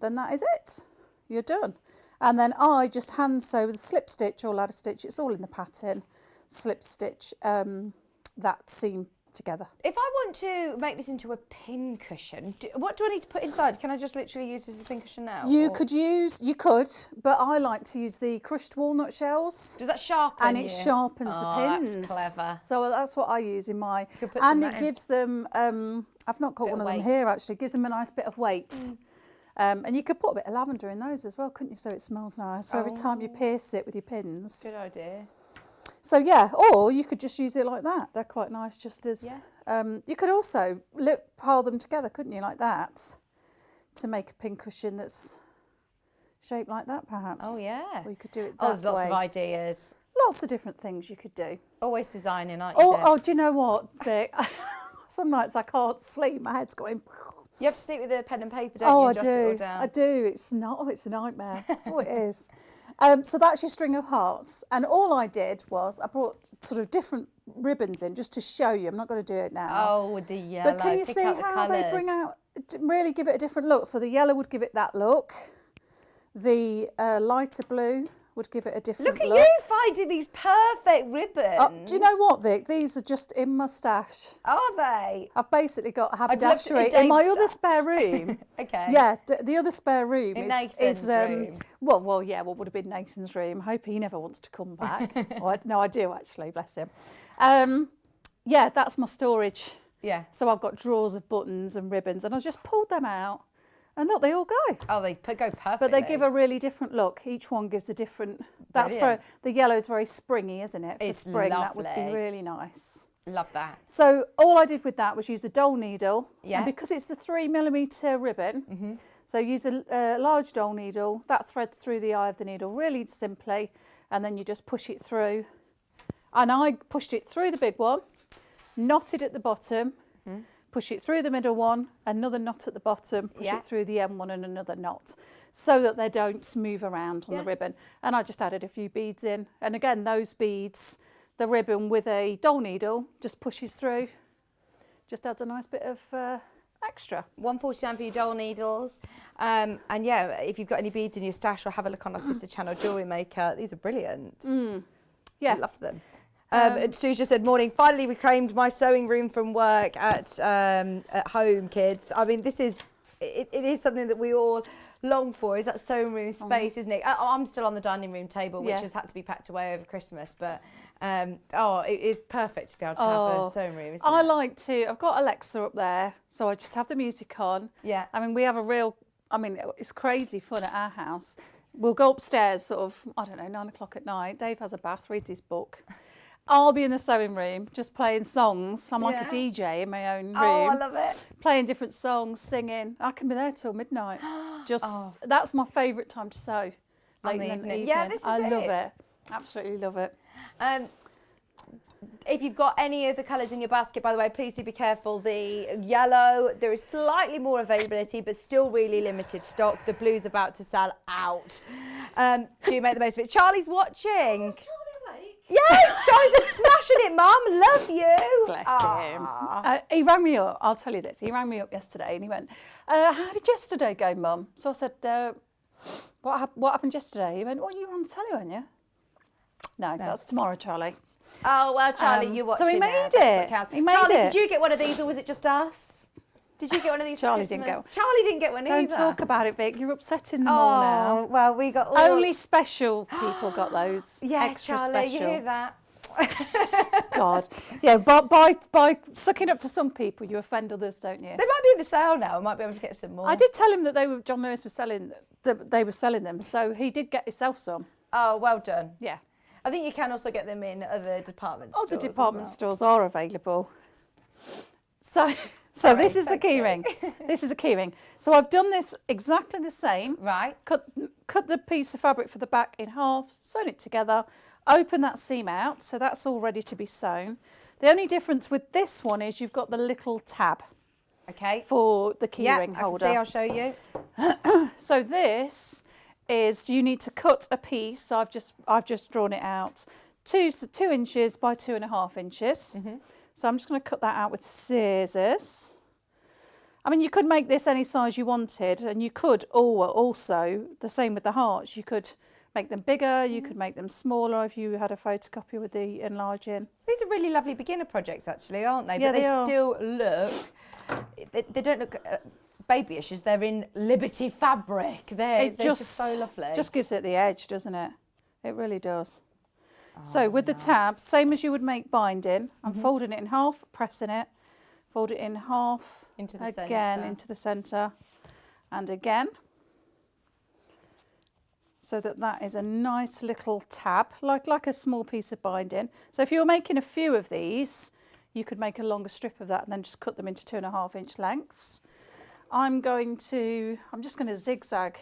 S13: then that is it. You're done. And then I just hand sew with a slip stitch or ladder stitch. It's all in the pattern. Slip stitch that seam together.
S6: If I want to make this into a pin cushion, what do I need to put inside? Can I just literally use this as a pin cushion now?
S13: You could, but I like to use the crushed walnut shells.
S6: Does that sharpen
S13: And it sharpens the pins.
S6: That's clever.
S13: So that's what I use in my,
S6: put some
S13: and
S6: that
S13: it
S6: in.
S13: gives them, I've not got
S6: Bit
S13: one
S6: of
S13: of them
S6: weight.
S13: here actually, it gives them a nice bit of weight. And you could put a bit of lavender in those as well, couldn't you? So it smells nice. So every time you pierce it with your pins.
S6: Good idea.
S13: So yeah, or you could just use it like that. They're quite nice just as... you could also pile them together, couldn't you, like that, to make a pincushion that's shaped like that, perhaps.
S6: Oh, yeah.
S13: Or you could do it that
S6: there's lots
S13: way.
S6: of ideas.
S13: Lots of different things you could do.
S6: Always designing, aren't you, Jen?
S13: Oh, do you know what, Vic? Some nights I can't sleep. My head's going...
S6: You have to sleep with a pen and paper, don't you?
S13: I
S6: Jot it all
S13: do.
S6: down.
S13: I do. It's a nightmare. Oh, it is. So that's your string of hearts. And all I did was I brought sort of different ribbons in just to show you. I'm not going to do it now.
S6: Oh, with the yellow.
S13: But can you see how they bring out, really give it a different look? So the yellow would give it that look. The lighter blue would give it a different look.
S6: Look at you finding these perfect ribbons.
S13: Do you know what, Vic? These are just in my stash.
S6: Are they?
S13: I've basically got a
S6: I'd love to-
S13: haberdashery in my other spare room.
S6: Okay.
S13: Yeah, the other spare room
S6: In
S13: is
S6: Nathan's room.
S13: Well, yeah, what would have been Nathan's room. I hope he never wants to come back. No, I do actually, bless him. Yeah, that's my storage.
S6: Yeah.
S13: So I've got drawers of buttons and ribbons, and I just pulled them out, and look, they all go.
S6: Oh, they go perfectly.
S13: But they give a really different look. Each one gives a different. That's
S6: Brilliant.
S13: the yellow's very springy, isn't it? For
S6: It's
S13: spring, that would be
S6: lovely.
S13: really nice.
S6: Love that.
S13: So all I did with that was use a dole needle.
S6: Yeah.
S13: And because it's the 3mm ribbon, so use a large dole needle. That threads through the eye of the needle really simply, and then you just push it through. And I pushed it through the big one, knotted at the bottom, push it through the middle one, another knot at the bottom, push it through the end one and another knot, so that they don't move around on the ribbon. And I just added a few beads in. And again, those beads, the ribbon with a dole needle just pushes through, just adds a nice bit of extra.
S6: £1.49 for your dole needles. And yeah, if you've got any beads in your stash, or have a look on our sister channel, Jewellery Maker. These are brilliant.
S13: Yeah.
S6: I love them. Sue just said, morning, finally reclaimed my sewing room from work at home, kids. I mean, this is, it is something that we all long for, is that sewing room space, isn't it? I'm still on the dining room table, which has had to be packed away over Christmas, but it is perfect to be able to have a sewing room, isn't
S13: I
S6: it?
S13: like to, I've got Alexa up there, so I just have the music on.
S6: Yeah.
S13: I mean, we have it's crazy fun at our house. We'll go upstairs sort of, 9 o'clock at night. Dave has a bath, reads his book. I'll be in the sewing room just playing songs. I'm like a DJ in my own room.
S6: Oh, I love it.
S13: Playing different songs, singing. I can be there till midnight. That's my favourite time to sew. Late in the evening.
S6: Yeah, this is
S13: I love it. Absolutely love it.
S6: If you've got any of the colours in your basket, by the way, please do be careful. The yellow, there is slightly more availability, but still really limited stock. The blue's about to sell out. Do you make the most of it? Charlie's watching. Yes, Charlie's smashing it, Mum. Love you.
S13: Bless him. He rang me up. I'll tell you this. He rang me up yesterday and he went, how did yesterday go, Mum? So I said, what happened yesterday? He went, well, you were on the telly, weren't you? No, that's tomorrow, Charlie.
S6: Oh, well, Charlie, you watching.
S13: So he made
S6: there.
S13: it.
S6: That's what counts.
S13: He made
S6: Charlie,
S13: it.
S6: did you get one of these, or was it just us? Did you get one of these?
S13: Charlie
S6: for
S13: didn't
S6: Christmas?
S13: get one.
S6: Charlie didn't get one either.
S13: Don't talk about it, Vic. You're upsetting them all now.
S6: Well, we got all...
S13: Only special people got those.
S6: Yeah,
S13: extra
S6: Charlie,
S13: special.
S6: you hear that?
S13: God. Yeah, but by sucking up to some people, you offend others, don't you?
S6: They might be in the sale now. I might be able to get some more.
S13: I did tell him that John Lewis was selling them, so he did get himself some.
S6: Oh, well done.
S13: Yeah.
S6: I think you can also get them in other department stores.
S13: Other department stores are available. So this is the key ring. This is the key ring. So I've done this exactly the same.
S6: Right.
S13: Cut the piece of fabric for the back in half, sewn it together, open that seam out, so that's all ready to be sewn. The only difference with this one is you've got the little tab.
S6: Okay.
S13: For the key ring holder.
S6: I can see, I'll show you.
S13: So this is, you need to cut a piece. So I've just drawn it out 2 inches by 2.5 inches. So I'm just going to cut that out with scissors. I mean, you could make this any size you wanted, and you could also, the same with the hearts, you could make them bigger, you could make them smaller if you had a photocopier with the enlarging.
S6: These are really lovely beginner projects, actually, aren't they?
S13: Yeah,
S6: but they
S13: are.
S6: still look, they don't look babyish, as they're in Liberty fabric. They're just so lovely.
S13: Just gives it the edge, doesn't it? It really does. So with the tab, same as you would make binding, I'm folding it in half, pressing it, fold it in half,
S6: into the
S13: again
S6: centre.
S13: into the centre, and again. so that that is a nice little tab, like a small piece of binding. So if you were making a few of these, you could make a longer strip of that and then just cut them into 2.5-inch lengths. I'm just going to zigzag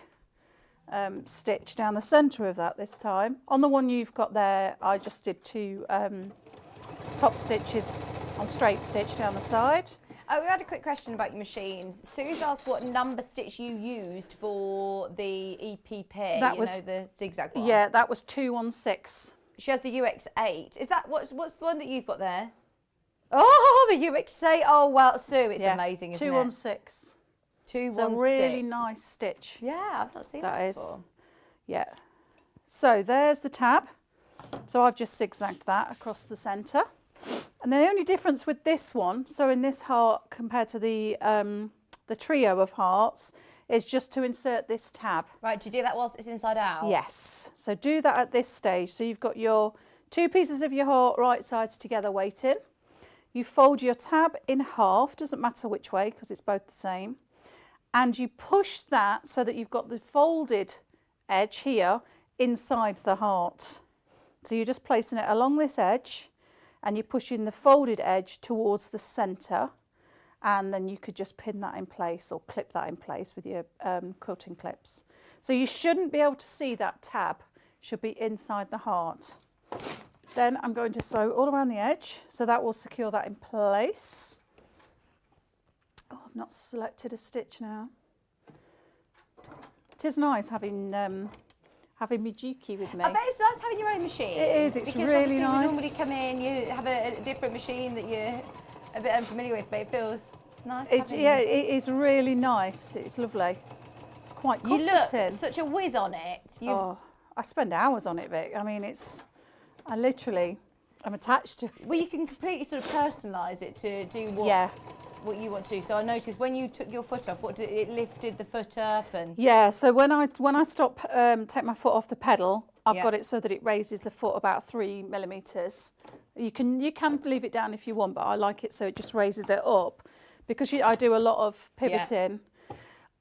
S13: stitch down the centre of that this time. On the one you've got there, I just did 2 top stitches on straight stitch down the side.
S6: Oh, we had a quick question about your machines. Sue's asked what number stitch you used for the EPP, the zigzag one.
S13: Yeah, that was 216.
S6: She has the UX8. Is that, what's the one that you've got there? Oh, the UX8. Oh, well, Sue, it's amazing, isn't
S13: 216.
S6: 216.
S13: It's a really nice stitch.
S6: Yeah, I've not seen that before.
S13: Yeah. So there's the tab. So I've just zigzagged that across the centre. And the only difference with this one, so in this heart compared to the trio of hearts, is just to insert this tab.
S6: Right, do you do that whilst it's inside out?
S13: Yes. So do that at this stage. So you've got your 2 pieces of your heart right sides together waiting. You fold your tab in half, doesn't matter which way because it's both the same. And you push that so that you've got the folded edge here inside the heart. So you're just placing it along this edge and you're pushing the folded edge towards the centre, and then you could just pin that in place or clip that in place with your quilting clips. So you shouldn't be able to see that tab, should be inside the heart. Then I'm going to sew all around the edge, so that will secure that in place. Oh, I've not selected a stitch now. It is nice having my Juki with me.
S6: I bet it's nice having your own machine.
S13: It is, it's
S6: because
S13: really
S6: nice.
S13: nice.
S6: You normally come in, you have a different machine that you're a bit unfamiliar with, but it feels nice having.
S13: Yeah, it is really nice. It's lovely. It's quite comforting.
S6: You look such a whiz on it.
S13: Oh, I spend hours on it, Vic. I mean, I'm attached to it.
S6: Well, you can completely sort of personalise it to do what you want to do. So I noticed when you took your foot off, it lifted the foot up and.
S13: Yeah. So when I stop, take my foot off the pedal, I've got it so that it raises the foot about 3 millimetres. You can leave it down if you want, but I like it so it just raises it up because I do a lot of pivoting.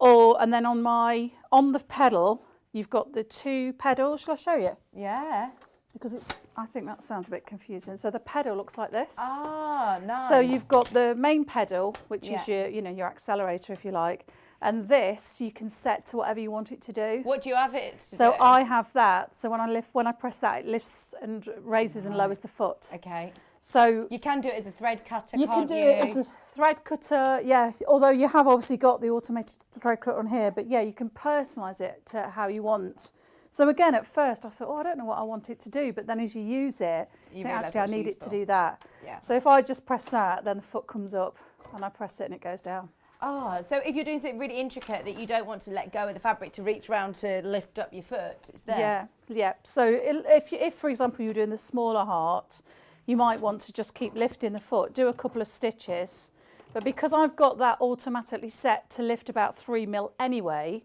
S13: And then on the pedal, you've got the 2 pedals. Shall I show you?
S6: Yeah.
S13: Because I think that sounds a bit confusing. So the pedal looks like this.
S6: Ah, nice.
S13: So you've got the main pedal, which is your accelerator, if you like, and this you can set to whatever you want it to do.
S6: What do you have it to do?
S13: So I have that. So when I press that, it lifts and raises and lowers the foot.
S6: Okay.
S13: So
S6: you can do it as a thread cutter.
S13: You can do it as a thread cutter, yeah. Although you have obviously got the automated thread cutter on here, but yeah, you can personalise it to how you want. So again, at first I thought, I don't know what I want it to do, but then as you use it, you think, actually I need it to do that.
S6: Yeah.
S13: So if I just press that, then the foot comes up, and I press it and it goes down.
S6: Oh, so if you're doing something really intricate that you don't want to let go of the fabric to reach around to lift up your foot, it's there.
S13: Yeah, yeah. So if for example you're doing the smaller heart, you might want to just keep lifting the foot, do a couple of stitches, but because I've got that automatically set to lift about 3 mil anyway,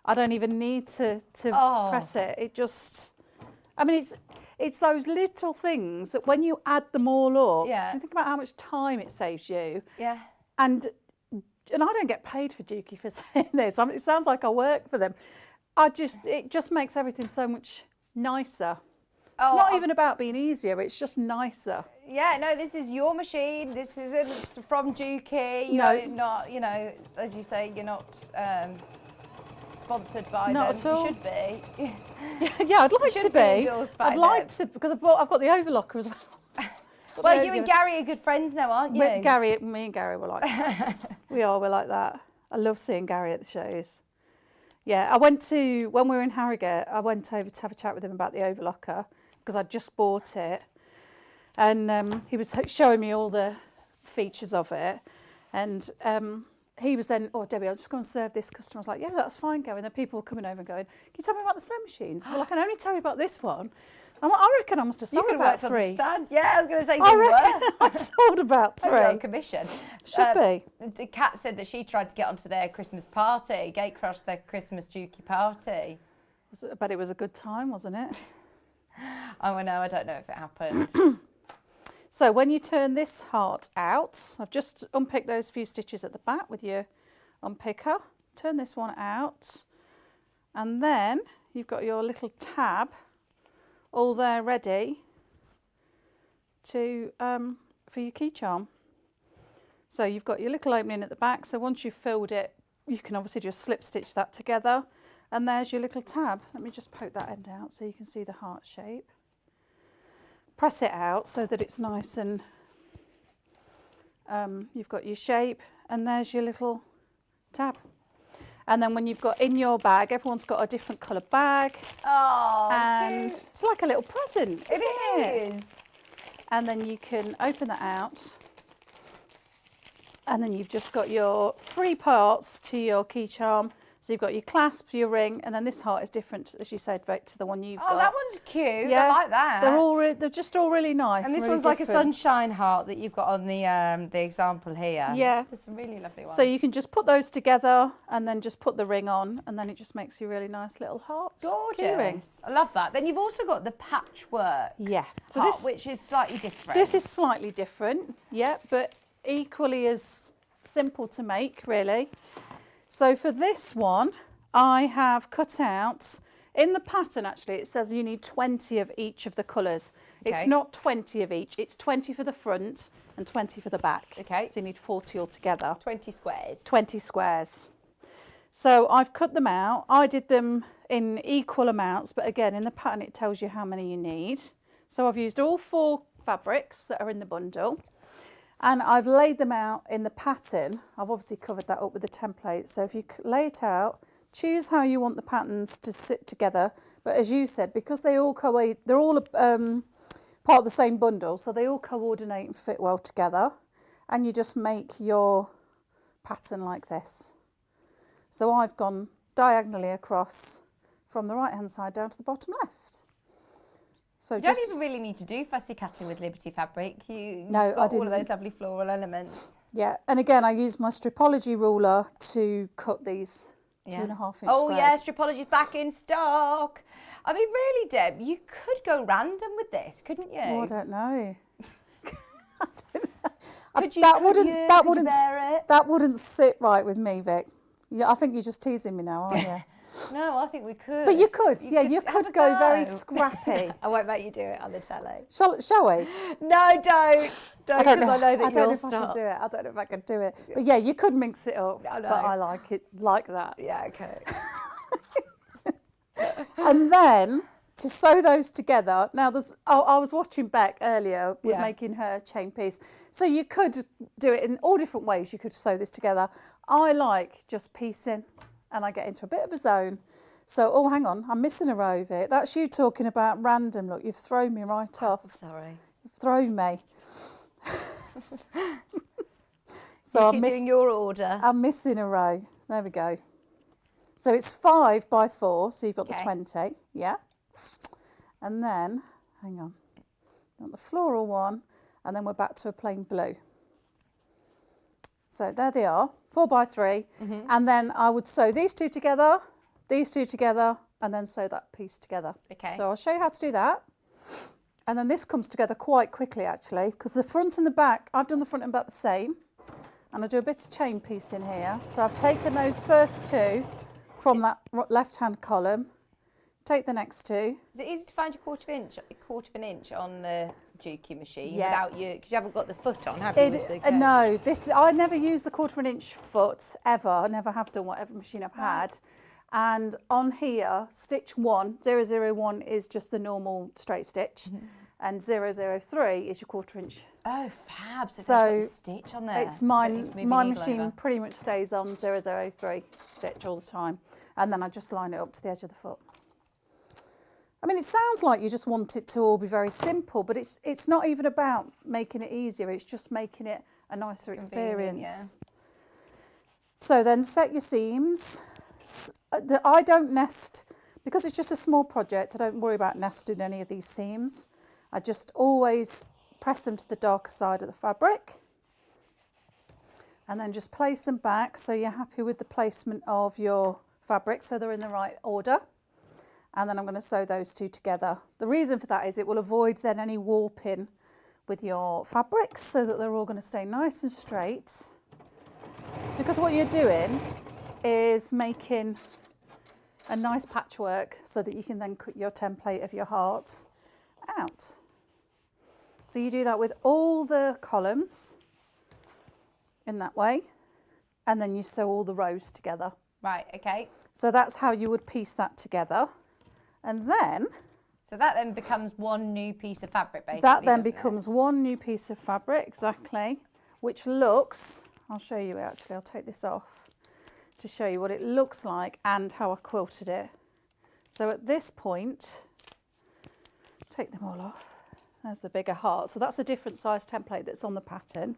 S13: I don't even need to press it. It just, I mean, it's those little things that when you add them all up, you think about how much time it saves you.
S6: Yeah.
S13: And I don't get paid for Juki for saying this. I mean, it sounds like I work for them. It just makes everything so much nicer. It's not even about being easier, it's just nicer.
S6: Yeah, no, this is your machine. This isn't from Juki.
S13: No.
S6: Not, as you say, you're not sponsored by
S13: Not
S6: them.
S13: at all.
S6: You should be.
S13: Yeah, I'd like to be. I'd like
S6: them.
S13: to, because I've got the overlocker as well.
S6: Well, you and Gary are good friends now, aren't you?
S13: Me and Gary were like that. We're like that. I love seeing Gary at the shows. Yeah, when we were in Harrogate, I went over to have a chat with him about the overlocker because I'd just bought it. And he was showing me all the features of it. And he was then, Debbie, I'll just go and serve this customer. I was like, yeah, that's fine, Gary. And then people were coming over and going, can you tell me about the sewing machines? Well, I can only tell you about this one. I reckon I must have sold about 3.
S6: Yeah, I was going to say,
S13: I sold about 3.
S6: On commission.
S13: Should be.
S6: Kat said that she tried to get onto their Christmas party, gatecrash their Christmas Juki party.
S13: But it was a good time, wasn't it?
S6: Oh, no, I don't know if it happened.
S13: So when you turn this heart out, I've just unpicked those few stitches at the back with your unpicker. Turn this one out, and then you've got your little tab all there ready to for your key charm. So you've got your little opening at the back, so once you've filled it, you can obviously just slip stitch that together, and there's your little tab. Let me just poke that end out so you can see the heart shape. Press it out so that it's nice and you've got your shape, and there's your little tab. And then when you've got in your bag, everyone's got a different colour bag.
S6: Oh,
S13: and
S6: cute.
S13: it's like a little present.
S6: It is.
S13: And then you can open that out. And then you've just got your 3 parts to your key charm. So you've got your clasp, your ring, and then this heart is different, as you said, Vic, to the one you've got.
S6: Oh, that one's cute.
S13: Yeah,
S6: I like that.
S13: They're just all really nice.
S6: And this
S13: really
S6: one's like a
S13: different.
S6: sunshine heart that you've got on the example here.
S13: Yeah.
S6: There's some really lovely ones.
S13: So you can just put those together and then just put the ring on, and then it just makes you a really nice little heart.
S6: Gorgeous. I love that. Then you've also got the patchwork
S13: So
S6: heart,
S13: this,
S6: which is slightly different.
S13: This is slightly different, yeah, but equally as simple to make, really. So for this one, I have cut out, in the pattern actually, it says you need 20 of each of the colours.
S6: Okay.
S13: It's not 20 of each, it's 20 for the front and 20 for the back.
S6: Okay.
S13: So you need 40 altogether.
S6: 20 squares.
S13: 20 squares. So I've cut them out. I did them in equal amounts, but again, in the pattern it tells you how many you need. So I've used all 4 fabrics that are in the bundle. And I've laid them out in the pattern. I've obviously covered that up with the template. So if you lay it out, choose how you want the patterns to sit together. But as you said, because they're all part of the same bundle, so they all coordinate and fit well together. And you just make your pattern like this. So I've gone diagonally across from the right hand side down to the bottom left. So
S6: You don't even really need to do fussy cutting with Liberty fabric. You've got all of those lovely floral elements.
S13: Yeah, and again, I use my stripology ruler to cut these 2.5 inch
S6: Oh
S13: squares.
S6: yeah, Stripology's back in stock. I mean, really, Deb, you could go random with this, couldn't you?
S13: Oh, I don't know.
S6: That
S13: wouldn't sit right with me, Vic. Yeah, I think you're just teasing me now, aren't you?
S6: No, I think we could.
S13: But you could, you
S6: have
S13: could
S6: a
S13: go very scrappy.
S6: I won't make you do it on the telly.
S13: Shall we?
S6: No, don't.
S13: I don't know.
S6: Because I know that
S13: I don't know
S6: you'll
S13: if I
S6: stop.
S13: can do it. I don't know if I can do it. But yeah, you could mix it up.
S6: I know.
S13: But I like it like that.
S6: Yeah, okay.
S13: And then to sew those together. Now, I was watching Beck earlier with making her chain piece. So you could do it in all different ways. You could sew this together. I like just piecing, and I get into a bit of a zone. So, oh, hang on, I'm missing a row of it. That's you talking about random. Look, you've thrown me right off.
S6: Sorry.
S13: You've thrown me.
S6: So I'm doing your order.
S13: I'm missing a row. There we go. So it's 5 by 4, so you've got the 20, yeah? And then, hang on, you want the floral one, and then we're back to a plain blue. So there they are, 4 by 3, and then I would sew these two together, and then sew that piece together.
S6: Okay.
S13: So I'll show you how to do that. And then this comes together quite quickly, actually, because the front and the back, I've done the front and back the same, and I do a bit of chain piece in here. So I've taken those first 2 from that left-hand column, take the next 2.
S6: Is it easy to find your quarter of an inch on the Juki machine
S13: Yeah.
S6: because you haven't got the foot on, have you? with the
S13: No, I never use the quarter of an inch foot ever. I never have done whatever machine I've had. And on here, stitch 1, 001 is just the normal straight stitch, and 003 is your quarter inch.
S6: Oh, fab! So,
S13: So
S6: there's a stitch on there.
S13: it's
S6: Don't need to move
S13: my
S6: your needle
S13: machine
S6: over.
S13: pretty much stays on 003 stitch all the time, and then I just line it up to the edge of the foot. I mean, it sounds like you just want it to all be very simple, but it's not even about making it easier. It's just making it a nicer experience. So then set your seams. I don't nest, because it's just a small project, I don't worry about nesting any of these seams. I just always press them to the darker side of the fabric and then just place them back so you're happy with the placement of your fabric, so they're in the right order. And then I'm going to sew those 2 together. The reason for that is it will avoid then any warping with your fabrics, so that they're all going to stay nice and straight. Because what you're doing is making a nice patchwork so that you can then cut your template of your heart out. So you do that with all the columns in that way, and then you sew all the rows together.
S6: Right, okay.
S13: So that's how you would piece that together. And then...
S6: So that then becomes one new piece of fabric, basically.
S13: That then becomes one new piece of fabric, exactly, which looks... I'll show you actually, I'll take this off to show you what it looks like and how I quilted it. So at this point, take them all off. There's the bigger heart. So that's a different size template that's on the pattern.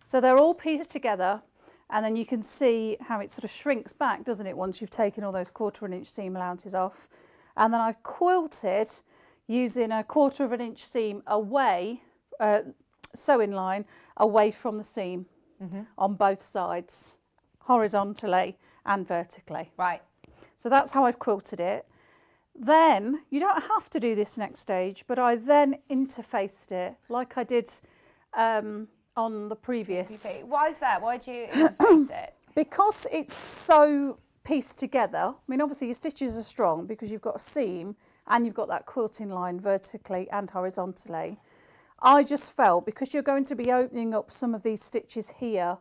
S13: So they're all pieced together, and then you can see how it sort of shrinks back, doesn't it, once you've taken all those 1/4 inch seam allowances off. And then I've quilted using a 1/4 inch seam away, sewing line away from the seam. On both sides, horizontally and vertically.
S6: Right.
S13: So that's how I've quilted it. Then, you don't have to do this next stage, but I then interfaced it like I did on the previous.
S6: Why is that? Why do you interface it?
S13: Because it's so pieced together. I mean, obviously your stitches are strong because you've got a seam and you've got that quilting line vertically and horizontally. I just felt, because you're going to be opening up some of these stitches here,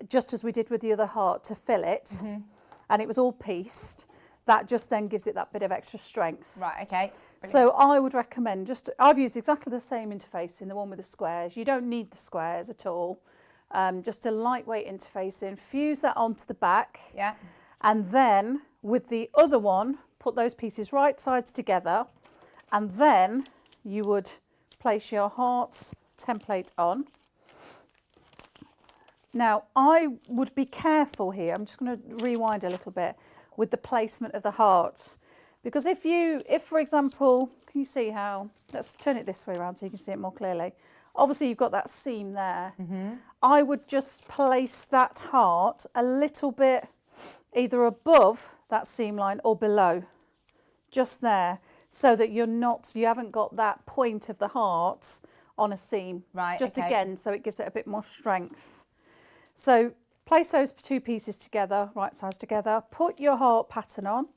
S13: just as we did with the other heart, to fill it, and it was all pieced, that just then gives it that bit of extra strength.
S6: Right, okay. Brilliant.
S13: So I would recommend I've used exactly the same interfacing, the one with the squares. You don't need the squares at all. Just a lightweight interfacing, fuse that onto the back.
S6: Yeah.
S13: And then with the other one, put those pieces right sides together, and then you would place your heart template on. Now I would be careful here, I'm just going to rewind a little bit with the placement of the heart, because if for example, can you see how, let's turn it this way around so you can see it more clearly. Obviously you've got that seam there. I would just place that heart a little bit either above that seam line or below, just there, so that you haven't got that point of the heart on a seam.
S6: Right,
S13: Just
S6: okay.
S13: again, so it gives it a bit more strength. So place those two pieces together, right sides together, put your heart pattern on,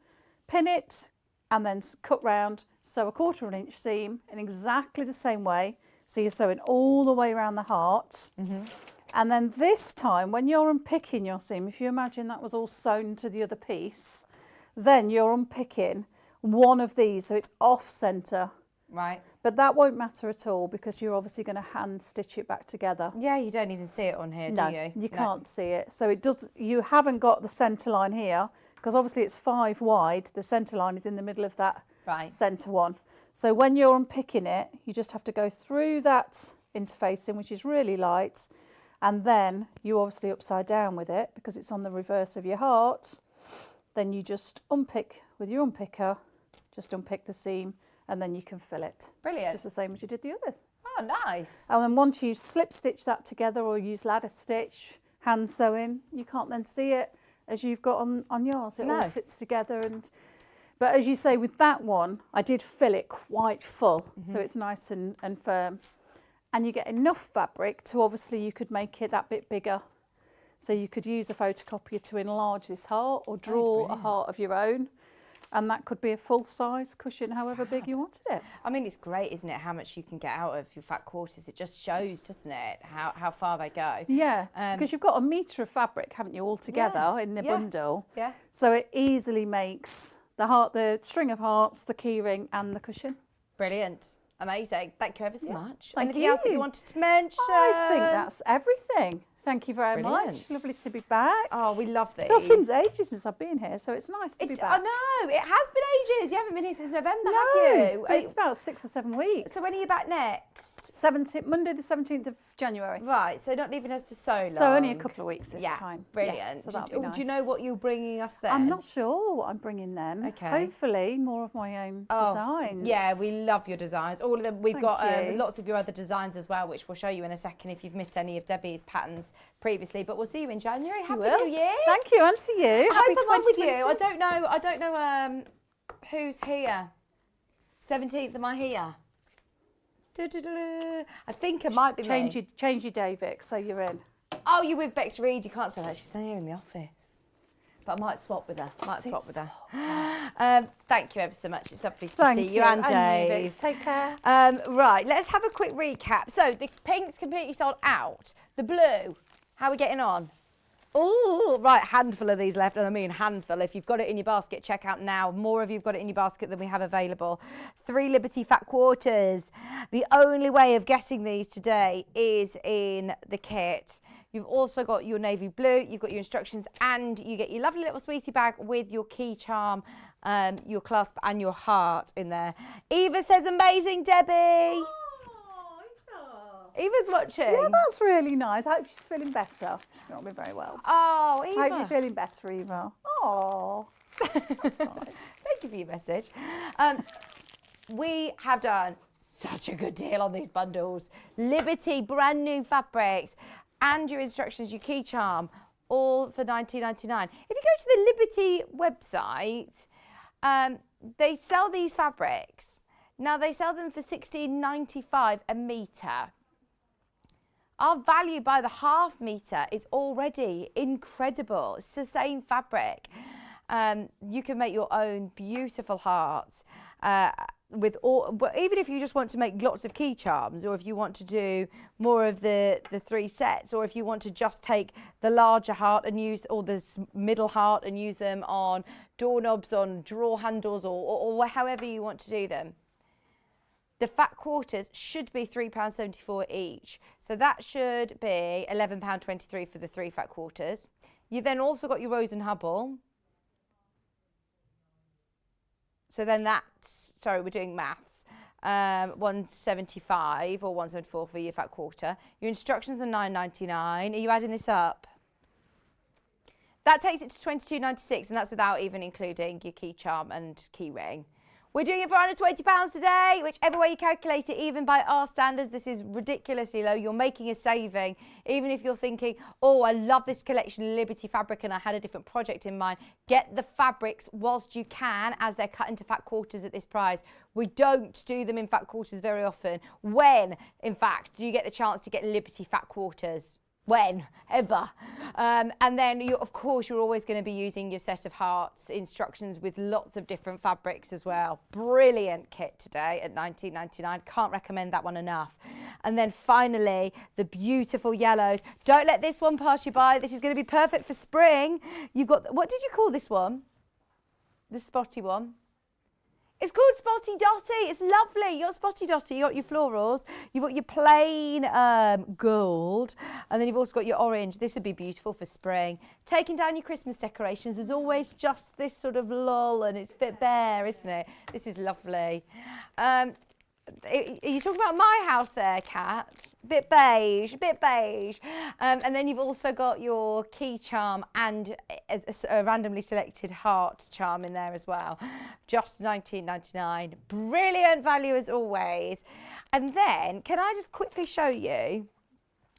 S13: pin it, and then cut round, sew a 1/4 inch seam in exactly the same way. So you're sewing all the way around the heart. And then this time, when you're unpicking your seam, if you imagine that was all sewn to the other piece, then you're unpicking one of these, so it's off centre.
S6: Right.
S13: But that won't matter at all because you're obviously going to hand stitch it back together.
S6: Yeah, you don't even see it on here,
S13: No,
S6: do you?
S13: you can't see it. So you haven't got the centre line here because obviously it's 5 wide. The centre line is in the middle of that centre one. So when you're unpicking it, you just have to go through that interfacing, which is really light, and then you obviously upside down with it because it's on the reverse of your heart. Then you just unpick with your unpicker, just unpick the seam, and then you can fill it.
S6: Brilliant.
S13: Just the same as you did the others.
S6: Oh, nice.
S13: And then once you slip stitch that together or use ladder stitch, hand sewing, you can't then see it as you've got on yours. It all fits together. But as you say, with that one, I did fill it quite full, so it's nice and firm. And you get enough fabric to obviously you could make it that bit bigger. So you could use a photocopier to enlarge this heart or draw a heart of your own. And that could be a full-size cushion, however big you wanted it.
S6: I mean, it's great, isn't it, how much you can get out of your fat quarters. It just shows, doesn't it, how far they go.
S13: Yeah, because you've got 1 metre of fabric, haven't you, all together in the bundle.
S6: Yeah.
S13: So it easily makes the heart, the string of hearts, the key ring and the cushion.
S6: Brilliant. Amazing. Thank you ever so much.
S13: Thank
S6: Anything
S13: you.
S6: else that you wanted to mention?
S13: I think that's everything. Thank you very much. Lovely to be back.
S6: Oh, we love these.
S13: It seems ages since I've been here, so it's nice to be back.
S6: I know, it has been ages. You haven't been here since November, have you?
S13: It's about 6 or 7 weeks.
S6: So when are you back next?
S13: Monday the 17th of January.
S6: Right, so not leaving us for so long.
S13: So only a couple of weeks this time.
S6: Brilliant.
S13: Yeah, so that'll be nice.
S6: Do you know what you're bringing us then?
S13: I'm not sure what I'm bringing then.
S6: Okay.
S13: Hopefully more of my own designs.
S6: Yeah, we love your designs. All of them. We've got
S13: you.
S6: lots of your other designs as well, which we'll show you in a second if you've missed any of Debbie's patterns previously. But we'll see you in January. Happy New Year.
S13: Thank you, and to you.
S6: I hope I'm on with you. I don't know who's here. 17th, am I here? I think it might be me.
S13: Change your day, Vic, so you're in.
S6: Oh, you're with Bex Reid. You can't say that. She's here in the office. But I might swap with her. Thank you ever so much. It's lovely to see you,
S13: and
S6: Dave.
S13: Take care.
S6: Right, let's have a quick recap. So the pink's completely sold out. The blue, how are we getting on? Oh, right, handful of these left, and I mean handful. If you've got it in your basket, check out now. More of you have got it in your basket than we have available. 3 Liberty Fat Quarters. The only way of getting these today is in the kit. You've also got your navy blue, you've got your instructions, and you get your lovely little sweetie bag with your key charm, your clasp, and your heart in there. Eva says, amazing, Debbie. Eva's watching.
S13: Yeah, that's really nice. I hope she's feeling better. She's not been very well.
S6: Oh, Eva.
S13: I hope you're feeling better, Eva. Oh, that's nice.
S6: Thank you for your message. We have done such a good deal on these bundles. Liberty, brand new fabrics, and your instructions, your key charm, all for $19.99. If you go to the Liberty website, they sell these fabrics. Now, they sell them for $16.95 a metre. Our value by the half metre is already incredible. It's the same fabric. You can make your own beautiful hearts with all. But even if you just want to make lots of key charms, or if you want to do more of the 3 sets, or if you want to just take the larger heart and use, or the middle heart and use them on doorknobs, on drawer handles, or however you want to do them. The fat quarters should be £3.74 each. So that should be £11.23 for the 3 fat quarters. You've then also got your Rose and Hubble. So then that's, sorry, we're doing maths. 175 or 174 for your fat quarter. Your instructions are £9.99. Are you adding this up? That takes it to £22.96, and that's without even including your key charm and key ring. We're doing it for under £20 today, whichever way you calculate it. Even by our standards, this is ridiculously low. You're making a saving. Even if you're thinking, oh, I love this collection of Liberty fabric and I had a different project in mind, get the fabrics whilst you can, as they're cut into fat quarters at this price. We don't do them in fat quarters very often. When, in fact, do you get the chance to get Liberty fat quarters? When? Ever. And then, of course, you're always going to be using your set of hearts instructions with lots of different fabrics as well. Brilliant kit today at $19.99. Can't recommend that one enough. And then finally, the beautiful yellows. Don't let this one pass you by. This is going to be perfect for spring. You've got, what did you call this one? The spotty one. It's called Spotty Dotty. It's lovely. You got Spotty Dotty, you got your florals, you've got your plain gold, and then you've also got your orange. This would be beautiful for spring. Taking down your Christmas decorations, there's always just this sort of lull, and it's a bit bare, isn't it? This is lovely. Are you talking about my house there, Kat? Bit beige, bit beige. And then you've also got your key charm and a randomly selected heart charm in there as well. Just $19.99. Brilliant value as always. And then, can I just quickly show you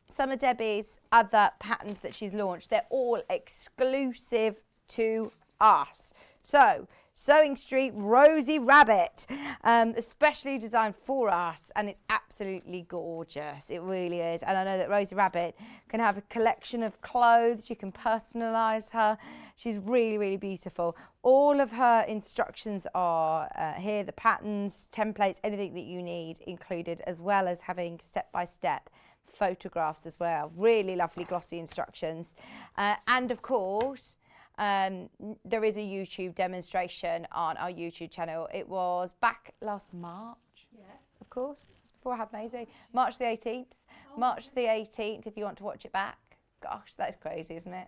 S6: some of Debbie's other patterns that she's launched? They're all exclusive to us. So, Sewing Street Rosy Rabbit, especially designed for us, and it's absolutely gorgeous. It really is. And I know that Rosy Rabbit can have a collection of clothes. You can personalise her. She's really, really beautiful. All of her instructions are here, the patterns, templates, anything that you need included, as well as having step-by-step photographs as well. Really lovely glossy instructions. And of course, there is a YouTube demonstration on our YouTube channel. It was back last March, yes, of course, before I had Maisie. March the 18th. Oh, March the 18th, if you want to watch it back. Gosh, that is crazy, isn't it?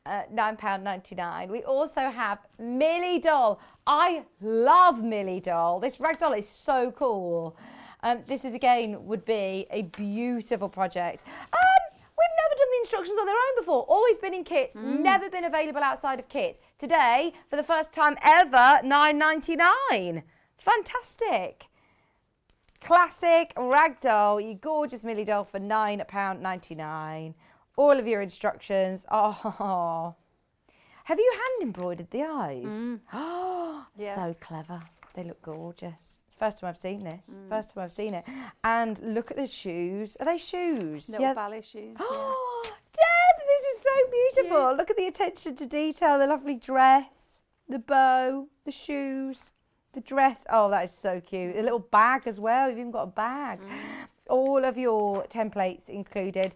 S6: £9.99. We also have Millie Doll. I love Millie Doll. This rag doll is so cool. This is, again, would be a beautiful project. We've never done the instructions on their own before. Always been in kits, never been available outside of kits. Today, for the first time ever, $9.99. Fantastic. Classic ragdoll, you gorgeous Millie Doll for £9.99. All of your instructions. Oh, have you hand embroidered the eyes? Oh, yeah. So clever. They look gorgeous. First time I've seen this. First time I've seen it. And look at the shoes. Are they shoes?
S13: Little ballet shoes.
S6: Oh, Deb, this is so incredible. Look at the attention to detail, the lovely dress, the bow, the shoes, the dress. Oh, that is so cute. A little bag as well. You've even got a bag. All of your templates included.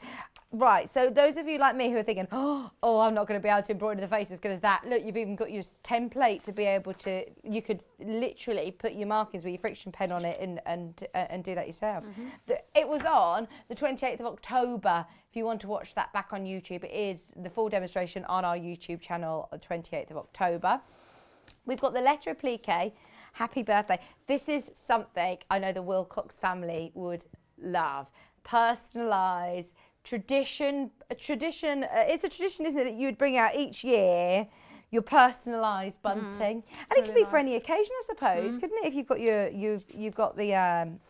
S6: Right, so those of you like me who are thinking, oh, I'm not going to be able to embroider the face as good as that. Look, you've even got your template to be able to, you could literally put your markings with your friction pen on it and do that yourself. It was on the 28th of October. If you want to watch that back on YouTube, it is the full demonstration on our YouTube channel on the 28th of October. We've got the letter applique, happy birthday. This is something I know the Wilcox family would love. Personalised. Tradition, it's a tradition, isn't it, that you would bring out each year your personalised bunting, and it could be for any occasion, I suppose, couldn't it? If you've got you've got the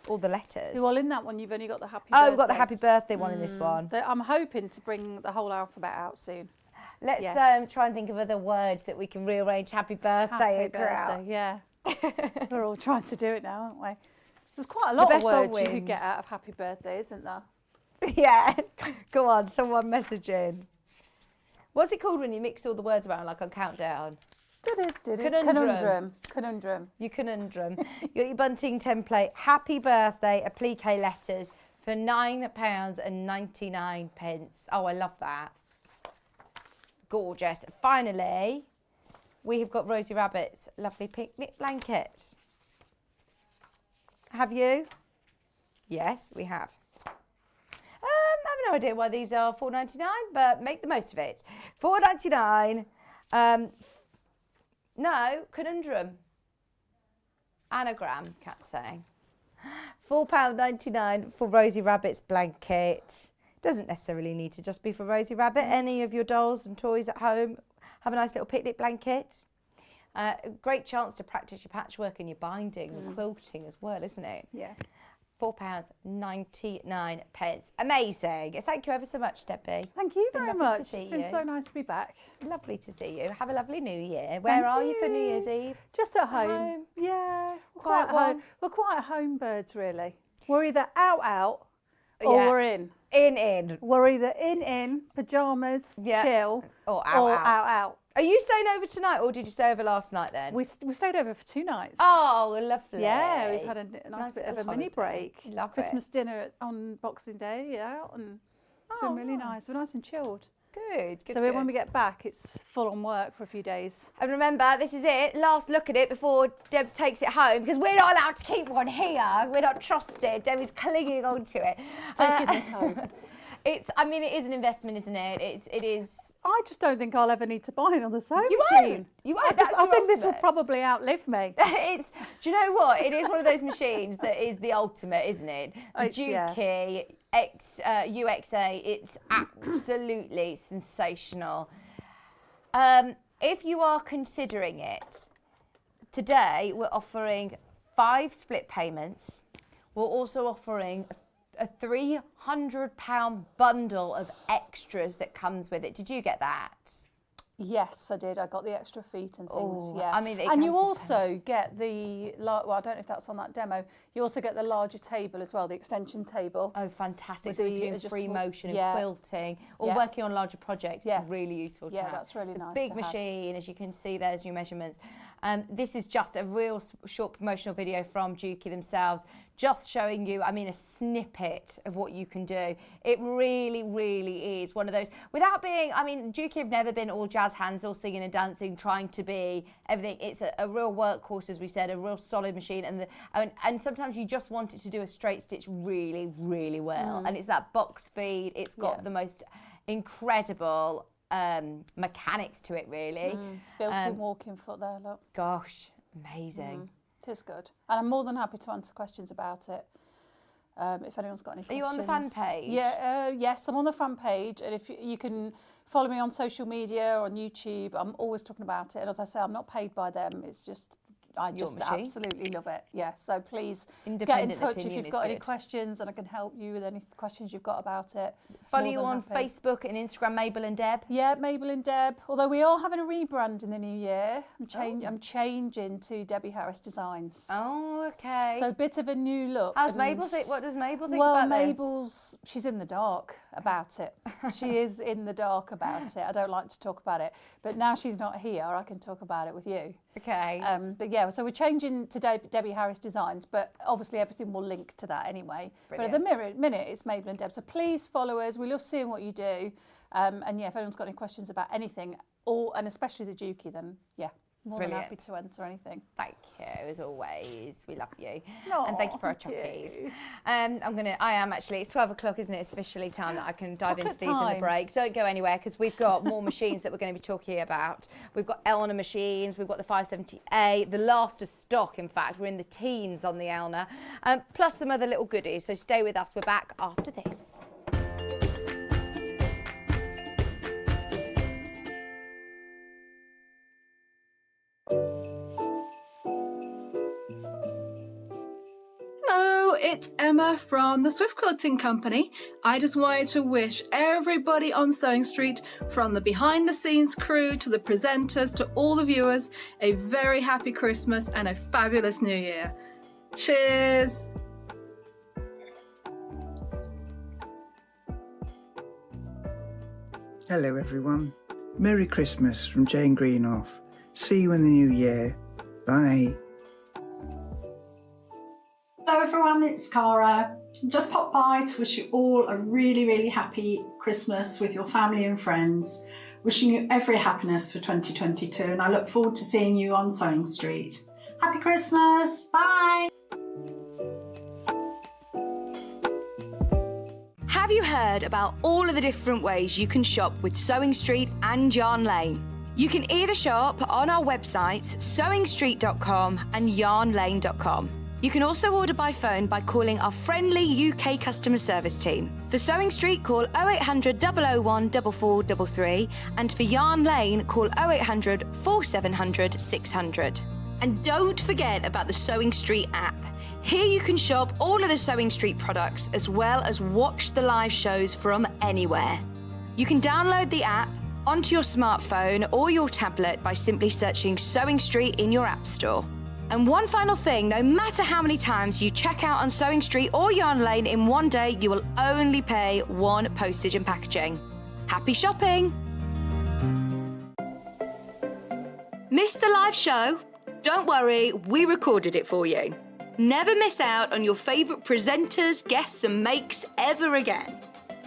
S6: all the letters.
S13: Well, in that one you've only got the happy birthday.
S6: Oh, we've got the happy birthday one in this one.
S13: I'm hoping to bring the whole alphabet out soon.
S6: Let's try and think of other words that we can rearrange. Happy birthday,
S13: yeah. We're all trying to do it now, aren't we? There's quite a lot of words you could get out of happy birthday, isn't there?
S6: Yeah, go on, someone messaging. What's it called when you mix all the words around, like on Countdown?
S13: Conundrum.
S6: Your conundrum. You got your bunting template. Happy birthday, applique letters for £9.99. Oh, I love that. Gorgeous. Finally, we have got Rosie Rabbit's lovely picnic blankets. Have you? Yes, we have. I have no idea why these are $4.99, but make the most of it. $4.99. No, conundrum. Anagram, can't say. £4.99 for Rosie Rabbit's blanket. Doesn't necessarily need to just be for Rosie Rabbit. Any of your dolls and toys at home have a nice little picnic blanket. Great chance to practice your patchwork and your binding and quilting as well, isn't it?
S13: Yeah.
S6: £4.99. Amazing. Thank you ever so much, Debbie.
S13: Thank you very much. It's been so nice to be back.
S6: Lovely to see you. Have a lovely New Year. Where are you for New Year's Eve?
S13: Just at home. Yeah. Quite home. We're quite home birds, really. We're either out, or we're in.
S6: In.
S13: We're either in, pyjamas, chill,
S6: or
S13: out.
S6: Are you staying over tonight, or did you stay over last night then?
S13: We stayed over for 2 nights.
S6: Oh, lovely.
S13: Yeah, we've had a nice bit of a mini break.
S6: Love
S13: Christmas dinner on Boxing Day out, and it's been really nice. We're nice and chilled.
S6: Good.
S13: So when we get back, it's full on work for a few days.
S6: And remember, this is it. Last look at it before Deb takes it home, because we're not allowed to keep one here. We're not trusted. Deb is clinging onto it.
S13: Taking this home.
S6: It is an investment, isn't it? It is.
S13: I just don't think I'll ever need to buy another sewing
S6: You
S13: machine.
S6: won't.
S13: I think this will probably outlive me.
S6: Do you know what? It is one of those machines that is the ultimate, isn't it? The Dukey UXA. It's absolutely sensational. If you are considering it, today we're offering 5 split payments. We're also offering a £300 bundle of extras that comes with it. Did you get that?
S13: Yes, I did. I got the extra feet and things.
S6: Oh,
S13: yeah.
S6: I mean,
S13: and you also get the well, I don't know if that's on that demo. You also get the larger table as well, the extension table.
S6: Oh, fantastic! So if you're doing free motion and quilting or working on larger projects, really useful to have.
S13: Yeah, that's really nice.
S6: Big machine, as you can see. There's your measurements. This is just a real short promotional video from Dukey themselves, just showing you, a snippet of what you can do. It really, really is one of those, without being, Dukey have never been all jazz hands, all singing and dancing, trying to be everything. It's a real workhorse, as we said, a real solid machine. And sometimes you just want it to do a straight stitch really, really well. And it's that box feed. It's got the most incredible mechanics to it, really.
S13: Built-in walking foot there, look.
S6: Gosh, amazing.
S13: It is good. And I'm more than happy to answer questions about it. If anyone's got any questions.
S6: Are you on the fan page?
S13: Yeah, yes, I'm on the fan page. And if you can follow me on social media or on YouTube, I'm always talking about it. And as I say, I'm not paid by them. It's just I just absolutely love it. Yeah, so please get in
S6: Independent
S13: touch if
S6: opinion
S13: you've got
S6: is
S13: any
S6: good.
S13: questions, and I can help you with any questions you've got about it.
S6: Follow
S13: More
S6: you
S13: than
S6: on
S13: happy.
S6: Facebook and Instagram, Mabel and Deb.
S13: Yeah, Mabel and Deb. Although we are having a rebrand in the new year. I'm changing to Debbie Harris Designs.
S6: Oh, okay.
S13: So a bit of a new look.
S6: How's
S13: and-
S6: Mabel think? What does Mabel think
S13: well,
S6: about this?
S13: Mabel's she's in the dark about it. She is in the dark about it. I don't like to talk about it, but now she's not here, I can talk about it with you.
S6: Okay.
S13: But yeah, so we're changing to Debbie Harris Designs, but obviously everything will link to that anyway.
S6: Brilliant.
S13: But at the minute, it's Mabel and Deb. So please follow us. We love seeing what you do. And yeah, if anyone's got any questions about anything, and especially the Dukey, then yeah, more than happy to answer anything.
S6: Thank you, as always. We love you.
S13: Oh,
S6: and thank you for our chockies. I am actually, it's 12 o'clock, isn't it? It's officially time that I can dive into these in the break. Don't go anywhere, because we've got more machines that we're going to be talking about. We've got Elna machines, we've got the 570A, the last of stock, in fact. We're in the teens on the Elna, plus some other little goodies. So stay with us. We're back after this.
S17: Hello, it's Emma from the Swift Quilting Company. I just wanted to wish everybody on Sewing Street, from the behind the scenes crew to the presenters to all the viewers, a very happy Christmas and a fabulous New Year. Cheers!
S18: Hello everyone. Merry Christmas from Jane Greenoff. See you in the new year. Bye.
S20: Hello everyone, it's Cara. Just popped by to wish you all a really, really happy Christmas with your family and friends. Wishing you every happiness for 2022, and I look forward to seeing you on Sewing Street. Happy Christmas, bye!
S8: Have you heard about all of the different ways you can shop with Sewing Street and Yarn Lane? You can either shop on our websites, sewingstreet.com and yarnlane.com. You can also order by phone by calling our friendly UK customer service team. For Sewing Street, call 0800 001 4433, and for Yarn Lane, call 0800 4700 600. And don't forget about the Sewing Street app. Here you can shop all of the Sewing Street products, as well as watch the live shows from anywhere. You can download the app onto your smartphone or your tablet by simply searching Sewing Street in your app store. And one final thing, no matter how many times you check out on Sewing Street or Yarn Lane in one day, you will only pay one postage and packaging. Happy shopping! Missed the live show? Don't worry, we recorded it for you. Never miss out on your favourite presenters, guests and makes ever again.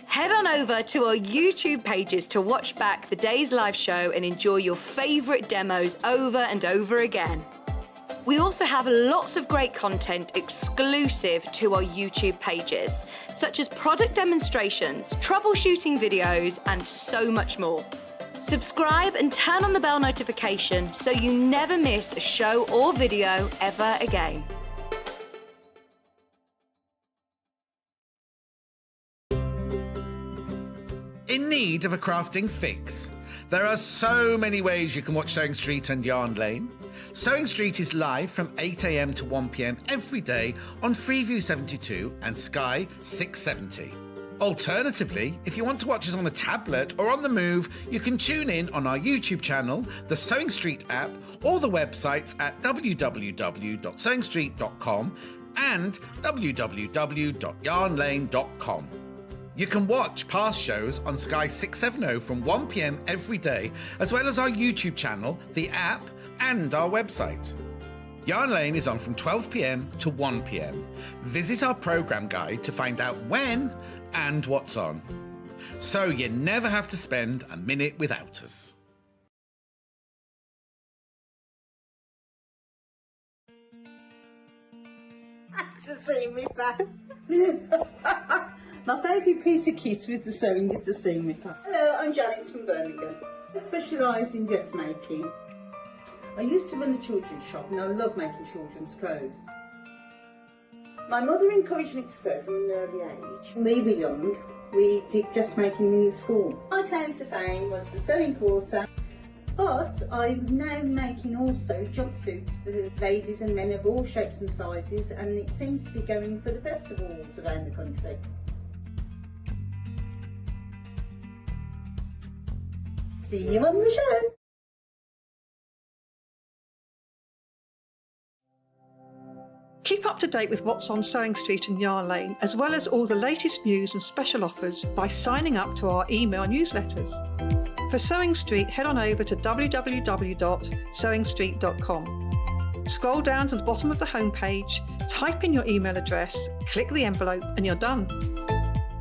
S8: Head on over to our YouTube pages to watch back the day's live show and enjoy your favourite demos over and over again. We also have lots of great content exclusive to our YouTube pages, such as product demonstrations, troubleshooting videos, and so much more. Subscribe and turn on the bell notification so you never miss a show or video ever again.
S19: In need of a crafting fix? There are so many ways you can watch Sewing Street and Yarn Lane. Sewing Street is live from 8 AM to 1 PM every day on Freeview 72 and Sky 670. Alternatively, if you want to watch us on a tablet or on the move, you can tune in on our YouTube channel, the Sewing Street app, or the websites at www.sewingstreet.com and www.yarnlane.com. You can watch past shows on Sky 670 from 1 PM every day, as well as our YouTube channel, the app, and our website. Yarn Lane is on from 12 PM to 1 PM. Visit our programme guide to find out when and what's on. So you never have to spend a minute without us.
S16: Thanks for seeing me back. My favourite piece of kit with the sewing is the seam ripper. Hello, I'm Janice from Birmingham. I specialise in dressmaking. I used to run a children's shop and I love making children's clothes. My mother encouraged me to sew from an early age. When we were young, we did dressmaking in school. My claim to fame was the sewing quarter, But I'm now making also jumpsuits for ladies and men of all shapes and sizes, and it seems to be going for the festivals around the country. See you on the show.
S1: Keep up to date with what's on Sewing Street and Yarn Lane, as well as all the latest news and special offers by signing up to our email newsletters. For Sewing Street, head on over to www.sewingstreet.com. Scroll down to the bottom of the homepage, type in your email address, click the envelope, and you're done.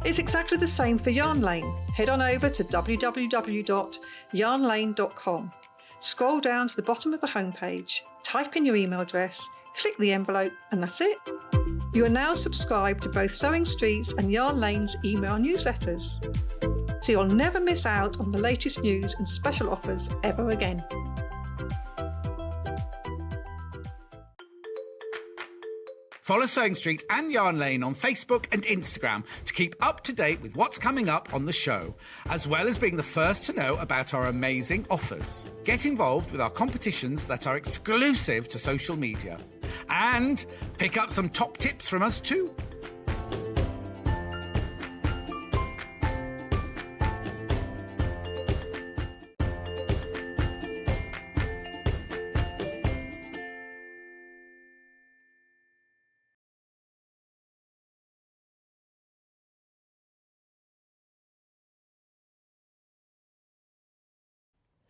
S1: It's exactly the same for Yarn Lane. Head on over to www.yarnlane.com. Scroll down to the bottom of the homepage, type in your email address, click the envelope, and that's it. You are now subscribed to both Sewing Street's and Yarn Lane's email newsletters, so you'll never miss out on the latest news and special offers ever again.
S19: Follow Sewing Street and Yarn Lane on Facebook and Instagram to keep up to date with what's coming up on the show, as well as being the first to know about our amazing offers. Get involved with our competitions that are exclusive to social media. And pick up some top tips from us too.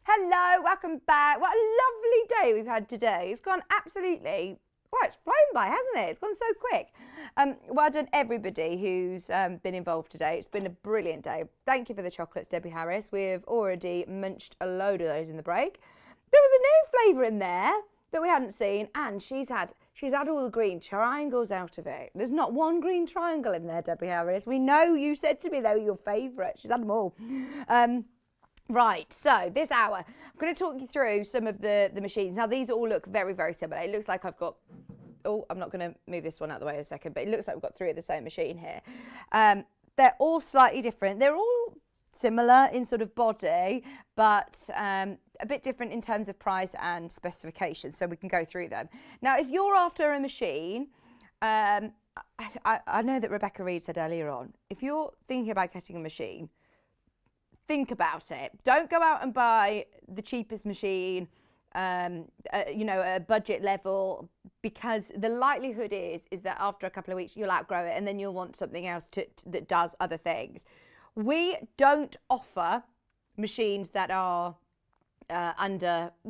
S6: Hello, welcome back. What a lovely day we've had today. It's gone absolutely, well, it's flown by, hasn't it? It's gone so quick. Well done everybody who's been involved today. It's been a brilliant day. Thank you for the chocolates, Debbie Harris. We've already munched a load of those in the break. There was a new flavour in there that we hadn't seen, and she's had all the green triangles out of it. There's not one green triangle in there, Debbie Harris. We know you said to me they were your favourite. She's had them all. Right, so this hour, I'm going to talk you through some of the machines. Now, these all look very, very similar. It looks like I've got, oh, I'm not going to move this one out of the way in a second, but it looks like we've got three of the same machine here. They're all slightly different. They're all similar in sort of body, but a bit different in terms of price and specifications, so we can go through them. Now, if you're after a machine, I know that Rebecca Reid said earlier on, if you're thinking about getting a machine, think about it. Don't go out and buy the cheapest machine, a budget level, because the likelihood is that after a couple of weeks you'll outgrow it and then you'll want something else that does other things. We don't offer machines that are it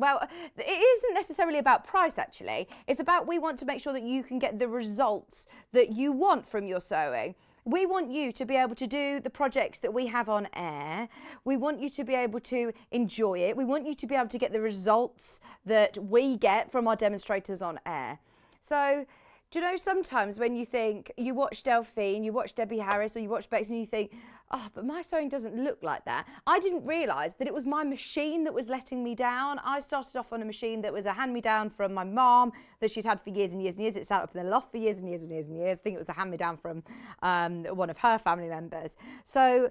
S6: isn't necessarily about price actually. It's about we want to make sure that you can get the results that you want from your sewing. We want you to be able to do the projects that we have on air. We want you to be able to enjoy it. We want you to be able to get the results that we get from our demonstrators on air. So, do you know, sometimes when you think, you watch Delphine, you watch Debbie Harris, or you watch Bex and you think, oh, but my sewing doesn't look like that. I didn't realise that it was my machine that was letting me down. I started off on a machine that was a hand-me-down from my mum that she'd had for years and years and years. It sat up in the loft for years and years and years and years. I think it was a hand-me-down from one of her family members. So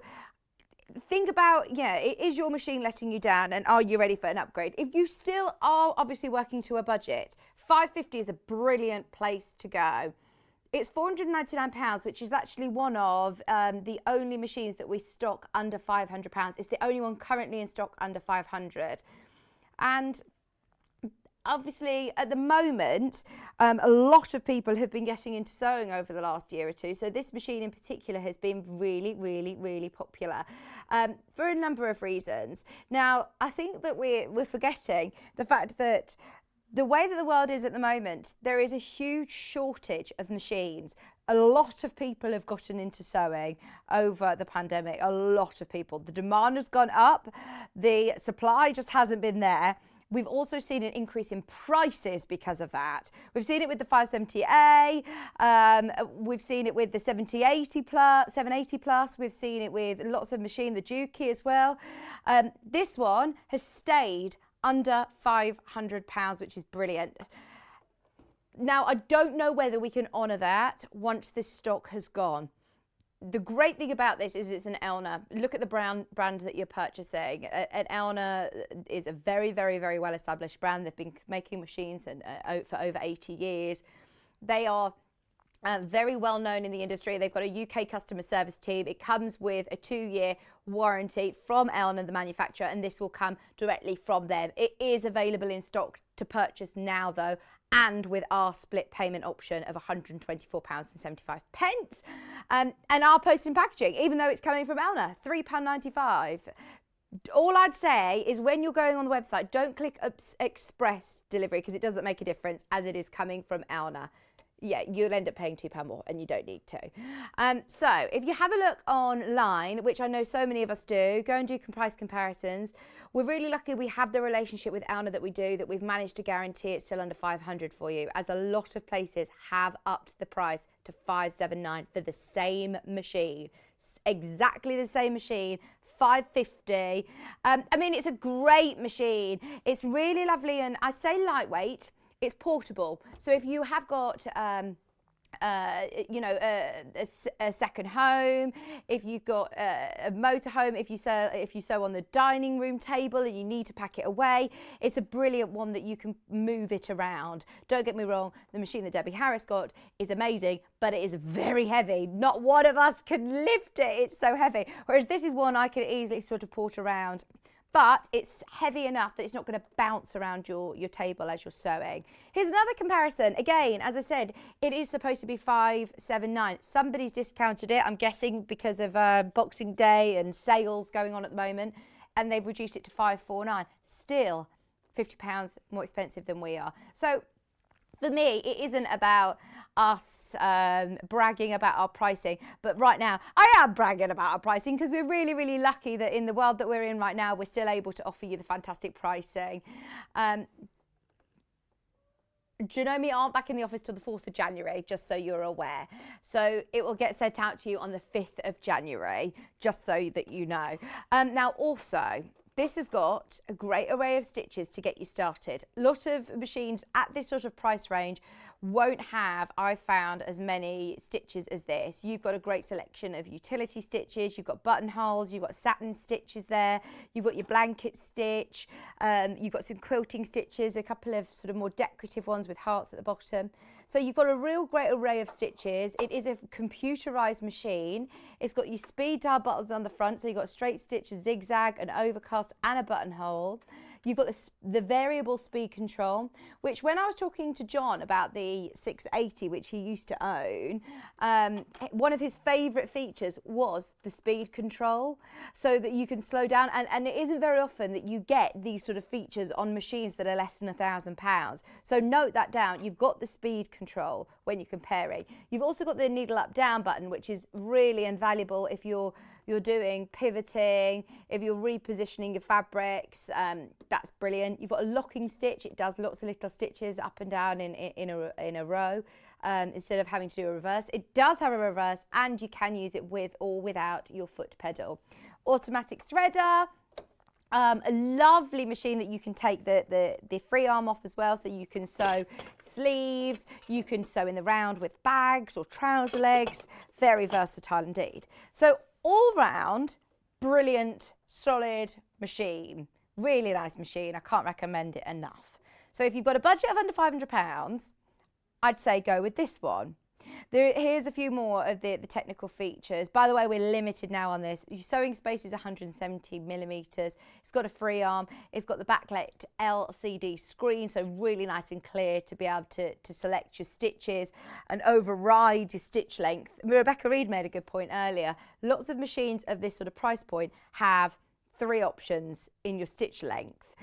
S6: think about, is your machine letting you down and are you ready for an upgrade? If you still are obviously working to a budget, £550 is a brilliant place to go. It's £499, which is actually one of the only machines that we stock under £500. It's the only one currently in stock under £500. And obviously, at the moment, a lot of people have been getting into sewing over the last year or two. So this machine in particular has been really, really, really popular for a number of reasons. Now, I think that we're forgetting the fact that the way that the world is at the moment, there is a huge shortage of machines. A lot of people have gotten into sewing over the pandemic. A lot of people. The demand has gone up. The supply just hasn't been there. We've also seen an increase in prices because of that. We've seen it with the 570A. We've seen it with the 780 plus. We've seen it with lots of machine, the Juki as well. This one has stayed under £500, which is brilliant. Now, I don't know whether we can honour that once this stock has gone. the great thing about this is it's an Elna. Look at the brand that you're purchasing. An Elna is a very, very, very well established brand. They've been making machines for over 80 years. They are very well known in the industry. They've got a UK customer service team. It comes with a 2-year warranty from Elna, the manufacturer, and this will come directly from them. It is available in stock to purchase now, though, and with our split payment option of £124.75. And our post and packaging, even though it's coming from Elna, £3.95. All I'd say is when you're going on the website, don't click express delivery because it doesn't make a difference as it is coming from Elna. Yeah, you'll end up paying £2 more and you don't need to. So if you have a look online, which I know so many of us do, go and do price comparisons. We're really lucky we have the relationship with Elna that we do, that we've managed to guarantee it's still under 500 for you, as a lot of places have upped the price to 579 for the same machine. Exactly the same machine. £550. I mean, it's a great machine. It's really lovely, and I say lightweight. It's portable. So if you have got, you know, a second home, if you've got a motorhome, if you sew on the dining room table and you need to pack it away, it's a brilliant one that you can move it around. Don't get me wrong, the machine that Debbie Harris got is amazing, but it is very heavy. Not one of us can lift it. It's so heavy. Whereas this is one I could easily sort of port around. But it's heavy enough that it's not going to bounce around your table as you're sewing. Here's another comparison. Again, as I said, it is supposed to be £579. Somebody's discounted it, I'm guessing because of Boxing Day and sales going on at the moment, and they've reduced it to £549. Still £50 more expensive than we are. So for me, it isn't about us bragging about our pricing, but right now I am bragging about our pricing because we're really, really lucky that in the world that we're in right now, we're still able to offer you the fantastic pricing. Janome aren't back in the office till the 4th of January, just so you're aware. So it will get sent out to you on the 5th of January, just so that you know. Now also, this has got a great array of stitches to get you started. A lot of machines at this sort of price range won't have, I've found, as many stitches as this. You've got a great selection of utility stitches, you've got buttonholes, you've got satin stitches there, you've got your blanket stitch, you've got some quilting stitches, a couple of sort of more decorative ones with hearts at the bottom. So you've got a real great array of stitches. It is a computerized machine. It's got your speed dial buttons on the front, so you've got a straight stitch, a zigzag, an overcast and a buttonhole. You've got the variable speed control, which when I was talking to John about the 680, which he used to own, one of his favourite features was the speed control, so that you can slow down. And it isn't very often that you get these sort of features on machines that are less than £1,000. So note that down. You've got the speed control when you're comparing. You've also got the needle up down button, which is really invaluable if you're doing pivoting, if you're repositioning your fabrics, that's brilliant. You've got a locking stitch. It does lots of little stitches up and down in a row instead of having to do a reverse. It does have a reverse, and you can use it with or without your foot pedal. Automatic threader. A lovely machine that you can take the free arm off as well, so you can sew sleeves, you can sew in the round with bags or trouser legs. Very versatile indeed. So all round, brilliant, solid machine. Really nice machine. I can't recommend it enough. So if you've got a budget of under £500, I'd say go with this one. Here's a few more of the technical features. By the way, we're limited now on this. Your sewing space is 170 millimetres. It's got a free arm. It's got the backlit LCD screen, so really nice and clear to be able to select your stitches and override your stitch length. Rebecca Reid made a good point earlier. Lots of machines of this sort of price point have 3 options in your stitch length,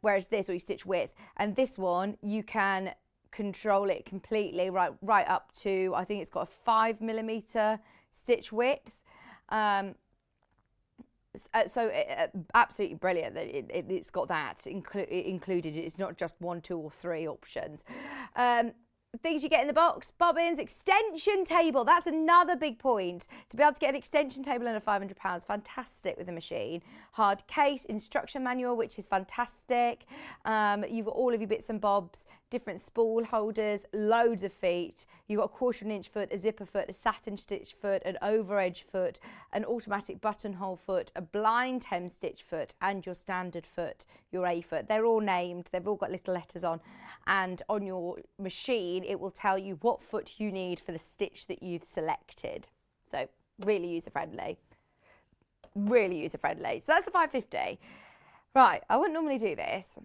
S6: whereas this, or your stitch width. And this one, you can control it completely right up to, I think it's got a 5mm stitch width. So absolutely brilliant that it's got that included. It's not just 1, 2 or 3 options. Things you get in the box: bobbins, extension table. That's another big point. To be able to get an extension table under £500, fantastic with the machine. Hard case, instruction manual, which is fantastic. You've got all of your bits and bobs different spool holders, loads of feet. You've got a 1/4 inch foot, a zipper foot, a satin stitch foot, an over edge foot, an automatic buttonhole foot, a blind hem stitch foot, and your standard foot, your A foot. They're all named, they've all got little letters on, and on your machine it will tell you what foot you need for the stitch that you've selected. So really user friendly. Really user friendly. So that's the 550. Right, I wouldn't normally do this,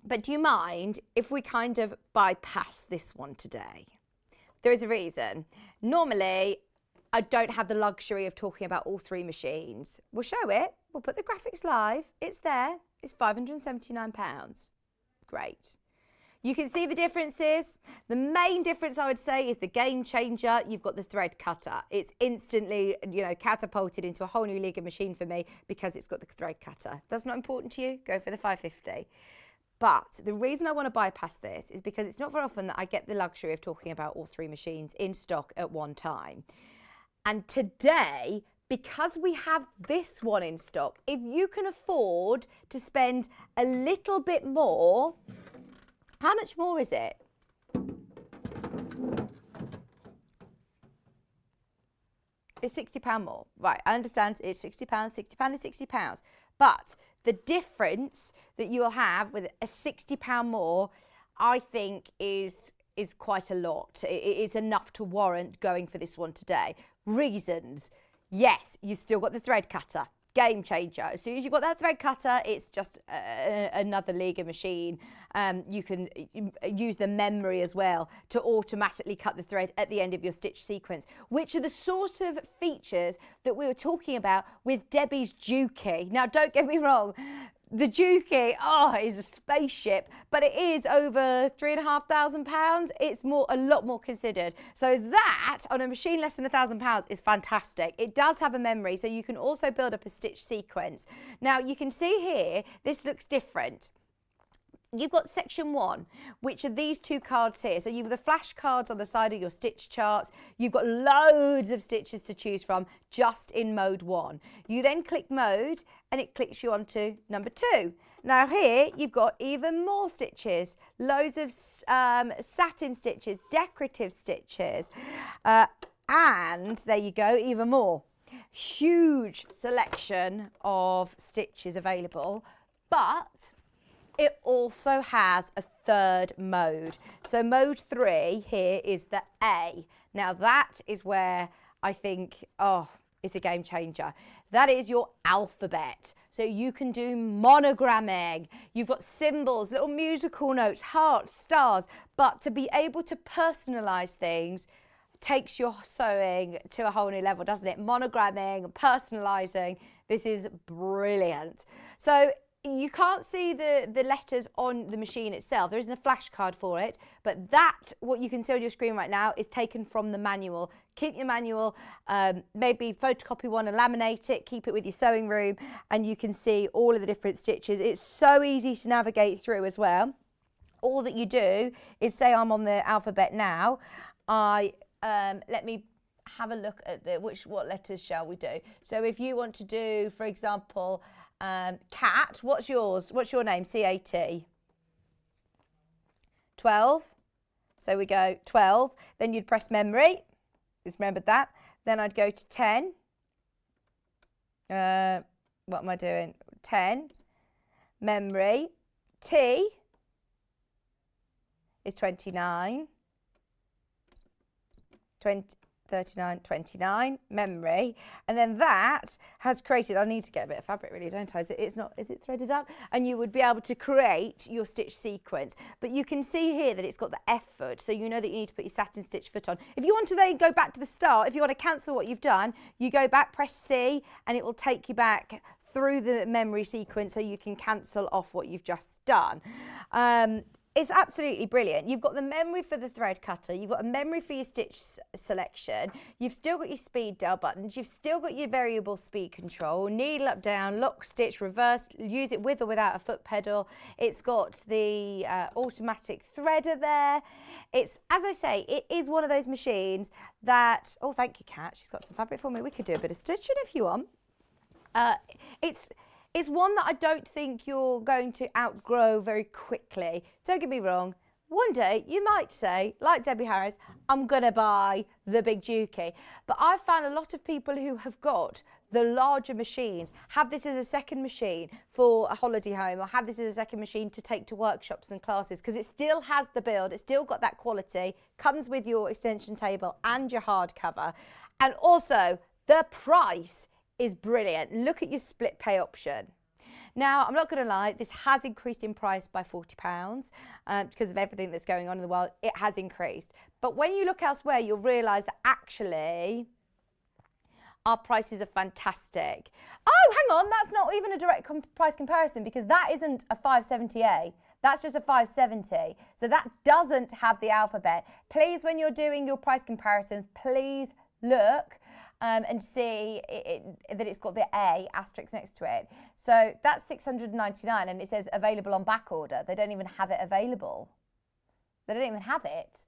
S6: but do you mind if we kind of bypass this one today? There is a reason. Normally, I don't have the luxury of talking about all 3 machines. We'll show it. We'll put the graphics live. It's there. It's £579. Great. You can see the differences. The main difference I would say is the game changer. You've got the thread cutter. It's instantly, catapulted into a whole new league of machine for me because it's got the thread cutter. If that's not important to you, go for the 550. But the reason I want to bypass this is because it's not very often that I get the luxury of talking about all 3 machines in stock at one time. And today, because we have this one in stock, if you can afford to spend a little bit more, how much more is it? It's £60 more. Right, I understand it's £60, £60 is £60. But the difference that you will have with a £60 more, I think is quite a lot. It is enough to warrant going for this one today. Reasons. Yes, you've still got the thread cutter. Game changer. As soon as you've got that thread cutter, it's just another league machine. You can use the memory as well to automatically cut the thread at the end of your stitch sequence, which are the sort of features that we were talking about with Debbie's Dukey. Now, don't get me wrong. The Dukey, is a spaceship, but it is over £3,500. It's a lot more considered. So that, on a machine less than £1,000, is fantastic. It does have a memory, so you can also build up a stitch sequence. Now, you can see here, this looks different. You've got section 1, which are these 2 cards here. So you've got the flash cards on the side of your stitch charts. You've got loads of stitches to choose from just in mode 1. You then click mode and it clicks you onto number 2. Now here you've got even more stitches, loads of satin stitches, decorative stitches, and there you go, even more. Huge selection of stitches available, but it also has a 3rd mode. So mode 3 here is the A. Now that is where I think, it's a game changer. That is your alphabet. So you can do monogramming. You've got symbols, little musical notes, hearts, stars. But to be able to personalise things takes your sewing to a whole new level, doesn't it? Monogramming, personalising. This is brilliant. So you can't see the letters on the machine itself. There isn't a flashcard for it, but what you can see on your screen right now is taken from the manual. Keep your manual, maybe photocopy one and laminate it, keep it with your sewing room, and you can see all of the different stitches. It's so easy to navigate through as well. All that you do is say I'm on the alphabet now. Let me have a look at what letters shall we do? So if you want to do, for example, cat, what's yours? What's your name? C-A-T. 12. So we go 12. Then you'd press memory. Just remembered that. Then I'd go to 10. What am I doing? 10. Memory. T is 29. 39, 29, memory, and then that has created, I need to get a bit of fabric really, don't I? Is it threaded up? And you would be able to create your stitch sequence. But you can see here that it's got the F foot, so you know that you need to put your satin stitch foot on. If you want to then go back to the start, if you want to cancel what you've done, you go back, press C, and it will take you back through the memory sequence so you can cancel off what you've just done. It's absolutely brilliant. You've got the memory for the thread cutter. You've got a memory for your stitch selection. You've still got your speed dial buttons. You've still got your variable speed control, needle up, down, lock, stitch, reverse, use it with or without a foot pedal. It's got the automatic threader there. It's, as I say, it is one of those machines that, oh, thank you, Kat. She's got some fabric for me. We could do a bit of stitching if you want. It's one that I don't think you're going to outgrow very quickly. Don't get me wrong, one day you might say, like Debbie Harris, I'm going to buy the big Dukey. But I've found a lot of people who have got the larger machines have this as a second machine for a holiday home, or have this as a second machine to take to workshops and classes, because it still has the build, it's still got that quality, comes with your extension table and your hardcover. And also, the price is brilliant. Look at your split pay option. Now, I'm not going to lie, this has increased in price by £40 because of everything that's going on in the world. It has increased. But when you look elsewhere, you'll realise that actually our prices are fantastic. Oh, hang on, that's not even a direct price comparison, because that isn't a 570A. That's just a 570. So that doesn't have the alphabet. Please, when you're doing your price comparisons, please look and see that it's got the A asterisk next to it. So that's $699, and it says available on back order. They don't even have it available. They don't even have it.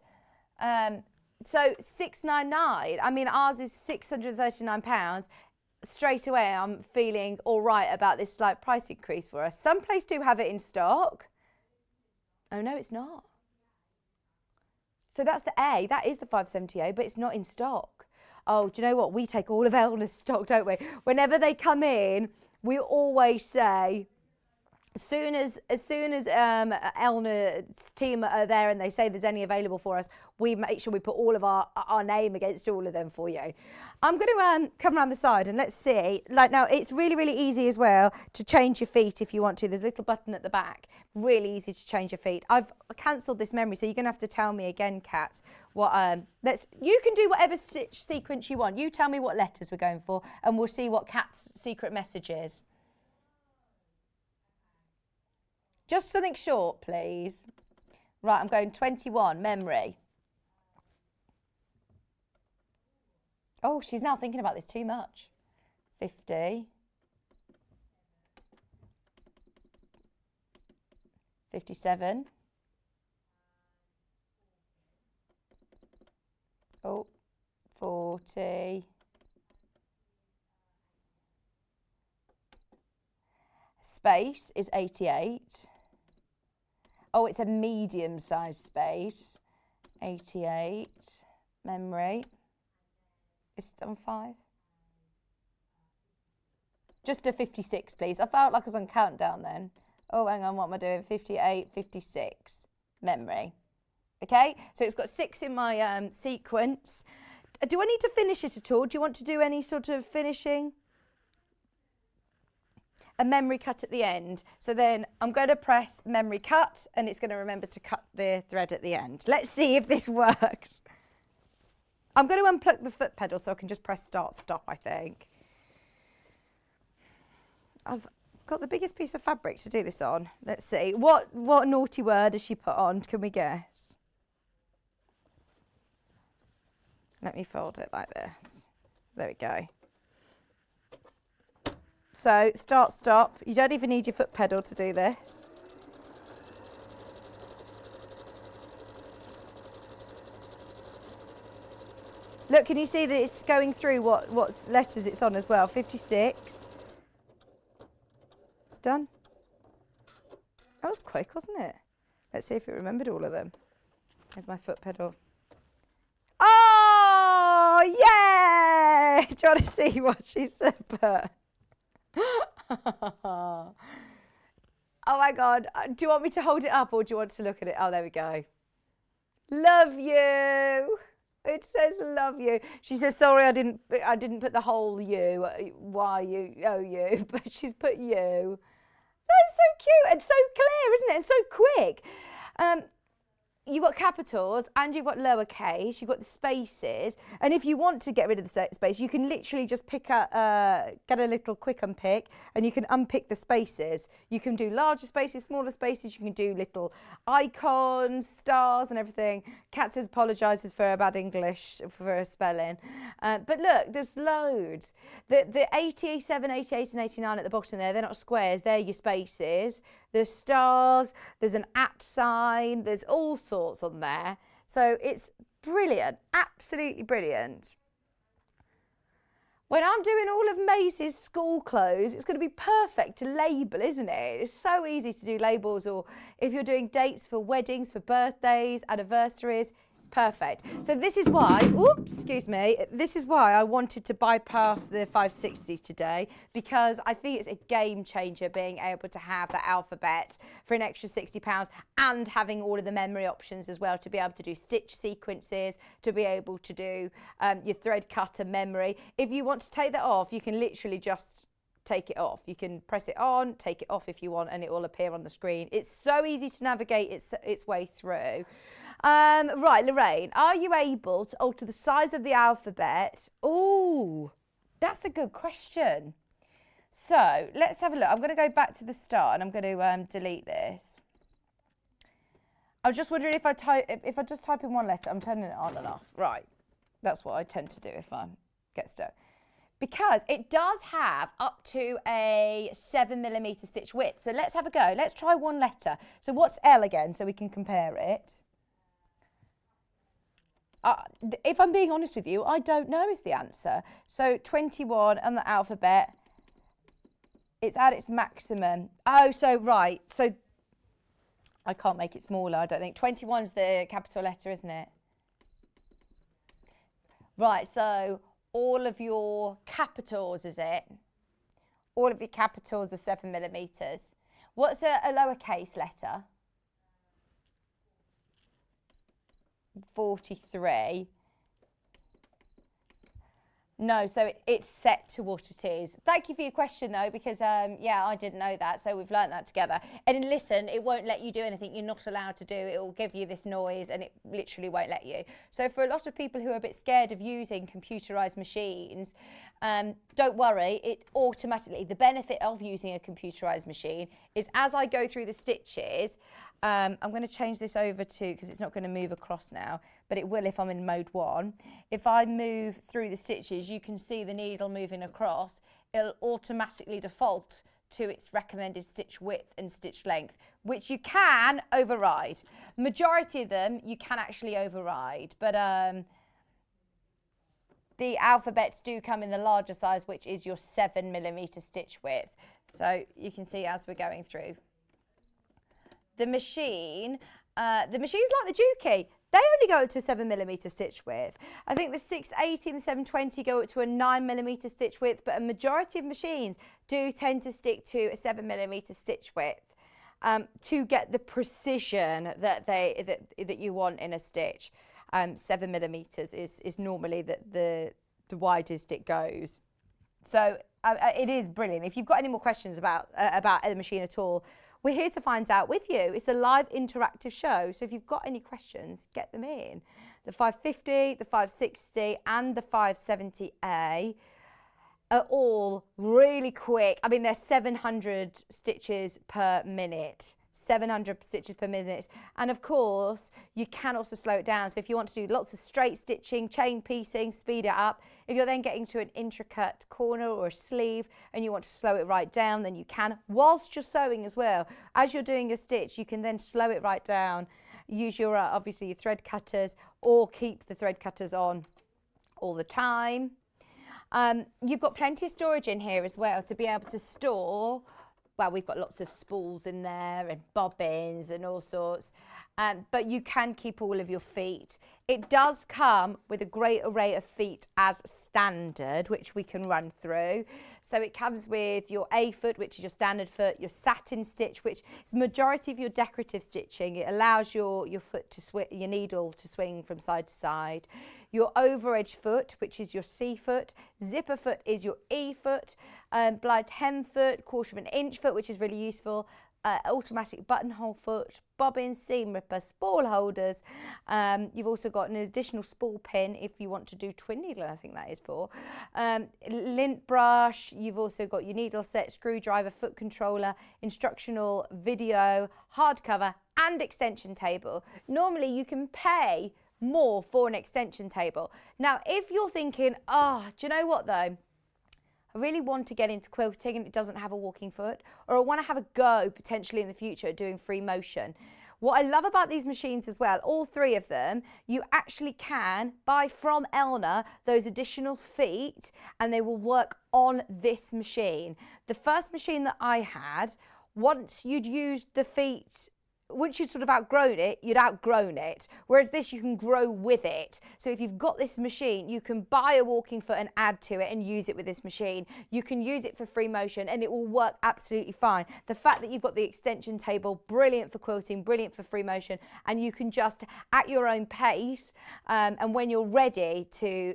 S6: So $699. I mean, ours is £639. Straight away, I'm feeling all right about this slight price increase for us. Some places do have it in stock. Oh no, it's not. So that's the A. That is the 570A, but it's not in stock. Oh, do you know what? We take all of Elna's stock, don't we? Whenever they come in, we always say, as soon as Elna's team are there and they say there's any available for us, we make sure we put all of our name against all of them for you. I'm going to come around the side and let's see. Like now, it's really, really easy as well to change your feet if you want to. There's a little button at the back. Really easy to change your feet. I've cancelled this memory, so you're going to have to tell me again, Kat. What you can do whatever stitch sequence you want. You tell me what letters we're going for, and we'll see what Kat's secret message is. Just something short, please. Right, I'm going 21, memory. Oh, she's now thinking about this too much. 50. 57. Oh, 40. Space is 88. Oh, it's a medium-sized space. 88. Memory. It's on 5. Just a 56, please. I felt like I was on countdown then. Oh, hang on, what am I doing? 58, 56. Memory. Okay, so it's got 6 in my sequence. Do I need to finish it at all? Do you want to do any sort of finishing? A memory cut at the end. So then I'm going to press memory cut, and it's going to remember to cut the thread at the end. Let's see if this works. I'm going to unplug the foot pedal so I can just press start stop, I think. I've got the biggest piece of fabric to do this on. Let's see. What naughty word has she put on? Can we guess? Let me fold it like this. There we go. So start, stop. You don't even need your foot pedal to do this. Look, can you see that it's going through what letters it's on as well? 56. It's done. That was quick, wasn't it? Let's see if it remembered all of them. There's my foot pedal. Oh, yeah! Do you want to see what she said? Oh my God. Do you want me to hold it up or do you want to look at it? Oh, there we go. Love you. It says love you. She says, sorry, I didn't put the whole you. Why you? Oh, you. But she's put you. That's so cute and so clear, isn't it? And so quick. You've got capitals and you've got lowercase, you've got the spaces, and if you want to get rid of the space, you can literally just pick up, get a little quick unpick, and you can unpick the spaces. You can do larger spaces, smaller spaces, you can do little icons, stars and everything. Kat says apologises for her bad English, for her spelling. But look, there's loads. The 87, 88 and 89 at the bottom there, they're not squares, they're your spaces. There's stars, there's an @ sign, there's all sorts on there. So it's brilliant, absolutely brilliant. When I'm doing all of Maisie's school clothes, it's going to be perfect to label, isn't it? It's so easy to do labels, or if you're doing dates for weddings, for birthdays, anniversaries, it's perfect. So this is why, oops, excuse me, this is why I wanted to bypass the 560 today, because I think it's a game changer being able to have the alphabet for an extra £60 and having all of the memory options as well, to be able to do stitch sequences, to be able to do your thread cutter memory. If you want to take that off, you can literally just take it off. You can press it on, take it off if you want, and it will appear on the screen. It's so easy to navigate its way through. Right, Lorraine, are you able to alter the size of the alphabet? Oh, that's a good question. So let's have a look. I'm going to go back to the start and I'm going to delete this. I was just wondering if I just type in one letter, I'm turning it on and off. Right, that's what I tend to do if I get stuck. Because it does have up to a 7mm stitch width. So let's have a go. Let's try one letter. So what's L again, so we can compare it? If I'm being honest with you, I don't know is the answer. So 21 on the alphabet, it's at its maximum. Oh, so right. So I can't make it smaller, I don't think. 21's the capital letter, isn't it? Right, so all of your capitals, is it? All of your capitals are 7mm. What's a lowercase letter? 43. No, so it's set to what it is. Thank you for your question though, because yeah, I didn't know that, so we've learnt that together. And then listen, it won't let you do anything you're not allowed to do. It will give you this noise and it literally won't let you. So for a lot of people who are a bit scared of using computerized machines, don't worry, it automatically, the benefit of using a computerized machine is as I go through the stitches, I'm going to change this over to, because it's not going to move across now, but it will if I'm in mode 1. If I move through the stitches, you can see the needle moving across. It'll automatically default to its recommended stitch width and stitch length, which you can override. Majority of them you can actually override, but the alphabets do come in the larger size, which is your 7mm stitch width. So you can see as we're going through. The machine's like the Juki. They only go up to a 7mm stitch width. I think the 680 and the 720 go up to a 9mm stitch width, but a majority of machines do tend to stick to a 7mm stitch width to get the precision that you want in a stitch. 7mm is normally the widest it goes. So it is brilliant. If you've got any more questions about the machine at all, we're here to find out with you. It's a live interactive show, so if you've got any questions, get them in. The 550, the 560 and the 570A are all really quick. I mean, they're 700 stitches per minute. 700 stitches per minute, and of course you can also slow it down. So if you want to do lots of straight stitching, chain piecing, speed it up. If you're then getting to an intricate corner or a sleeve and you want to slow it right down, then you can, whilst you're sewing as well. As you're doing your stitch, you can then slow it right down. Use your obviously your thread cutters, or keep the thread cutters on all the time. You've got plenty of storage in here as well to be able to store. Well, we've got lots of spools in there and bobbins and all sorts, but you can keep all of your feet. It does come with a great array of feet as standard, which we can run through. So it comes with your A foot, which is your standard foot, your satin stitch, which is the majority of your decorative stitching. It allows your foot to your needle to swing from side to side. Your over edge foot, which is your C foot. Zipper foot is your E foot. Blind hem foot, 1/4 inch foot, which is really useful. Automatic buttonhole foot, bobbin, seam ripper, spool holders. You've also got an additional spool pin if you want to do twin needle, I think that is for. Lint brush, you've also got your needle set, screwdriver, foot controller, instructional video, hardcover and extension table. Normally you can pay more for an extension table. Now if you're thinking, oh, do you know what though? I really want to get into quilting and it doesn't have a walking foot, or I want to have a go potentially in the future at doing free motion. What I love about these machines as well, all three of them, you actually can buy from Elna those additional feet and they will work on this machine. The first machine that I had, once you'd used the feet, once you'd sort of outgrown it, you'd outgrown it. Whereas this, you can grow with it. So if you've got this machine, you can buy a walking foot and add to it and use it with this machine. You can use it for free motion and it will work absolutely fine. The fact that you've got the extension table, brilliant for quilting, brilliant for free motion, and you can just, at your own pace, and when you're ready to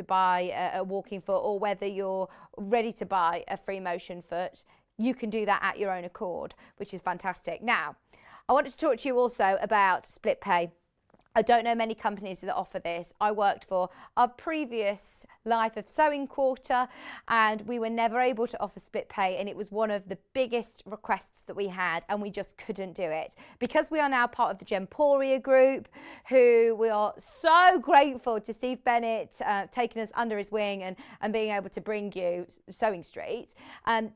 S6: buy a walking foot, or whether you're ready to buy a free motion foot, you can do that at your own accord, which is fantastic. Now, I wanted to talk to you also about split pay. I don't know many companies that offer this. I worked for our previous life of Sewing Quarter and we were never able to offer split pay, and it was one of the biggest requests that we had and we just couldn't do it. Because we are now part of the Gemporia group, who we are so grateful to Steve Bennett taking us under his wing and being able to bring you Sewing Street.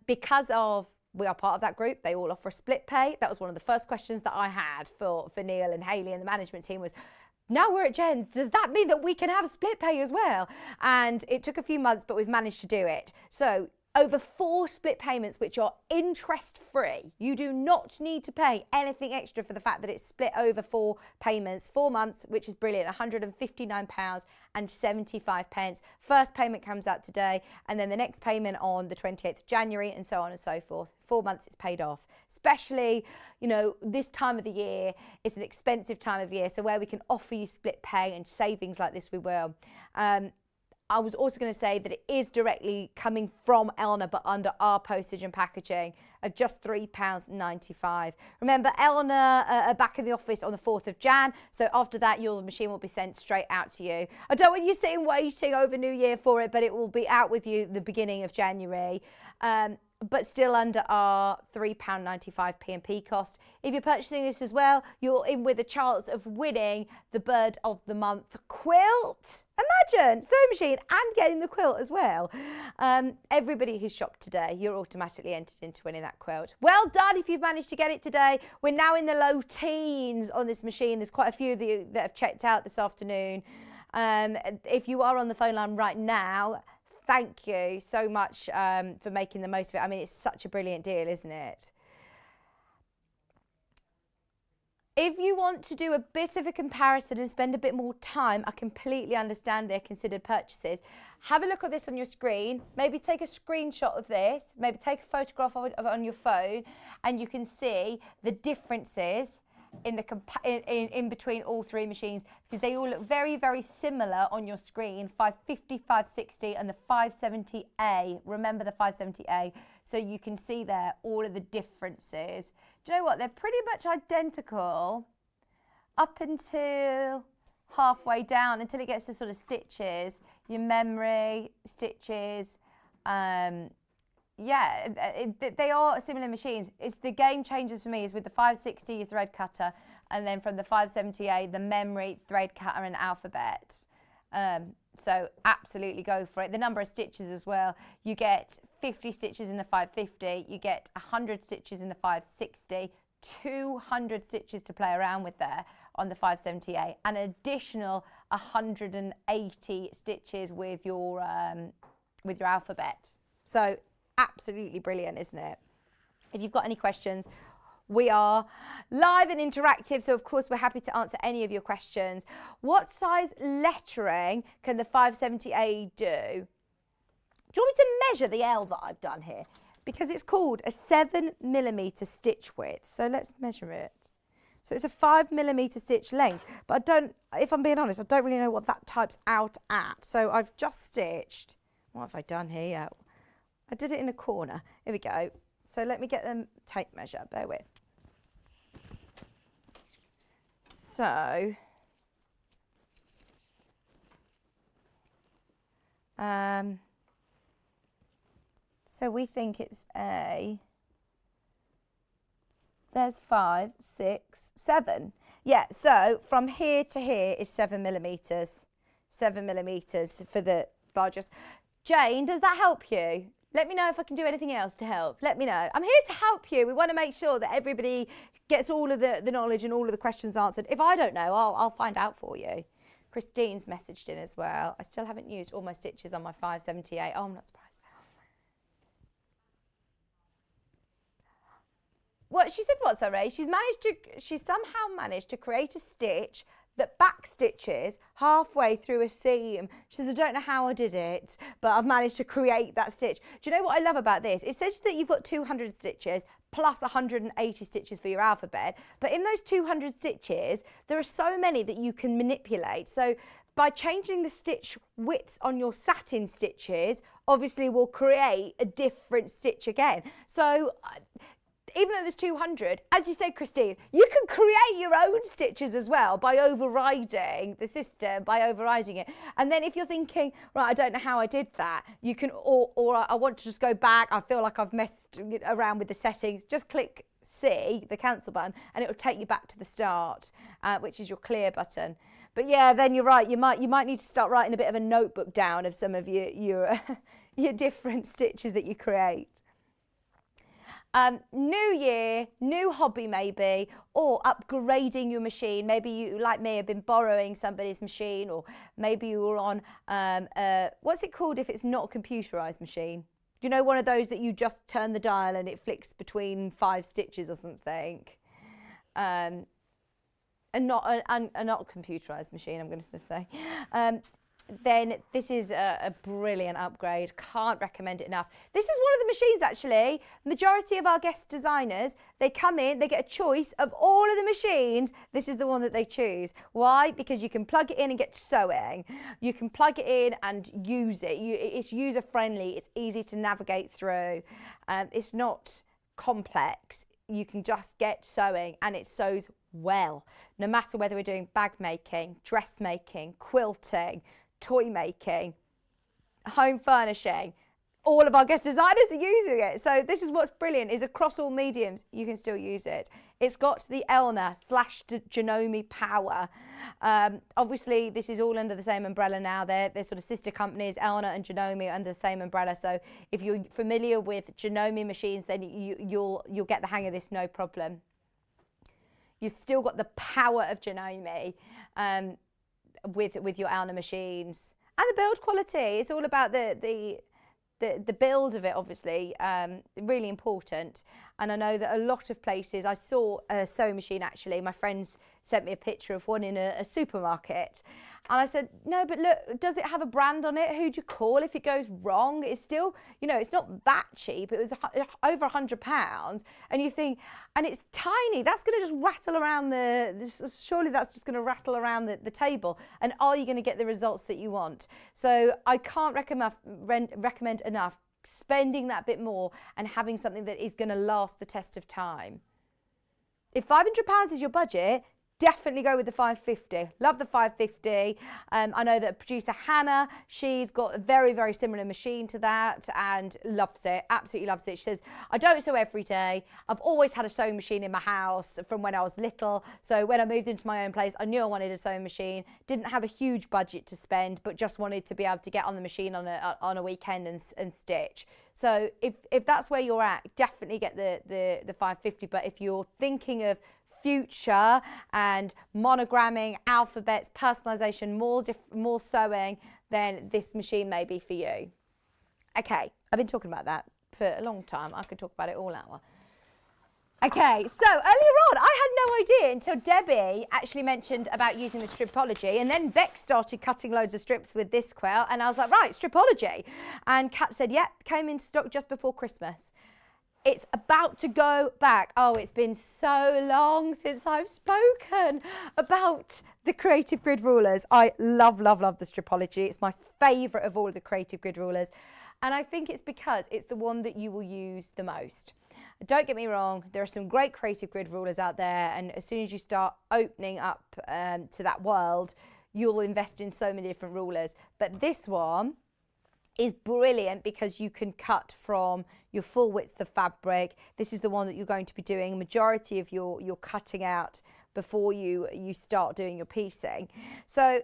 S6: Because of we are part of that group, they all offer split pay. That was one of the first questions that I had for Neil and Hayley and the management team was, now we're at Jen's, does that mean that we can have split pay as well? And it took a few months, but we've managed to do it. So over 4 split payments, which are interest free. You do not need to pay anything extra for the fact that it's split over 4 payments, 4 months, which is brilliant, £159.75. First payment comes out today, and then the next payment on the 28th of January, and so on and so forth. 4 months it's paid off. Especially, you know, this time of the year, it's an expensive time of year, so where we can offer you split pay and savings like this, we will. I was also going to say that it is directly coming from Elna, but under our postage and packaging of just £3.95. Remember, Elna are back in the office on the 4th of Jan, so after that, your machine will be sent straight out to you. I don't want you sitting waiting over New Year for it, but it will be out with you the beginning of January. But still under our £3.95 P&P cost. If you're purchasing this as well, you're in with a chance of winning the Bird of the Month quilt. Imagine, sewing machine and getting the quilt as well. Everybody who's shopped today, you're automatically entered into winning that quilt. Well done if you've managed to get it today. We're now in the low teens on this machine. There's quite a few of you that have checked out this afternoon. If you are on the phone line right now, thank you so much for making the most of it. I mean, it's such a brilliant deal, isn't it? If you want to do a bit of a comparison and spend a bit more time, I completely understand their considered purchases. Have a look at this on your screen. Maybe take a screenshot of this. Maybe take a photograph of it on your phone, and you can see the differences in between all 3 machines, because they all look very, very similar on your screen. 550, 560 and the 570A. Remember the 570A. So you can see there all of the differences. Do you know what? They're pretty much identical up until halfway down, until it gets to sort of stitches, your memory, stitches. Yeah, they are similar machines. It's the game changers for me is with the 560, your thread cutter, and then from the 570A, the memory, thread cutter and alphabet. So absolutely go for it. The number of stitches as well. You get 50 stitches in the 550, you get 100 stitches in the 560, 200 stitches to play around with there on the 570A, and an additional 180 stitches with your alphabet. So absolutely brilliant, isn't it? If you've got any questions, we are live and interactive, so of course we're happy to answer any of your questions. What size lettering can the 570A do? Do you want me to measure the L that I've done here? Because it's called a 7mm stitch width, so let's measure it. So it's a 5mm stitch length, but I don't, if I'm being honest, I don't really know what that types out at. So I've just stitched, what have I done here? I did it in a corner. Here we go. So let me get the tape measure, bear with. So, we think it's there's 5, 6, 7. Yeah, so from here to here is 7mm. 7mm for the largest. Jane, does that help you? Let me know if I can do anything else to help. Let me know. I'm here to help you. We want to make sure that everybody gets all of the knowledge and all of the questions answered. If I don't know, I'll find out for you. Christine's messaged in as well. I still haven't used all my stitches on my 578. Oh, I'm not surprised. What she said, what, sorry? She's somehow managed to create a stitch that back stitches halfway through a seam. She says, I don't know how I did it, but I've managed to create that stitch. Do you know what I love about this? It says that you've got 200 stitches plus 180 stitches for your alphabet, but in those 200 stitches, there are so many that you can manipulate. So by changing the stitch widths on your satin stitches, obviously will create a different stitch again. So even though there's 200, as you said, Christine, you can create your own stitches as well by overriding the system, by overriding it. And then if you're thinking, right, I don't know how I did that, you can, or I want to just go back, I feel like I've messed around with the settings, just click C, the cancel button, and it will take you back to the start, which is your clear button. But yeah, then you're right, you might need to start writing a bit of a notebook down of some of your different stitches that you create. New year, new hobby maybe, or upgrading your machine. Maybe you, like me, have been borrowing somebody's machine, or maybe you were on, what's it called if it's not a computerised machine? Do you know, one of those that you just turn the dial and it flicks between 5 stitches or something? And not a computerised machine, I'm going to say. Then this is a brilliant upgrade. Can't recommend it enough. This is one of the machines, actually. Majority of our guest designers, they come in, they get a choice of all of the machines. This is the one that they choose. Why? Because you can plug it in and get sewing. You can plug it in and use it. It's user friendly. It's easy to navigate through. It's not complex. You can just get sewing, and it sews well. No matter whether we're doing bag making, dressmaking, quilting, toy making, home furnishing, all of our guest designers are using it. So this is what's brilliant, is across all mediums you can still use it. It's got the Elna/Janome power. Obviously this is all under the same umbrella now. They're sort of sister companies. Elna and Janome are under the same umbrella. So if you're familiar with Janome machines, then you'll get the hang of this, no problem. You've still got the power of Janome with your Elna machines, and the build quality. It's all about the build of it, obviously, really important. And I know that a lot of places, I saw a sewing machine actually, my friends sent me a picture of one in a supermarket, and I said, no, but look, does it have a brand on it? Who'd you call if it goes wrong? It's still, you know, it's not that cheap. It was over £100, and you think, and it's tiny. That's going to just rattle around surely that's just going to rattle around the table. And are you going to get the results that you want? So I can't recommend enough spending that bit more and having something that is going to last the test of time. If £500 is your budget, definitely go with the 550. Love the 550. I know that producer Hannah, she's got a very, very similar machine to that and loves it, absolutely loves it. She says, I don't sew every day. I've always had a sewing machine in my house from when I was little. So when I moved into my own place, I knew I wanted a sewing machine. Didn't have a huge budget to spend, but just wanted to be able to get on the machine on a weekend and stitch. So if that's where you're at, definitely get the 550. But if you're thinking of future and monogramming, alphabets, personalisation, more sewing, then this machine may be for you. Okay, I've been talking about that for a long time. I could talk about it all hour. Okay, so earlier on, I had no idea until Debbie actually mentioned about using the stripology, and then Beck started cutting loads of strips with this quilt, and I was like, right, stripology. And Kat said, yeah, came in stock just before Christmas. It's about to go back. Oh, it's been so long since I've spoken about the creative grid rulers. I love, love, love the stripology. It's my favourite of all the creative grid rulers. And I think it's because it's the one that you will use the most. Don't get me wrong, there are some great creative grid rulers out there, and as soon as you start opening up to that world, you'll invest in so many different rulers. But this one is brilliant because you can cut from your full width of fabric. This is the one that you're going to be doing a majority of your cutting out before you start doing your piecing. So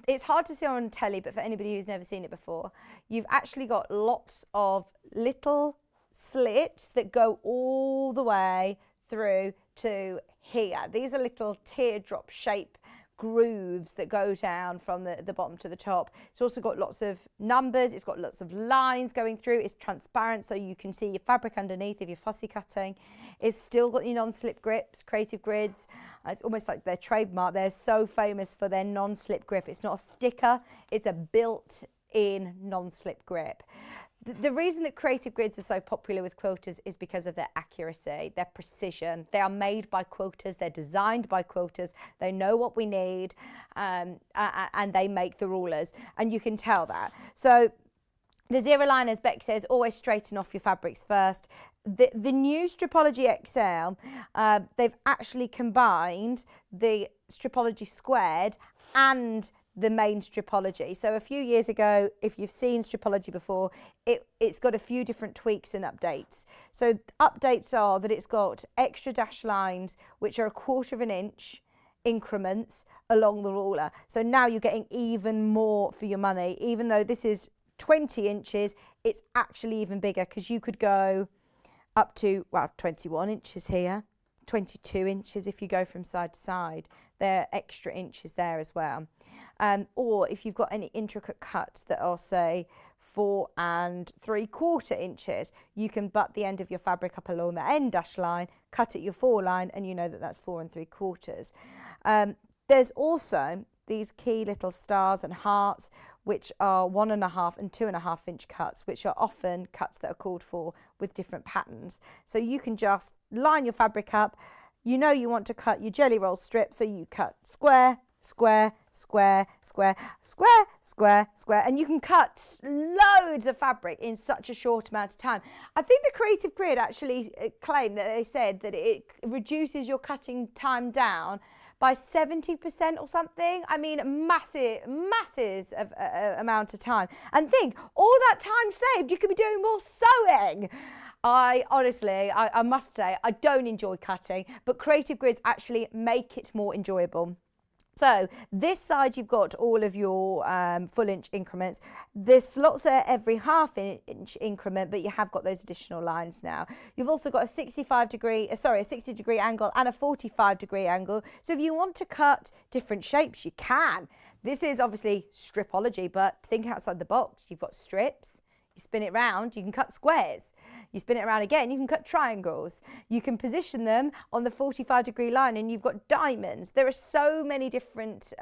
S6: it's hard to see on telly, but for anybody who's never seen it before, you've actually got lots of little slits that go all the way through to here. These are little teardrop shape grooves that go down from the bottom to the top. It's also got lots of numbers, it's got lots of lines going through, it's transparent so you can see your fabric underneath if you're fussy cutting. It's still got your non-slip grips, Creative Grids. It's almost like their trademark. They're so famous for their non-slip grip. It's not a sticker, it's a built-in non-slip grip. The reason that Creative Grids are so popular with quilters is because of their accuracy, their precision. They are made by quilters, they're designed by quilters, they know what we need, and they make the rulers, and you can tell that. So the zero line, as Beck says, always straighten off your fabrics first. The new Stripology XL, they've actually combined the Stripology Squared and the main Stripology. So a few years ago, if you've seen Stripology before, it's got a few different tweaks and updates. So updates are that it's got extra dash lines, which are 1/4 of an inch increments along the ruler. So now you're getting even more for your money. Even though this is 20 inches, it's actually even bigger, because you could go up to, well, 21 inches here, 22 inches if you go from side to side. There are extra inches there as well. Or if you've got any intricate cuts that are, say, 4 3/4 inches, you can butt the end of your fabric up along the end dash line, cut at your 4 line, and you know that that's 4 3/4. There's also these key little stars and hearts, which are 1.5 and 2.5 inch cuts, which are often cuts that are called for with different patterns. So you can just line your fabric up. You know you want to cut your jelly roll strip, so you cut square, square, square, square, square, square, square, and you can cut loads of fabric in such a short amount of time. I think the Creative Grid actually claimed that they said that it reduces your cutting time down by 70% or something. I mean, masses of amount of time. And think, all that time saved, you could be doing more sewing. I honestly, I must say, I don't enjoy cutting, but Creative Grids actually make it more enjoyable. So this side you've got all of your full inch increments. The slots are every 1/2 inch increment, but you have got those additional lines now. You've also got a 60 degree angle and a 45 degree angle. So if you want to cut different shapes, you can. This is obviously Stripology, but think outside the box. You've got strips. You spin it round, you can cut squares. You spin it around again, you can cut triangles. You can position them on the 45 degree line and you've got diamonds. There are so many different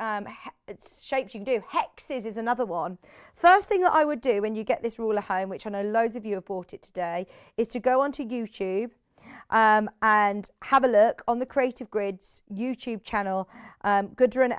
S6: shapes you can do. Hexes is another one. First thing that I would do when you get this ruler home, which I know loads of you have bought it today, is to go onto YouTube and have a look on the Creative Grids YouTube channel. Gudrun,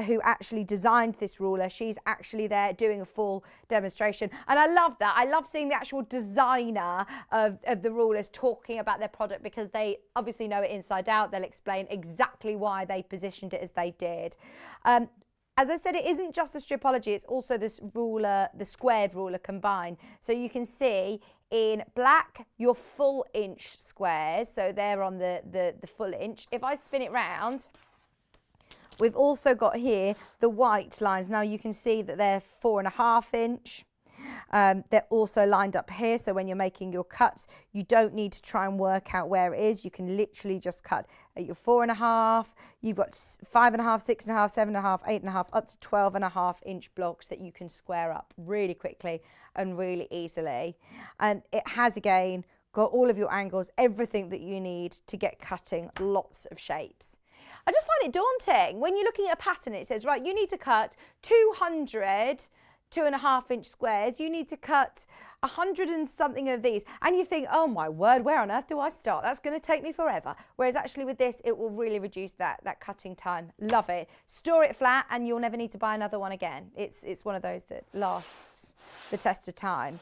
S6: who actually designed this ruler, she's actually there doing a full demonstration. And I love that. I love seeing the actual designer of the rulers talking about their product, because they obviously know it inside out. They'll explain exactly why they positioned it as they did. As I said, it isn't just the Stripology, it's also this ruler, the squared ruler combined. So you can see in black your full inch squares, so they're on the full inch. If I spin it round, we've also got here the white lines. Now you can see that they're 4.5 inch. They're also lined up here, so when you're making your cuts, you don't need to try and work out where it is. You can literally just cut at your 4.5. You've got 5.5, 6.5, 7.5, 8.5, up to 12.5 inch blocks that you can square up really quickly and really easily. And it has, again, got all of your angles, everything that you need to get cutting lots of shapes. I just find it daunting when you're looking at a pattern. It says, right, you need to cut 200 2.5 inch squares, you need to cut 100 and something of these, and you think, oh my word, where on earth do I start? That's going to take me forever. Whereas actually with this, it will really reduce that cutting time. Love it. Store it flat and you'll never need to buy another one again. It's one of those that lasts the test of time.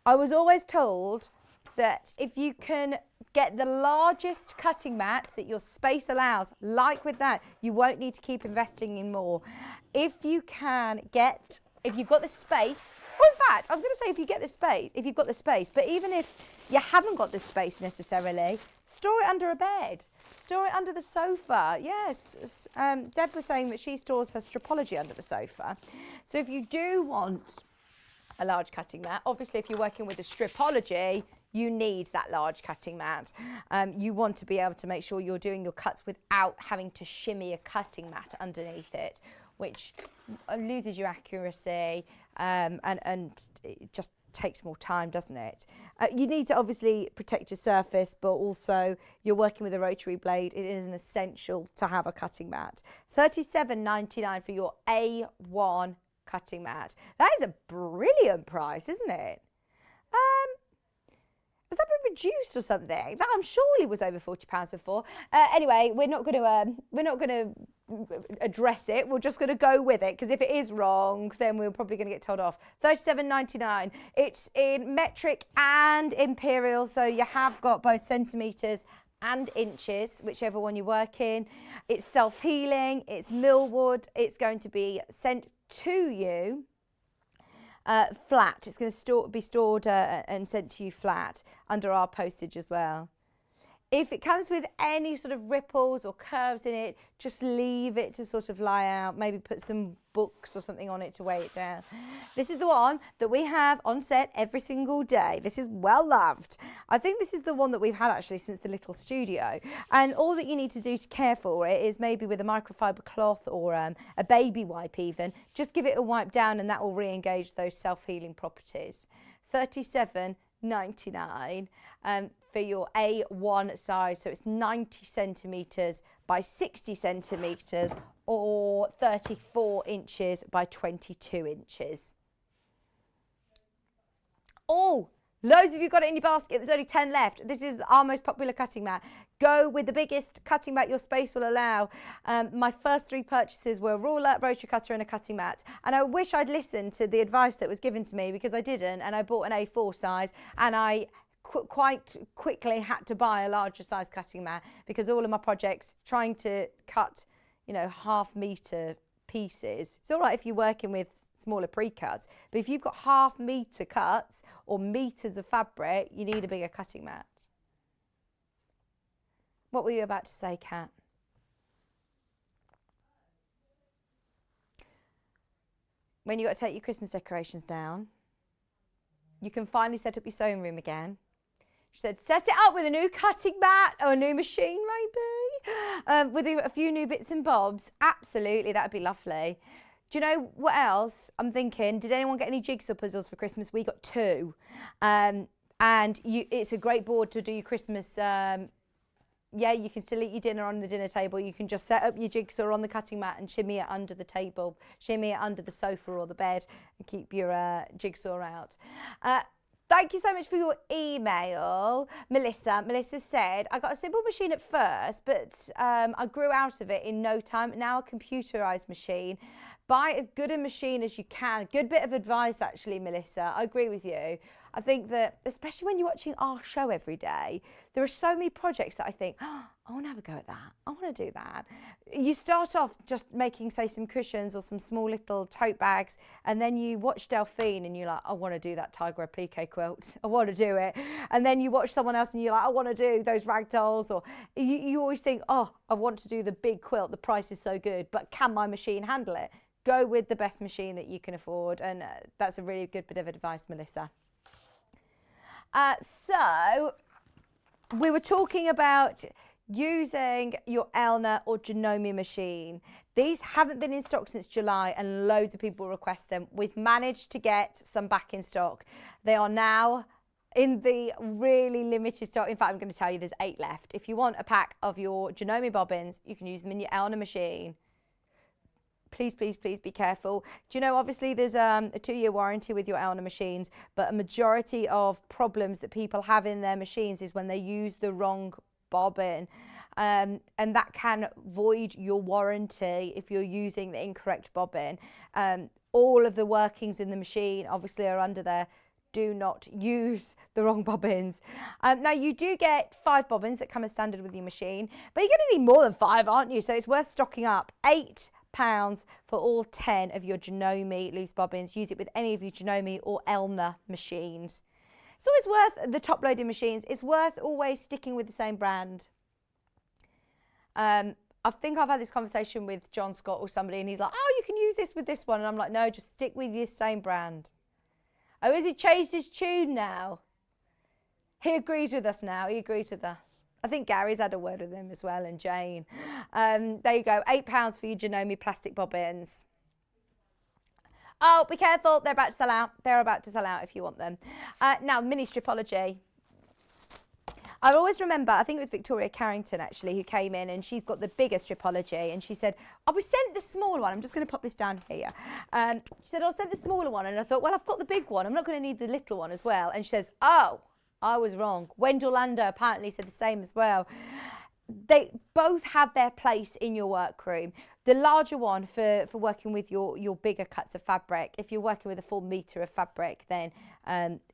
S6: I was always told that if you can get the largest cutting mat that your space allows, like with that, you won't need to keep investing in more. If you've got the space, well, in fact, I'm going to say if you've got the space, but even if you haven't got the space necessarily, store it under a bed, store it under the sofa. Yes, Deb was saying that she stores her Stripology under the sofa. So if you do want a large cutting mat. Obviously, if you're working with a stripology, you need that large cutting mat. You want to be able to make sure you're doing your cuts without having to shimmy a cutting mat underneath it, which loses your accuracy and it just takes more time, doesn't it? You need to obviously protect your surface, but also you're working with a rotary blade. It is an essential to have a cutting mat. $37.99 for your A1 cutting mat. That is a brilliant price, isn't it? Has that been reduced or something? That I'm surely was over £40 before. Anyway, we're not going to address it. We're just going to go with it, because if it is wrong, then we're probably going to get told off. $37.99. It's in metric and imperial, so you have got both centimetres and inches, whichever one you work in. It's self-healing. It's millwood. It's going to be sent to you flat. It's going to be stored and sent to you flat under our postage as well. If it comes with any sort of ripples or curves in it, just leave it to sort of lie out. Maybe put some books or something on it to weigh it down. This is the one that we have on set every single day. This is well loved. I think this is the one that we've had actually since the little studio. And all that you need to do to care for it is maybe with a microfiber cloth or a baby wipe even. Just give it a wipe down and that will re-engage those self-healing properties. $37.99 for your A1 size, so it's 90 centimetres by 60 centimetres or 34 inches by 22 inches. Oh, loads of you got it in your basket. There's only 10 left. This is our most popular cutting mat. Go with the biggest cutting mat your space will allow. My first 3 purchases were a ruler, rotary cutter and a cutting mat. And I wish I'd listened to the advice that was given to me, because I didn't, and I bought an A4 size, and I quite quickly had to buy a larger size cutting mat, because all of my projects trying to cut, you know, half-metre pieces. It's all right if you're working with smaller pre-cuts, but if you've got half-metre cuts or metres of fabric, you need a bigger cutting mat. What were you about to say, Kat? When you got to take your Christmas decorations down, you can finally set up your sewing room again. She said, set it up with a new cutting mat or a new machine maybe, with a few new bits and bobs. Absolutely, that would be lovely. Do you know what else I'm thinking? Did anyone get any jigsaw puzzles for Christmas? We got 2. And it's a great board to do your Christmas. Yeah, you can still eat your dinner on the dinner table. You can just set up your jigsaw on the cutting mat and shimmy it under the table, shimmy it under the sofa or the bed, and keep your jigsaw out. Thank you so much for your email, Melissa. Melissa said, I got a simple machine at first, but I grew out of it in no time. Now a computerised machine. Buy as good a machine as you can. Good bit of advice, actually, Melissa. I agree with you. I think that, especially when you're watching our show every day, there are so many projects that I think, oh, I want to have a go at that. I want to do that. You start off just making, say, some cushions or some small little tote bags, and then you watch Delphine and you're like, I want to do that tiger applique quilt. I want to do it. And then you watch someone else and you're like, I want to do those rag dolls. Or you always think, oh, I want to do the big quilt. The price is so good, but can my machine handle it? Go with the best machine that you can afford. And that's a really good bit of advice, Melissa. So we were talking about using your Elna or Janome machine. These haven't been in stock since July and loads of people request them. We've managed to get some back in stock. They are now in the really limited stock. In fact, I'm going to tell you there's 8 left. If you want a pack of your Janome bobbins, you can use them in your Elna machine. Please, please, please be careful. Do you know, obviously there's a 2-year warranty with your Elna machines, but a majority of problems that people have in their machines is when they use the wrong bobbin. And that can void your warranty if you're using the incorrect bobbin. All of the workings in the machine obviously are under there. Do not use the wrong bobbins. Now you do get 5 bobbins that come as standard with your machine, but you're going to need more than 5, aren't you? So it's worth stocking up. £8 for all 10 of your Janome loose bobbins. Use it with any of your Janome or Elna machines. It's always worth, the top loading machines, it's worth always sticking with the same brand. I think I've had this conversation with John Scott or somebody and he's like, oh, you can use this with this one. And I'm like, no, just stick with the same brand. Oh, has he changed his tune now? He agrees with us now. He agrees with us. I think Gary's had a word with him as well, and Jane. There you go. £8 for you Janome plastic bobbins. Oh, be careful. They're about to sell out. They're about to sell out if you want them. Now, mini stripology. I always remember, I think it was Victoria Carrington actually who came in, and she's got the bigger stripology, and she said, I was sent the smaller one. I'm just going to pop this down here. She said, I was sent the smaller one, and I thought, well, I've got the big one. I'm not going to need the little one as well. And she says, oh, I was wrong. Wendell Lando apparently said the same as well. They both have their place in your workroom. The larger one for working with your bigger cuts of fabric. If you're working with a full metre of fabric, then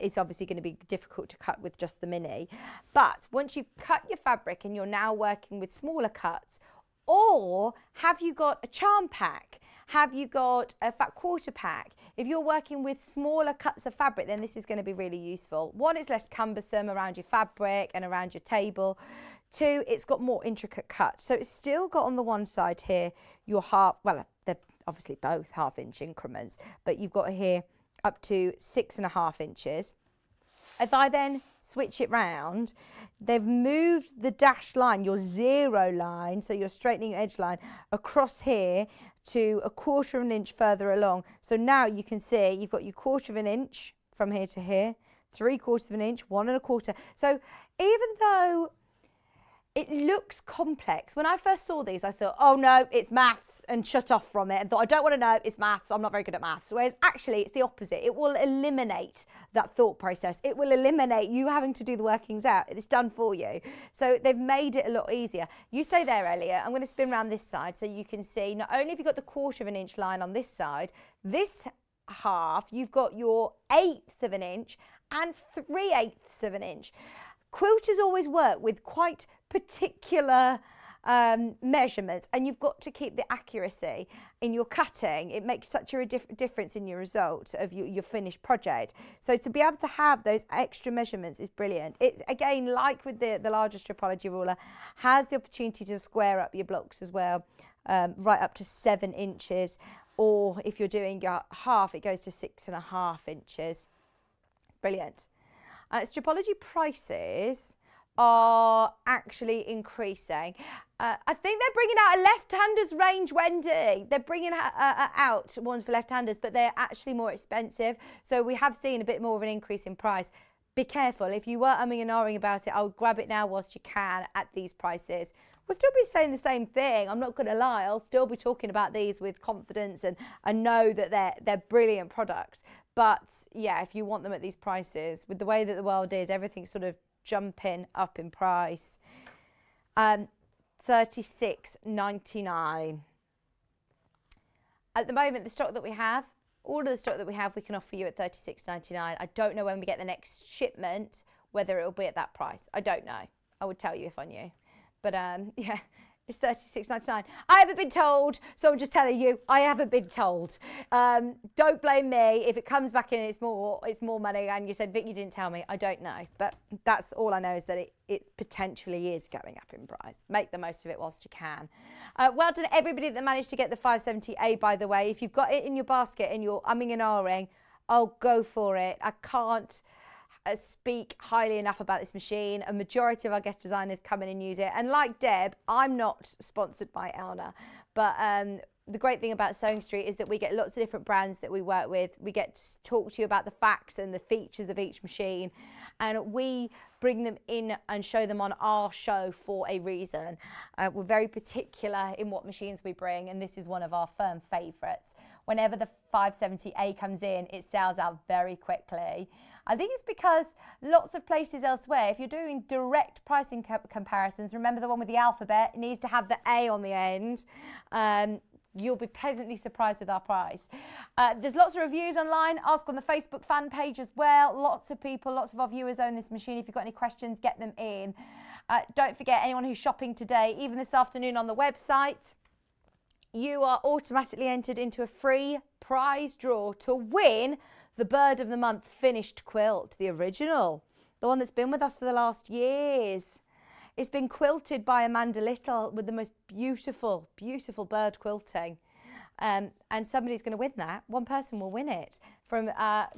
S6: it's obviously going to be difficult to cut with just the mini. But once you've cut your fabric and you're now working with smaller cuts, or have you got a charm pack? Have you got a fat quarter pack? If you're working with smaller cuts of fabric, then this is going to be really useful. One, it's less cumbersome around your fabric and around your table. Two, it's got more intricate cuts. So it's still got on the one side here your half, well, they're obviously both 1/2 inch increments, but you've got here up to 6.5 inches. If I then switch it round, they've moved the dashed line, your 0 line, so you're straightening your edge line, across here to 1/4 inch further along. So now you can see you've got your 1/4 inch from here to here, 3/4 inch, 1 1/4. So even though it looks complex, when I first saw these, I thought, oh no, it's maths, and shut off from it, and thought, I don't want to know, it's maths, I'm not very good at maths. Whereas actually it's the opposite. It will eliminate that thought process. It will eliminate you having to do the workings out. It's done for you. So they've made it a lot easier. You stay there, Elliot. I'm going to spin around this side so you can see, not only have you got the 1/4 inch line on this side, this half, you've got your 1/8 inch and 3/8 inch. Quilters always work with quite particular measurements, and you've got to keep the accuracy in your cutting. It makes such a difference in your result of your finished project. So to be able to have those extra measurements is brilliant. It, again, like with the larger stripology ruler, has the opportunity to square up your blocks as well, right up to 7 inches, or if you're doing your half, it goes to 6.5 inches. Brilliant. Stripology prices are actually increasing. I think they're bringing out a left-handers range, Wendy. They're bringing out ones for left-handers, but they're actually more expensive. So we have seen a bit more of an increase in price. Be careful. If you were umming and ahhing about it, I would grab it now whilst you can at these prices. We'll still be saying the same thing. I'm not going to lie. I'll still be talking about these with confidence and know that they're brilliant products. But yeah, if you want them at these prices, with the way that the world is, everything's sort of jumping up in price. $36.99. At the moment, the stock that we have, all of the stock that we have, we can offer you at $36.99. I don't know when we get the next shipment, whether it will be at that price. I don't know. I would tell you if I knew. But yeah, it's $36.99. I haven't been told, so I'm just telling you, I haven't been told. Don't blame me if it comes back in and it's more money and you said, Vic, you didn't tell me. I don't know. But that's all I know, is that it potentially is going up in price. Make the most of it whilst you can. Well done everybody that managed to get the 570A, by the way. If you've got it in your basket and you're umming and ahhing, oh, go for it. I can't speak highly enough about this machine. A majority of our guest designers come in and use it, and like Deb, I'm not sponsored by Elna, but the great thing about Sewing Street is that we get lots of different brands that we work with. We get to talk to you about the facts and the features of each machine, and we bring them in and show them on our show for a reason. We're very particular in what machines we bring, and this is one of our firm favourites. Whenever the 570A comes in, it sells out very quickly. I think it's because lots of places elsewhere, if you're doing direct pricing comparisons, remember the one with the alphabet, it needs to have the A on the end. You'll be pleasantly surprised with our price. There's lots of reviews online. Ask on the Facebook fan page as well. Lots of people, lots of our viewers own this machine. If you've got any questions, get them in. Don't forget, anyone who's shopping today, even this afternoon on the website, you are automatically entered into a free prize draw to win the Bird of the Month finished quilt, the original, the one that's been with us for the last years. It's been quilted by Amanda Little with the most beautiful, beautiful bird quilting. And somebody's going to win that. One person will win it from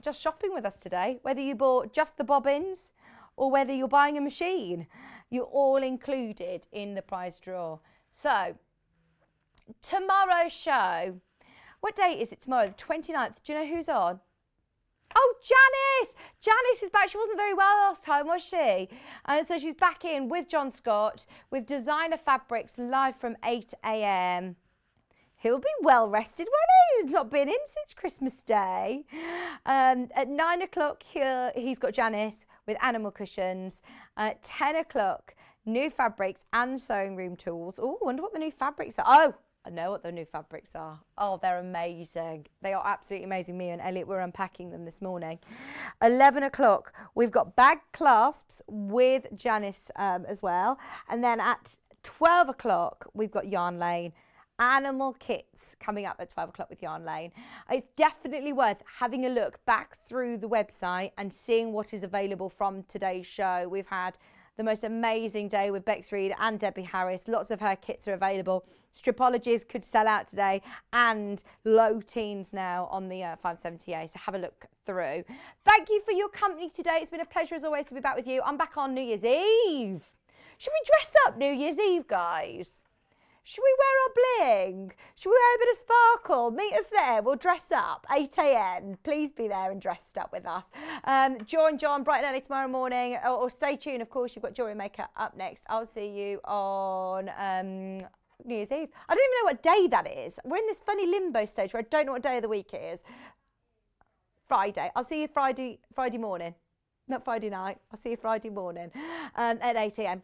S6: just shopping with us today. Whether you bought just the bobbins or whether you're buying a machine, you're all included in the prize draw. So, tomorrow's show. What date is it tomorrow? The 29th. Do you know who's on? Oh, Janice! Janice is back. She wasn't very well last time, was she? So she's back in with John Scott with Designer Fabrics live from 8 a.m. He'll be well rested, won't he? He's not been in since Christmas Day. At 9 o'clock, he's got Janice with animal cushions. At 10 o'clock, new fabrics and sewing room tools. Oh, I wonder what the new fabrics are. Oh, I know what the new fabrics are. Oh, they're amazing. They are absolutely amazing. Me and Elliot were unpacking them this morning. 11 o'clock, we've got bag clasps with Janice as well. And then at 12 o'clock, we've got Yarn Lane. Animal kits coming up at 12 o'clock with Yarn Lane. It's definitely worth having a look back through the website and seeing what is available from today's show. We've had the most amazing day with Bex Reid and Debbie Harris. Lots of her kits are available. Stripologies could sell out today and low teens now on the 570A. So have a look through. Thank you for your company today. It's been a pleasure as always to be back with you. I'm back on New Year's Eve. Should we dress up New Year's Eve, guys? Should we wear our bling? Should we wear a bit of sparkle? Meet us there. We'll dress up. 8 a.m. Please be there and dressed up with us. Join John bright and early tomorrow morning. Or stay tuned. Of course, you've got Jewellery Maker up next. I'll see you on New Year's Eve. I don't even know what day that is. We're in this funny limbo stage where I don't know what day of the week it is. Friday. I'll see you Friday morning. Not Friday night. I'll see you Friday morning at 8 a.m.